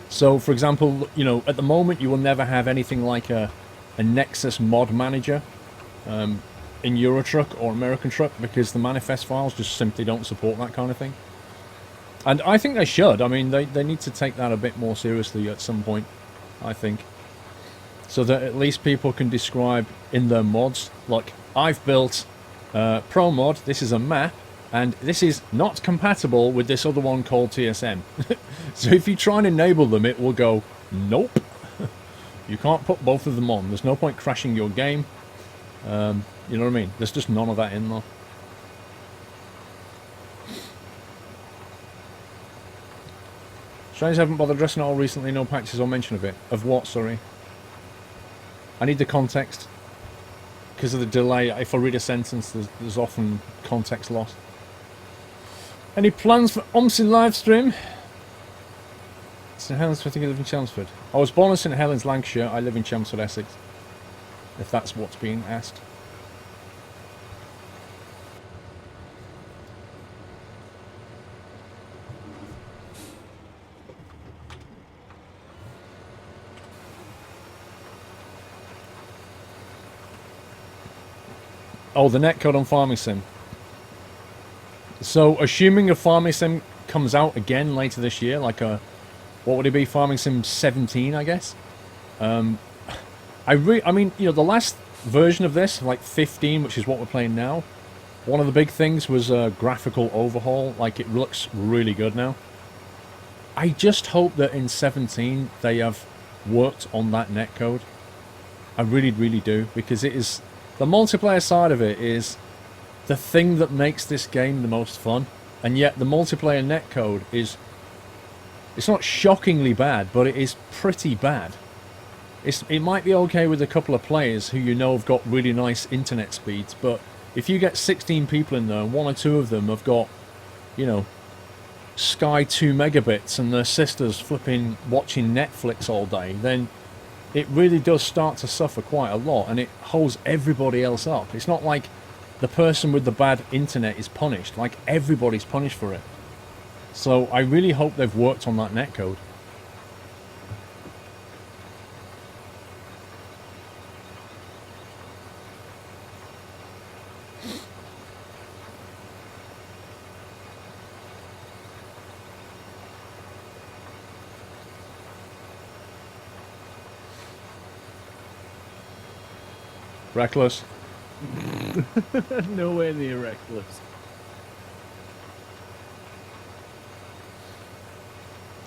So for example, you know, at the moment you will never have anything like a Nexus mod manager in Eurotruck or American Truck because the manifest files just simply don't support that kind of thing. And I think they should. I mean, they need to take that a bit more seriously at some point, I think. So that at least people can describe in their mods, like, I've built Pro Mod, this is a map, and this is not compatible with this other one called TSM. So if you try and enable them, it will go, nope. You can't put both of them on. There's no point crashing your game. You know what I mean? There's just none of that in there. Strange haven't bothered addressing it all recently, no patches or mention of it. Of what, sorry? I need the context. Because of the delay, if I read a sentence, there's often context lost. Any plans for OMSI livestream? St Helens, I think I live in Chelmsford. I was born in St Helens, Lancashire. I live in Chelmsford, Essex. If that's what's being asked. Oh, the netcode on Farming Sim. So, assuming a Farming Sim comes out again later this year, like a... What would it be? Farming Sim 17, I guess? I mean, you know, the last version of this, like 15, which is what we're playing now, one of the big things was a graphical overhaul. Like, it looks really good now. I just hope that in 17 they have worked on that netcode. I really, really do, because it is... The multiplayer side of it is the thing that makes this game the most fun, and yet the multiplayer netcode is... It's not shockingly bad, but it is pretty bad. It might be okay with a couple of players who you know have got really nice internet speeds, but if you get 16 people in there and one or two of them have got, you know, Sky 2 megabits and their sisters flipping watching Netflix all day, then it really does start to suffer quite a lot, and it holds everybody else up. It's not like the person with the bad internet is punished, like everybody's punished for it. So I really hope they've worked on that netcode. Reckless. Nowhere near reckless.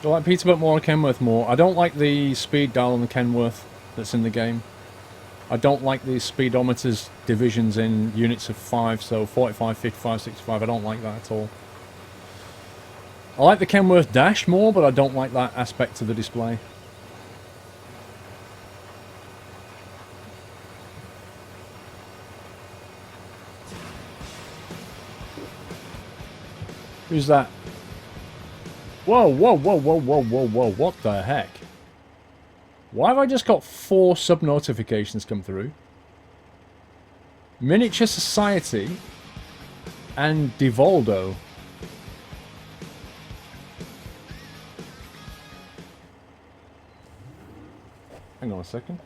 I like Peterbilt more and Kenworth more. I don't like the speed dial on the Kenworth that's in the game. I don't like the speedometers divisions in units of 5, so 45, 55, 65. I don't like that at all. I like the Kenworth dash more, but I don't like that aspect of the display. Who's that? Whoa, whoa, whoa, whoa, whoa, whoa, whoa, what the heck? Why have I just got 4 sub-notifications come through? Miniature Society and Divoldo. Hang on a second.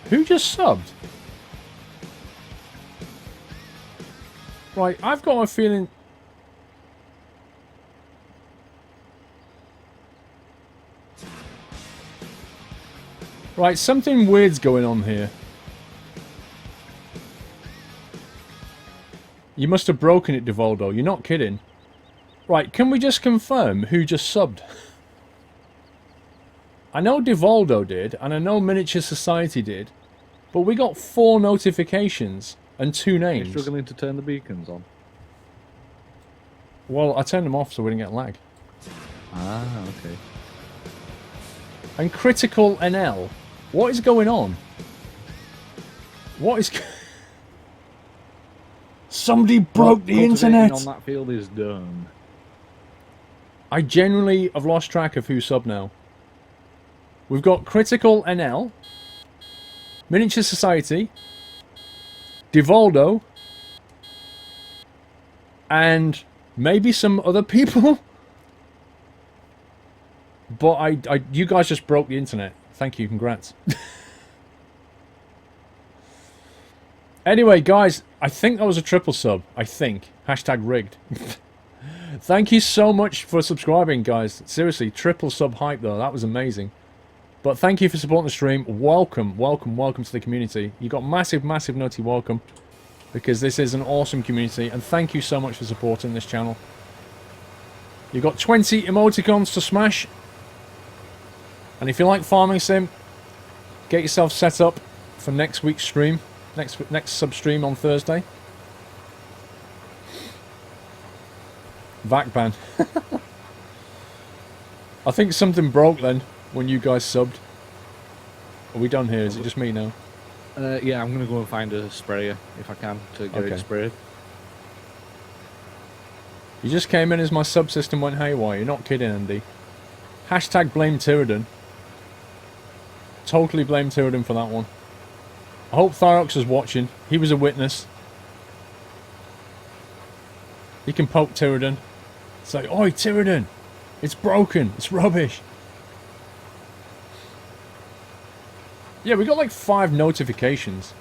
Who just subbed? Right, I've got a feeling... Right, something weird's going on here. You must have broken it, Divoldo. You're not kidding. Right, can we just confirm who just subbed? I know Divoldo did, and I know Miniature Society did, but we got 4 notifications and 2 names. You're struggling to turn the beacons on. Well, I turned them off so we didn't get lag. Ah, okay. And Critical NL. What is going on? What is... Somebody broke the internet! On that field is done. I genuinely have lost track of who's sub now. We've got Critical NL, Miniature Society, Divoldo, and maybe some other people. But you guys just broke the internet. Thank you, congrats. Anyway, guys, I think that was a triple sub. I think. Hashtag rigged. Thank you so much for subscribing, guys. Seriously, triple sub hype though. That was amazing. But thank you for supporting the stream. Welcome, welcome, welcome to the community. You got massive, massive nutty welcome. Because this is an awesome community. And thank you so much for supporting this channel. You got 20 emoticons to smash. And if you like Farming Sim, get yourself set up for next week's stream. Next sub stream on Thursday. VAC ban. I think something broke then when you guys subbed. Are we done here? Is it just me now? Yeah, I'm going to go and find a sprayer if I can to get it sprayed. You just came in as my subsystem went haywire. You're not kidding, Andy. Hashtag blame Tyradin. Totally blame Tyradin for that one. I hope Thyrox is watching. He was a witness. He can poke Tyradin. Say, oi, Tyradin! It's broken. It's rubbish. Yeah, we got like 5 notifications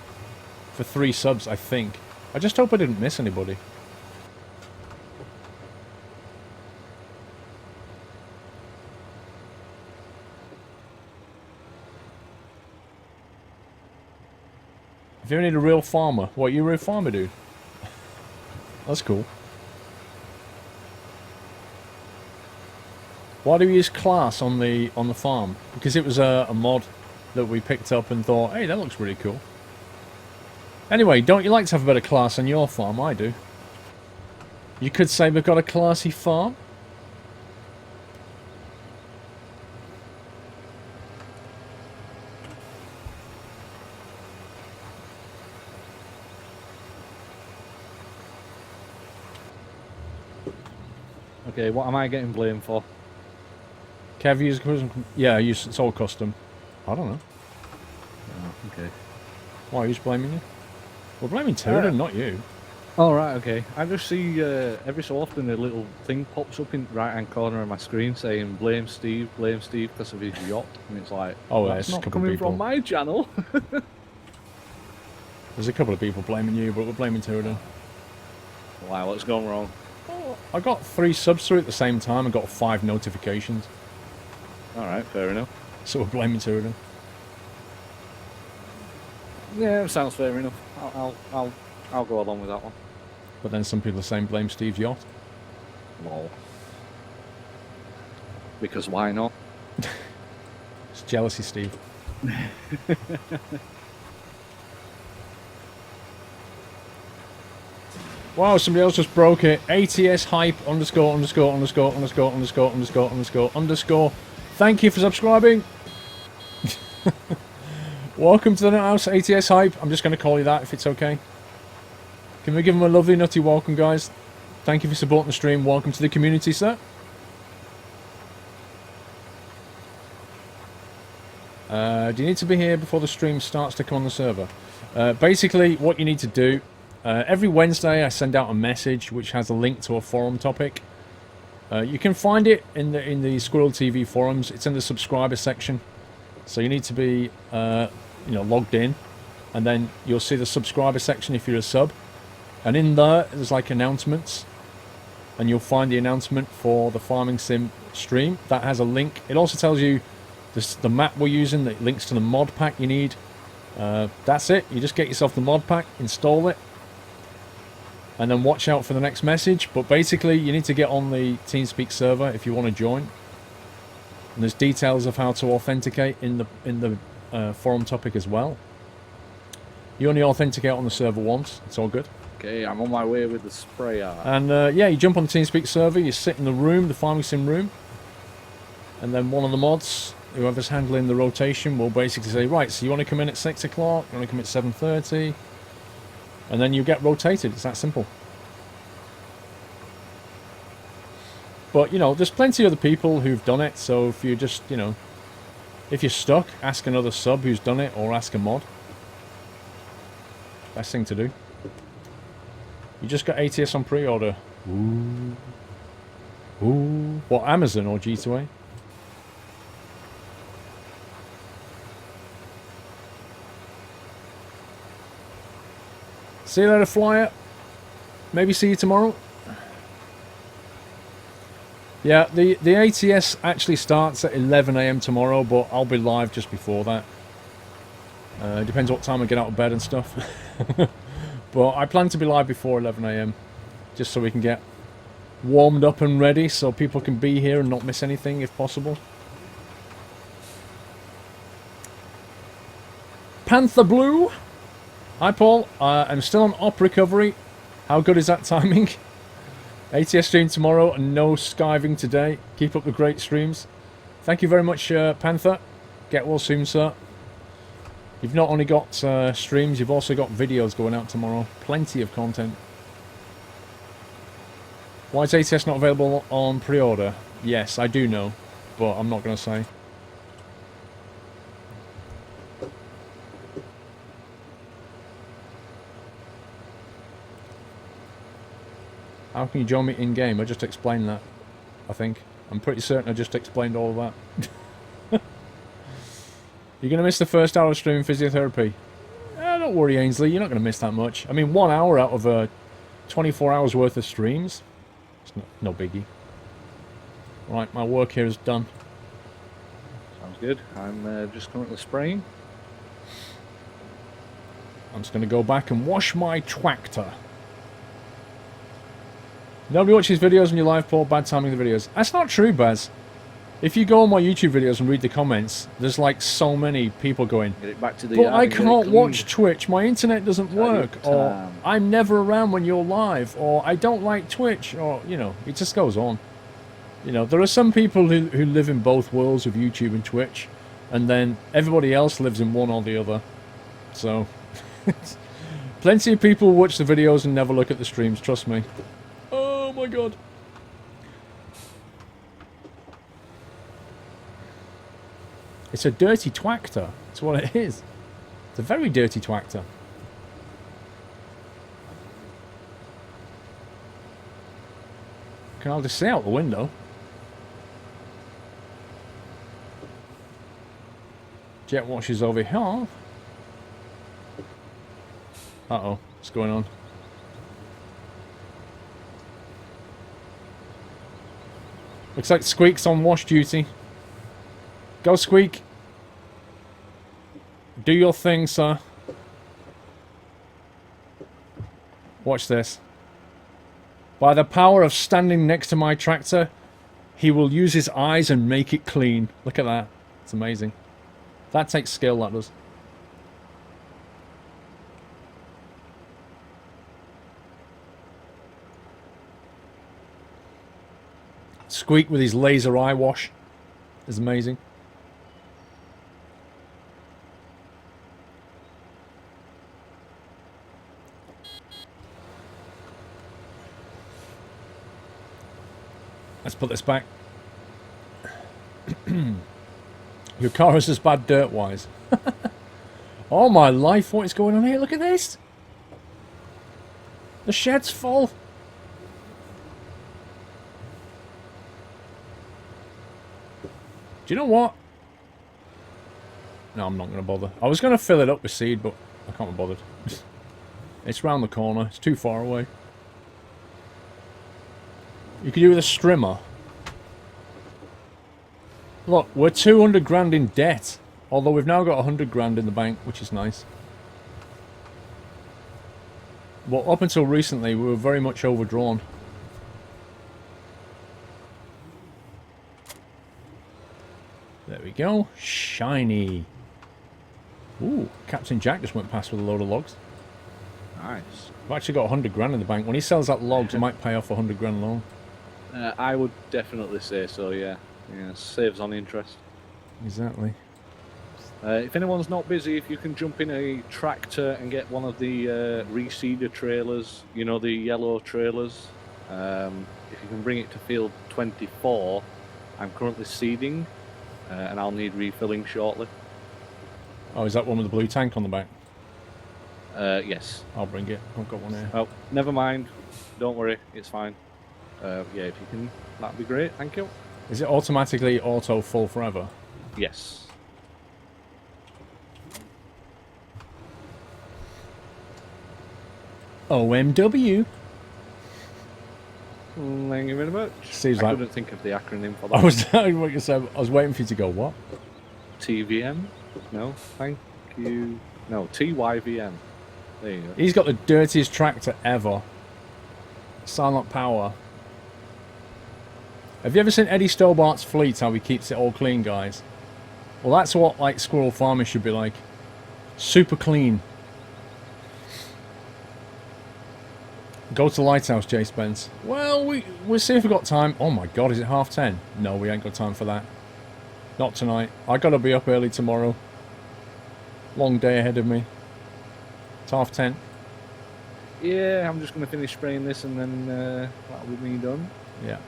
for 3 subs, I think. I just hope I didn't miss anybody. Do you need a real farmer? What, you a real farmer, dude? That's cool. Why do we use class on the farm? Because it was a mod that we picked up and thought, hey, that looks really cool. Anyway, don't you like to have a bit of class on your farm? I do. You could say we've got a classy farm. Okay, what am I getting blamed for? Kev, use custom. Yeah, it's all custom. I don't know. Oh, okay. Why, who's blaming you? We're blaming Tyrion, not you. All right, okay. I just see every so often a little thing pops up in the right-hand corner of my screen saying blame Steve because of his yacht, and it's like, Oh, that's there's a not couple coming people. from my channel. There's a couple of people blaming you, but we're blaming Tyrion. Wow, what's gone wrong? Oh, I got 3 subs through at the same time and got 5 notifications. All right, fair enough. So we're blaming Tyrion. Yeah, sounds fair enough. I'll go along with that one. But then some people are saying blame Steve's yacht. Lol. Because why not? It's jealousy, Steve. Wow, somebody else just broke it. ATS hype underscore. Thank you for subscribing. Welcome to the house, ATS hype. I'm just going to call you that if it's okay. Can we give him a lovely nutty welcome, guys? Thank you for supporting the stream. Welcome to the community, sir. Do you need to be here before the stream starts to come on the server? Basically, what you need to do, every Wednesday I send out a message which has a link to a forum topic. You can find it in the Squirrel TV forums. It's in the subscriber section. So you need to be logged in, and then you'll see the subscriber section if you're a sub. And in there's like announcements, and you'll find the announcement for the Farming Sim stream. That has a link. It also tells you the map we're using, that links to the mod pack you need. That's it. You just get yourself the mod pack, install it, and then watch out for the next message. But basically, you need to get on the TeamSpeak server if you want to join. And there's details of how to authenticate in the forum topic as well. You only authenticate on the server once. It's all good. Okay, I'm on my way with the sprayer. And yeah, you jump on the TeamSpeak server, you sit in the room, the Farming Sim room, and then one of the mods, whoever's handling the rotation, will basically say, right, so you want to come in at 6 o'clock, you want to come in at 7:30, and then you get rotated. It's that simple. But, there's plenty of other people who've done it, so if you just, if you're stuck, ask another sub who's done it, or ask a mod. Best thing to do. You just got ATS on pre-order. Ooh. Ooh. What, Amazon or G2A? See you later, Flyer. Maybe see you tomorrow. Yeah, the ATS actually starts at 11 AM tomorrow, but I'll be live just before that. Depends what time I get out of bed and stuff. But I plan to be live before 11 AM, just so we can get warmed up and ready, so people can be here and not miss anything if possible. Panther Blue. Hi, Paul. I'm still on op recovery. How good is that timing? ATS stream tomorrow and no skiving today. Keep up the great streams. Thank you very much, Panther. Get well soon, sir. You've not only got streams, you've also got videos going out tomorrow. Plenty of content. Why is ATS not available on pre-order? Yes, I do know, but I'm not going to say. How can you join me in-game? I just explained that, I think. I'm pretty certain I just explained all of that. You're going to miss the first hour of streaming physiotherapy. Don't worry, Ainsley. You're not going to miss that much. I mean, 1 hour out of 24 hours worth of streams. It's no biggie. Right, my work here is done. Sounds good. I'm just currently spraying. I'm just going to go back and wash my tractor. Nobody watches videos on your live, Paul. Bad timing the videos. That's not true, Baz. If you go on my YouTube videos and read the comments, there's like so many people going, Get it back to the but yard I and get it can't cleaned." watch Twitch. My internet doesn't work. Or time. I'm never around when you're live. Or I don't like Twitch. Or, you know, it just goes on. You know, there are some people who live in both worlds of YouTube and Twitch. And then everybody else lives in one or the other. So, plenty of people watch the videos and never look at the streams, trust me. Oh my god. It's a dirty twactor. That's what it is. It's a very dirty twactor. Can I just see out the window? Jet washes over here. Uh-oh. What's going on? Looks like Squeak's on wash duty. Go, Squeak. Do your thing, sir. Watch this. By the power of standing next to my tractor, he will use his eyes and make it clean. Look at that. It's amazing. That takes skill, that does. Squeak with his laser eye wash is amazing. Let's put this back. Your car is as bad dirt-wise. Oh my life, what is going on here? Look at this. The shed's full. Do you know what? No, I'm not going to bother. I was going to fill it up with seed, but I can't be bothered. It's round the corner. It's too far away. You could do with a strimmer. Look, we're 200 grand in debt. Although we've now got 100 grand in the bank, which is nice. But up until recently, we were very much overdrawn. There we go. Shiny. Ooh, Captain Jack just went past with a load of logs. Nice. I've actually got 100 grand in the bank. When he sells that logs, I might pay off 100 grand loan. I would definitely say so, yeah. Yeah, saves on interest. Exactly. If anyone's not busy, if you can jump in a tractor and get one of the reseeder trailers, you know, the yellow trailers. If you can bring it to field 24, I'm currently seeding, and I'll need refilling shortly. Oh, is that one with the blue tank on the back? Yes. I'll bring it. I've got one here. Oh, never mind. Don't worry, it's fine. Yeah, if you can, that'd be great. Thank you. Is it automatically auto full forever? Yes. OMW. Thank you very much. Seems I like couldn't think of the acronym for that. I was waiting for you to go, what? TVM? No, thank you. No, TYVM. There you go. He's got the dirtiest tractor ever. Silent power. Have you ever seen Eddie Stobart's fleet, how he keeps it all clean, guys? Well, that's what, like, squirrel farming should be like. Super clean. Go to the lighthouse, Jay Spence. Well, we'll see if we've got time. Oh my god, is it 10:30? No, we ain't got time for that. Not tonight. I gotta be up early tomorrow. Long day ahead of me. It's 10:30. Yeah, I'm just going to finish spraying this and then that'll be me done. Yeah.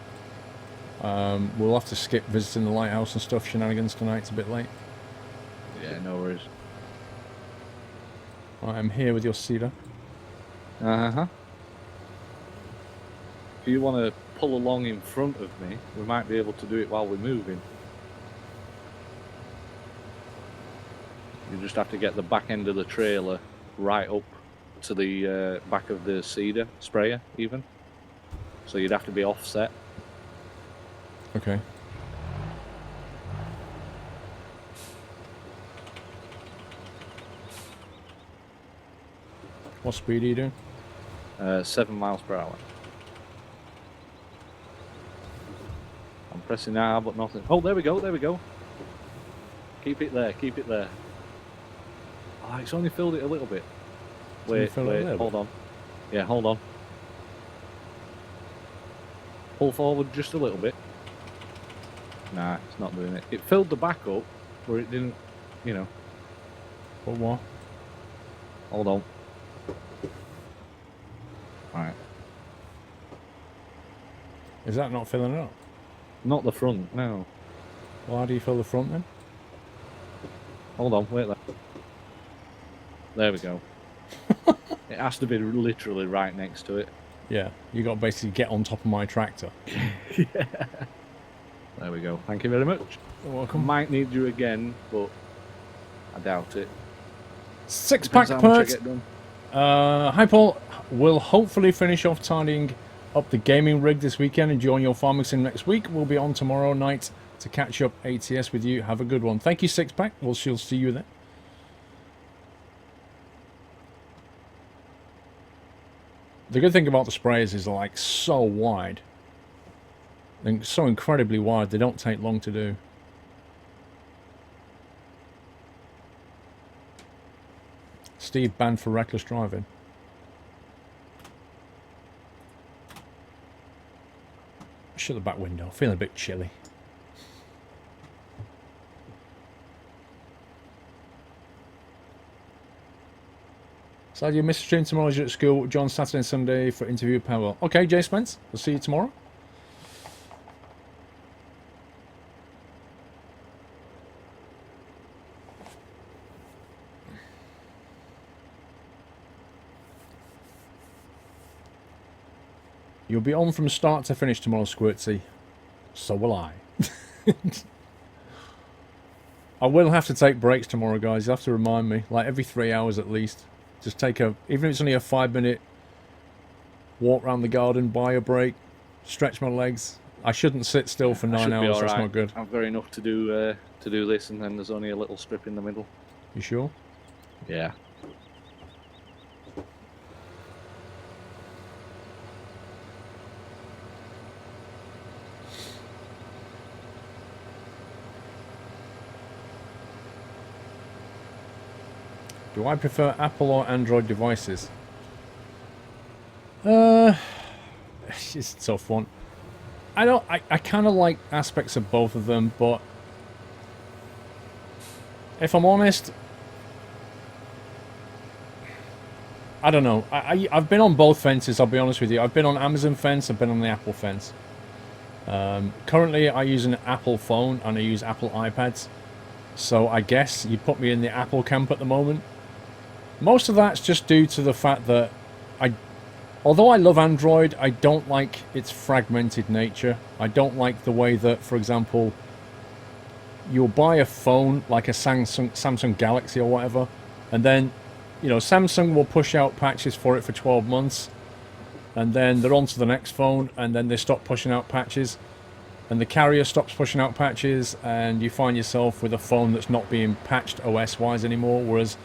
We'll have to skip visiting the lighthouse and stuff, shenanigans tonight. It's a bit late. Yeah, no worries. Right, I'm here with your cedar. Uh-huh. If you want to pull along in front of me, we might be able to do it while we're moving. You just have to get the back end of the trailer right up to the back of the cedar sprayer, even. So you'd have to be offset. Okay. What speed are you doing? 7 miles per hour. I'm pressing R, but nothing. Oh, there we go, there we go. Keep it there, keep it there. Oh, it's only filled it a little bit. Wait, hold on. Yeah, hold on. Pull forward just a little bit. Nah, it's not doing it. It filled the back up, where it didn't, you know. But what? Hold on. Alright. Is that not filling it up? Not the front, no. Well, how do you fill the front then? Hold on, wait there. There we go. It has to be literally right next to it. Yeah, you got to basically get on top of my tractor. Yeah. There we go. Thank you very much. You're welcome. Might need you again, but I doubt it. 6-pack Depends how much I pert. get done. Hi Paul, we'll hopefully finish off tidying up the gaming rig this weekend and join your farming sim next week. We'll be on tomorrow night to catch up ATS with you. Have a good one. Thank you, 6-pack. We'll see you there. The good thing about the sprays is they're like so wide. They're so incredibly wide, they don't take long to do. Steve banned for reckless driving. Shut the back window. Feeling a bit chilly. So you missed stream tomorrow as you're at school. John Saturday and Sunday for interview with Powell. Okay, Jay Spence. We'll see you tomorrow. You'll be on from start to finish tomorrow, Squirtsy. So will I. I will have to take breaks tomorrow, guys. You have to remind me. Like every 3 hours at least. Just take a... Even if it's only a 5-minute walk around the garden, buy a break, stretch my legs. I shouldn't sit still for 9 hours. That's not good. I've got enough to do this, and then there's only a little strip in the middle. You sure? Yeah. Do I prefer Apple or Android devices? It's a tough one. I kind of like aspects of both of them, but if I'm honest, I don't know. I've been on both fences, I'll be honest with you. I've been on Amazon fence, I've been on the Apple fence. Currently I use an Apple phone and I use Apple iPads. So I guess you put me in the Apple camp at the moment. Most of that's just due to the fact that although I love Android, I don't like its fragmented nature. I don't like the way that, for example, you'll buy a phone like a Samsung Galaxy or whatever, and then, you know, Samsung will push out patches for it for 12 months, and then they're on to the next phone, and then they stop pushing out patches, and the carrier stops pushing out patches, and you find yourself with a phone that's not being patched OS-wise anymore, whereas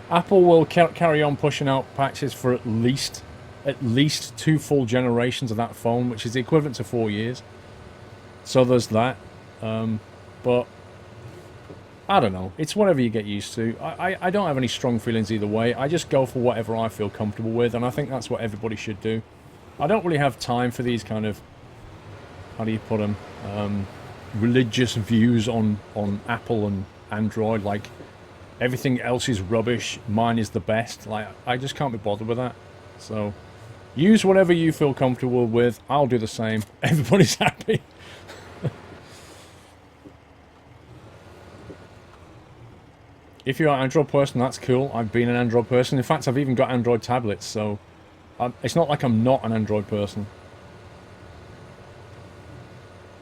Apple will carry on pushing out patches for at least 2 full generations of that phone, which is the equivalent to 4 years. So there's that. But I don't know. It's whatever you get used to. I don't have any strong feelings either way. I just go for whatever I feel comfortable with, and I think that's what everybody should do. I don't really have time for these kind of, how do you put them, religious views on Apple and Android, like everything else is rubbish, mine is the best. Like, I just can't be bothered with that. So use whatever you feel comfortable with. I'll do the same. Everybody's happy. If you're an Android person, that's cool. I've been an Android person. In fact, I've even got Android tablets, so it's not like I'm not an Android person.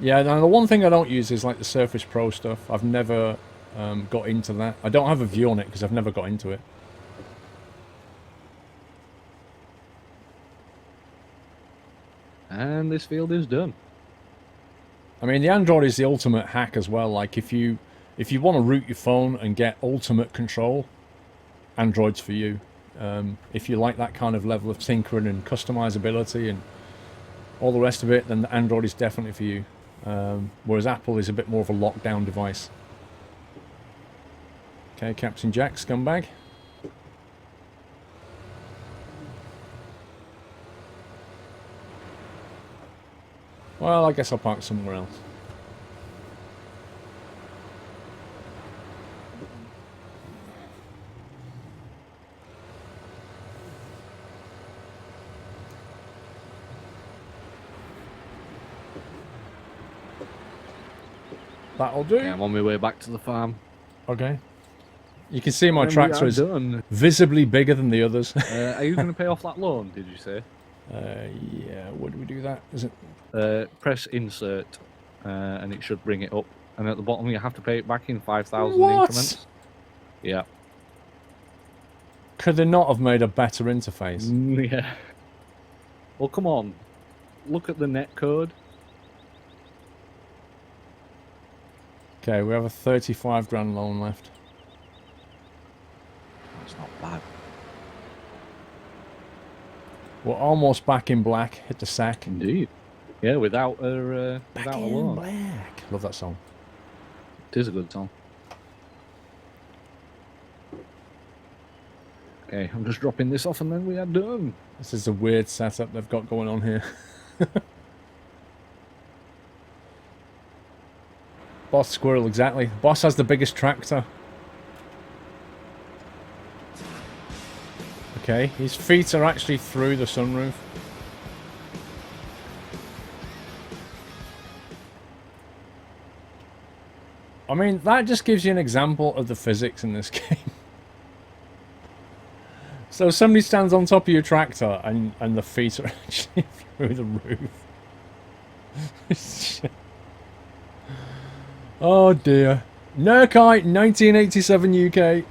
Yeah, now the one thing I don't use is like the Surface Pro stuff. I've never got into that. I don't have a view on it because I've never got into it. And this field is done. I mean, the Android is the ultimate hack as well. Like, if you want to root your phone and get ultimate control, Android's for you. If you like that kind of level of tinkering and customizability and all the rest of it, then the Android is definitely for you. Whereas Apple is a bit more of a lockdown device. Okay, Captain Jack, scumbag. Well, I guess I'll park somewhere else. That'll do. Yeah, I'm on my way back to the farm. Okay. You can see my And we tractor are is done. visibly bigger than the others. Are you going to pay off that loan, did you say? Yeah, where do we do that? Is it? Press insert, and it should bring it up. And at the bottom, you have to pay it back in 5,000 What? increments. Yeah. Could they not have made a better interface? Yeah. Well, come on. Look at the net code. Okay, we have a 35 grand loan left. That's not bad. We're almost back in black. Hit the sack. Indeed. Yeah, without a Back without a in loan. black. Love that song. It is a good song. Okay, I'm just dropping this off and then we are done. This is a weird setup they've got going on here. Boss Squirrel, exactly. Boss has the biggest tractor. Okay, his feet are actually through the sunroof. I mean, that just gives you an example of the physics in this game. So somebody stands on top of your tractor and the feet are actually through the roof. Oh dear. Nurkai 1987 UK.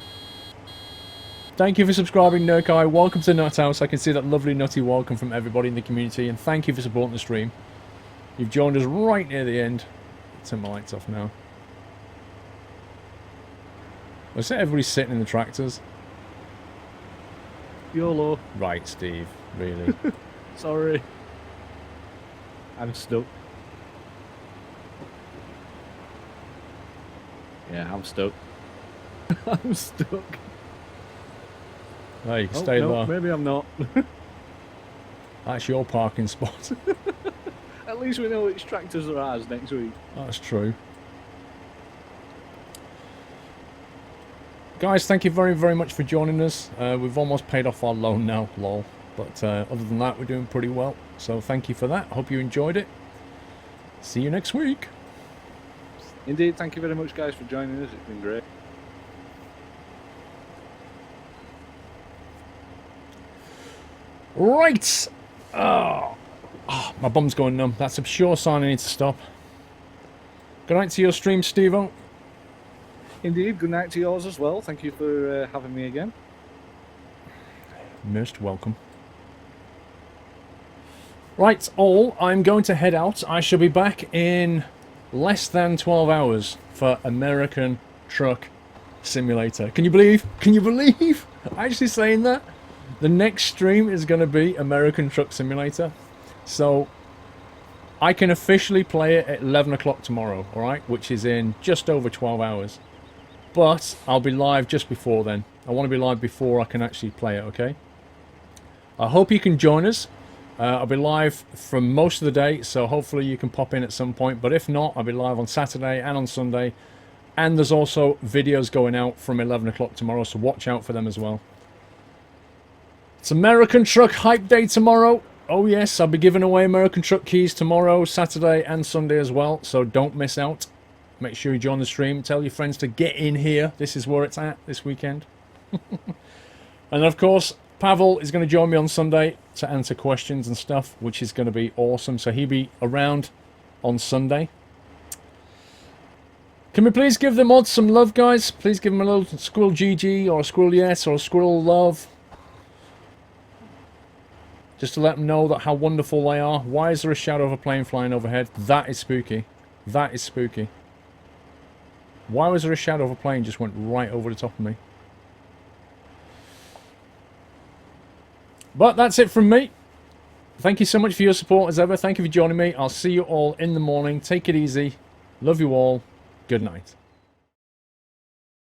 Thank you for subscribing, Nurkai. Welcome to Nut House. I can see that lovely nutty welcome from everybody in the community, and thank you for supporting the stream. You've joined us right near the end. Turn my lights off now. I said everybody's sitting in the tractors. YOLO. Right, Steve. Really? Sorry. I'm stuck. Yeah, I'm stuck. I'm stuck. Oh, you can stay no, there. maybe I'm not. That's your parking spot. At least we know which tractors are ours next week. That's true. Guys, thank you very, very much for joining us. We've almost paid off our loan now, lol. But other than that, we're doing pretty well. So thank you for that. Hope you enjoyed it. See you next week. Indeed, thank you very much, guys, for joining us. It's been great. Right. Oh, my bum's going numb. That's a sure sign I need to stop. Good night to your stream, Steve-O. Indeed, good night to yours as well. Thank you for having me again. Most welcome. Right, all, I'm going to head out. I shall be back in less than 12 hours for American Truck Simulator. Can you believe? Can you believe? I'm actually saying that. The next stream is going to be American Truck Simulator. So, I can officially play it at 11 o'clock tomorrow, alright? Which is in just over 12 hours. But I'll be live just before then. I want to be live before I can actually play it, okay? I hope you can join us. I'll be live for most of the day, so hopefully you can pop in at some point. But if not, I'll be live on Saturday and on Sunday. And there's also videos going out from 11 o'clock tomorrow, so watch out for them as well. It's American Truck Hype Day tomorrow. Oh yes, I'll be giving away American Truck keys tomorrow, Saturday and Sunday as well, so don't miss out. Make sure you join the stream. Tell your friends to get in here. This is where it's at this weekend. And of course, Pavel is going to join me on Sunday to answer questions and stuff, which is going to be awesome. So he'll be around on Sunday. Can we please give the mods some love, guys? Please give them a little squirrel GG or a squirrel yes or a squirrel love. Just to let them know that how wonderful they are. Why is there a shadow of a plane flying overhead? That is spooky. That is spooky. Why was there a shadow of a plane just went right over the top of me? But that's it from me. Thank you so much for your support as ever. Thank you for joining me. I'll see you all in the morning. Take it easy. Love you all. Good night.